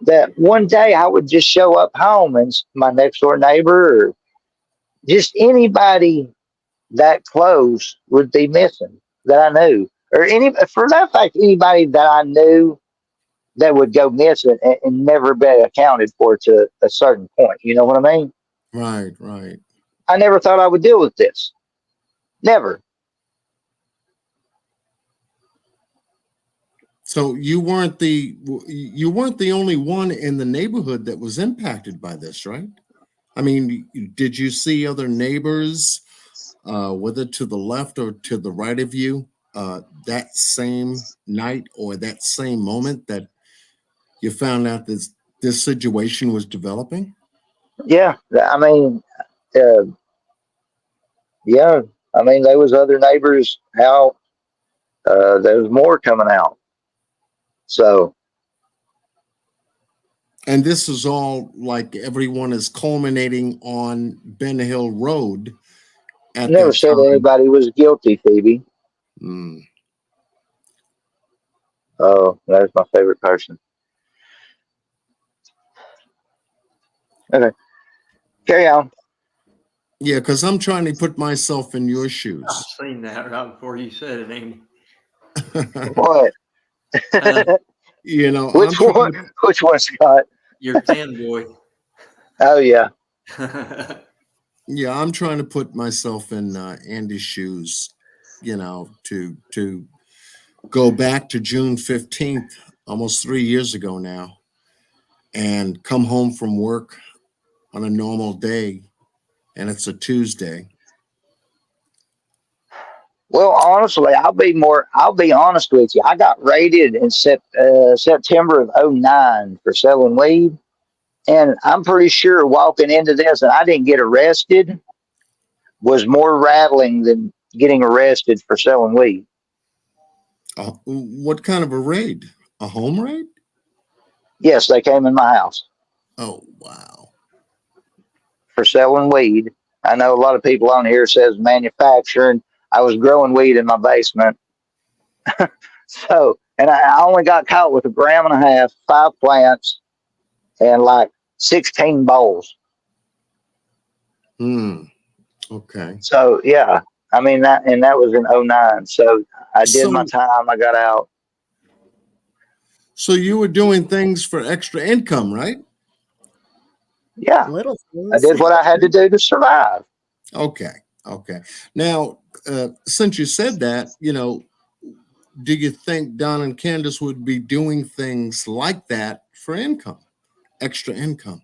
that one day I would just show up home and my next door neighbor or just anybody that close would be missing that I knew. Or for that fact, anybody that I knew that would go missing and never be accounted for to a certain point. You know what I mean? Right. I never thought I would deal with this. Never. So you weren't the only one in the neighborhood that was impacted by this, right? I mean, did you see other neighbors, whether to the left or to the right of you, that same night or that same moment that you found out this situation was developing? Yeah, I mean, yeah, I mean, there was other neighbors out. There was more coming out. So, and this is all like everyone is culminating on Ben Hill Road. I never said anybody was guilty, Phoebe. Oh, that's my favorite person. Okay, carry on. Yeah, because I'm trying to put myself in your shoes. I've seen that right before you said it, Amy. What? Which one? Which one, Scott? Your fanboy. Oh yeah. Yeah, I'm trying to put myself in Andy's shoes. To go back to June 15th, almost 3 years ago now, and come home from work on a normal day, and it's a Tuesday. Well, honestly, I'll be honest with you. I got raided in September of 2009 for selling weed. And I'm pretty sure walking into this and I didn't get arrested was more rattling than getting arrested for selling weed. What kind of a raid? A home raid? Yes, they came in my house. Oh, wow. For selling weed. I know a lot of people on here says manufacturing. I was growing weed in my basement. So, and I only got caught with 1.5 grams, 5 plants, and like 16 bowls. Okay. So, yeah. I mean, that was in 2009. So I did my time. I got out. So you were doing things for extra income, right? Yeah. Little things. I did what I had to do to survive. Okay. Now, since you said that, do you think Don and Candus would be doing things like that for income, extra income?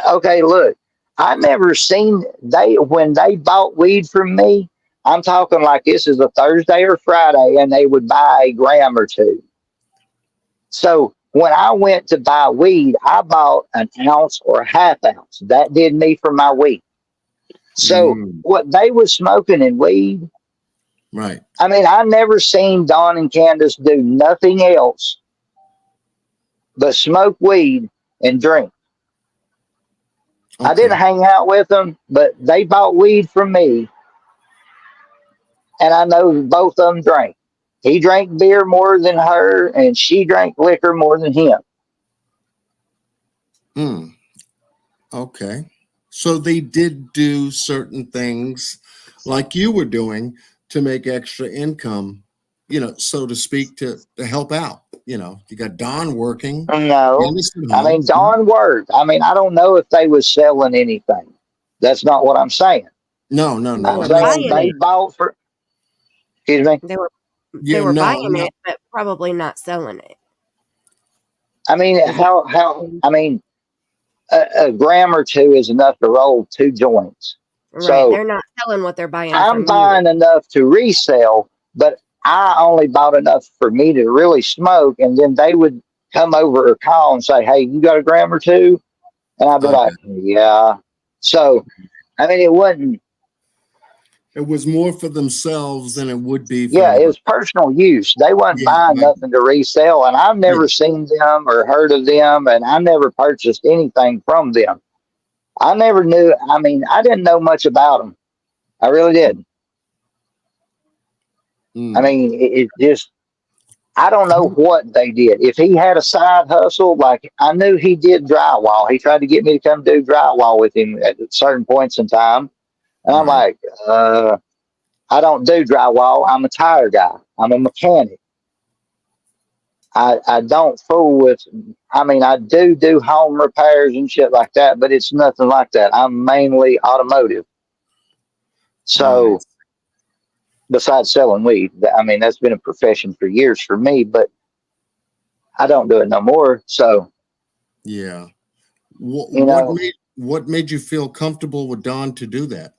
Okay, look, I never seen when they bought weed from me. I'm talking like this is a Thursday or Friday, and they would buy 1 gram or 2. So when I went to buy weed, I bought 1 ounce or 1/2 ounce. That did me for my weed. So what they was smoking and weed. Right. I mean, I never seen Don and Candus do nothing else but smoke weed and drink. I didn't hang out with them, but they bought weed from me, and I know both of them drank. He drank beer more than her, and she drank liquor more than him. Okay. So they did do certain things like you were doing to make extra income, so to speak, to help out. You got Don working. No, Candace at I mean, home. Don worked. I mean, I don't know if they was selling anything. That's not what I'm saying. No. They I'm were saying buying they it. bought for. Excuse me. They were Yeah, buying no. it, but probably not selling it. I mean, I mean, a gram or two is enough to roll 2 joints. Right. So They're not selling what they're buying I'm from you. buying enough to resell, but I only bought enough for me to really smoke. And then they would come over or call and say, "Hey, you got a gram or two?" And I'd be like, "Yeah." So, I mean, It was more for themselves than it would be for yeah, it anybody. was personal use. They wasn't buying nothing to resell, and I've never seen them or heard of them, and I never purchased anything from them. I never knew. I mean, I didn't know much about them. I really didn't. I mean, it just, I don't know what they did. If he had a side hustle, like I knew he did drywall. He tried to get me to come do drywall with him at certain points in time. And I'm like, I don't do drywall. I'm a tire guy. I'm a mechanic. I don't fool with, I mean, I do home repairs and shit like that, but it's nothing like that. I'm mainly automotive. So besides selling weed, I mean, that's been a profession for years for me, but I don't do it no more. So, Yeah. you know, What made you feel comfortable with Don to do that?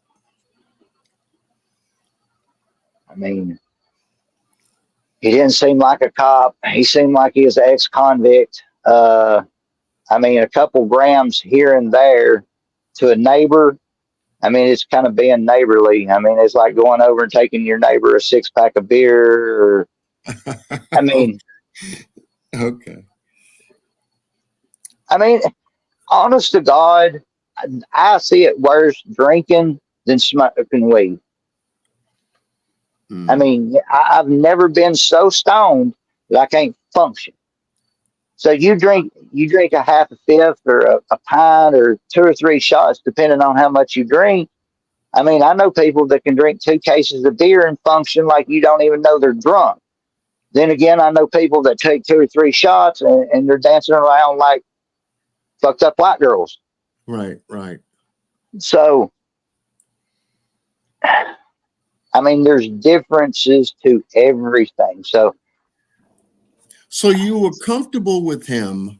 I mean, he didn't seem like a cop. He seemed like he was an ex-convict. I mean, a couple grams here and there to a neighbor. I mean, it's kind of being neighborly. I mean, it's like going over and taking your neighbor a 6-pack of beer. Or, I mean, okay. I mean, honest to God, I see it worse drinking than smoking weed. I mean, I've never been so stoned that I can't function. So you drink a half a fifth or a pint or 2 or 3 shots, depending on how much you drink. I mean, I know people that can drink 2 cases of beer and function like you don't even know they're drunk. Then again, I know people that take 2 or 3 shots and they're dancing around like fucked up white girls. Right. So, I mean, there's differences to everything. So you were comfortable with him,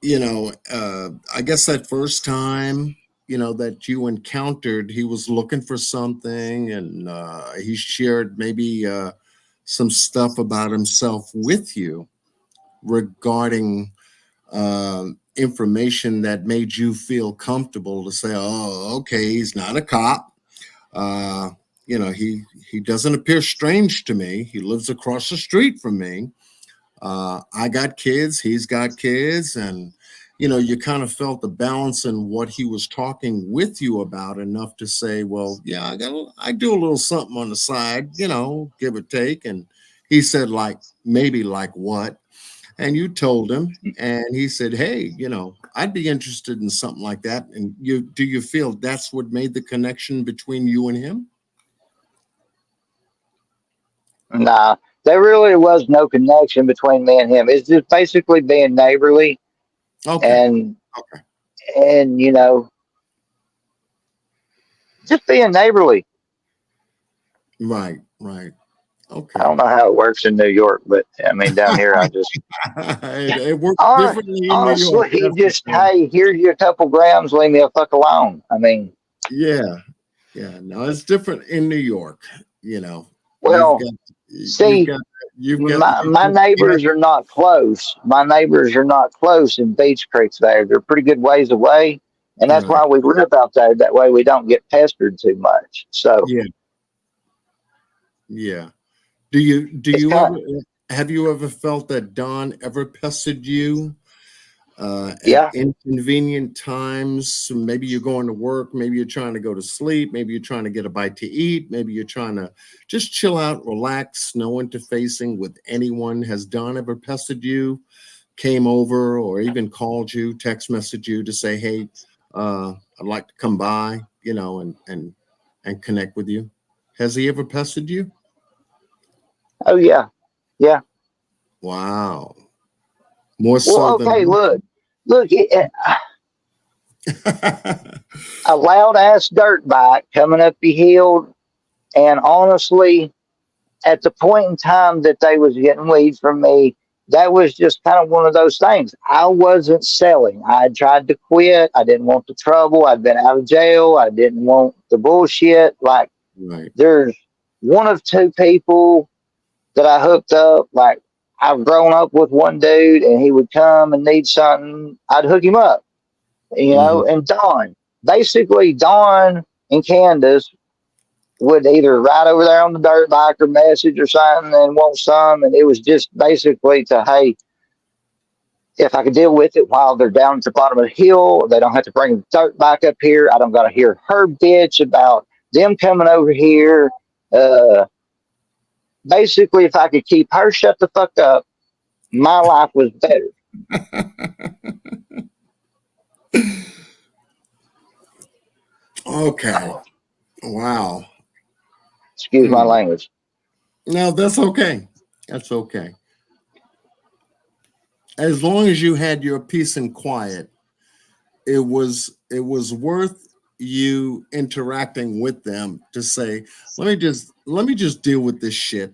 I guess that first time, that you encountered, he was looking for something and he shared maybe some stuff about himself with you regarding information that made you feel comfortable to say, "Oh, okay, he's not a cop. He doesn't appear strange to me. He lives across the street from me. I got kids, he's got kids," and you kind of felt the balance in what he was talking with you about enough to say, "Well, yeah, I do a little something on the side, give or take." And he said, like, maybe like what? And you told him, and he said, "Hey, I'd be interested in something like that." And do you feel that's what made the connection between you and him? nah, there really was no connection between me and him. It's just basically being neighborly. Okay. And just being neighborly. Right. Okay. I don't know how it works in New York, but I mean, down here, I just it works differently in honestly, New York. just hey, here's your couple grams, leave me a fuck alone. I mean, yeah, no, it's different in New York. Well, my neighbors are not close. My neighbors are not close in Beach Creek. They're pretty good ways away, And that's Right. why we live out there. That way we don't get pestered too much. So Yeah. Yeah. Do you it's ever kind of, have you ever felt that Don ever pestered you at yeah. inconvenient times? So maybe you're going to work, maybe you're trying to go to sleep, maybe you're trying to get a bite to eat, maybe you're trying to just chill out, relax, no interfacing with anyone. Has Don ever pestered you, came over, or even called you, text messaged you to say, hey, I'd like to come by, and connect with you? Has he ever pestered you? Oh, yeah. Yeah. Wow. More Well, so okay, than look, a loud ass dirt bike coming up the hill. And honestly, at the point in time that they was getting weed from me, that was just kind of one of those things. I wasn't selling. I had tried to quit. I didn't want the trouble. I'd been out of jail. I didn't want the bullshit. Like, right. there's one of two people that I hooked up. Like, I've grown up with one dude, and he would come and need something. I'd hook him up, Mhm. and Don and Candus would either ride over there on the dirt bike or message or something and want some. And it was just basically to, hey, if I could deal with it while they're down at the bottom of the hill, they don't have to bring the dirt bike up here. I don't got to hear her bitch about them coming over here. Uh, Basically, if I could keep her shut the fuck up, my life was better. Okay. Wow. Excuse my language. No, that's okay. That's okay. As long as you had your peace and quiet, it was worth you interacting with them to say, let me just deal with this shit.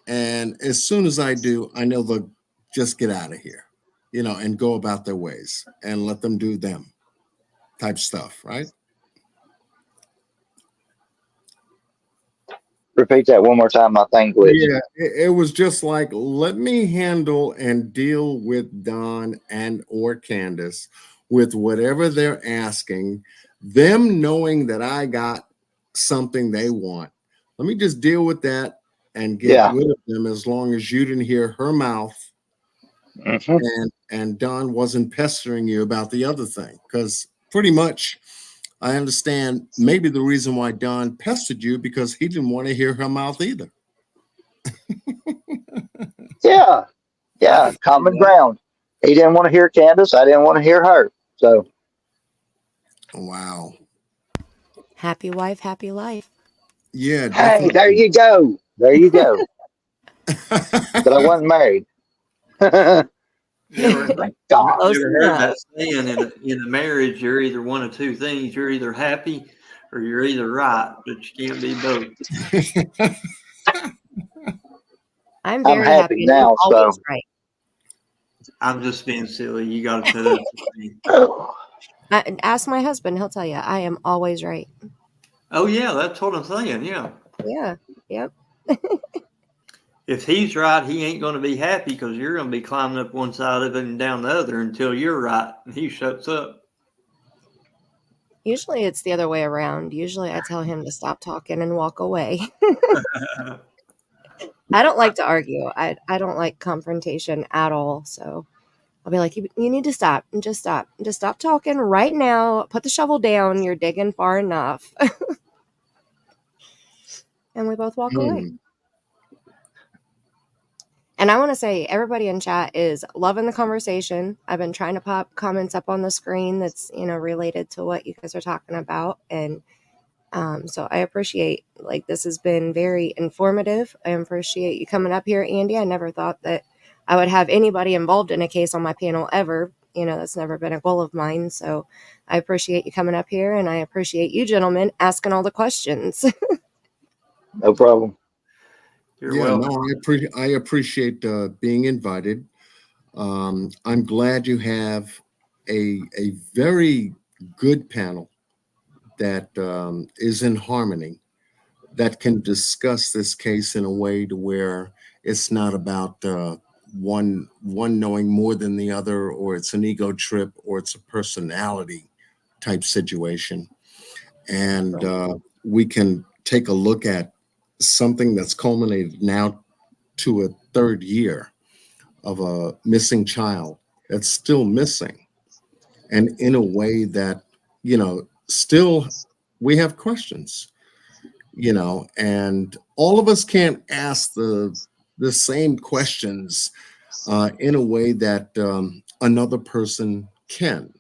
And as soon as I do, I know they'll just get out of here, and go about their ways and let them do them type stuff, right? Repeat that one more time. My thing glitched. Yeah, it was just like, let me handle and deal with Don and or Candace with whatever they're asking, them knowing that I got something they want. Let me just deal with that and get Yeah. rid of them, as long as you didn't hear her mouth and Don wasn't pestering you about the other thing. Because pretty much I understand maybe the reason why Don pestered you, because he didn't want to hear her mouth either. Yeah. Yeah. Common ground. He didn't want to hear Candace. I didn't want to hear her. So, wow. Happy wife, happy life. Yeah, hey, definitely. there you go. There you go. But I wasn't married. Thank God. You ever heard that saying, in a marriage, you're either one of two things. You're either happy or you're either right, but you can't be both. I'm I'm very happy happy and I'm now, always so. right. I'm just being silly. You got to say that to me. Ask my husband, he'll tell you I am always right. Oh, yeah, that's what I'm saying. Yeah. Yeah. Yep. If he's right, he ain't going to be happy because you're going to be climbing up one side of it and down the other until you're right and he shuts up. Usually it's the other way around. Usually I tell him to stop talking and walk away. I don't like to argue. I don't like confrontation at all. So I'll be like, you need to stop and just stop. Just stop talking right now. Put the shovel down. You're digging far enough. And we both walk away. And I want to say everybody in chat is loving the conversation. I've been trying to pop comments up on the screen that's, related to what you guys are talking about. And so I appreciate, this has been very informative. I appreciate you coming up here, Andy. I never thought that I would have anybody involved in a case on my panel ever. That's never been a goal of mine. So I appreciate you coming up here, and I appreciate you gentlemen asking all the questions. No problem. You're Yeah, welcome. no, I appreciate being invited. I'm glad you have a very good panel that is in harmony, that can discuss this case in a way to where it's not about one knowing more than the other, or it's an ego trip, or it's a personality type situation. And we can take a look at something that's culminated now to a third year of a missing child that's still missing. And in a way that, still we have questions, and all of us can't ask the same questions in a way that another person can.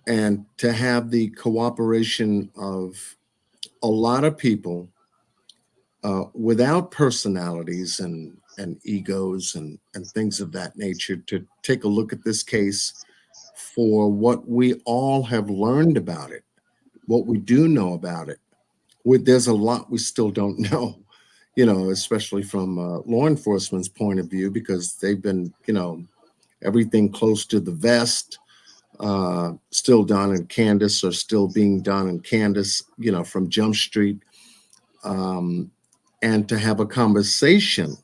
And to have the cooperation of a lot of people without personalities and egos and things of that nature to take a look at this case for what we all have learned about it, what we do know about it. There's a lot we still don't know, especially from law enforcement's point of view, because they've been, everything close to the vest. Still Don and Candus are still being Don and Candus, from Jump Street. And to have a conversation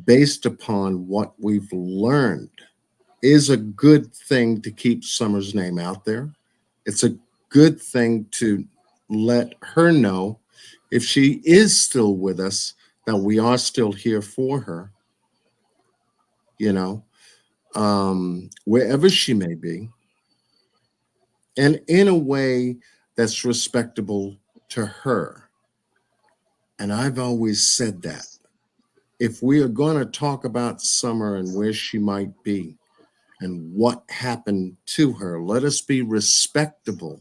based upon what we've learned is a good thing to keep Summer's name out there. It's a good thing to let her know, if she is still with us, that we are still here for her, wherever she may be, and in a way that's respectable to her. And I've always said that if we are going to talk about Summer and where she might be and what happened to her, let us be respectable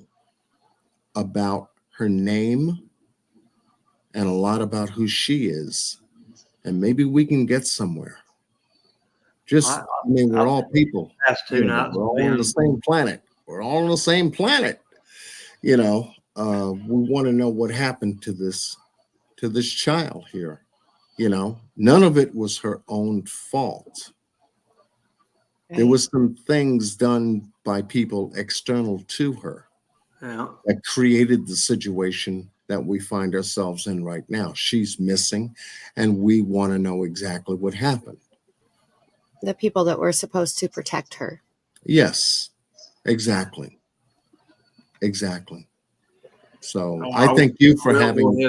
about her name and a lot about who she is. And maybe we can get somewhere. We're all people. We're all on the same planet. We're all on the same planet. We want to know what happened to this child here. None of it was her own fault. Right. There was some things done by people external to her that created the situation that we find ourselves in right now. She's missing, and we want to know exactly what happened. The people that were supposed to protect her. Yes, exactly. So I thank you for having me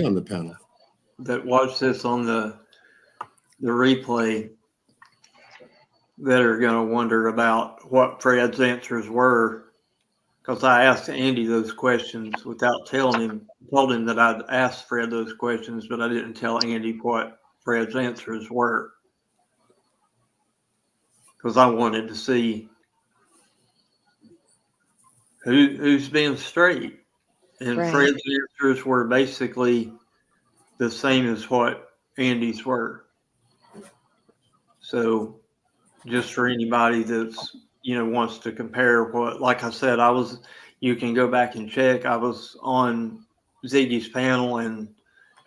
on the panel. That watch this on the replay that are going to wonder about what Fred's answers were, because I asked Andy those questions without telling him. Told him that I'd asked Fred those questions, but I didn't tell Andy what Fred's answers were, because I wanted to see who's being straight. And right. Fred's answers were basically the same as what Andy's were. So just for anybody that's, wants to compare what, like I said, you can go back and check. I was on Ziggy's panel and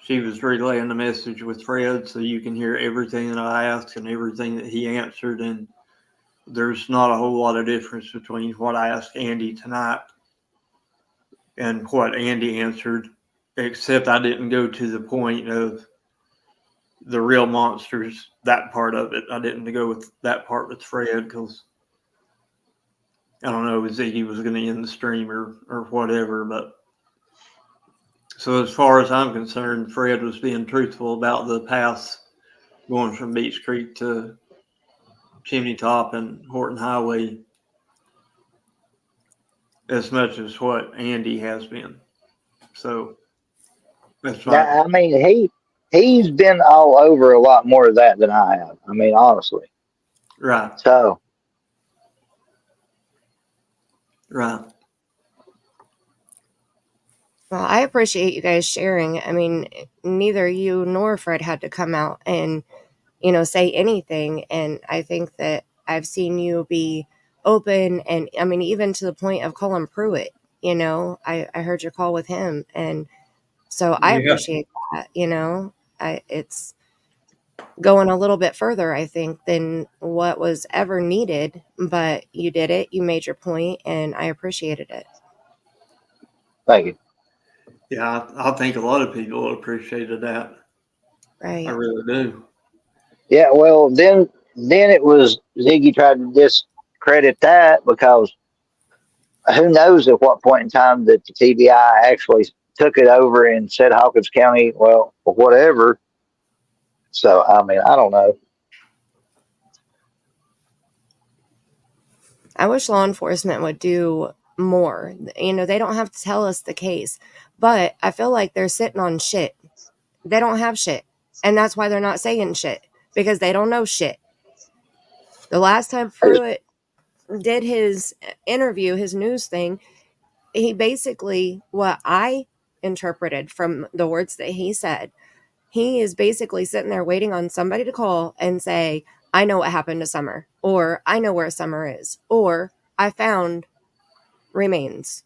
she was relaying the message with Fred, so you can hear everything that I asked and everything that he answered. And there's not a whole lot of difference between what I asked Andy tonight and what Andy answered, except I didn't go to the point of the real monsters, that part of it. I didn't go with that part with Fred because I don't know if Ziggy was going to end the stream or whatever. But so as far as I'm concerned, Fred was being truthful about the paths going from Beach Creek to Chimney Top and Horton Highway as much as what Andy has been. So that's fine. I mean, he's been all over a lot more of that than I have. I mean, honestly. Right. So. Right. Well, I appreciate you guys sharing. I mean, neither you nor Fred had to come out and, say anything. And I think that I've seen you be open, and I mean, even to the point of Colin Pruitt, I heard your call with him. And so I appreciate that, it's going a little bit further, I think, than what was ever needed, but you did it. You made your point, and I appreciated it. Thank you. Yeah, I think a lot of people appreciated that. Right. I really do. Yeah, well, then it was Ziggy tried to discredit that because who knows at what point in time that the TBI actually took it over and said Hawkins County, well, or whatever. So, I mean, I don't know. I wish law enforcement would do more. You know, they don't have to tell us the case, but I feel like they're sitting on shit. They don't have shit. And that's why they're not saying shit, because they don't know shit. The last time Pruitt did his interview, his news thing, he basically, what I interpreted from the words that he said, he is basically sitting there waiting on somebody to call and say, I know what happened to Summer, or I know where Summer is, or I found remains.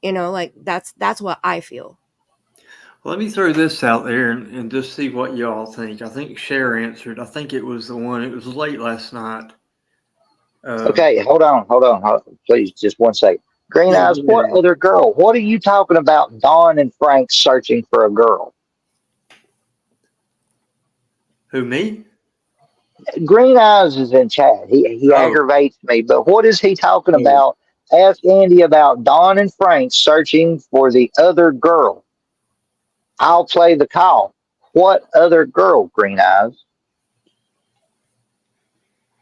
You know, like that's what I feel. Let me throw this out there and just see what y'all think. I think Cher answered. I think it was the one. It was late last night. Okay, hold on, please, just one second. Green Yeah, Eyes, what yeah. other girl? What are you talking about? Don and Frank searching for a girl. Who, me? Green Eyes is in chat. He aggravates me, but what is he talking Oh. about? Ask Andy about Don and Frank searching for the other girl. I'll play the call. What other girl, Green Eyes?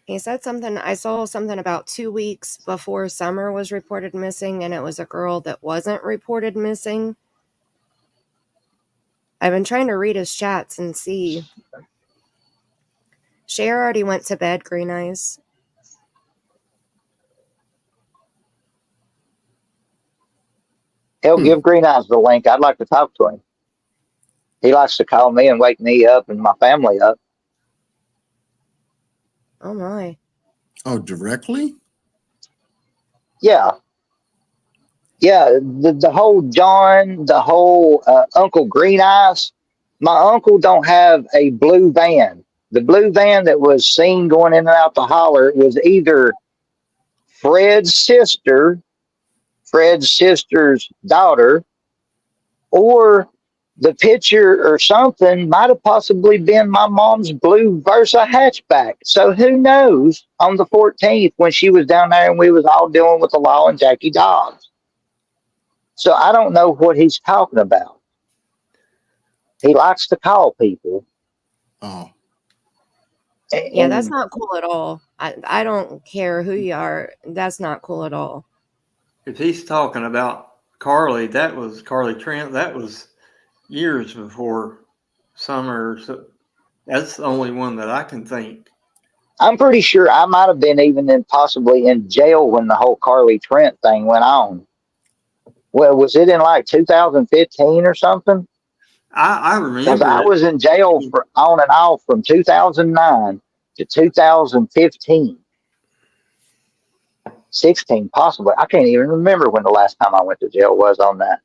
He said something, I saw something about 2 weeks before Summer was reported missing, and it was a girl that wasn't reported missing. I've been trying to read his chats and see. Cher already went to bed, Green Eyes. He'll give Green Eyes the link. I'd like to talk to him. He likes to call me and wake me up and my family up. Oh my. Oh, directly? Yeah. Yeah, the whole John, the whole Uncle Green Eyes. My uncle don't have a blue van. The blue van that was seen going in and out the holler was either Fred's sister's daughter, or the picture or something might have possibly been my mom's blue Versa hatchback. So who knows on the 14th when she was down there and we was all dealing with the law and Jackie Dobbs. So I don't know what he's talking about. He likes to call people. Oh. Yeah, that's not cool at all. I don't care who you are. That's not cool at all. If he's talking about Carly, that was Carly Trent. That was years before Summer. So that's the only one that I can think. I'm pretty sure I might have been even possibly in jail when the whole Carly Trent thing went on. Well, was it in like 2015 or something? I remember. Because I was in jail for on and off from 2009 to 2015. 16 possibly. I can't even remember when the last time I went to jail was on that.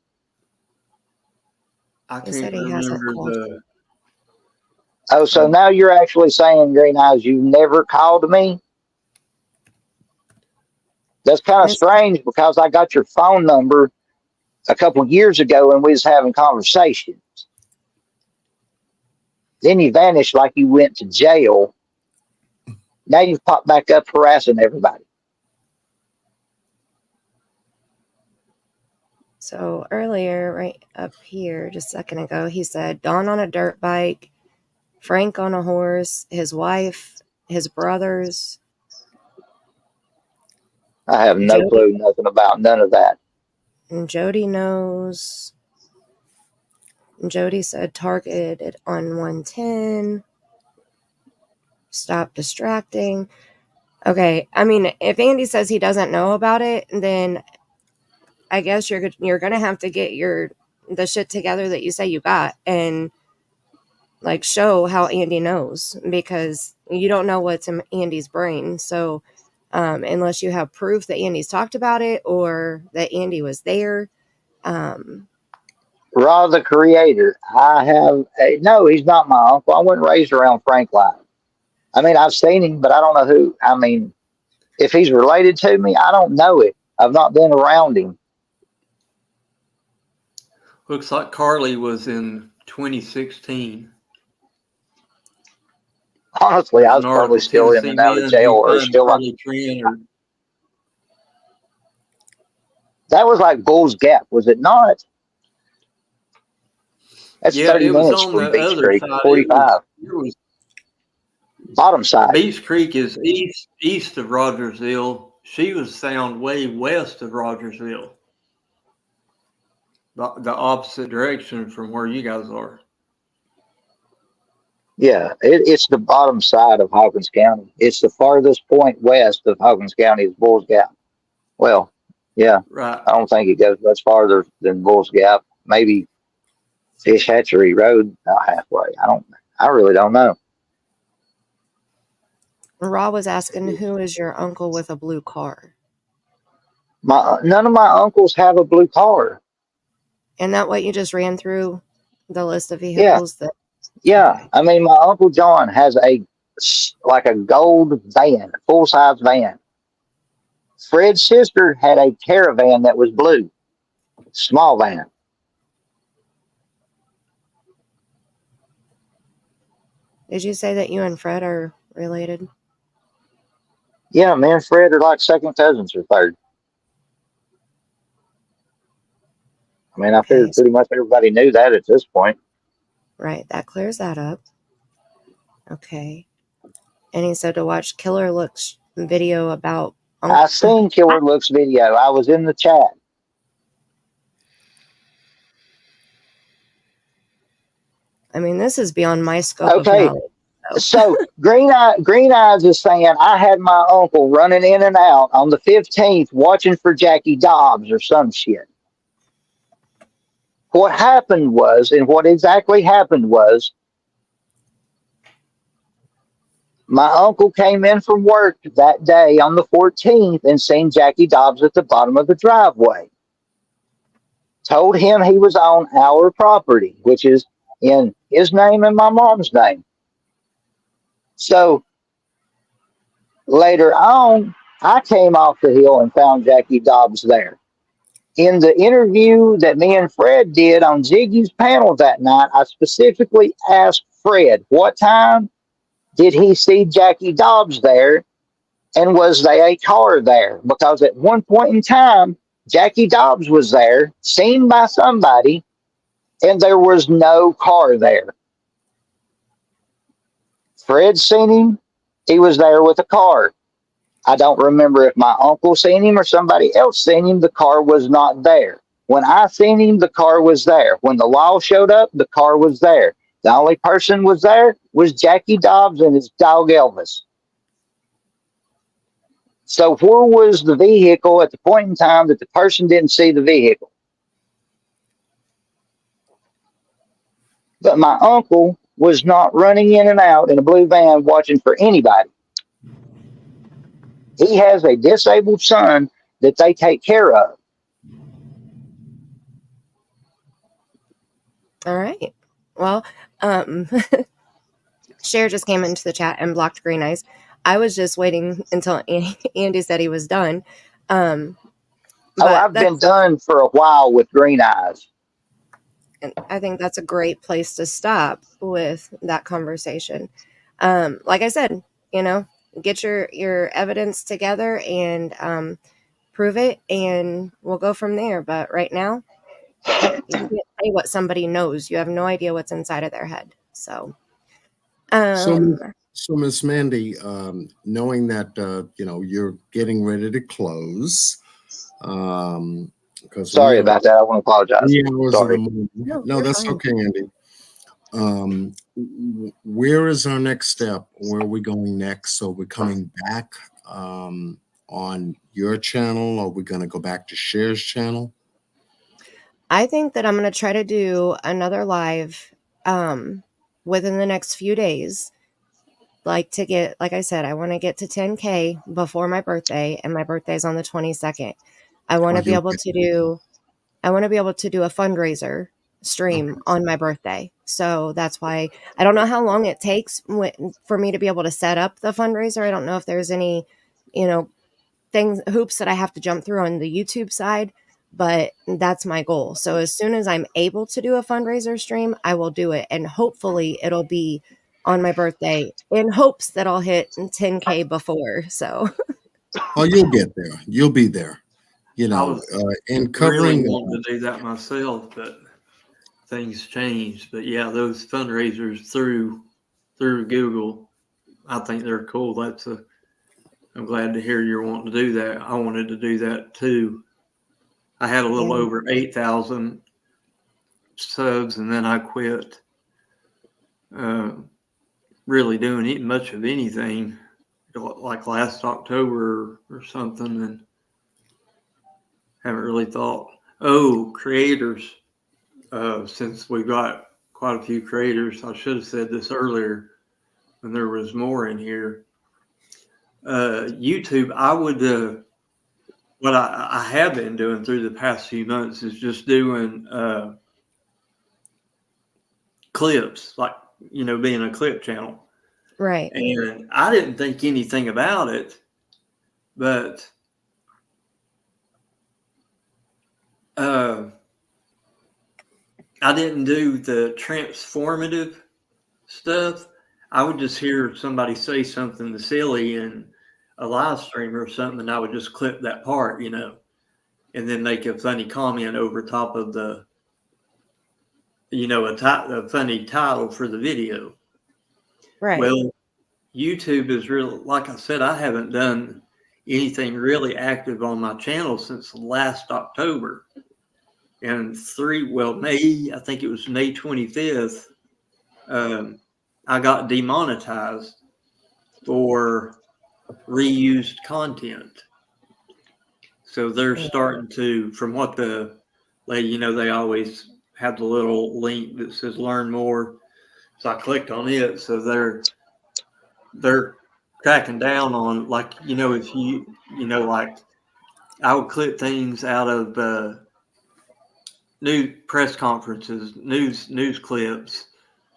I can't remember the. Oh, so now you're actually saying, Green Eyes, you never called me? That's kind of strange because I got your phone number a couple years ago and we was having conversations. Then you vanished like you went to jail. Now you've popped back up harassing everybody. So earlier, right up here, just a second ago, he said Don on a dirt bike, Frank on a horse, his wife, his brothers. I have no clue, nothing about none of that. And Jody knows. And Jody said targeted on 110. Stop distracting. Okay, I mean, if Andy says he doesn't know about it, then I guess you're gonna have to get the shit together that you say you got and like show how Andy knows, because you don't know what's in Andy's brain. So unless you have proof that Andy's talked about it or that Andy was there. Raw the creator. No, he's not my uncle. I wasn't raised around Frank Live. I mean, I've seen him, but I don't know who. I mean, if he's related to me, I don't know it. I've not been around him. Looks like Carly was in 2016. Honestly, I was probably still in and out of jail or still. Carly Trent or That was like Bull's Gap, was it not? That's Yeah, 30 it was minutes on from the Beach other Creek, side. 45. It was Bottom side. Beach Creek is east of Rogersville. She was found way west of Rogersville, the opposite direction from where you guys are. Yeah, it's the bottom side of Hawkins County. It's the farthest point west of Hawkins County is Bull's Gap. Well, yeah, Right. I don't think it goes much farther than Bull's Gap. Maybe Fish Hatchery Road, about halfway. I really don't know. Raw was asking, who is your uncle with a blue car? None of my uncles have a blue car. Isn't that what you just ran through the list of Yeah, vehicles? That yeah. okay. I mean, my Uncle John has like a gold van, full size van. Fred's sister had a Caravan that was blue, small van. Did you say that you and Fred are related? Yeah, me and Fred are like second cousins or third. I mean, I figured Okay, pretty much everybody knew that at this point. right. That clears that up. Okay. And he said to watch Killer Looks video about I seen Killer Looks video. I was in the chat. I mean, this is beyond my scope of Okay, knowledge. so Green Eyes is saying I had my uncle running in and out on the 15th watching for Jackie Dobbs or some shit. What happened was, and what exactly happened was, my uncle came in from work that day on the 14th and seen Jackie Dobbs at the bottom of the driveway. Told him he was on our property, which is in his name and my mom's name. So later on, I came off the hill and found Jackie Dobbs there. In the interview that me and Fred did on Ziggy's panel that night, I specifically asked Fred what time did he see Jackie Dobbs there, and was there a car there? Because at one point in time, Jackie Dobbs was there, seen by somebody, and there was no car there. Fred seen him. He was there with a car. I don't remember if my uncle seen him or somebody else seen him. The car was not there. When I seen him, the car was there. When the law showed up, the car was there. The only person was there was Jackie Dobbs and his dog Elvis. So where was the vehicle at the point in time that the person didn't see the vehicle? But my uncle was not running in and out in a blue van watching for anybody. He has a disabled son that they take care of. All right. Well, Cher just came into the chat and blocked Green Eyes. I was just waiting until Andy said he was done. I've been done for a while with Green Eyes. And I think that's a great place to stop with that conversation. Like I said, get your evidence together and prove it, and we'll go from there. But right now, you can't say what somebody knows. You have no idea what's inside of their head. So Miss Mandy, knowing that you're getting ready to close, sorry about that. I want to apologize. Sorry. No, that's fine. Okay, Andy. Where is our next step? Where are we going next? So we're coming back on your channel, or we're going to go back to Cher's channel? I think that I'm going to try to do another live within the next few days. Like I said, I want to get to 10K before my birthday, and my birthday is on the 22nd. I want to be able to do a fundraiser stream on my birthday. So that's why I don't know how long it takes for me to be able to set up the fundraiser. I don't know if there's any, hoops that I have to jump through on the YouTube side, but that's my goal. So as soon as I'm able to do a fundraiser stream, I will do it. And hopefully it'll be on my birthday in hopes that I'll hit 10K before. So you'll get there. You'll be there. you I know, was in really covering, wanting to do that myself, but things changed. But yeah, those fundraisers through Google, I think they're cool. I'm glad to hear you're wanting to do that. I wanted to do that too. I had a little Yeah. over 8,000 subs, and then I quit really doing much of anything, like last October or something, and haven't really thought. Oh, creators. Since we've got quite a few creators, I should have said this earlier when there was more in here. YouTube, I would, what I have been doing through the past few months is just doing clips, like, being a clip channel. Right. And I didn't think anything about it, but I didn't do the transformative stuff. I would just hear somebody say something silly in a live stream or something, and I would just clip that part, and then make a funny comment over top of the, a funny title for the video. Right. Well, YouTube is really, like I said, I haven't done anything really active on my channel since last October. And I think it was May 25th, I got demonetized for reused content. So they're starting to, from what the lady, they always have the little link that says learn more. So I clicked on it. So they're cracking down on, like, if like I would clip things out of new press conferences, news clips,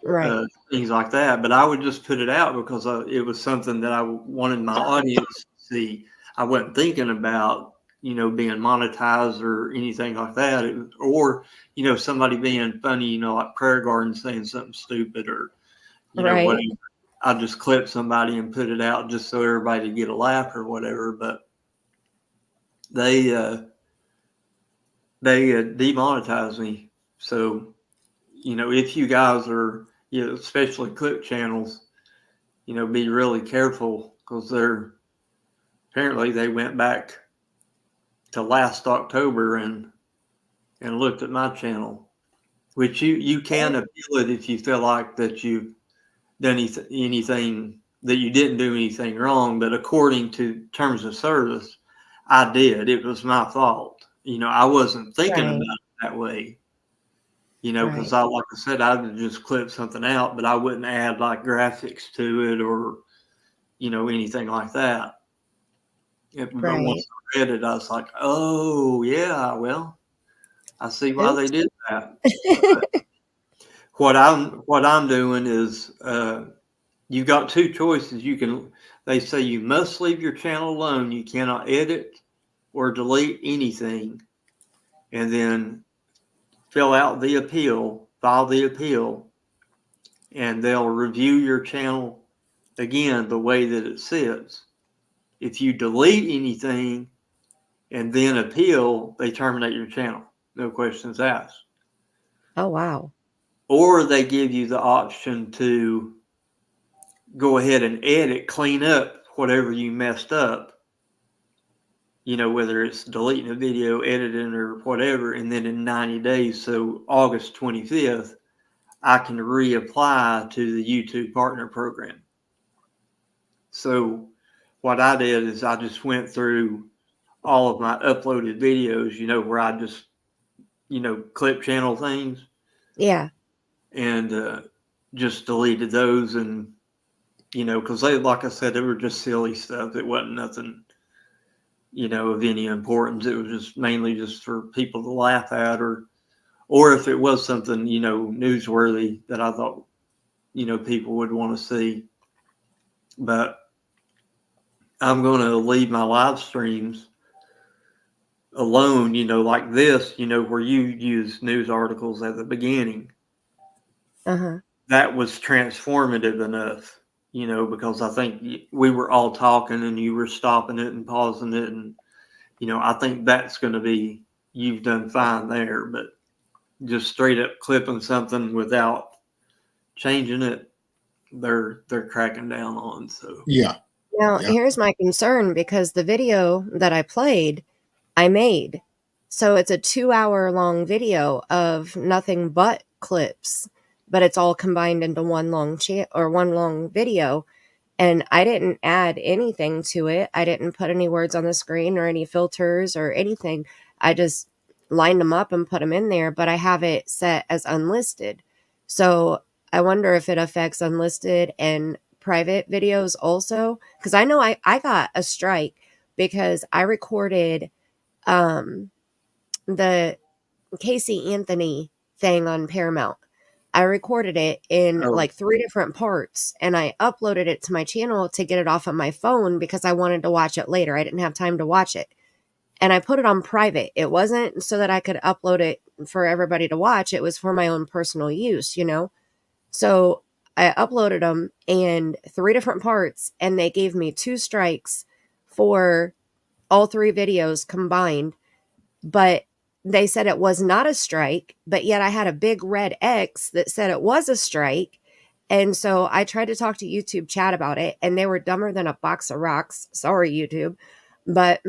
Right. things like that. But I would just put it out because it was something that I wanted my audience to see. I wasn't thinking about, being monetized or anything like that, or, somebody being funny, like Prayer Garden saying something stupid or, Right. whatever. I just clip somebody and put it out just so everybody get a laugh or whatever. But they demonetized me. So, if you guys are, especially clip channels, be really careful, because apparently they went back to last October and looked at my channel, which you can appeal it if you feel like that you've done anything, that you didn't do anything wrong. But according to terms of service, I did. It was my fault. I wasn't thinking Right. about it that way. Because like I said, I would just clip something out, but I wouldn't add like graphics to it or, anything like that. But once I read it, I was like, oh yeah, well, I see why they did that. What I'm doing is, you've got two choices. They say you must leave your channel alone. You cannot edit or delete anything, and then file the appeal, and they'll review your channel again the way that it sits. If you delete anything and then appeal, they terminate your channel. No questions asked. Oh, wow. Or they give you the option to go ahead and edit, clean up whatever you messed up, whether it's deleting a video, editing, or whatever, and then in 90 days, so August 25th, I can reapply to the YouTube Partner Program. So what I did is I just went through all of my uploaded videos, where I just, clip channel things. Yeah. And just deleted those, and, because they, like I said, they were just silly stuff. It wasn't nothing, of any importance. It was just mainly just for people to laugh at, or if it was something, newsworthy that I thought, people would want to see. But I'm going to leave my live streams alone, like this, where you use news articles at the beginning. Uh-huh. That was transformative enough, because I think we were all talking and you were stopping it and pausing it and I think that's going to be, you've done fine there, but just straight up clipping something without changing it, they're cracking down on. So Yeah. Now, Yeah. here's my concern because the video that I played, I made. So it's a 2-hour long video of nothing but clips, but it's all combined into one long one long video. And I didn't add anything to it. I didn't put any words on the screen or any filters or anything. I just lined them up and put them in there, but I have it set as unlisted. So I wonder if it affects unlisted and private videos also. Because I know I got a strike because I recorded the Casey Anthony thing on Paramount. I recorded it in like 3 different parts and I uploaded it to my channel to get it off of my phone because I wanted to watch it later. I didn't have time to watch it. And I put it on private. It wasn't so that I could upload it for everybody to watch. It was for my own personal use, So I uploaded them in 3 different parts and they gave me 2 strikes for all 3 videos combined. But they said it was not a strike, but yet I had a big red X that said it was a strike. And so I tried to talk to YouTube chat about it and they were dumber than a box of rocks. Sorry, YouTube. But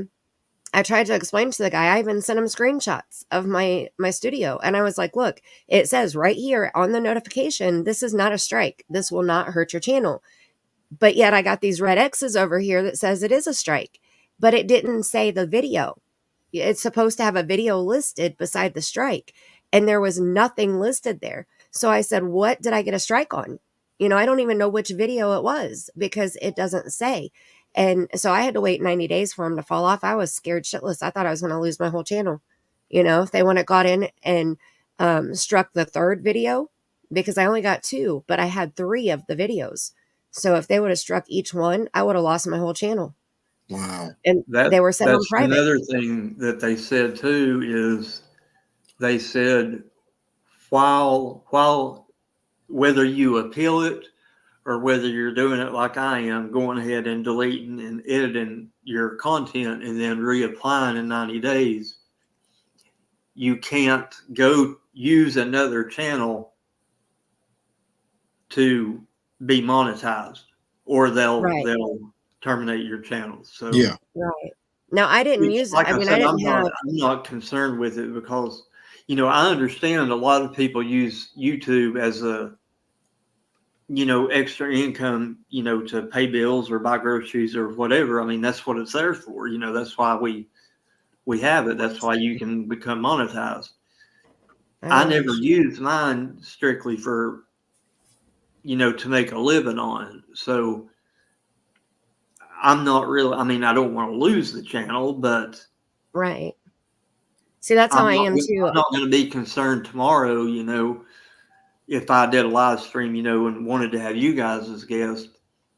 I tried to explain to the guy, I even sent him screenshots of my studio. And I was like, look, it says right here on the notification, this is not a strike. This will not hurt your channel. But yet I got these red X's over here that says it is a strike, but it didn't say the video. It's supposed to have a video listed beside the strike, and there was nothing listed there. So I said, what did I get a strike on? I don't even know which video it was because it doesn't say. And so I had to wait 90 days for him to fall off. I was scared shitless. I thought I was going to lose my whole channel. If they wouldn't have got in and struck the 3rd video, because I only got 2, but I had 3 of the videos. So if they would have struck each one, I would have lost my whole channel. Wow. And they were set on private. Another thing that they said too is they said while whether you appeal it or whether you're doing it like I am, going ahead and deleting and editing your content and then reapplying in 90 days, you can't go use another channel to be monetized or they'll terminate your channel. So yeah, right. Now I didn't use it. I mean, I didn't have. I'm not concerned with it because, I understand a lot of people use YouTube as a, extra income, to pay bills or buy groceries or whatever. I mean, that's what it's there for. That's why we have it. That's why you can become monetized. I never used mine strictly for, to make a living on. So I'm not really, I don't want to lose the channel, but. Right. See, that's how I am too. I'm not going to be concerned tomorrow, if I did a live stream, and wanted to have you guys as guests,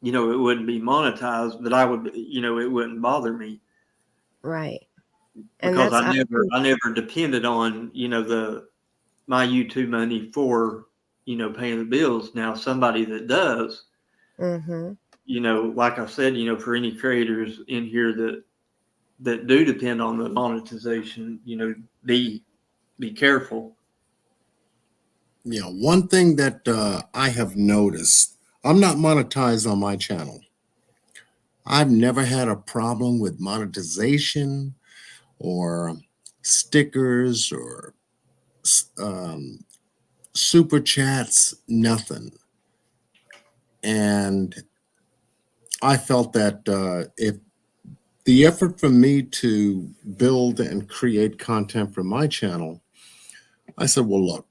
it wouldn't be monetized, but I would, it wouldn't bother me. Right. And because I never depended on, my YouTube money for, paying the bills. Now, somebody that does, like I said, for any creators in here that do depend on the monetization, be careful. Yeah, one thing that I have noticed, I'm not monetized on my channel. I've never had a problem with monetization or stickers or super chats, nothing. And I felt that if the effort for me to build and create content for my channel, I said, well, look,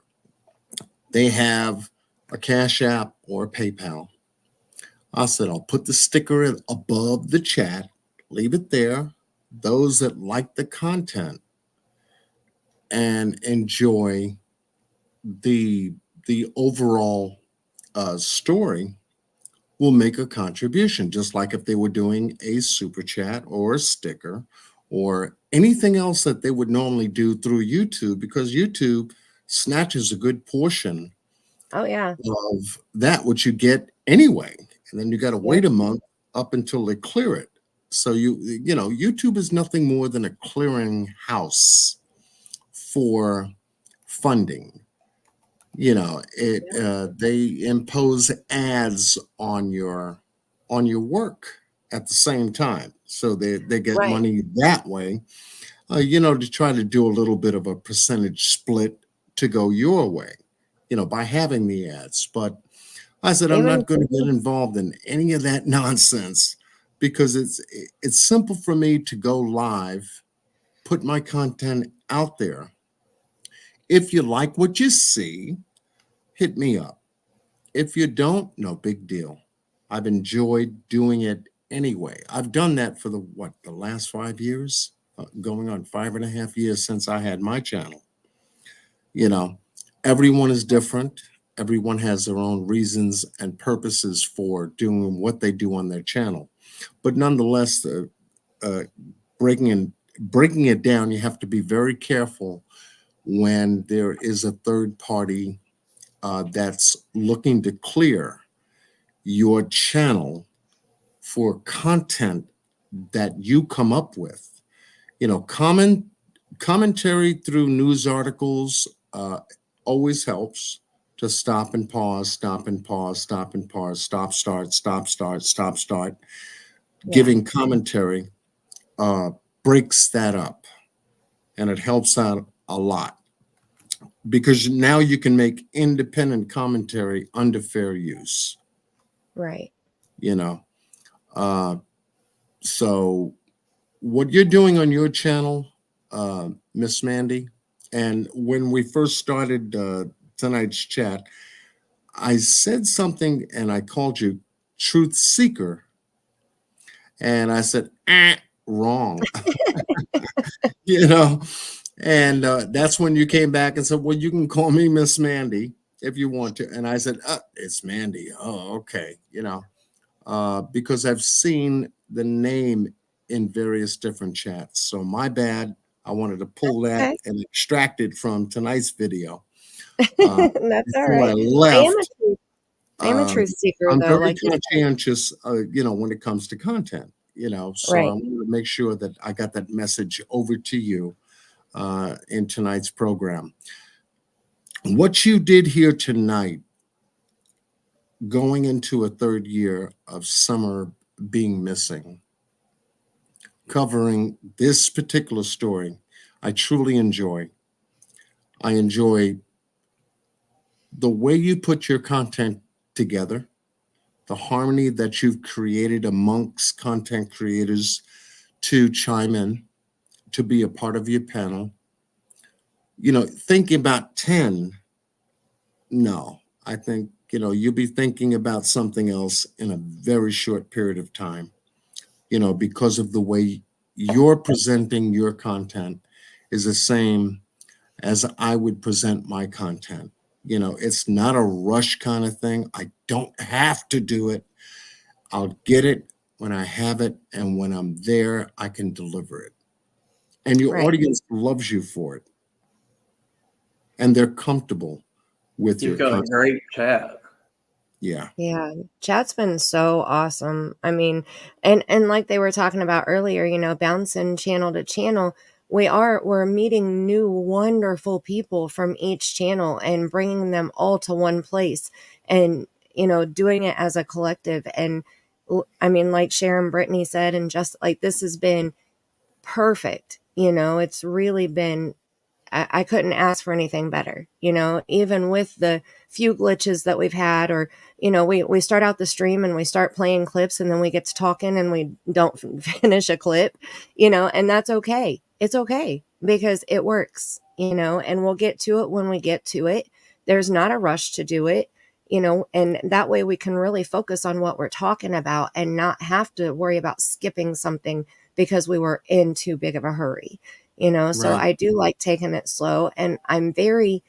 they have a Cash App or a PayPal. I said, I'll put the sticker above the chat, leave it there. Those that like the content and enjoy the overall story will make a contribution, just like if they were doing a super chat or a sticker or anything else that they would normally do through YouTube, because YouTube snatches a good portion of that which you get anyway. And then you got to wait a month up until they clear it. So YouTube is nothing more than a clearing house for funding. They impose ads on your work at the same time, so they get Right. money that way. To try to do a little bit of a percentage split to go your way, by having the ads. But I said, I'm Even not going to get involved in any of that nonsense, because it's simple for me to go live, put my content out there. If you like what you see, hit me up. If you don't, no big deal. I've enjoyed doing it anyway. I've done that for the last 5 years, going on 5.5 years since I had my channel. Everyone is different. Everyone has their own reasons and purposes for doing what they do on their channel. But nonetheless, breaking it down, you have to be very careful when there is a third party that's looking to clear your channel for content that you come up with. Commentary through news articles always helps to stop and pause, stop and pause, stop and pause, stop, start, stop, start, stop, start. Yeah. Giving commentary breaks that up, and it helps out a lot, because now you can make independent commentary under fair use. Right. So what you're doing on your channel, Miss Mandy, and when we first started tonight's chat, I said something and I called you truth seeker, and I said, wrong. And that's when you came back and said, well, you can call me Miss Mandy if you want to. And I said, it's Mandy. Oh, okay. Because I've seen the name in various different chats. So my bad. I wanted to pull that Okay. and extract it from tonight's video. That's all Before right. I left, I am a truth seeker, I'm though, very like you said. conscientious, when it comes to content, so I Right. wanted to make sure that I got that message over to you in tonight's program. What you did here tonight, going into a third year of summer being missing, covering this particular story, I truly enjoy. I enjoy the way you put your content together, the harmony that you've created amongst content creators to chime in, to be a part of your panel. Thinking about 10, no, I think, you'll be thinking about something else in a very short period of time, because of the way you're presenting your content is the same as I would present my content. It's not a rush kind of thing. I don't have to do it. I'll get it when I have it, and when I'm there, I can deliver it. And your Right. audience loves you for it. And they're comfortable with You've your got a content. great chat. Yeah. Yeah, chat's been so awesome. I mean, and like they were talking about earlier, bouncing channel to channel, we're meeting new wonderful people from each channel and bringing them all to one place, and doing it as a collective. And I mean, like Sharon Brittany said, and just like this has been perfect. It's really been, I couldn't ask for anything better, even with the few glitches that we've had, or, we start out the stream and we start playing clips, and then we get to talking and we don't finish a clip, and that's okay. It's okay, because it works, and we'll get to it when we get to it. There's not a rush to do it, and that way we can really focus on what we're talking about and not have to worry about skipping something because we were in too big of a hurry. So Right. I do like taking it slow, and I'm very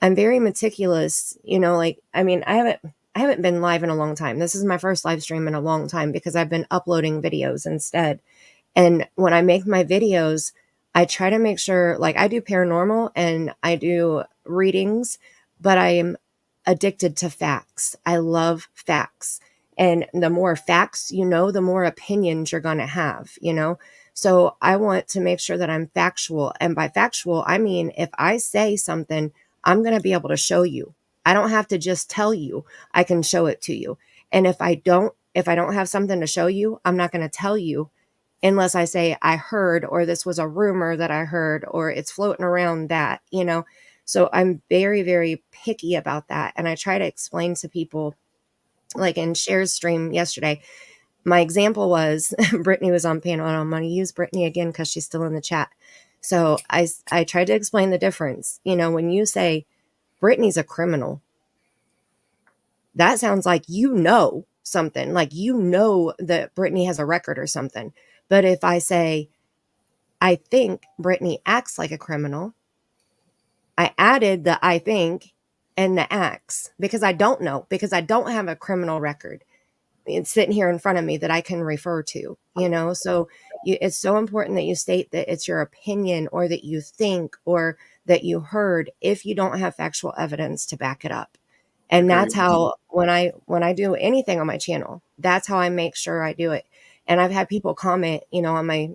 meticulous, like, I mean, I haven't been live in a long time. This is my first live stream in a long time, because I've been uploading videos instead. And when I make my videos, I try to make sure, like, I do paranormal and I do readings, but I am addicted to facts. I love facts. And the more facts you know, the more opinions you're going to have, you know? So I want to make sure that I'm factual. And by factual, I mean, if I say something, I'm going to be able to show you. I don't have to just tell you, I can show it to you. And if I don't have something to show you, I'm not going to tell you unless I say I heard, or this was a rumor that I heard, or it's floating around that, you know? So I'm very, very picky about that. And I try to explain to people, like in Cher's stream yesterday, my example was Brittany was on panel, and I'm going to use Brittany again because she's still in the chat. So I tried to explain the difference. You know, when you say Brittany's a criminal, that sounds like you know something, like you know that Brittany has a record or something. But if I say, I think Brittany acts like a criminal, I added the I think and the acts because I don't know, because I don't have a criminal record. It's sitting here in front of me that I can refer to, you know? So it's so important that you state that it's your opinion, or that you think, or that you heard, if you don't have factual evidence to back it up. And that's how, when I do anything on my channel, that's how I make sure I do it. And I've had people comment, you know, on my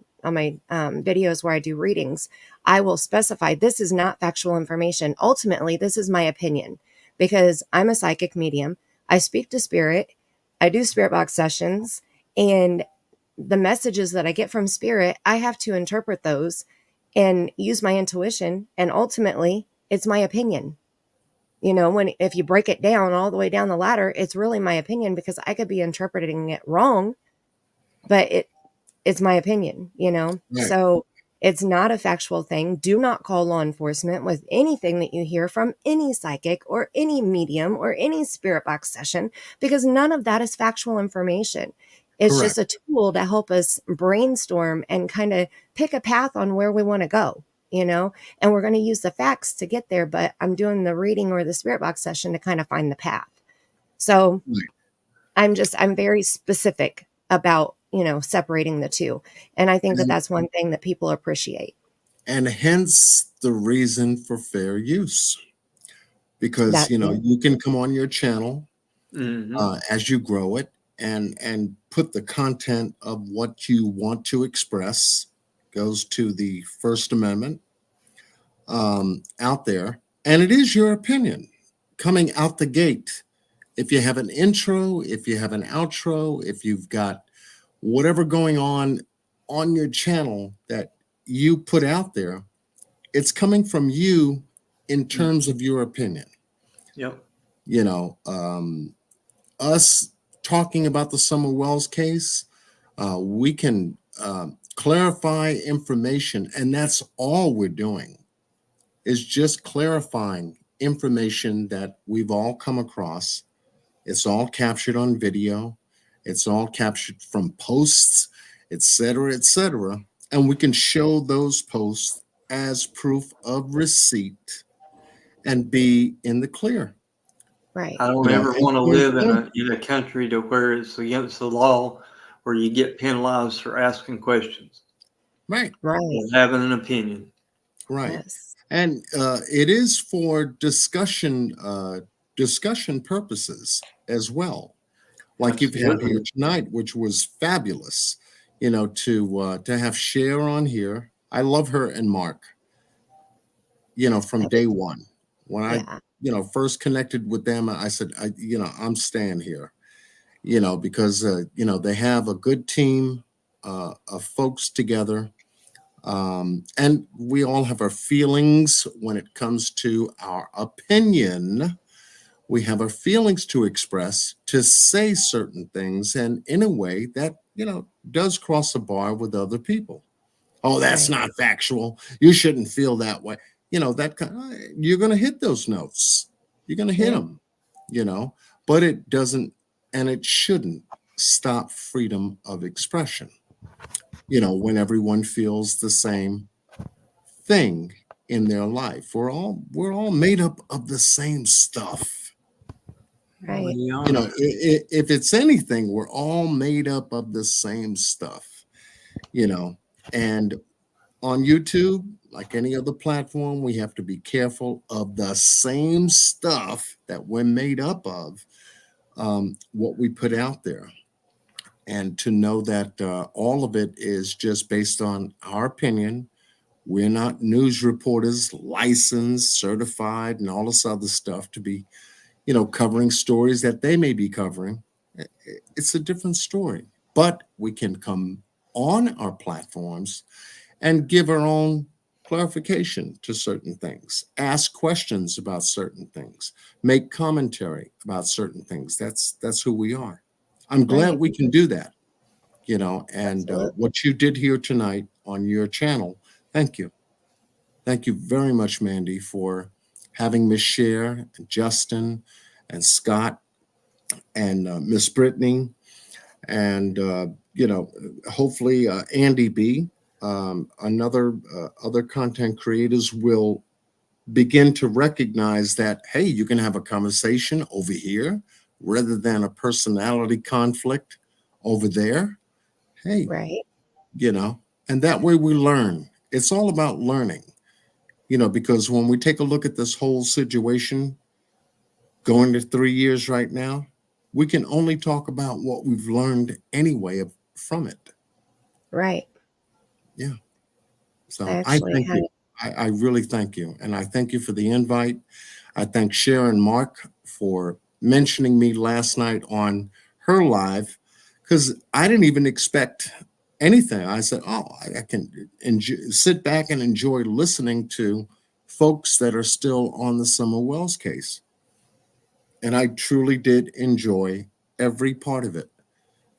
videos where I do readings, I will specify this is not factual information. Ultimately, this is my opinion, because I'm a psychic medium. I speak to spirit. I do spirit box sessions, and the messages that I get from spirit, I have to interpret those and use my intuition. And ultimately, it's my opinion. You know, if you break it down all the way down the ladder, it's really my opinion, because I could be interpreting it wrong, but it's my opinion, you know? Right. So it's not a factual thing. Do not call law enforcement with anything that you hear from any psychic or any medium or any spirit box session, because none of that is factual information. It's Correct. just a tool to help us brainstorm and kind of pick a path on where we want to go, you know? And we're going to use the facts to get there, but I'm doing the reading or the spirit box session to kind of find the path. So I'm very specific about, you know, separating the two. And I think that that's one thing that people appreciate. And hence the reason for fair use. Because, That's you know, it. you can come on your channel Mm-hmm. as you grow it and put the content of what you want to express, goes to the First Amendment, out there. And it is your opinion coming out the gate. If you have an intro, if you have an outro, if you've got whatever going on your channel that you put out there, it's coming from you in terms of your opinion. Yep. You know, us talking about the Summer Wells case, we can clarify information, and that's all we're doing, is just clarifying information that we've all come across. It's all captured on video. It's all captured from posts, et cetera, and we can show those posts as proof of receipt and be in the clear. Right. I don't You know, ever and want to there's live in a country to where it's against the law, where you get penalized for asking questions. right. Right. Or having an opinion. Right. Yes. And it is for discussion purposes as well. Like you've had here tonight, which was fabulous, you know, to have Cher on here. I love her and Mark, you know, from day one. When I, you know, first connected with them, I said, I'm staying here, you know, because, you know, they have a good team of folks together. And we all have our feelings when it comes to our opinion. We have our feelings to express, to say certain things, and in a way that, you know, does cross a bar with other people. Oh, that's not factual. You shouldn't feel that way. You know, that you're going to hit those notes. You're going to hit them, you know, but it doesn't, and it shouldn't stop freedom of expression. You know, when everyone feels the same thing in their life. We're all made up of the same stuff. Right. You know, if it's anything, we're all made up of the same stuff, you know. And on YouTube, like any other platform, we have to be careful of the same stuff that we're made up of. what we put out there, and to know that all of it is just based on our opinion. We're not news reporters, licensed, certified, and all this other stuff to be, covering stories that they may be covering. It's a different story, but we can come on our platforms and give our own clarification to certain things, ask questions about certain things, make commentary about certain things. That's who we are. I'm glad Right. we can do that, and Absolutely. what you did here tonight on your channel. Thank you. Thank you very much, Mandy, for having Miss Cher and Justin and Scott and Miss Brittany and hopefully Andy B. Another other content creators will begin to recognize that, hey, you can have a conversation over here rather than a personality conflict over there. Hey, Right. And that way we learn. It's all about learning, because when we take a look at this whole situation going to 3 years right now, we can only talk about what we've learned anyway from it. Right. Yeah. So I I actually thank had you. I really thank you. And I thank you for the invite. I thank Sharon Mark for mentioning me last night on her live, because I didn't even expect anything. I said, oh, I can sit back and enjoy listening to folks that are still on the Summer Wells case. And I truly did enjoy every part of it.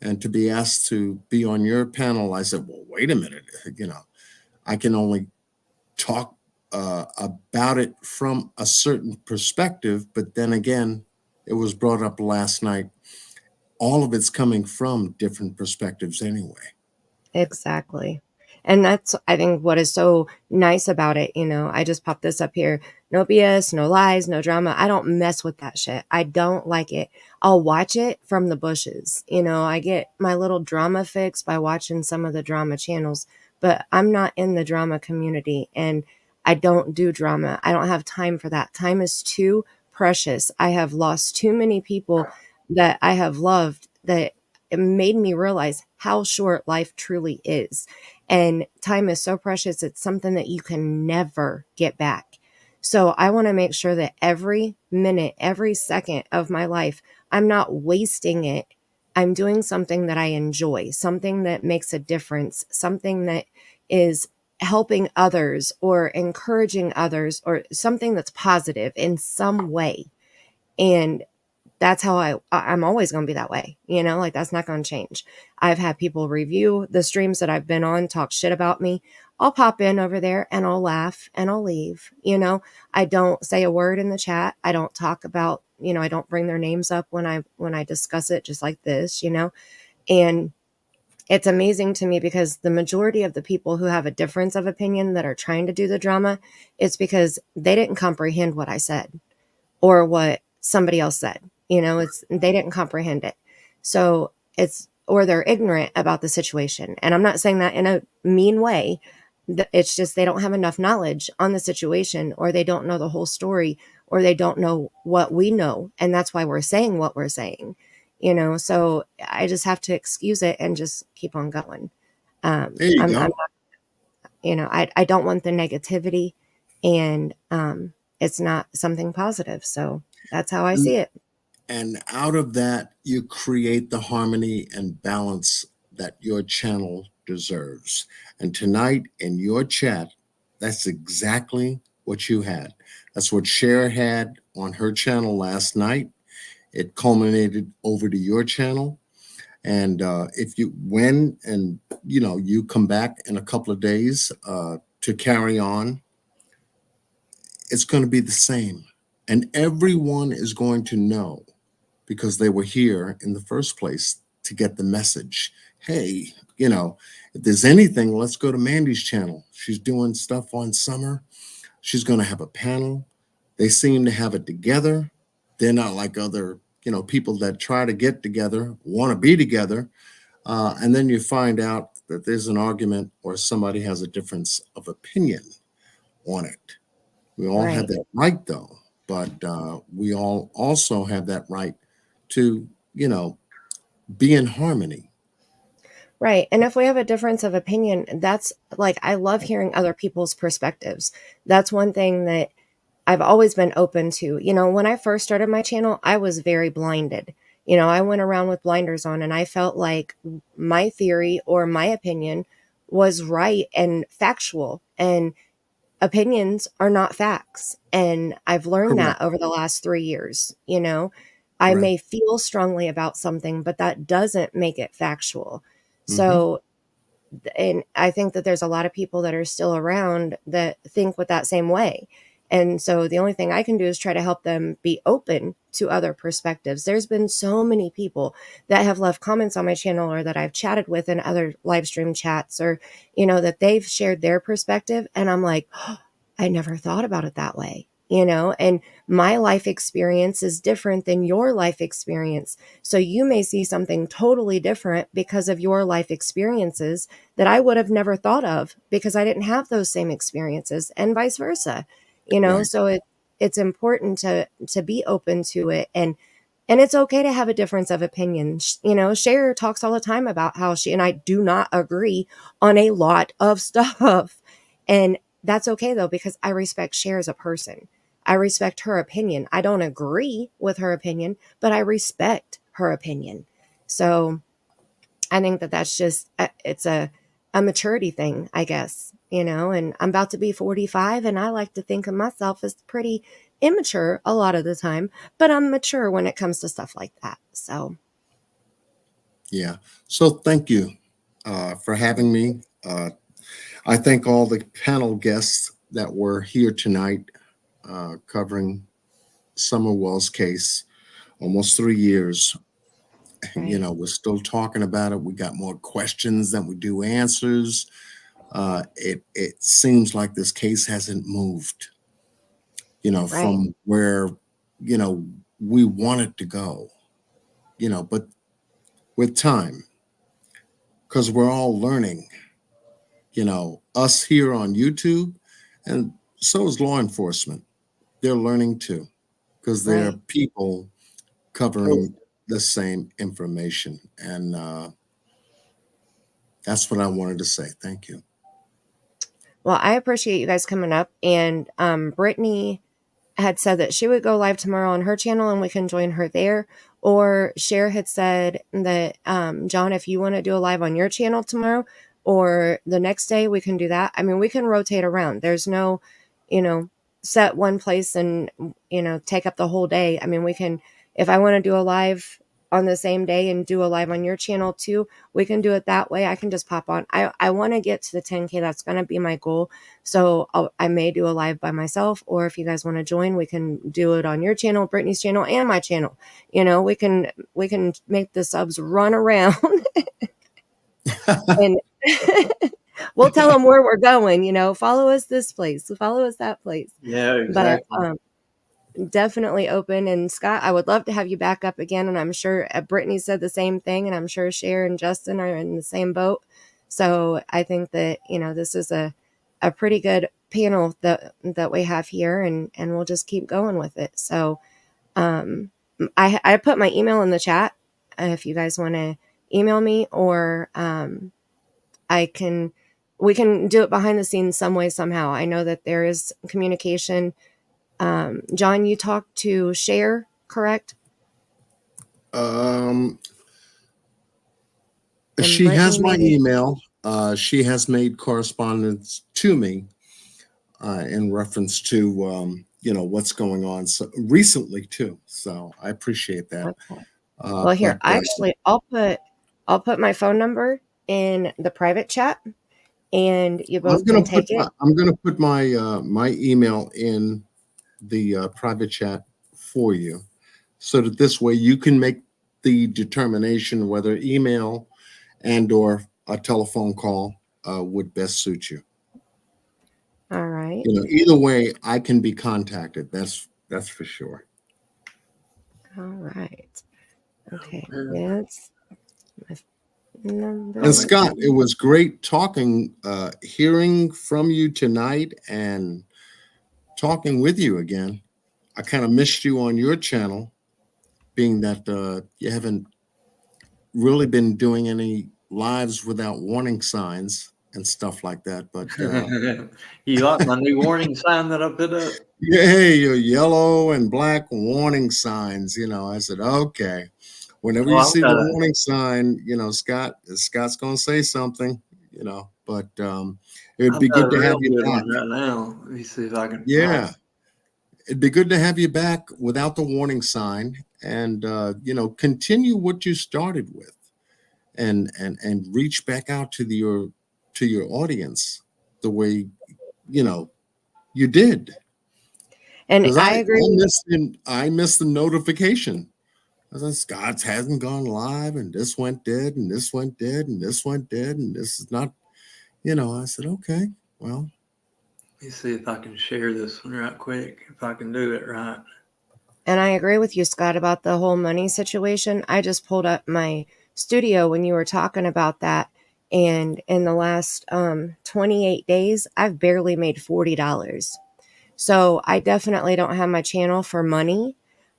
And to be asked to be on your panel, I said, well, wait a minute. I can only talk about it from a certain perspective, but then again, it was brought up last night. All of it's coming from different perspectives anyway. exactly. And that's, I think, what is so nice about it. I just popped this up here. No BS, no lies, no drama. I don't mess with that shit. I don't like it. I'll watch it from the bushes. I get my little drama fix by watching some of the drama channels, but I'm not in the drama community and I don't do drama. I don't have time for that. Time is too precious. I have lost too many people that I have loved, that it made me realize how short life truly is. And time is so precious. It's something that you can never get back. So I want to make sure that every minute, every second of my life, I'm not wasting it. I'm doing something that I enjoy, something that makes a difference, something that is helping others or encouraging others, or something that's positive in some way. And that's how I'm always going to be that way. Like, that's not going to change. I've had people review the streams that I've been on, talk shit about me. I'll pop in over there and I'll laugh and I'll leave. I don't say a word in the chat. I don't talk about, I don't bring their names up when I discuss it, just like this, and it's amazing to me because the majority of the people who have a difference of opinion that are trying to do the drama, it's because they didn't comprehend what I said or what somebody else said. They didn't comprehend it. So or they're ignorant about the situation. And I'm not saying that in a mean way. It's just they don't have enough knowledge on the situation, or they don't know the whole story, or they don't know what we know. And that's why we're saying what we're saying. So I just have to excuse it and just keep on going. There you go. I'm not, I don't want the negativity, and it's not something positive. So that's how I see it. And out of that, you create the harmony and balance that your channel deserves. And tonight in your chat, that's exactly what you had. That's what Cher had on her channel last night. It culminated over to your channel. And if you win and, you come back in a couple of days to carry on, it's going to be the same. And everyone is going to know, because they were here in the first place to get the message. Hey, if there's anything, let's go to Mandy's channel. She's doing stuff on summer. She's going to have a panel. They seem to have it together. They're not like other, people that try to get together, want to be together. And then you find out that there's an argument or somebody has a difference of opinion on it. We all have Right. that right, though. But we all also have that right to, be in harmony. Right. And if we have a difference of opinion, that's like, I love hearing other people's perspectives. That's one thing that I've always been open to. When I first started my channel, I was very blinded. I went around with blinders on, and I felt like my theory or my opinion was right and factual, and opinions are not facts. And I've learned Correct. that over the last 3 years. I Right. may feel strongly about something, but that doesn't make it factual. Mhm. So, and I think that there's a lot of people that are still around that think with that same way. And so the only thing I can do is try to help them be open to other perspectives. There's been so many people that have left comments on my channel, or that I've chatted with in other live stream chats, or, that they've shared their perspective. And I'm like, oh, I never thought about it that way, and my life experience is different than your life experience. So you may see something totally different because of your life experiences that I would have never thought of, because I didn't have those same experiences, and vice versa. Right. So it's important to be open to it, and it's okay to have a difference of opinion. Cher talks all the time about how she and I do not agree on a lot of stuff, and that's okay though, because I respect Cher as a person. I respect her opinion. I don't agree with her opinion, but I respect her opinion. So I think that that's just it's a maturity thing, I guess, and I'm about to be 45, and I like to think of myself as pretty immature a lot of the time, but I'm mature when it comes to stuff like that. So Yeah. So thank you for having me. I thank all the panel guests that were here tonight covering Summerwell's case. Almost 3 years. right. We're still talking about it. We got more questions than we do answers. It seems like this case hasn't moved, Right. from where, we want it to go, but with time, because we're all learning, us here on YouTube, and so is law enforcement. They're learning too, because they're Right. people covering the same information. And that's what I wanted to say. Thank you. Well, I appreciate you guys coming up, and Brittany had said that she would go live tomorrow on her channel, and we can join her there. Or Cher had said that, John, if you want to do a live on your channel tomorrow or the next day, we can do that. I mean, we can rotate around. There's no, set one place and, take up the whole day. I mean, we can, if I want to do a live on the same day and do a live on your channel too, we can do it that way. I can just pop on. I want to get to the 10K. That's going to be my goal. So I may do a live by myself, or if you guys want to join, we can do it on your channel, Brittany's channel, and my channel. We can make the subs run around and we'll tell them where we're going. Follow us this place, follow us that place. Yeah, exactly. But definitely open. And Scott, I would love to have you back up again. And I'm sure Brittany said the same thing, and I'm sure Cher and Justin are in the same boat. So I think that, this is a pretty good panel that we have here, and we'll just keep going with it. So I put my email in the chat if you guys want to email me, or we can do it behind the scenes some way, somehow. I know that there is communication. John, you talked to Cher, correct? She has my email. She has made correspondence to me in reference to what's going on recently too. So I appreciate that. Okay. Well, here, I'll put my phone number in the private chat, and you both can take it. I'm gonna put my my email in the private chat for you, so that this way you can make the determination whether email and or a telephone call would best suit you. All right. Either way, I can be contacted. That's for sure. All right. Okay. That's my number. And Scott, it was great talking, hearing from you tonight, and talking with you again. I kind of missed you on your channel. being that you haven't really been doing any lives without warning signs and stuff like that. But You like my new warning sign that I put up? yeah, your yellow and black warning signs. I said, okay. Whenever you see the warning sign, Scott's gonna say something. But it'd be good to have you back. Right now. Let me see if I can. Yeah, it'd be good to have you back without the warning sign, and continue what you started with, and reach back out to your audience the way you did. And Because I agree. I missed the notification. I said, Scott's hasn't gone live, and this went dead, and this went dead, and this went dead, and this is not, I said, okay, well. Let me see if I can share this one right quick, if I can do it right. And I agree with you, Scott, about the whole money situation. I just pulled up my studio when you were talking about that. And in the last 28 days, I've barely made $40. So I definitely don't have my channel for money.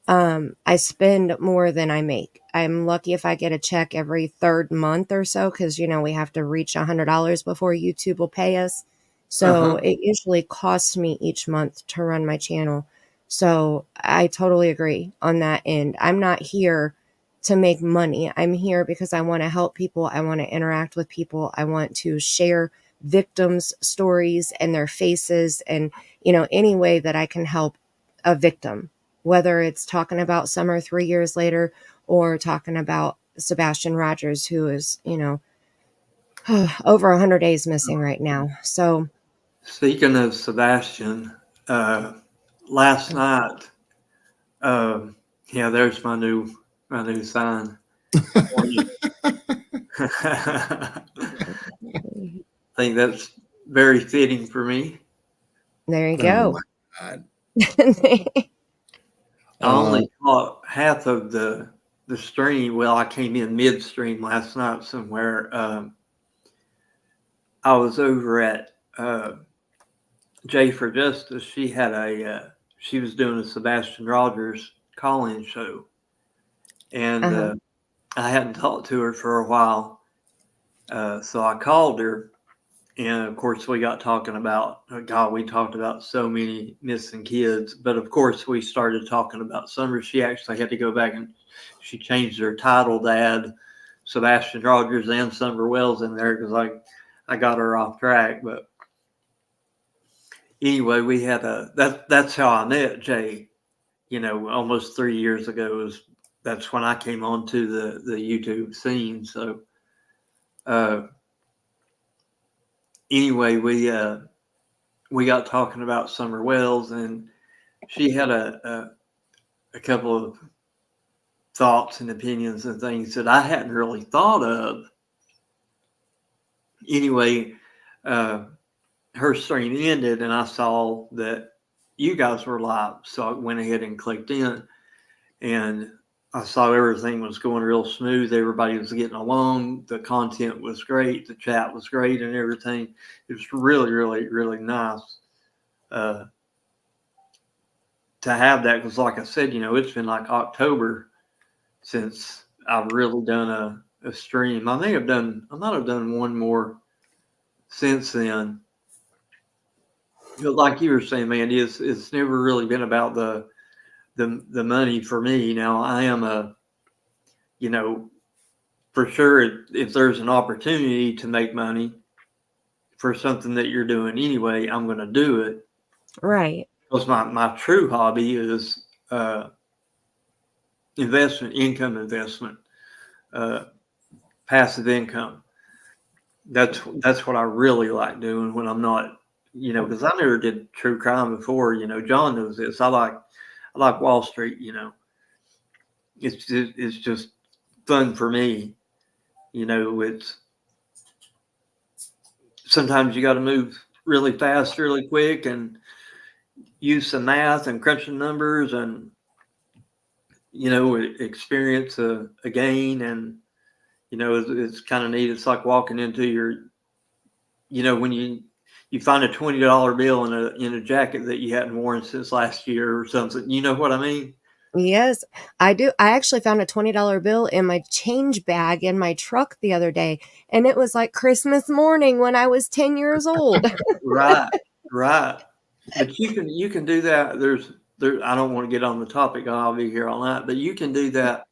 I spend more than I make. I'm lucky if I get a check every third month or so, because, we have to reach $100 before YouTube will pay us. So it usually costs me each month to run my channel. So I totally agree on that end. I'm not here to make money. I'm here because I want to help people. I want to interact with people. I want to share victims' stories and their faces, and, any way that I can help a victim, whether it's talking about Summer 3 years later or talking about Sebastian Rogers, who is, over 100 days missing right now. So speaking of Sebastian, last night, there's my new sign. I think that's very fitting for me. There you go. I only caught half of the stream. Well, I came in midstream last night somewhere. I was over at J for Justice. She had she was doing a Sebastian Rogers call-in show, and I hadn't talked to her for a while, so I called her. And of course, we got talking about, we talked about so many missing kids. But of course, we started talking about Summer. She actually had to go back and she changed her title to add Sebastian Rogers and Summer Wells in there because I got her off track. But anyway, we had that's how I met Jay, almost 3 years ago. That's when I came onto the YouTube scene. So, anyway, we got talking about Summer Wells, and she had a couple of thoughts and opinions and things that I hadn't really thought of. Anyway, her stream ended, and I saw that you guys were live, so I went ahead and clicked in, and I saw everything was going real smooth. Everybody was getting along. The content was great. The chat was great and everything. It was really, really, really nice to have that. Because like I said, it's been like October since I've really done a stream. I might have done one more since then. But like you were saying, Mandy, it's never really been about the money for me. Now I am for sure if there's an opportunity to make money for something that you're doing anyway, I'm going to do it. Right. Because my true hobby is income investment, passive income. That's what I really like doing when I'm not, because I never did true crime before. John knows this. I like Wall Street. It's just fun for me. It's sometimes you got to move really fast, really quick, and use some math and crunching numbers, and experience a gain. And it's kind of neat. It's like walking into your, when you find a $20 bill in a jacket that you hadn't worn since last year or something. You know what I mean? Yes, I do. I actually found a $20 bill in my change bag in my truck the other day, and it was like Christmas morning when I was 10 years old. Right, right. But you can do that. I don't want to get on the topic. I'll be here all night. But you can do that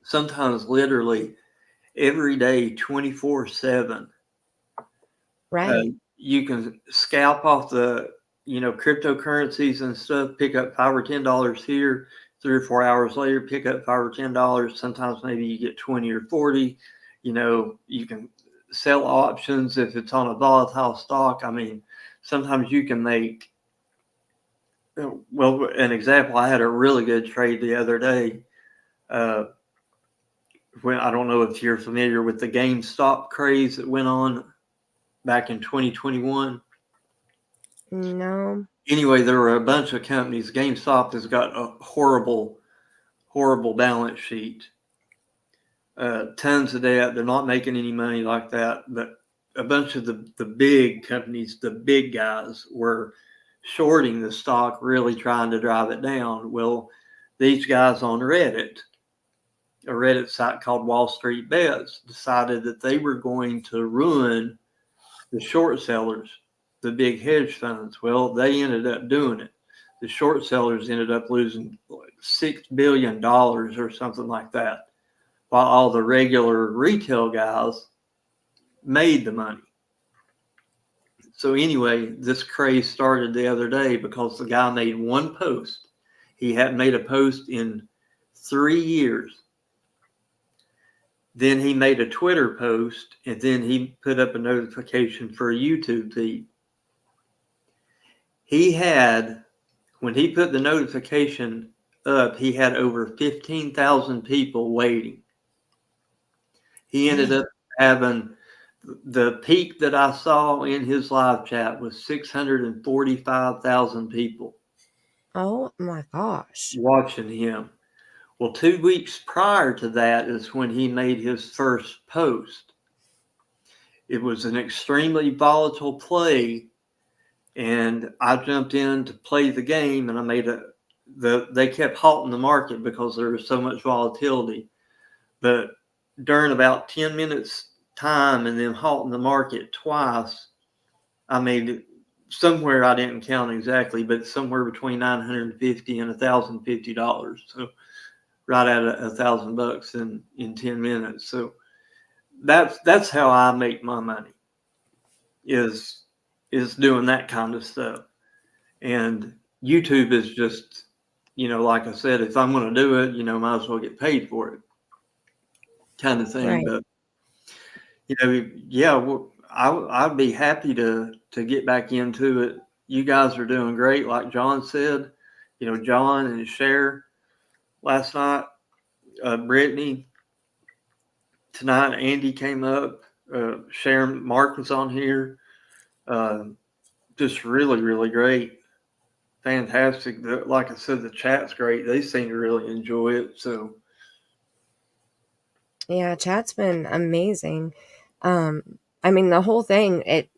sometimes literally every day, 24/7. Right. You can scalp off the cryptocurrencies and stuff. Pick up $5 or $10 here. 3 or 4 hours later, pick up $5 or $10. Sometimes maybe you get 20 or 40. You can sell options if it's on a volatile stock. I mean, sometimes you can make. Well, an example, I had a really good trade the other day. When I don't know if you're familiar with the GameStop craze that went on back in 2021. No. Anyway, there were a bunch of companies. GameStop has got a horrible, horrible balance sheet. Tons of debt. They're not making any money like that. But a bunch of the big companies, the big guys, were shorting the stock, really trying to drive it down. Well, these guys on Reddit, a Reddit site called Wall Street Bets, decided that they were going to ruin the short sellers, the big hedge funds. Well, they ended up doing it. The short sellers ended up losing $6 billion or something like that, while all the regular retail guys made the money. So anyway, this craze started the other day because the guy made one post. He hadn't made a post in 3 years. Then he made a Twitter post, and then he put up a notification for a YouTube feed. When he put the notification up, he had over 15,000 people waiting. He ended up having the peak that I saw in his live chat was 645,000 people. Oh my gosh. Watching him. Well, 2 weeks prior to that is when he made his first post. It was an extremely volatile play, and I jumped in to play the game, and I made they kept halting the market because there was so much volatility. But during about 10 minutes time and then halting the market twice, I made somewhere, I didn't count exactly, but somewhere between $950 and $1,050. So right at $1,000 in 10 minutes. So that's how I make my money, is doing that kind of stuff. And YouTube is just, like I said, if I'm going to do it, might as well get paid for it, kind of thing. Right. But yeah, well, I'd be happy to get back into it. You guys are doing great, like John said. John and Cher last night, Brittany tonight, Andy came up, Sharon, Mark was on here. Just really, really great. Fantastic. Like I said, the chat's great. They seem to really enjoy it. So Yeah, chat's been amazing. I mean, the whole thing, it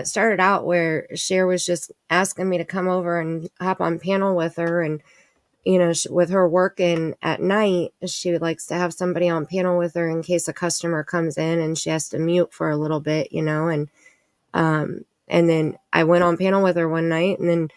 started out where Cher was just asking me to come over and hop on panel with her, and with her working at night, she likes to have somebody on panel with her in case a customer comes in and she has to mute for a little bit, and then I went on panel with her one night, and then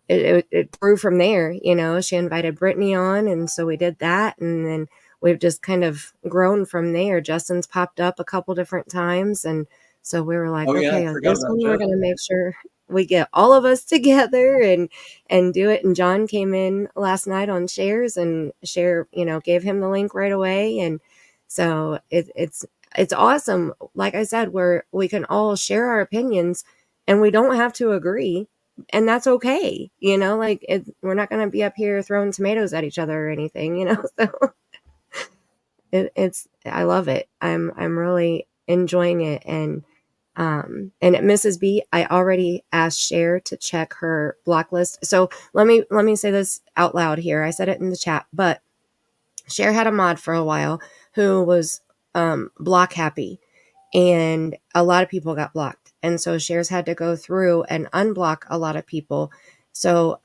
it grew from there. She invited Brittany on, and so we did that, and then we've just kind of grown from there. Justin's popped up a couple different times, and so we were like, yeah, okay, I on forgot this about one we're Justin. going to make sure we get all of us together and do it. And John came in last night on shares, and Cher, gave him the link right away, and so it's awesome. Like I said, where we can all share our opinions, and we don't have to agree. And that's okay. We're not going to be up here throwing tomatoes at each other or anything, so I love it. I'm really enjoying it. And at Mrs. B, I already asked Cher to check her block list. So let me say this out loud here. I said it in the chat, but Cher had a mod for a while who was block happy, and a lot of people got blocked. And so Cher's had to go through and unblock a lot of people. So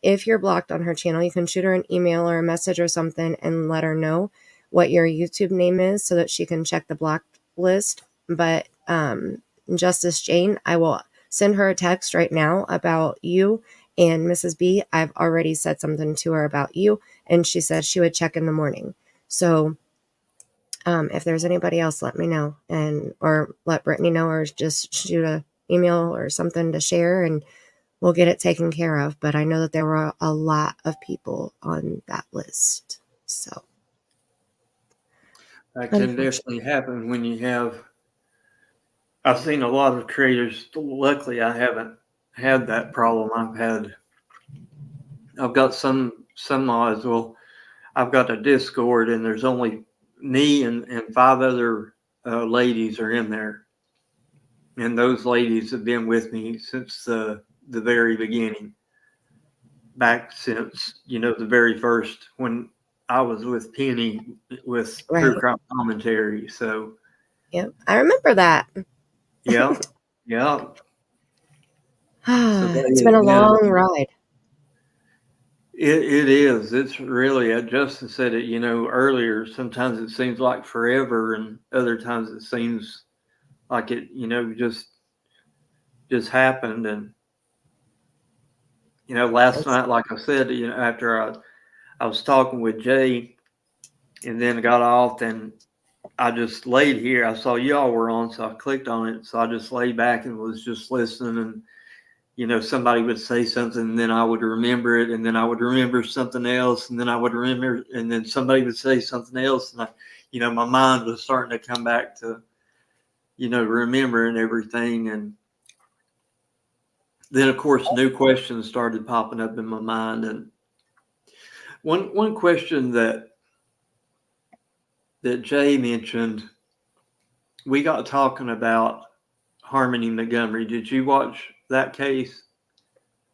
if you're blocked on her channel, you can shoot her an email or a message or something and let her know what your YouTube name is so that she can check the blocked list. But Justice Jane, I will send her a text right now about you and Mrs. B. I've already said something to her about you, and she said she would check in the morning. So if there's anybody else, let me know, or let Brittany know, or just shoot a email or something to share, and we'll get it taken care of. But I know that there were a lot of people on that list. So That can definitely happen when you have. I've seen a lot of creators. Luckily, I haven't had that problem. I've got some mods. Well, I've got a Discord, and there's only me and 5 other ladies are in there, and those ladies have been with me since the very beginning. Back since the very first when I was with Penny with True Crime Commentary. So yep, I remember that. yeah. It's been a long ride. It is. It's really, Justin said it, earlier, sometimes it seems like forever, and other times it seems like it, just happened. And, last night, like I said, after I was talking with Jay and then got off, and I just laid here. I saw y'all were on, so I clicked on it. So I just laid back and was just listening, and somebody would say something, and then I would remember it, and then I would remember something else, and then I would remember, and then somebody would say something else, and my mind was starting to come back to, remembering everything, and then of course new questions started popping up in my mind, and one question that Jay mentioned, we got talking about Harmony Montgomery. Did you watch that case?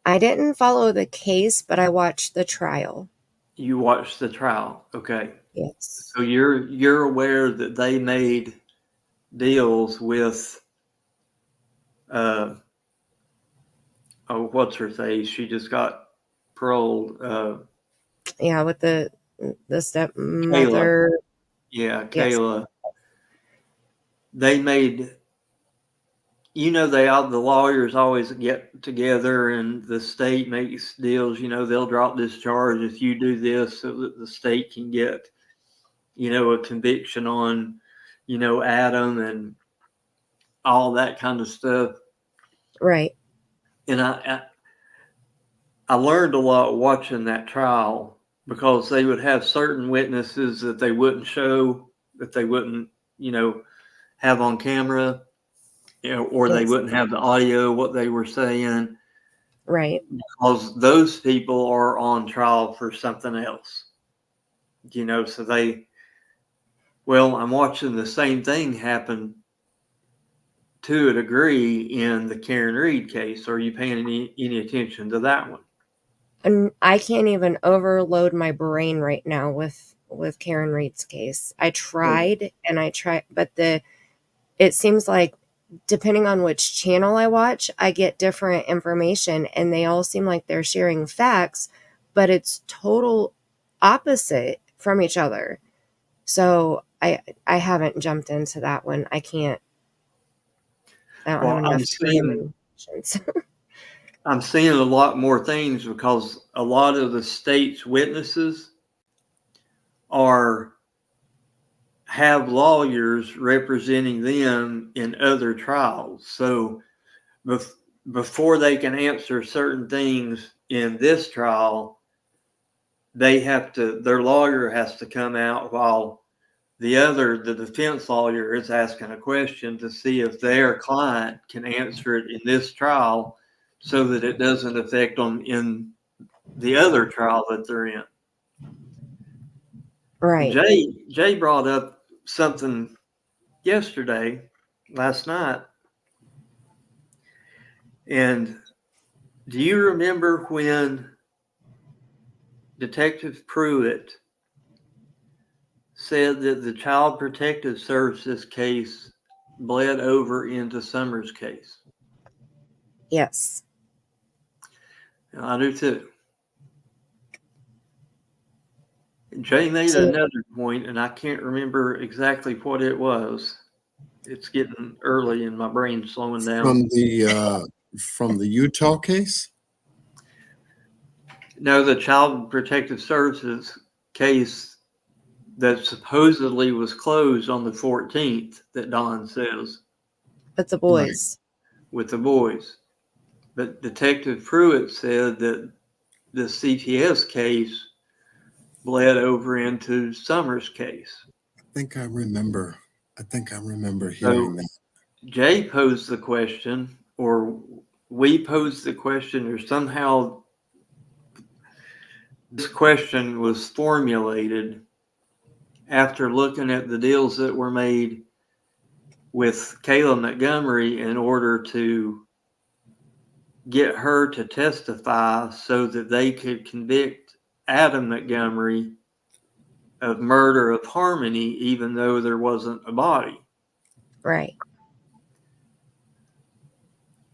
I didn't follow the case, but I watched the trial. You watched the trial, okay? Yes. So you're aware that they made deals with, what's her face? She just got paroled. Yeah, with the stepmother. Kayla. Yeah, Kayla. Yes. They made. The lawyers always get together and the state makes deals, they'll drop this charge if you do this so that the state can get, a conviction on, Adam and all that kind of stuff. Right. And I learned a lot watching that trial because they would have certain witnesses that they wouldn't show, that they wouldn't, have on camera. Or they wouldn't have the audio, what they were saying. Right. Because those people are on trial for something else. So I'm watching the same thing happen to a degree in the Karen Reed case. Are you paying any attention to that one? And I can't even overload my brain right now with Karen Reed's case. I tried, but it seems like depending on which channel I watch, I get different information, and they all seem like they're sharing facts, but it's total opposite from each other. So I haven't jumped into that one. I can't. I don't have enough time. I'm seeing a lot more things because a lot of the state's witnesses have lawyers representing them in other trials. So before they can answer certain things in this trial, their lawyer has to come out while the defense lawyer is asking a question to see if their client can answer it in this trial so that it doesn't affect them in the other trial that they're in. Right. Jay brought up something last night. And do you remember when Detective Pruitt said that the Child Protective Services case bled over into Summers' case? Yes. I do too. Jay made So- another point, and I can't remember exactly what it was. It's getting early and my brain's slowing down. From the Utah case? No, the Child Protective Services case that supposedly was closed on the 14th, that Don says. But the boys. With the boys. But Detective Pruitt said that the CPS case bled over into Summers' case. I think I remember hearing that. Jay posed the question, or we posed the question, or somehow this question was formulated after looking at the deals that were made with Kayla Montgomery in order to get her to testify so that they could convict Adam Montgomery of murder of Harmony, even though there wasn't a body. Right.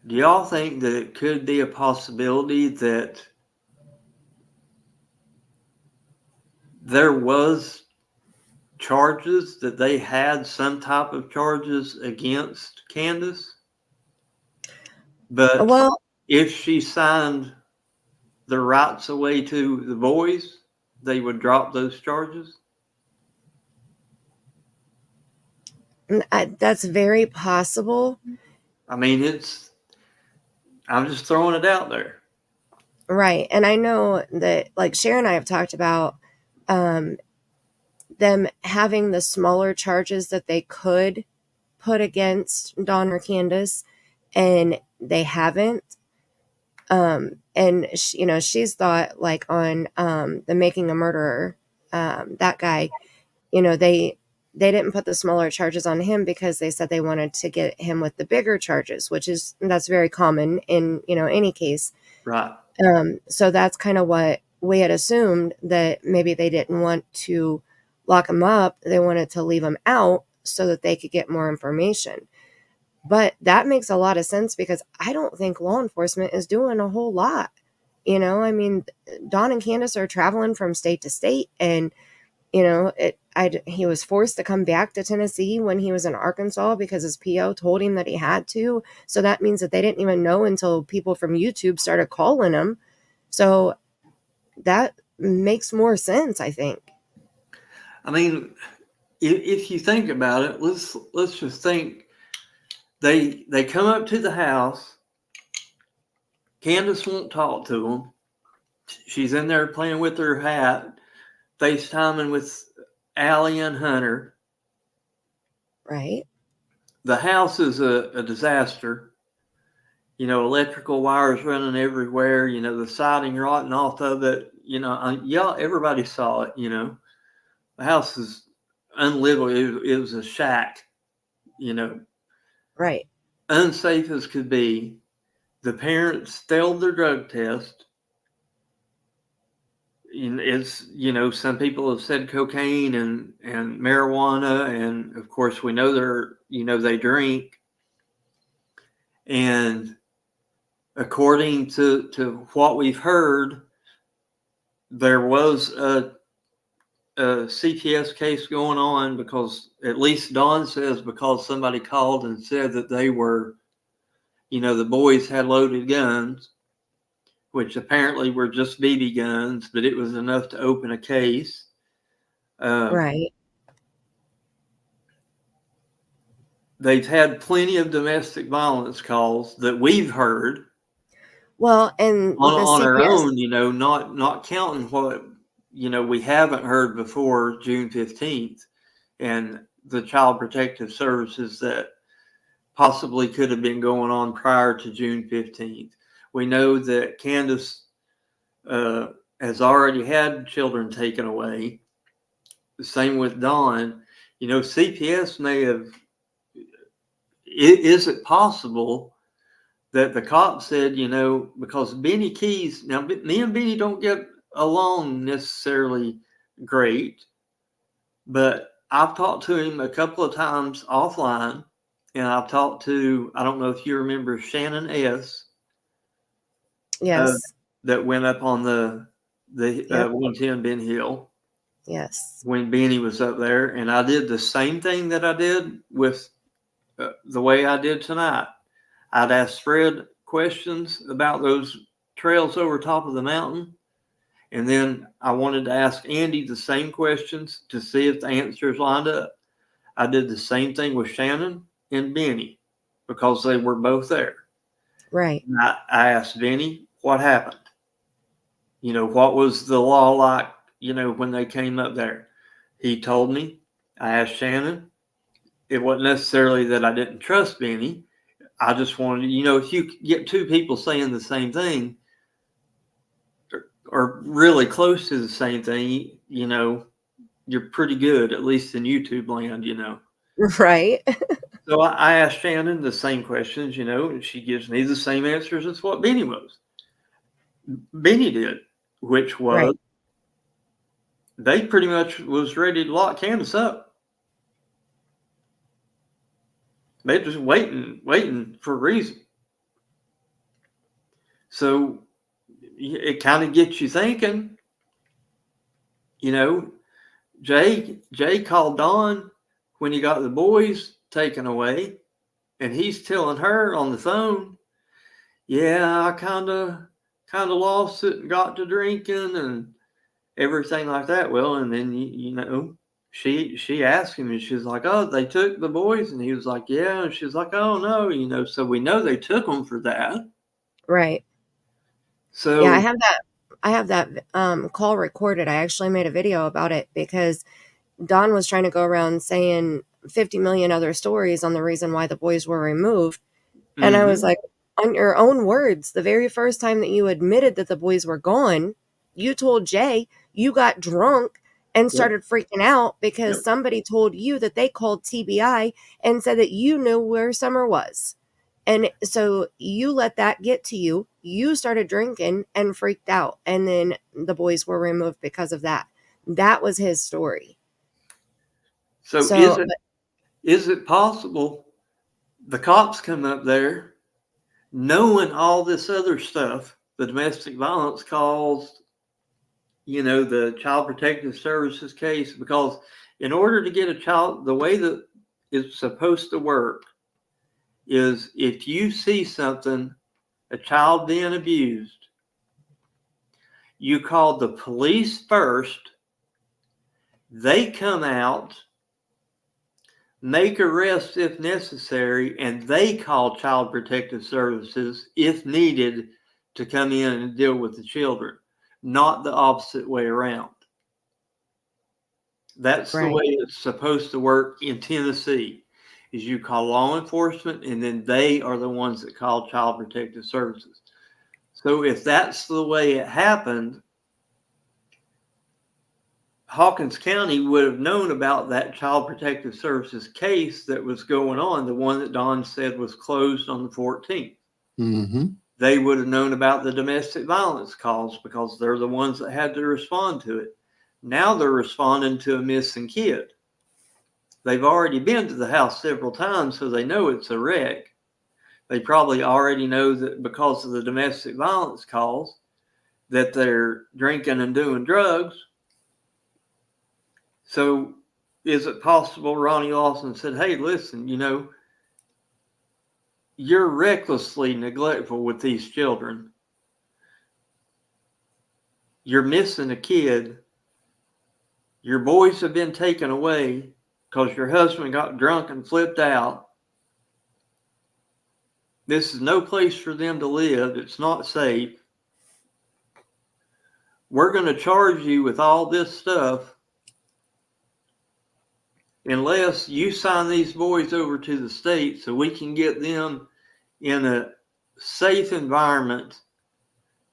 Do y'all think that it could be a possibility that there was charges, that they had some type of charges against Candus? But if she signed the rights away to the boys, they would drop those charges? That's very possible. I mean, I'm just throwing it out there. Right. And I know that, like, Sharon and I have talked about them having the smaller charges that they could put against Don or Candus, and they haven't. And she's thought, like, on the Making a Murderer, that guy, they didn't put the smaller charges on him because they said they wanted to get him with the bigger charges, that's very common in any case. Right. So that's kind of what we had assumed, that maybe they didn't want to lock him up. They wanted to leave him out so that they could get more information. But that makes a lot of sense, because I don't think law enforcement is doing a whole lot. I mean, Don and Candus are traveling from state to state, and he was forced to come back to Tennessee when he was in Arkansas because his PO told him that he had to. So that means that they didn't even know until people from YouTube started calling him. So that makes more sense, I think. I mean, if you think about it, let's just think. They come up to the house. Candus won't talk to them. She's in there playing with her hat, FaceTiming with Allie and Hunter. Right. The house is a disaster. Electrical wires running everywhere. The siding rotting off of it. Everybody saw it. The house is unlivable. It was a shack. Right. Unsafe as could be. The parents failed their drug test. It's, some people have said cocaine and marijuana, and of course we know they drink. And according to what we've heard, there was a CPS case going on, because at least Don says, because somebody called and said that they were, the boys had loaded guns, which apparently were just BB guns, but it was enough to open a case. Right. They've had plenty of domestic violence calls that we've heard. Well, and on our own, not counting what, we haven't heard before June 15th, and the Child Protective Services that possibly could have been going on prior to June 15th. We know that Candus has already had children taken away. The same with Don. CPS may have. Is it possible that the cop said, because Benny Keys, now me and Benny don't get along necessarily great, but I've talked to him a couple of times offline, and I've talked to, I don't know if you remember Shannon S. Yes. that went up on the Yep. 110 Ben Hill Yes. when Benny was up there, and I did the same thing that I did with the way I did tonight. I'd ask Fred questions about those trails over top of the mountain, and then I wanted to ask Andy the same questions to see if the answers lined up. I did the same thing with Shannon and Benny because they were both there. Right. And I asked Benny what happened. You know, what was the law like, you know, when they came up there? He told me. I asked Shannon. It wasn't necessarily that I didn't trust Benny. I just wanted, you know, if you get two people saying the same thing or really close to the same thing, you know, you're pretty good, at least in YouTube land, you know. Right. So I asked Shannon the same questions, you know, and she gives me the same answers as what Benny did, which was Right. they pretty much was ready to lock Candus up. They're just waiting for a reason. So it kind of gets you thinking, you know, Jay called Don when he got the boys taken away, and he's telling her on the phone, yeah, I kind of lost it and got to drinking and everything like that. Well, and then, you know, she asked him, and she's like, oh, they took the boys? And he was like, yeah. And she's like, oh, no, you know, so we know they took them for that. Right. So yeah, I have that call recorded. I actually made a video about it because Don was trying to go around saying 50 million other stories on the reason why the boys were removed. And I was like, on your own words, the very first time that you admitted that the boys were gone, you told Jay you got drunk and started freaking out because somebody told you that they called TBI and said that you knew where Summer was. And so you let that get to you. You started drinking and freaked out. And then the boys were removed because of that. That was his story. So is it possible the cops come up there knowing all this other stuff, the domestic violence calls, you know, the Child Protective Services case, because in order to get a child, the way that it's supposed to work is if you see something, a child being abused, you call the police first, they come out, make arrests if necessary, and they call Child Protective Services if needed to come in and deal with the children, not the opposite way around. That's the way it's supposed to work in Tennessee, is you call law enforcement and then they are the ones that call Child Protective Services. So if that's the way it happened, Hawkins County would have known about that Child Protective Services case that was going on, the one that Don said was closed on the 14th. Mm-hmm. They would have known about the domestic violence calls because they're the ones that had to respond to it. Now they're responding to a missing kid. They've already been to the house several times, so they know it's a wreck. They probably already know that because of the domestic violence calls that they're drinking and doing drugs. So is it possible Ronnie Lawson said, hey, listen, you know, you're recklessly neglectful with these children. You're missing a kid. Your boys have been taken away because your husband got drunk and flipped out. This is no place for them to live. It's not safe. We're going to charge you with all this stuff unless you sign these boys over to the state so we can get them in a safe environment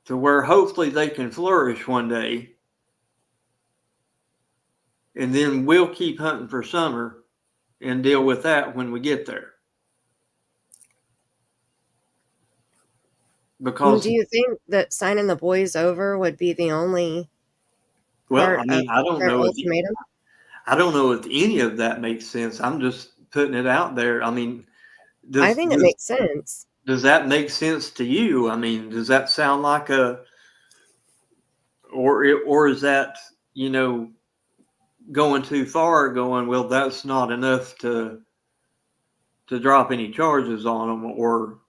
to where hopefully they can flourish one day. And then we'll keep hunting for Summer and deal with that when we get there. Because do you think that signing the boys over would be the only part of their ultimatum? I don't know if any of that makes sense. I'm just putting it out there. I mean, I think it makes sense. Does that make sense to you? I mean, does that sound like a or is that, you know, going too far, going, well, that's not enough to drop any charges on them? Or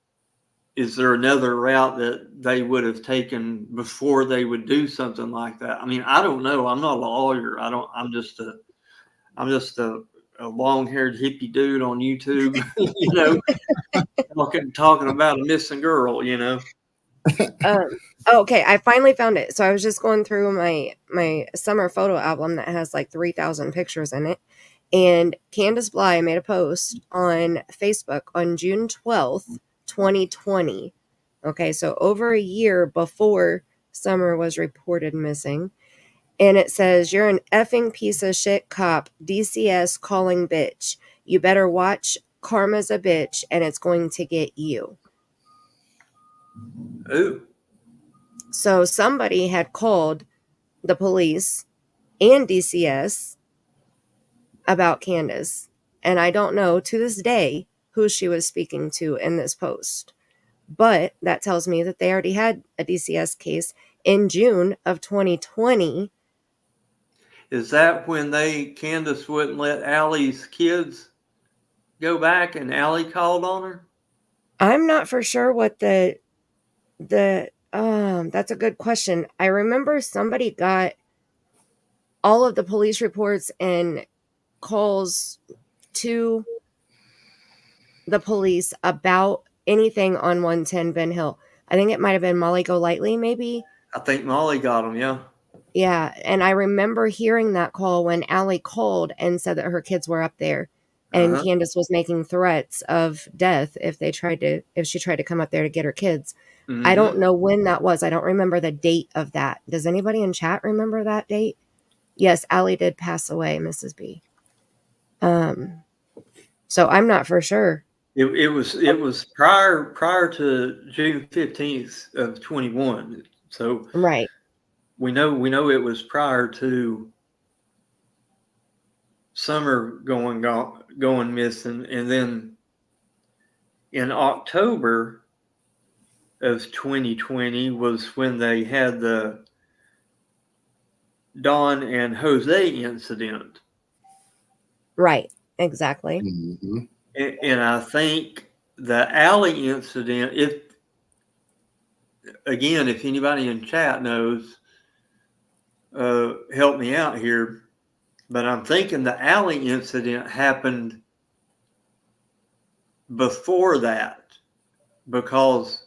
is there another route that they would have taken before they would do something like that? I mean, I don't know. I'm not a lawyer. I'm just a long-haired hippie dude on YouTube, you know, talking about a missing girl, you know. Okay, I finally found it. So I was just going through my summer photo album that has like 3,000 pictures in it, and Candace Bly made a post on Facebook on June 12th, 2020. Okay, so over a year before Summer was reported missing. And it says, "You're an effing piece of shit cop, DCS calling bitch. You better watch. Karma's a bitch, and it's going to get you." Ooh. So somebody had called the police and DCS about Candace. And I don't know to this day who she was speaking to in this post. But that tells me that they already had a DCS case in June of 2020. Is that when Candace wouldn't let Allie's kids go back and Allie called on her? I'm not for sure what that's a good question. I remember somebody got all of the police reports and calls to the police about anything on 110 Ben Hill. I think it might have been Molly Golightly, maybe. I think Molly got them, yeah. Yeah, and I remember hearing that call when Allie called and said that her kids were up there, and Candace was making threats of death if she tried to come up there to get her kids. Mm-hmm. I don't know when that was. I don't remember the date of that. Does anybody in chat remember that date? Yes, Allie did pass away, Mrs. B. So I'm not for sure. It was prior to June 15th of 21. So right. We know it was prior to Summer going missing, and then in October of 2020 was when they had the Don and Jose incident. Right, exactly. Mm-hmm. And I think the Alley incident, if anybody in chat knows, help me out here, but I'm thinking the Alley incident happened before that, because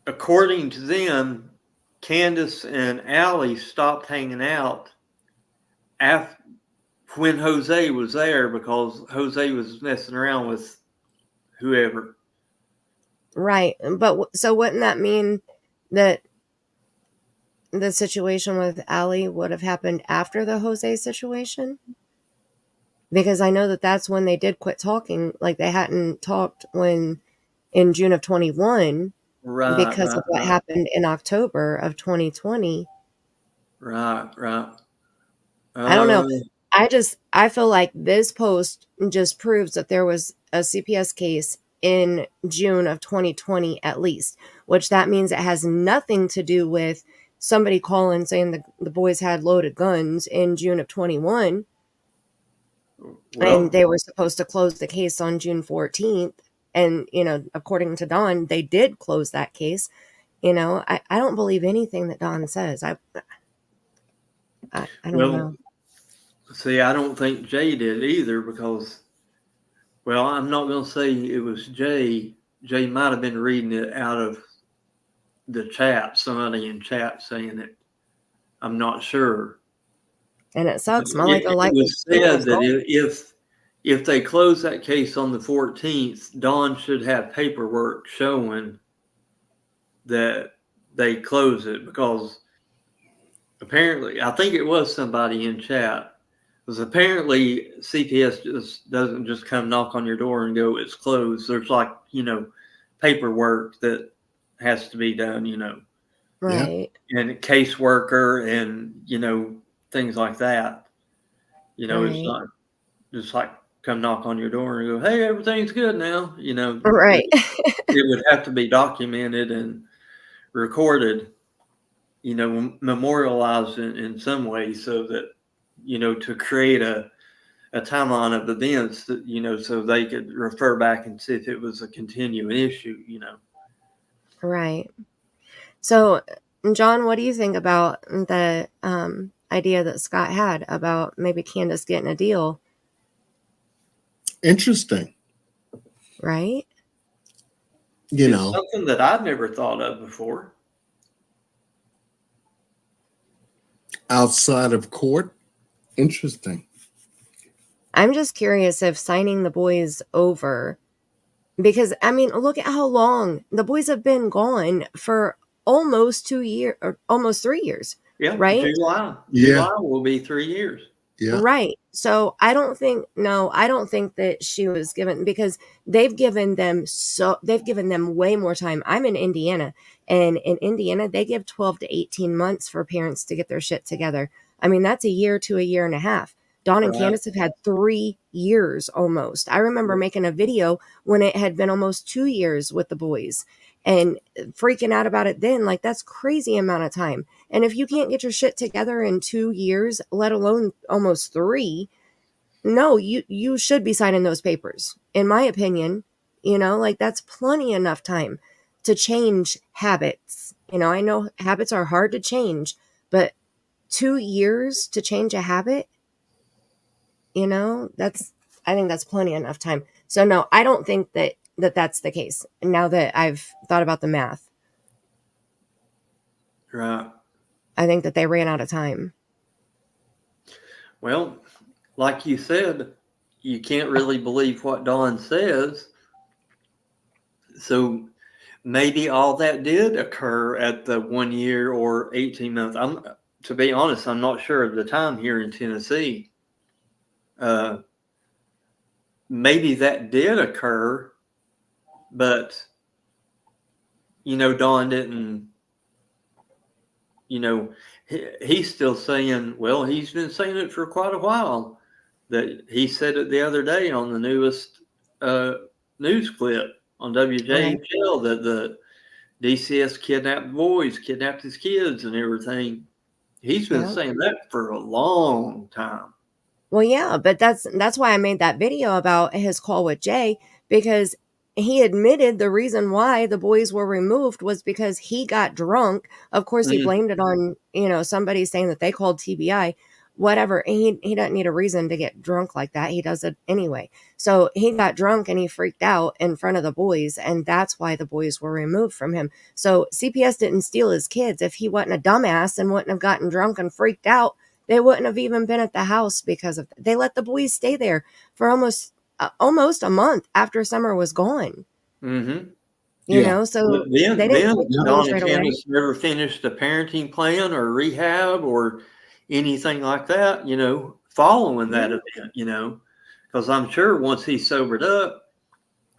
according to them, Candace and Allie stopped hanging out when Jose was there, because Jose was messing around with whoever. Right. But so wouldn't that mean that the situation with Allie would have happened after the Jose situation? Because I know that that's when they did quit talking. Like, they hadn't talked in June of 21, because of what happened in October of 2020. Right. I don't know. I feel like this post just proves that there was a CPS case in June of 2020 at least, which that means it has nothing to do with somebody calling saying the boys had loaded guns in June of 21. And they were supposed to close the case on June 14th. And, according to Don, they did close that case. I don't believe anything that Don says. I don't know. See, I don't think Jay did either, because, I'm not going to say it was Jay. Jay might have been reading it out of the chat, somebody in chat saying it. I'm not sure. And it sucks. It was said that if they close that case on the 14th, Don should have paperwork showing that they close it, because apparently, I think it was somebody in chat, because apparently CPS just doesn't just come knock on your door and go, it's closed. There's paperwork that has to be done, Right. And a caseworker and, things like that. It's not just like come knock on your door and go, hey, everything's good now. Right. It would have to be documented and recorded, memorialized in some way, so that, to create a timeline of events that, so they could refer back and see if it was a continuing issue, Right. So, John, what do you think about the idea that Scott had about maybe Candace getting a deal? Interesting. Right? It's something that I've never thought of before. Outside of court? Interesting. I'm just curious if signing the boys over, because, I mean, look at how long the boys have been gone for almost 2 years or almost 3 years. Yeah. Right? July will be 3 years. Yeah. Right. So I don't think that she was given, because they've given them way more time. I'm in Indiana, and in Indiana they give 12 to 18 months for parents to get their shit together. I mean, that's a year to a year and a half. Don and Right. Candus have had 3 years almost. I remember making a video when it had been almost 2 years with the boys and freaking out about it then. Like, that's crazy amount of time. And if you can't get your shit together in 2 years, let alone almost 3, no, you should be signing those papers. In my opinion, like, that's plenty enough time to change habits. I know habits are hard to change, but 2 years to change a habit, I think that's plenty enough time. So no, I don't think that's the case. Now that I've thought about the math, Right. I think that they ran out of time. Well, like you said, you can't really believe what Don says. So maybe all that did occur at the 1 year or 18 months. To be honest, I'm not sure of the time here in Tennessee. Maybe that did occur, but, Don didn't, he's still saying, well, he's been saying it for quite a while. That he said it the other day on the newest news clip on WJHL, that the DCS kidnapped the boys, kidnapped his kids and everything. He's been saying that for a long time. Well, yeah, but that's why I made that video about his call with Jay, because he admitted the reason why the boys were removed was because he got drunk. Of course, he blamed it on, somebody saying that they called TBI, whatever. He doesn't need a reason to get drunk like that. He does it anyway. So he got drunk and he freaked out in front of the boys, and that's why the boys were removed from him. So CPS didn't steal his kids. If he wasn't a dumbass and wouldn't have gotten drunk and freaked out, they wouldn't have even been at the house, because of they let the boys stay there for almost a month after Summer was gone. Mm-hmm. So then they didn't Don and right away. Candus never finished a parenting plan or rehab or anything like that, following that event, because I'm sure once he sobered up,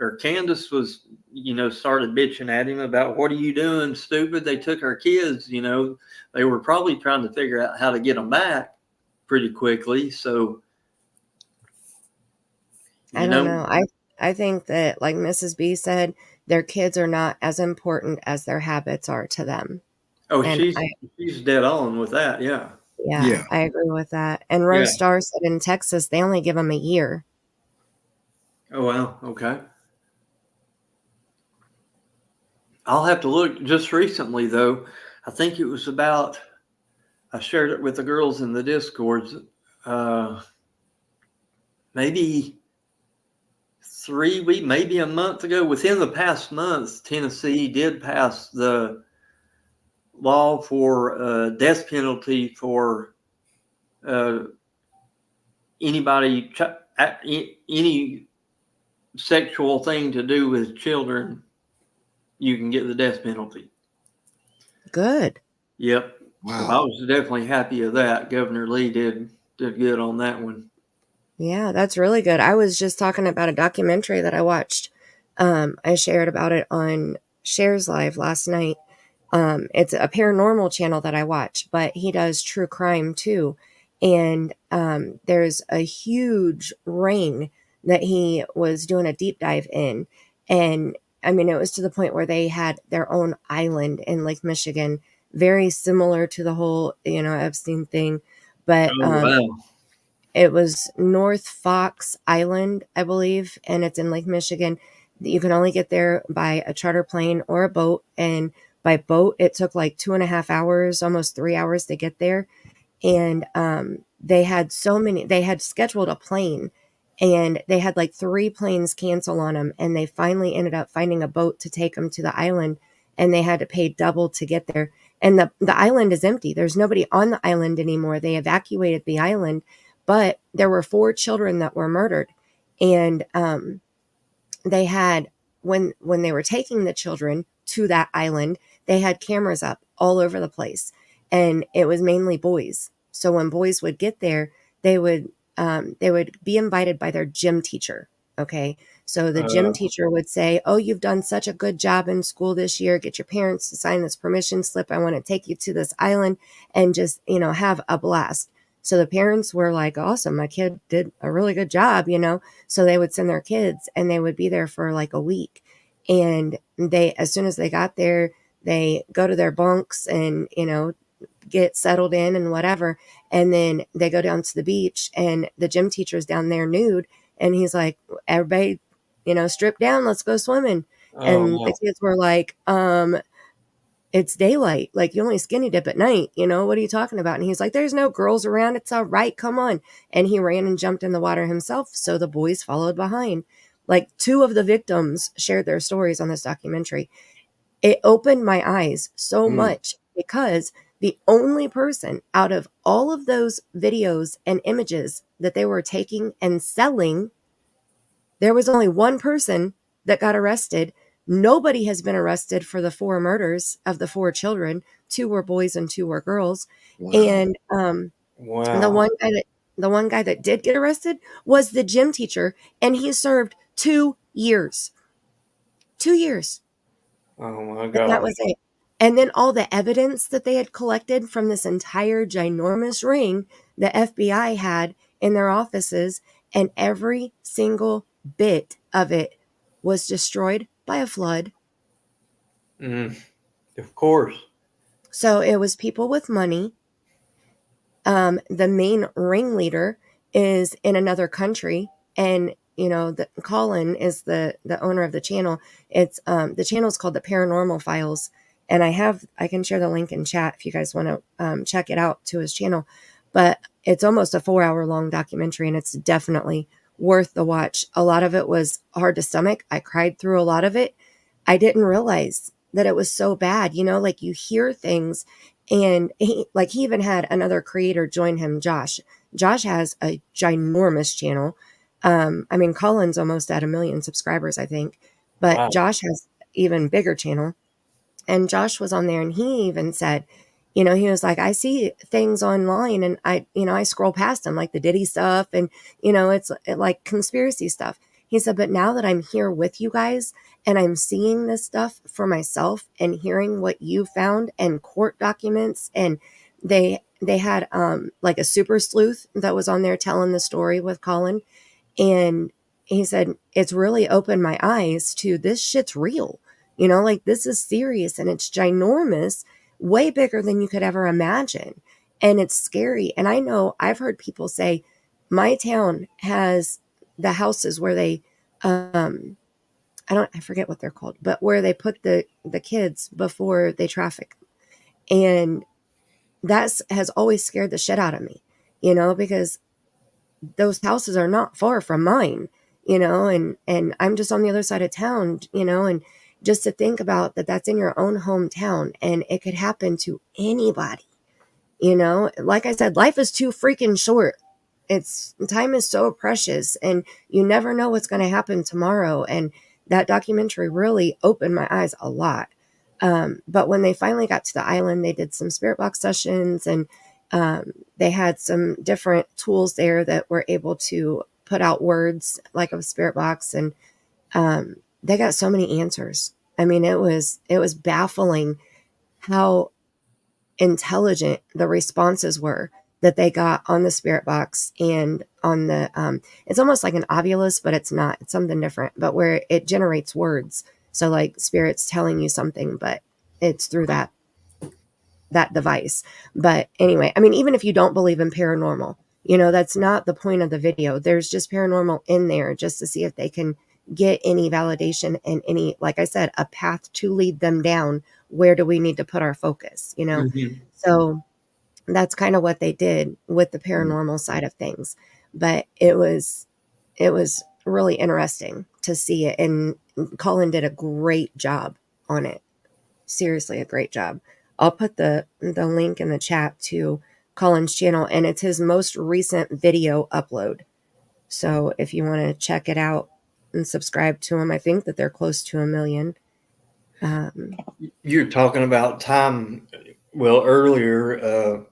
or Candus was, started bitching at him about, what are you doing, stupid? They took our kids, they were probably trying to figure out how to get them back pretty quickly. So, I don't know. I think that, like Mrs. B said, their kids are not as important as their habits are to them. Oh, and she's dead on with that. Yeah. Yeah, I agree with that. And Rose Star said in Texas, they only give them a year. Oh, wow. Okay. I'll have to look. Just recently, though, I think it was about, I shared it with the girls in the Discords, maybe 3 weeks, maybe a month ago. Within the past month, Tennessee did pass the law for death penalty for anybody, any sexual thing to do with children. You can get the death penalty. Good. Yep. Wow. So I was definitely happy of that. Governor Lee did good on that one. Yeah, that's really good. I was just talking about a documentary that I watched. I shared about it on Shares Live last night. It's a paranormal channel that I watch, but he does true crime too. And there's a huge ring that he was doing a deep dive in. And I mean, it was to the point where they had their own island in Lake Michigan, very similar to the whole, Epstein thing. But wow. it was North Fox Island, I believe, and it's in Lake Michigan. You can only get there by a charter plane or a boat. And by boat, it took like 2.5 hours, almost 3 hours to get there. And they had scheduled a plane, and they had like 3 planes cancel on them. And they finally ended up finding a boat to take them to the island, and they had to pay double to get there. And the island is empty. There's nobody on the island anymore. They evacuated the island, but there were 4 children that were murdered. And they had, when they were taking the children to that island, they had cameras up all over the place, and it was mainly boys. So when boys would get there, they would be invited by their gym teacher. Okay. So the gym teacher would say, "Oh, you've done such a good job in school this year. Get your parents to sign this permission slip. I want to take you to this island and just, have a blast." So the parents were like, "Awesome. My kid did a really good job," So they would send their kids, and they would be there for like a week. And as soon as they got there, they go to their bunks and, get settled in and whatever. And then they go down to the beach, and the gym teacher's down there nude. And he's like, "Everybody, strip down, let's go swimming." And the kids were like, "It's daylight. Like, you only skinny dip at night. What are you talking about?" And he's like, "There's no girls around. It's all right. Come on." And he ran and jumped in the water himself. So the boys followed behind. Like, 2 of the victims shared their stories on this documentary. It opened my eyes so much, because the only person out of all of those videos and images that they were taking and selling, there was only one person that got arrested. Nobody has been arrested for the 4 murders of the 4 children. 2 were boys and 2 were girls. Wow. And Wow. the one guy that did get arrested was the gym teacher, and he served 2 years. 2 years. Oh my And that God. was it. And then all the evidence that they had collected from this entire ginormous ring, the FBI had in their offices, and every single bit of it was destroyed by a flood. Of course. So it was people with money. The main ringleader is in another country, and Colin is the owner of the channel. It's the channel is called The Paranormal Files, and I can share the link in chat if you guys want to check it out, to his channel. But it's almost a 4-hour long documentary, and it's definitely worth the watch. A lot of it was hard to stomach. I cried through a lot of it. I didn't realize that it was so bad. Like, you hear things, and he even had another creator join him, Josh. Josh has a ginormous channel. I mean, Colin's almost at 1 million subscribers, I think, but Wow. Josh has even bigger channel. And Josh was on there, and he even said, he was like, "I see things online, and I scroll past them, like the Diddy stuff, and, it's like conspiracy stuff." He said, "But now that I'm here with you guys, and I'm seeing this stuff for myself, and hearing what you found, and court documents," and they had like a super sleuth that was on there telling the story with Colin. And he said, "It's really opened my eyes to, this shit's real. Like, this is serious, and it's ginormous, way bigger than you could ever imagine. And it's scary." And I know I've heard people say, my town has the houses where they, I forget what they're called, but where they put the kids before they traffic. And that has always scared the shit out of me, because those houses are not far from mine, and I'm just on the other side of town, and just to think about that, that's in your own hometown, and it could happen to anybody, like I said, life is too freaking short. Time is so precious, and you never know what's going to happen tomorrow. And that documentary really opened my eyes a lot. But when they finally got to the island, they did some spirit box sessions, and they had some different tools there that were able to put out words like a spirit box. And they got so many answers. I mean, it was baffling how intelligent the responses were that they got on the spirit box, and on the it's almost like an ovulus, but it's not. It's something different, but where it generates words. So like spirit's telling you something, but it's through that device. But anyway, I mean, even if you don't believe in paranormal, that's not the point of the video. There's just paranormal in there just to see if they can get any validation and any, like I said, a path to lead them down. Where do we need to put our focus? So that's kind of what they did with the paranormal side of things. But it was really interesting to see it, and Colin did a great job on it. Seriously, a great job. I'll put the link in the chat to Colin's channel, and it's his most recent video upload. So if you want to check it out and subscribe to him, I think that they're close to 1 million. You're talking about time, well, earlier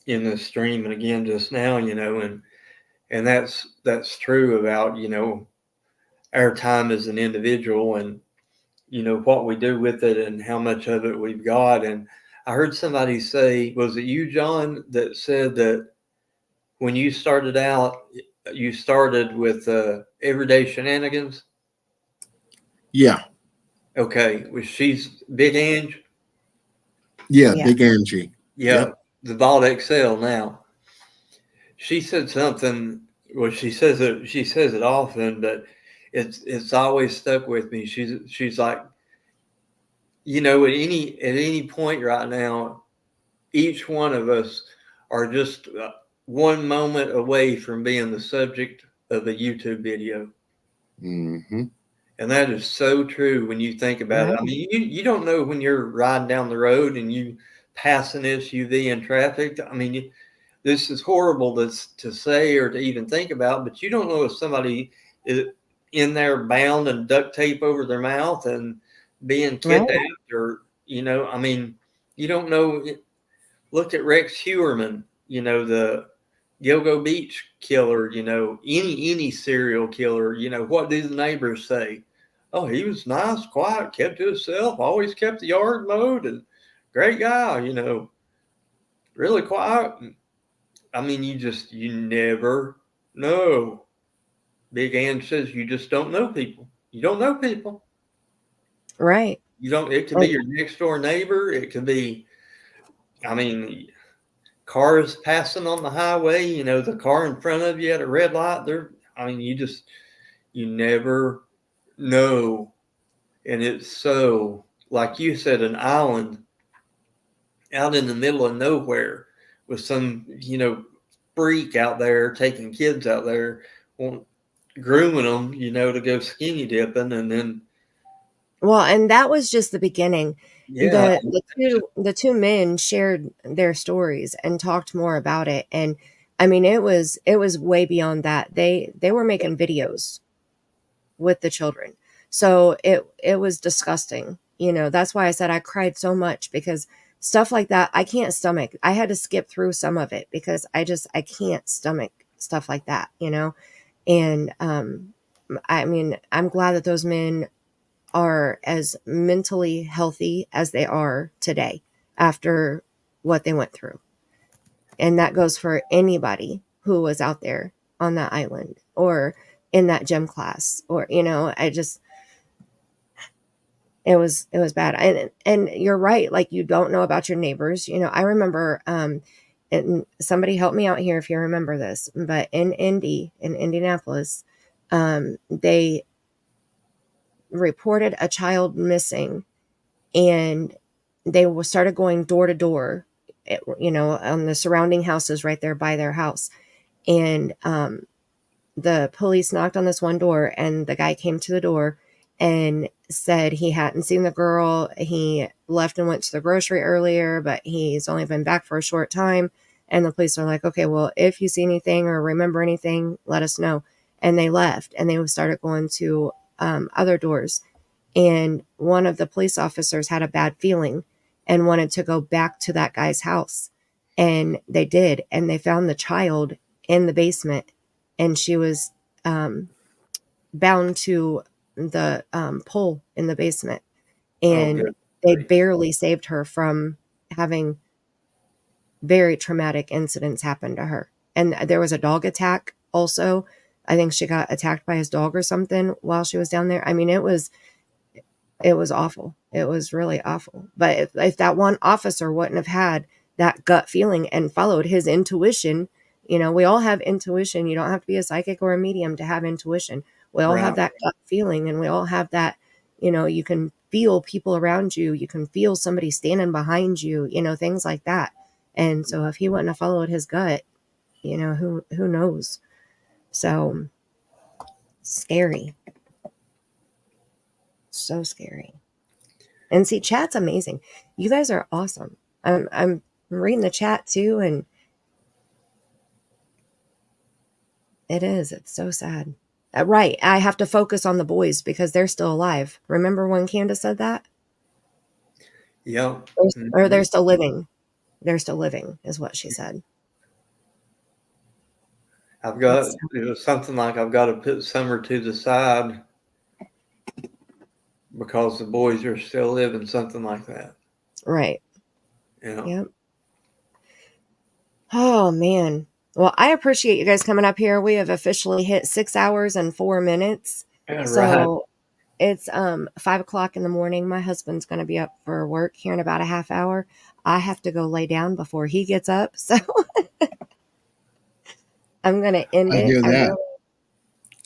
in the stream, and again just now, and that's true about our time as an individual, and what we do with it and how much of it we've got. And I heard somebody say, was it you, John, that said that when you started out, you started with everyday shenanigans? Yeah. Okay. Was she's Big Ange? Yeah, Big Angie. Yeah. Yep. The Vault XL now. She said something, well, she says it often, but it's always stuck with me. She's like, at any point right now, each one of us are just one moment away from being the subject of a YouTube video. Mm-hmm. And that is so true when you think about it. I mean, you don't know when you're riding down the road and you pass an SUV in traffic. I mean, this is horrible to say or to even think about, but you don't know if somebody is in there bound and duct tape over their mouth and being kidnapped, or, I mean, you don't know. Look at Rex Heuermann, the Yogo Beach killer, any serial killer, what do the neighbors say? Oh, he was nice, quiet, kept to himself, always kept the yard mowed, and great guy, really quiet. I mean, you never know. Big Ann says you just don't know people. You don't know people. Right. It could be your next door neighbor. It could be, I mean, cars passing on the highway, the car in front of you at a red light. You never know. And it's so, like you said, an island out in the middle of nowhere with some, freak out there taking kids out there, grooming them, to go skinny dipping. And then, well, and that was just the beginning. Yeah. The two men shared their stories and talked more about it. And I mean, it was way beyond that. They were making videos with the children. So it was disgusting. That's why I said I cried so much, because stuff like that, I can't stomach. I had to skip through some of it because I can't stomach stuff like that, And I mean, I'm glad that those men are as mentally healthy as they are today after what they went through. And that goes for anybody who was out there on that island or in that gym class, or, it was bad. And you're right. Like, you don't know about your neighbors. I remember, and somebody help me out here if you remember this, but in Indianapolis, they reported a child missing, and they started going door to door, on the surrounding houses right there by their house. And the police knocked on this one door, and the guy came to the door and said he hadn't seen the girl. He left and went to the grocery earlier, but he's only been back for a short time. And the police are like, okay, well, if you see anything or remember anything, let us know. And they left, and they started going to other doors. And one of the police officers had a bad feeling and wanted to go back to that guy's house. And they did. And they found the child in the basement, and she was bound to the pole in the basement. And they barely saved her from having very traumatic incidents happen to her. And there was a dog attack also. I think she got attacked by his dog or something while she was down there. I mean, it was It was awful. It was really awful. But if that one officer wouldn't have had that gut feeling and followed his intuition, we all have intuition. You don't have to be a psychic or a medium to have intuition. We all have Right. that gut feeling, and we all have that, you can feel people around you. You can feel somebody standing behind you, things like that. And so if he wouldn't have followed his gut, who knows? So scary. So scary. And see, chat's amazing. You guys are awesome. I'm reading the chat too, and it's so sad. Right. I have to focus on the boys because they're still alive. Remember when Candace said that? Yeah. Or they're still living. They're still living is what she said. It was something like I've got to put Summer to the side because the boys are still living, something like that. Right. Yeah. Yep. Oh, man. Well, I appreciate you guys coming up here. We have officially hit 6 hours and 4 minutes. Yeah, So it's 5:00 in the morning. My husband's going to be up for work here in about a half hour. I have to go lay down before he gets up. So I'm going to end I it. hear that.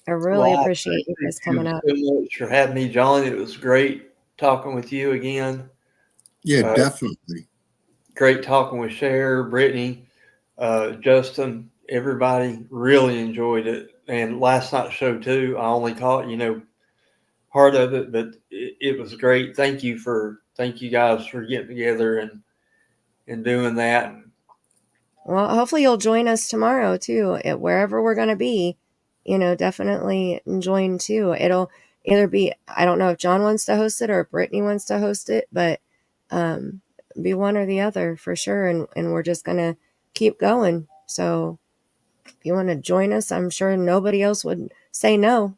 I really Well, appreciate you guys coming up. Thank you so much for having me, John. It was great talking with you again. Yeah, definitely. Great talking with Cher, Brittany, Justin, everybody. Really enjoyed it. And last night's show too. I only caught, part of it, but it was great. Thank you guys for getting together and doing that. Well, hopefully you'll join us tomorrow too, wherever we're going to be. Definitely join too. It'll either be, I don't know if John wants to host it or Brittany wants to host it, but be one or the other for sure. And we're just going to keep going. So if you want to join us, I'm sure nobody else would say no,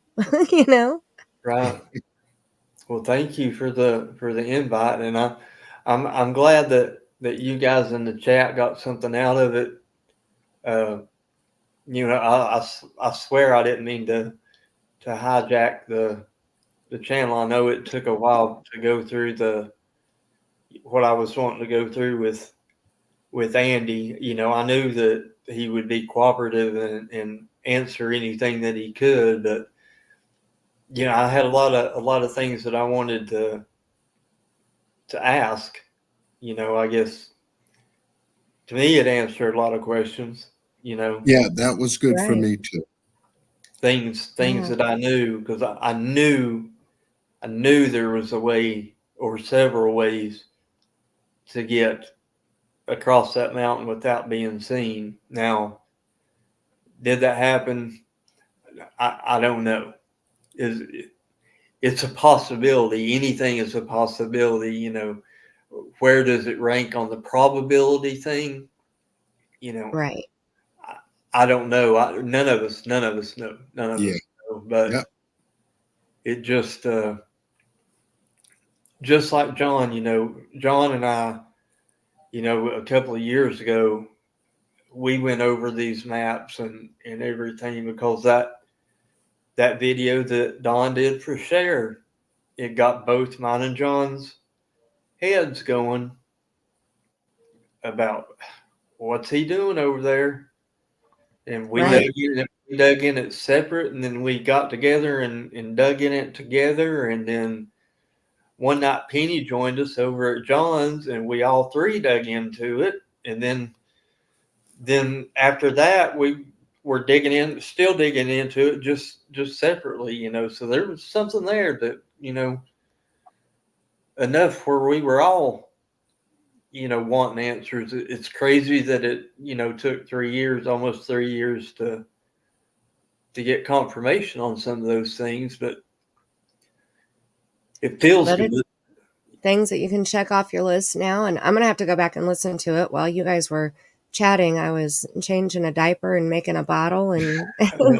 Right. Well, thank you for the invite, and I'm glad that you guys in the chat got something out of it. I swear I didn't mean to hijack the channel. I know it took a while to go through what I was wanting to go through with Andy. I knew that he would be cooperative and answer anything that he could, but I had a lot of things that I wanted to ask. I guess to me it answered a lot of questions. Yeah, that was good for me too. Things that I knew, because I knew there was a way or several ways to get across that mountain without being seen. Now, did that happen? I don't know. It's a possibility. Anything is a possibility. Where does it rank on the probability thing? Right. I don't know. None of us know. None of us know. But it just like John, John and I, a couple of years ago, we went over these maps and everything because that video that Don did for Cher, it got both mine and John's heads going about what's he doing over there. And we dug in it separate, and then we got together and dug in it together. And then one night Penny joined us over at John's, and we all three dug into it. And then after that, we were still digging into it just separately, So there was something there that, enough where we were all, wanting answers. It's crazy that it, took 3 years, almost 3 years to get confirmation on some of those things, but it feels good. Things that you can check off your list now. And I'm going to have to go back and listen to it while you guys were chatting. I was changing a diaper and making a bottle and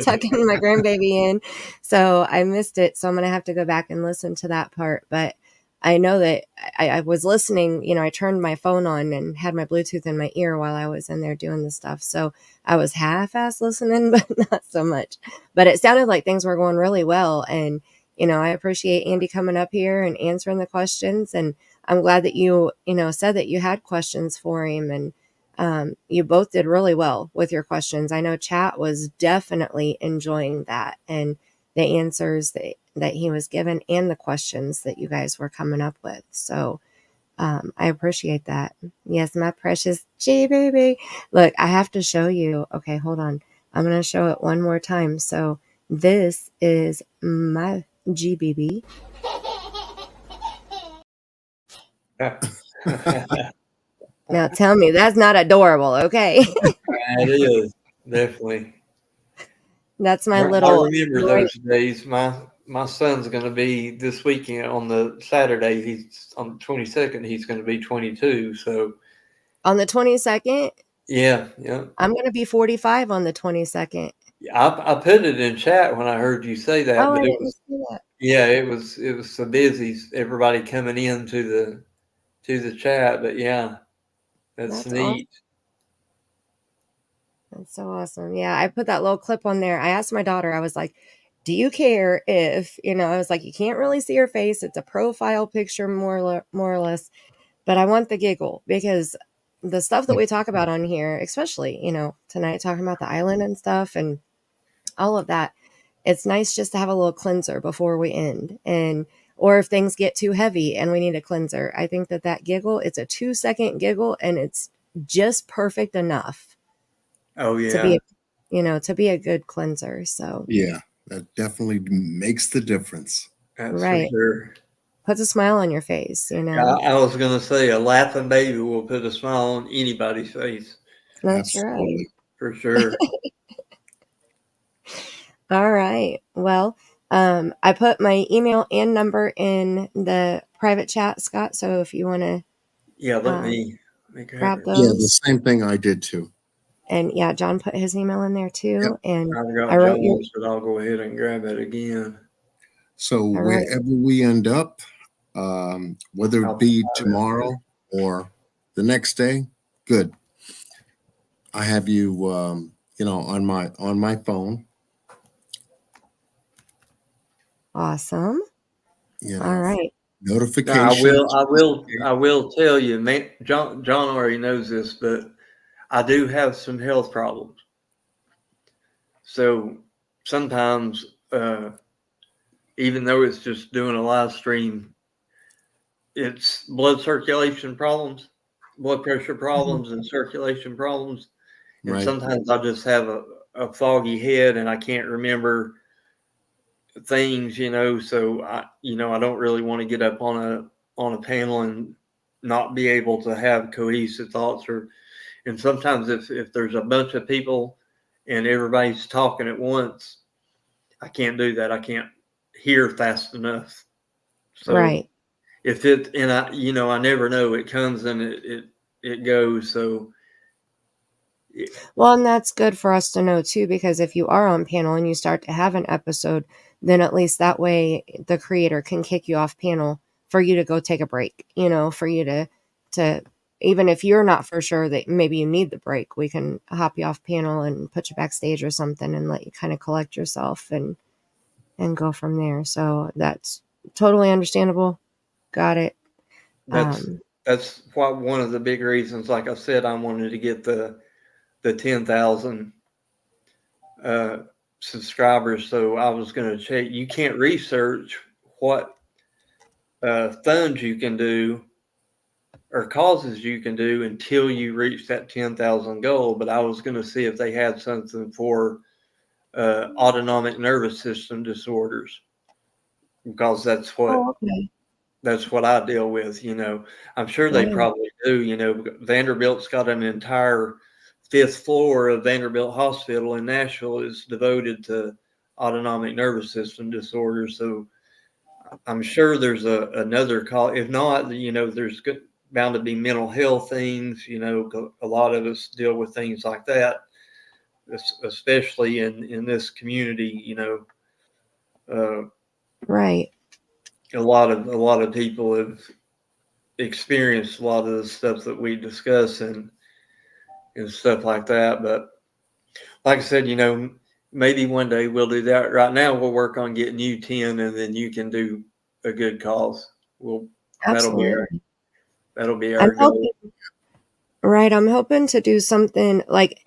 tucking my grandbaby in. So I missed it. So I'm going to have to go back and listen to that part. But I know that I was listening, I turned my phone on and had my Bluetooth in my ear while I was in there doing the stuff. So I was half-ass listening, but not so much. But it sounded like things were going really well. And I appreciate Andy coming up here and answering the questions. And I'm glad that you said that you had questions for him. And you both did really well with your questions. I know chat was definitely enjoying that and the answers that he was given and the questions that you guys were coming up with. So I appreciate that. Yes, my precious G baby. Look, I have to show you. Okay, hold on. I'm going to show it one more time. So this is my G baby. Now tell me that's not adorable, okay? It is, definitely. That's my I little. remember those days. My son's going to be this weekend on the Saturday. He's on the 22nd. He's going to be 22. So On the 22nd? yeah. I'm going to be 45 on the 22nd. I put it in chat when I heard you say that, Oh, but I it didn't was see that. it was so busy. Everybody coming in to the chat, but yeah, that's That's neat. awesome. That's so awesome. Yeah, I put that little clip on there. I asked my daughter, I was like, do you care if, I was like, you can't really see her face. It's a profile picture more or less, but I want the giggle because the stuff that we talk about on here, especially, tonight talking about the island and stuff and all of that, it's nice just to have a little cleanser before we end. Or if things get too heavy and we need a cleanser, I think that giggle, it's a 2-second giggle and it's just perfect enough. Oh yeah. To be a good cleanser. So yeah, that definitely makes the difference. That's right. for sure. Puts a smile on your face, I was going to say a laughing baby will put a smile on anybody's face. That's Absolutely. right. For sure. All right. Well, I put my email and number in the private chat, Scott. So if you want to let me grab those. Yeah, the same thing I did too. And yeah, John put his email in there too. Yep. And I've got I wrote John's, but I'll go ahead and grab it again. So right. wherever we end up, whether it be tomorrow or the next day, good. I have you, on my phone. Awesome. All right. Notifications. I will tell you, man, John already knows this, but I do have some health problems. So sometimes, even though it's just doing a live stream, it's blood circulation problems, blood pressure problems, and circulation problems. And Right. sometimes I just have a foggy head and I can't remember things, so I don't really want to get up on a panel and not be able to have cohesive thoughts, and sometimes if there's a bunch of people and everybody's talking at once, I can't do that. I can't hear fast enough. So right. if it, and I never know, it comes and it goes. So well, and that's good for us to know too, because if you are on panel and you start to have an episode, then at least that way the creator can kick you off panel for you to go take a break, for you to even if you're not for sure that maybe you need the break, we can hop you off panel and put you backstage or something and let you kind of collect yourself and go from there. So that's totally understandable. Got it. That's one of the big reasons, like I said, I wanted to get the 10,000 subscribers. So I was going to check. You can't research what funds you can do or causes you can do until you reach that 10,000 goal. But I was going to see if they had something for autonomic nervous system disorders, because that's what that's what I deal with. I'm sure they probably do. Vanderbilt's got an entire 5th floor of Vanderbilt Hospital in Nashville is devoted to autonomic nervous system disorders. So I'm sure there's another call. If not, there's bound to be mental health things. A lot of us deal with things like that, especially in this community. Right. A lot of people have experienced a lot of the stuff that we discuss and stuff like that. But like I said, maybe one day we'll do that. Right now, we'll work on getting you 10, and then you can do a good cause. Absolutely. That'll be I'm our goal. hoping, right. I'm hoping to do something like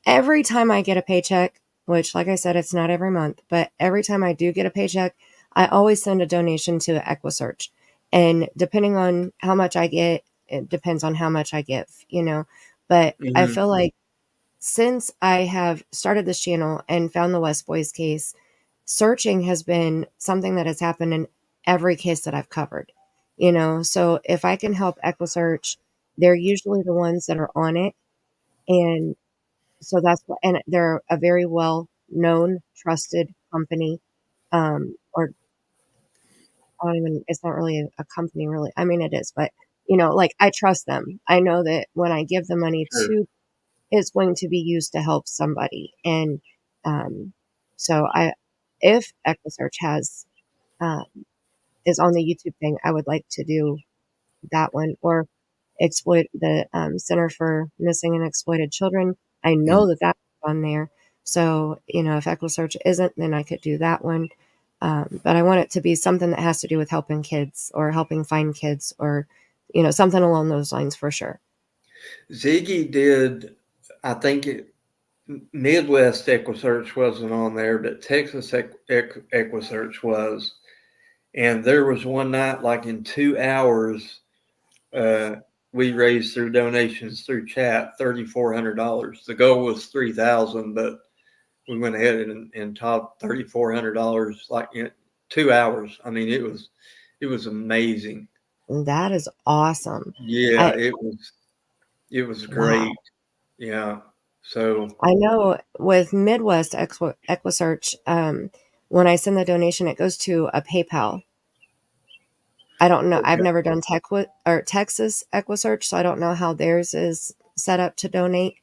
every time I get a paycheck, which, like I said, it's not every month, but every time I do get a paycheck, I always send a donation to EquiSearch. And depending on how much I get, it depends on how much I give, you know. But I feel like since I have started this channel and found the West Boys case, searching has been something that has happened in every case that I've covered, you know. So if I can help EquiSearch, they're usually the ones that are on it. And so that's what, and they're a very well known, trusted company. Or I don't even, it's not really a company, really. I mean, it is, but you know, like I trust them. I know that when I give the money to, it's going to be used to help somebody. And so if EquiSearch has, um, is on the YouTube thing, I would like to do that one, or exploit the Center for Missing and Exploited Children. I know that that's on there. So, you know, if EquiSearch isn't, then I could do that one. But I want it to be something that has to do with helping kids or helping find kids, or, you know, something along those lines for sure. Ziggy did, I think Midwest EquiSearch wasn't on there, but Texas EquiSearch was. And there was one night, like in 2 hours, we raised through donations through chat $3,400. The goal was $3,000, but we went ahead and topped $3,400 like in 2 hours. I mean, it was amazing. That is awesome. Yeah, it was great. Wow. Yeah. So I know with Midwest EquiSearch, when I send the donation, it goes to a PayPal. I don't know. I've never done Texas EquiSearch, so I don't know how theirs is set up to donate.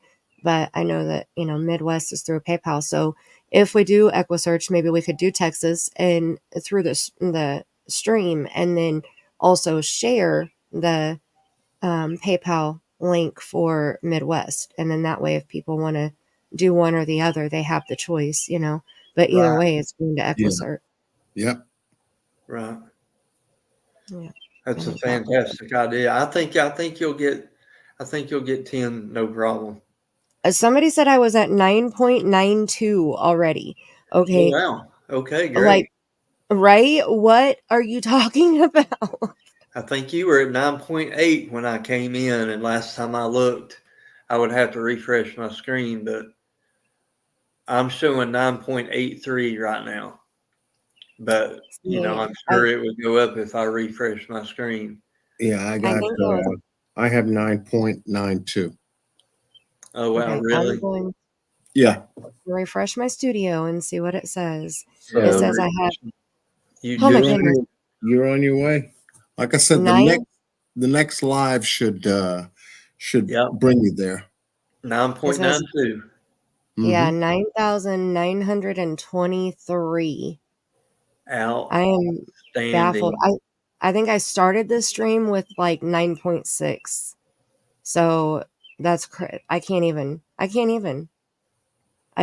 But I know that, you know, Midwest is through PayPal. So if we do EquiSearch, maybe we could do Texas and through the stream, and then also share the PayPal link for Midwest. And then that way, if people want to do one or the other, they have the choice, you know. But either way, it's going to EquiSearch. Yep. Right. Yeah. That's a fantastic idea. I think you'll get 10, no problem. Somebody said I was at 9.92 already. Okay. Oh, wow. Okay, great. Like, right? What are you talking about? I think you were at 9.8 when I came in, and last time I looked, I would have to refresh my screen, but I'm showing 9.83 right now. But, you know, I'm sure it would go up if I refresh my screen. Yeah, I have 9.92. Oh, wow, really? I'm going Yeah. to refresh my studio and see what it says. So It says I have. Oh my goodness! You're on your way. Like I said, the next live should bring you there. 9.92. Yeah, 9,923. I am baffled. I think I started this stream with like 9.6. So that's I can't even. I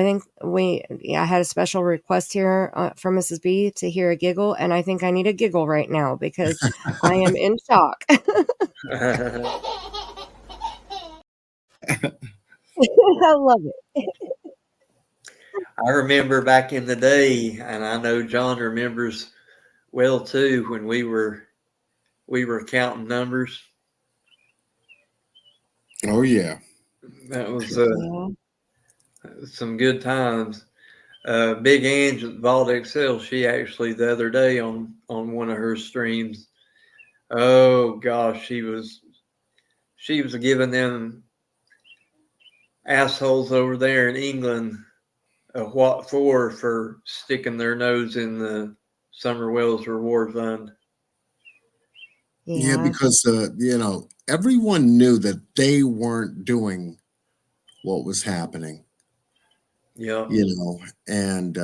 think I had a special request here from Mrs. B to hear a giggle, and I think I need a giggle right now because I am in shock. I love it. I remember back in the day, and I know John remembers well too, when we were counting numbers. Oh yeah, that was some good times. Big Ange at Vault Excel, she actually the other day on one of her streams, oh gosh, she was giving them assholes over there in England a what for sticking their nose in the Summer Wells Reward Fund. Yeah, because you know, everyone knew that they weren't doing what was happening. Yeah. You know, and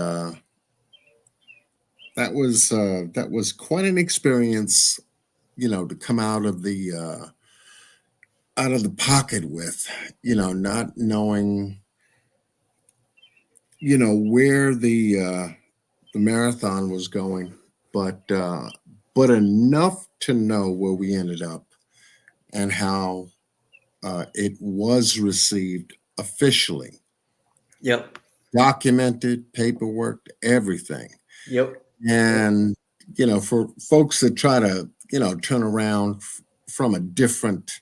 that was quite an experience, you know, to come out of the pocket with, you know, not knowing where the marathon was going, but enough to know where we ended up and how it was received officially. Yep. Documented, paperwork, everything. Yep. And for folks that try to turn around from a different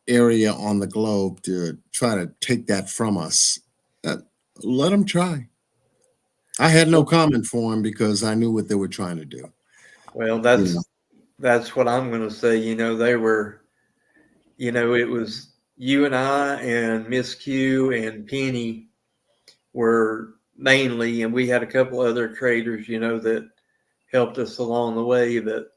area on the globe to try to take that from us, let them try. I had no comment for them because I knew what they were trying to do. Well, that's what I'm going to say. They were, it was you and I and Miss Q and Penny were mainly, and we had a couple other creators, that helped us along the way. That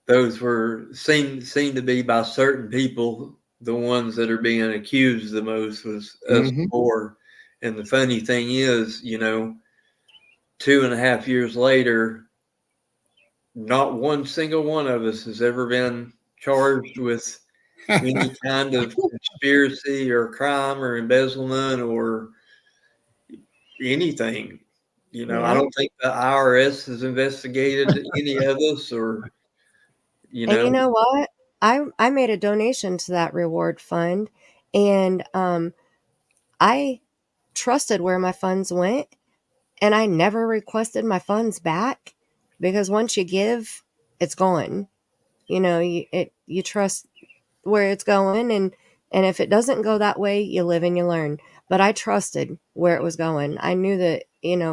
those were seemed to be by certain people the ones that are being accused the most was us four. And the funny thing is, 2.5 years later, not one single one of us has ever been charged with any kind of conspiracy or crime or embezzlement or anything. I don't think the IRS has investigated any of us or, And you know what? I made a donation to that reward fund, and I trusted where my funds went, and I never requested my funds back because once you give, it's gone. You trust where it's going, and if it doesn't go that way, you live and you learn. But I trusted where it was going. I knew that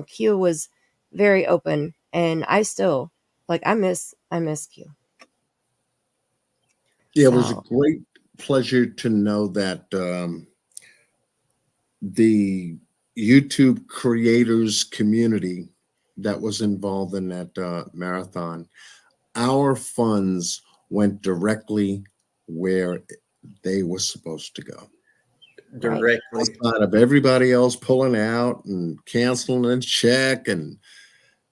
Q was very open, and I still I miss Q. Yeah, it was a great pleasure to know that the YouTube creators community that was involved in that marathon, our funds went directly where they were supposed to go. Directly. Outside of everybody else pulling out and canceling a check and,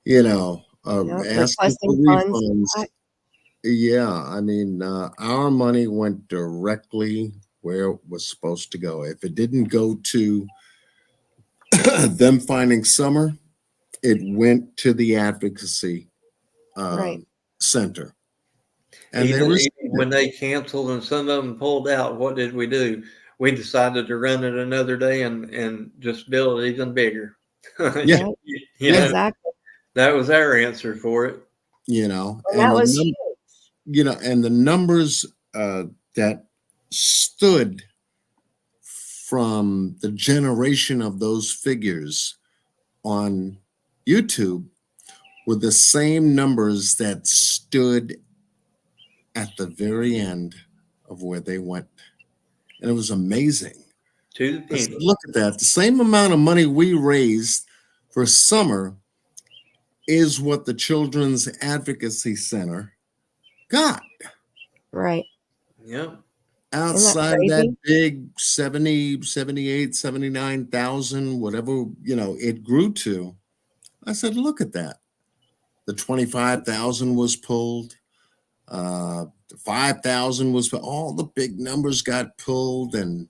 asking for refunds. Yeah, I mean, our money went directly where it was supposed to go. If it didn't go to them finding Summer, it went to the advocacy center. And even when they canceled and some of them pulled out, what did we do? We decided to run it another day and just build it even bigger. Yeah, exactly. That was our answer for it. And that was huge. And the numbers that stood from the generation of those figures on YouTube were the same numbers that stood at the very end of where they went. And it was amazing. To the penny. Look at that. The same amount of money we raised for Summer is what the Children's Advocacy Center got. Right. Yeah. Outside that big 70, 78, 79,000, whatever, it grew to. I said, look at that. The 25,000 was pulled. The 5,000 was, all the big numbers got pulled. And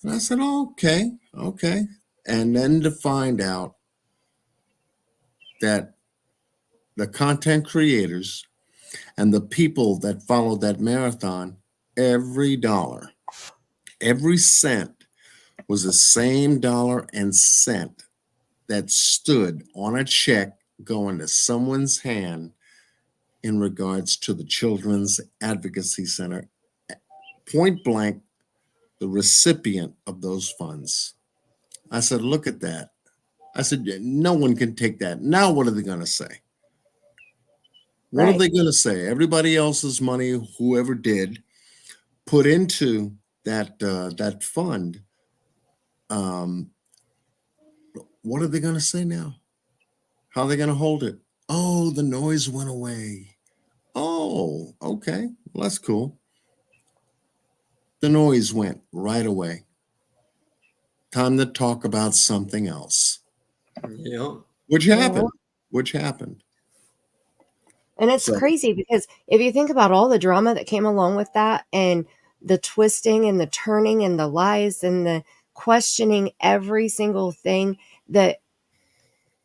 I said, oh, okay. And then to find out that the content creators and the people that followed that marathon, every dollar, every cent was the same dollar and cent that stood on a check going to someone's hand in regards to the Children's Advocacy Center. Point blank, the recipient of those funds. I said, look at that. I said, no one can take that. Now what are they going to say? What are they going to say? Everybody else's money, whoever did, put into that fund. What are they going to say now? How are they going to hold it? Oh, the noise went away. Oh, okay. Well, that's cool. The noise went right away. Time to talk about something else. Yeah. Which happened. And it's crazy because if you think about all the drama that came along with that and the twisting and the turning and the lies and the questioning every single thing that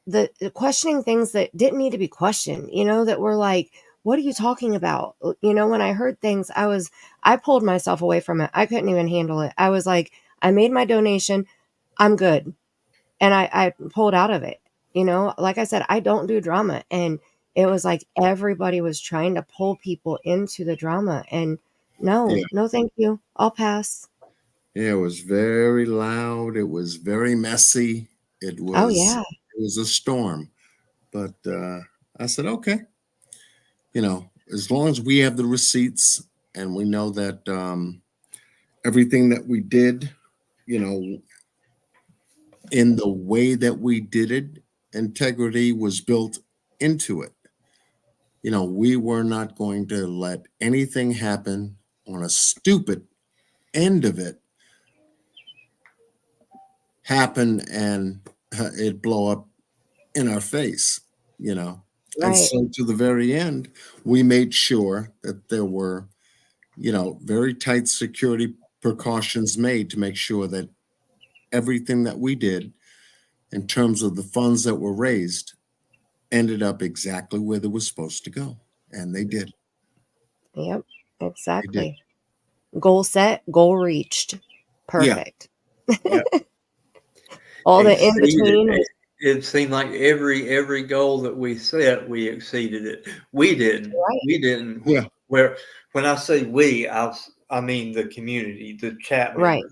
the questioning things that didn't need to be questioned, that were like, what are you talking about? When I heard things, I pulled myself away from it. I couldn't even handle it. I was like, I made my donation. I'm good. And I pulled out of it. Like I said, I don't do drama. And it was like everybody was trying to pull people into the drama. And no, Yeah. no, thank you. I'll pass. Yeah, it was very loud. It was very messy. It Oh, yeah. was a storm. But I said, okay, as long as we have the receipts and we know that everything that we did, in the way that we did it, integrity was built into it. We were not going to let anything happen on a stupid end of it happen and it blow up in our face, And Right. so to the very end, we made sure that there were, very tight security precautions made to make sure that everything that we did in terms of the funds that were raised ended up exactly where they were supposed to go. And they did. Yep, exactly. Goal set, goal reached. Perfect. Yeah. All the in between. It seemed like every goal that we set, we exceeded it. We didn't. Right. We didn't. Yeah. Where when I say we, I mean the community, the chat members. Right.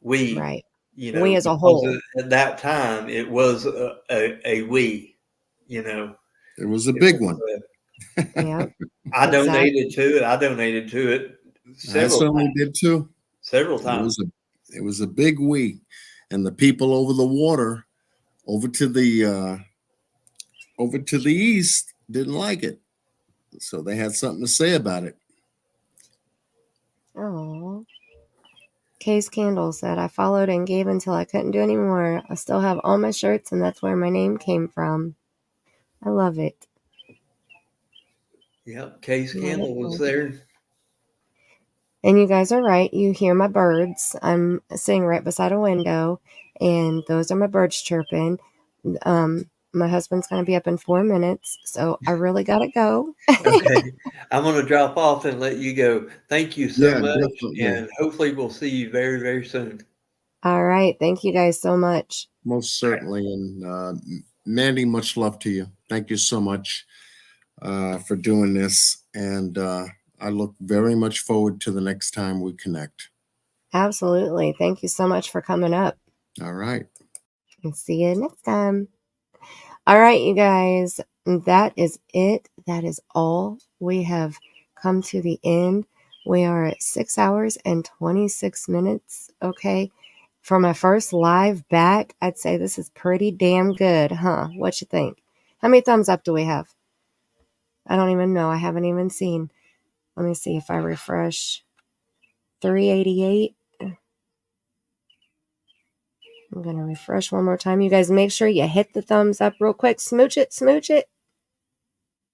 We, right. We as a because whole. at that time it was a we. It was a big one. Yeah. I donated to it. I donated to it I several certainly times. did too. Several times. It was a big we, and the people over the water, over to the east, didn't like it, so they had something to say about it. Oh. Case Candle said, I followed and gave until I couldn't do anymore. I still have all my shirts, and that's where my name came from. I love it. Yep, Case Candle was there. And you guys are right. You hear my birds. I'm sitting right beside a window, and those are my birds chirping. My husband's going to be up in 4 minutes, so I really got to go. Okay. I'm going to drop off and let you go. Thank you so much. Definitely. And hopefully we'll see you very, very soon. All right. Thank you guys so much. Most certainly. And Mandy, much love to you. Thank you so much for doing this. And I look very much forward to the next time we connect. Absolutely. Thank you so much for coming up. All right. And see you next time. All right, you guys. That is it. That is all. We have come to the end. We are at 6 hours and 26 minutes. Okay. For my first live back, I'd say this is pretty damn good, huh? What you think? How many thumbs up do we have? I don't even know. I haven't even seen. Let me see if I refresh. 388. I'm going to refresh one more time. You guys make sure you hit the thumbs up real quick. Smooch it, smooch it.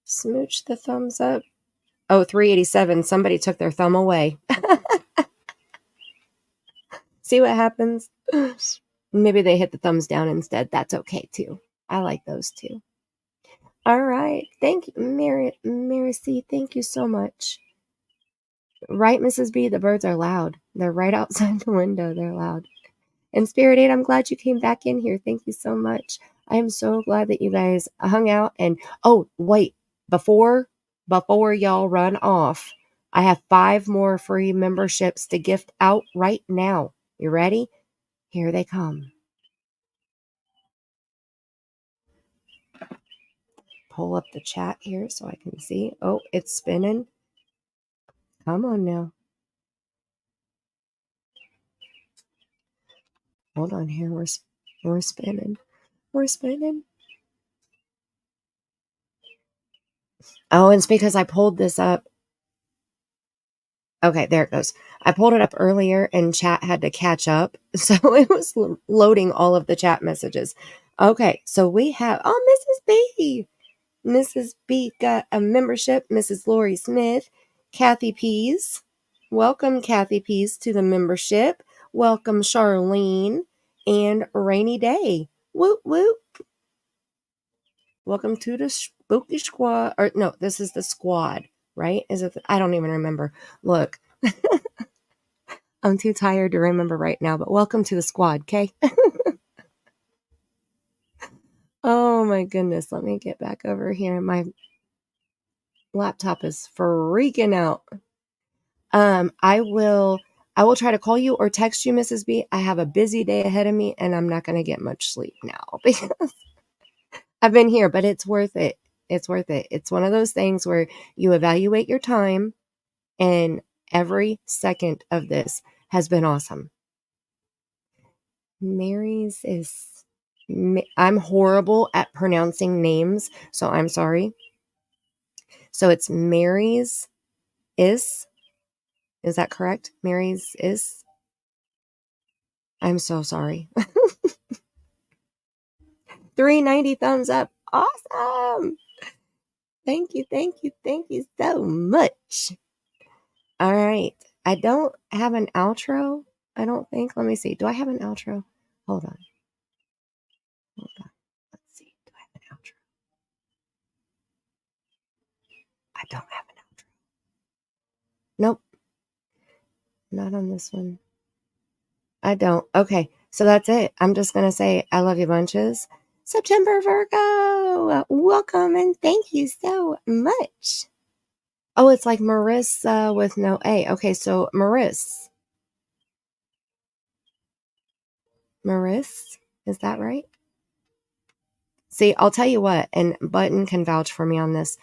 Smooch the thumbs up. Oh, 387. Somebody took their thumb away. See what happens? Maybe they hit the thumbs down instead. That's okay too. I like those too. All right. Thank you, Mary C. Thank you so much. Right, Mrs. B, the birds are loud. They're right outside the window. They're loud. And Spirit 8, I'm glad you came back in here. Thank you so much. I am so glad that you guys hung out. And oh, wait, before y'all run off, I have 5 more free memberships to gift out right now. You ready? Here they come. Pull up the chat here so I can see. Oh, it's spinning. Come on now. Hold on here. We're spinning. We're spinning. Oh, it's because I pulled this up. Okay, there it goes. I pulled it up earlier and chat had to catch up. So it was loading all of the chat messages. Okay, so we have, Mrs. B. Mrs. B got a membership. Mrs. Lori Smith. Kathy Pease. Welcome, Kathy Pease, to the membership. welcome Charlene and Rainy Day. Whoop, whoop. Welcome to the spooky squad. Or no, this is the squad, right? Is it? I don't even remember. Look, I'm too tired to remember right now, but welcome to the squad, okay? Oh my goodness. Let me get back over here. My laptop is freaking out. I will try to call you or text you, Mrs. B. I have a busy day ahead of me and I'm not going to get much sleep now because I've been here, but it's worth it. It's worth it. It's one of those things where you evaluate your time, and every second of this has been awesome. Mary's is... I'm horrible at pronouncing names, so I'm sorry. So it's Mary's is that correct? Mary's is? I'm so sorry. 390 thumbs up. Awesome. Thank you so much. All right. I don't have an outro, I don't think. Let me see. Do I have an outro? Hold on. Let's see. Do I have an outro? I don't have an outro. Nope. Not on this one. I don't. Okay. So that's it. I'm just going to say I love you bunches. September Virgo. Welcome and thank you so much. Oh, it's like Marissa with no A. Okay, so Maris, is that right? See, I'll tell you what, and Button can vouch for me on this.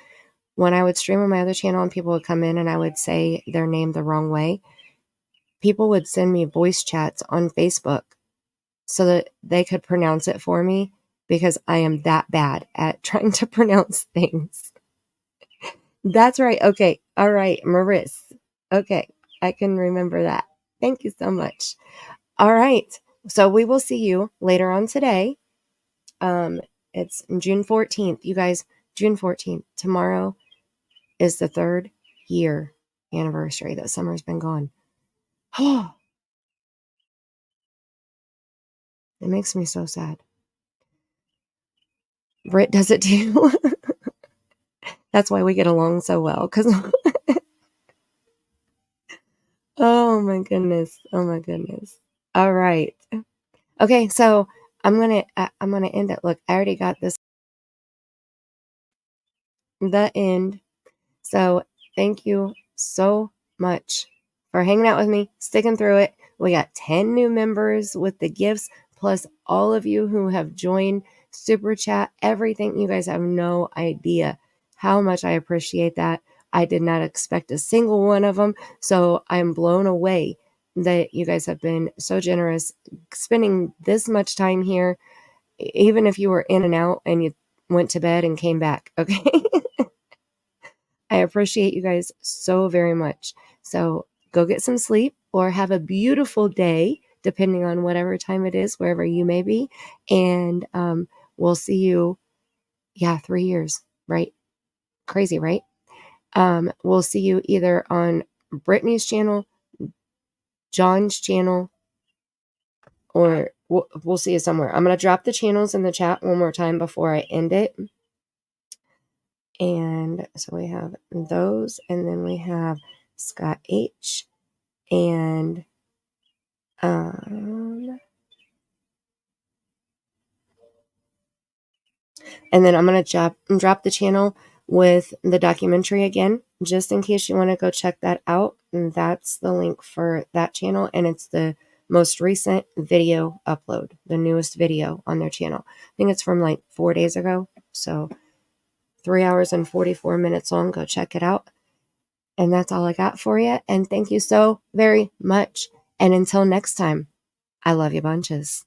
When I would stream on my other channel and people would come in and I would say their name the wrong way, people would send me voice chats on Facebook so that they could pronounce it for me because I am that bad at trying to pronounce things. That's right. Okay. All right. Maris. Okay. I can remember that. Thank you so much. All right. So we will see you later on today. It's June 14th. You guys, June 14th. Tomorrow is the 3rd year anniversary that summer's been gone. Oh, it makes me so sad. Britt does it too. That's why we get along so well. Because oh my goodness. All right. Okay, so I'm gonna end it. Look, I already got the end. So thank you so much for hanging out with me, sticking through it. We got 10 new members with the gifts, plus all of you who have joined Super Chat, everything. You guys have no idea how much I appreciate that. I did not expect a single one of them, so I'm blown away that you guys have been so generous spending this much time here, even if you were in and out and you went to bed and came back, okay? I appreciate you guys so very much. So go get some sleep or have a beautiful day, depending on whatever time it is, wherever you may be. And we'll see you. Yeah, 3 years, right? Crazy, right? We'll see you either on Brittany's channel, John's channel, or we'll see you somewhere. I'm going to drop the channels in the chat one more time before I end it. And so we have those, and then we have Scott H. And then I'm going to drop the channel with the documentary again, just in case you want to go check that out. And that's the link for that channel, and it's the most recent video upload, the newest video on their channel. I think it's from like 4 days ago, so 3 hours and 44 minutes long. Go check it out. And that's all I got for you. And thank you so very much. And until next time, I love you bunches.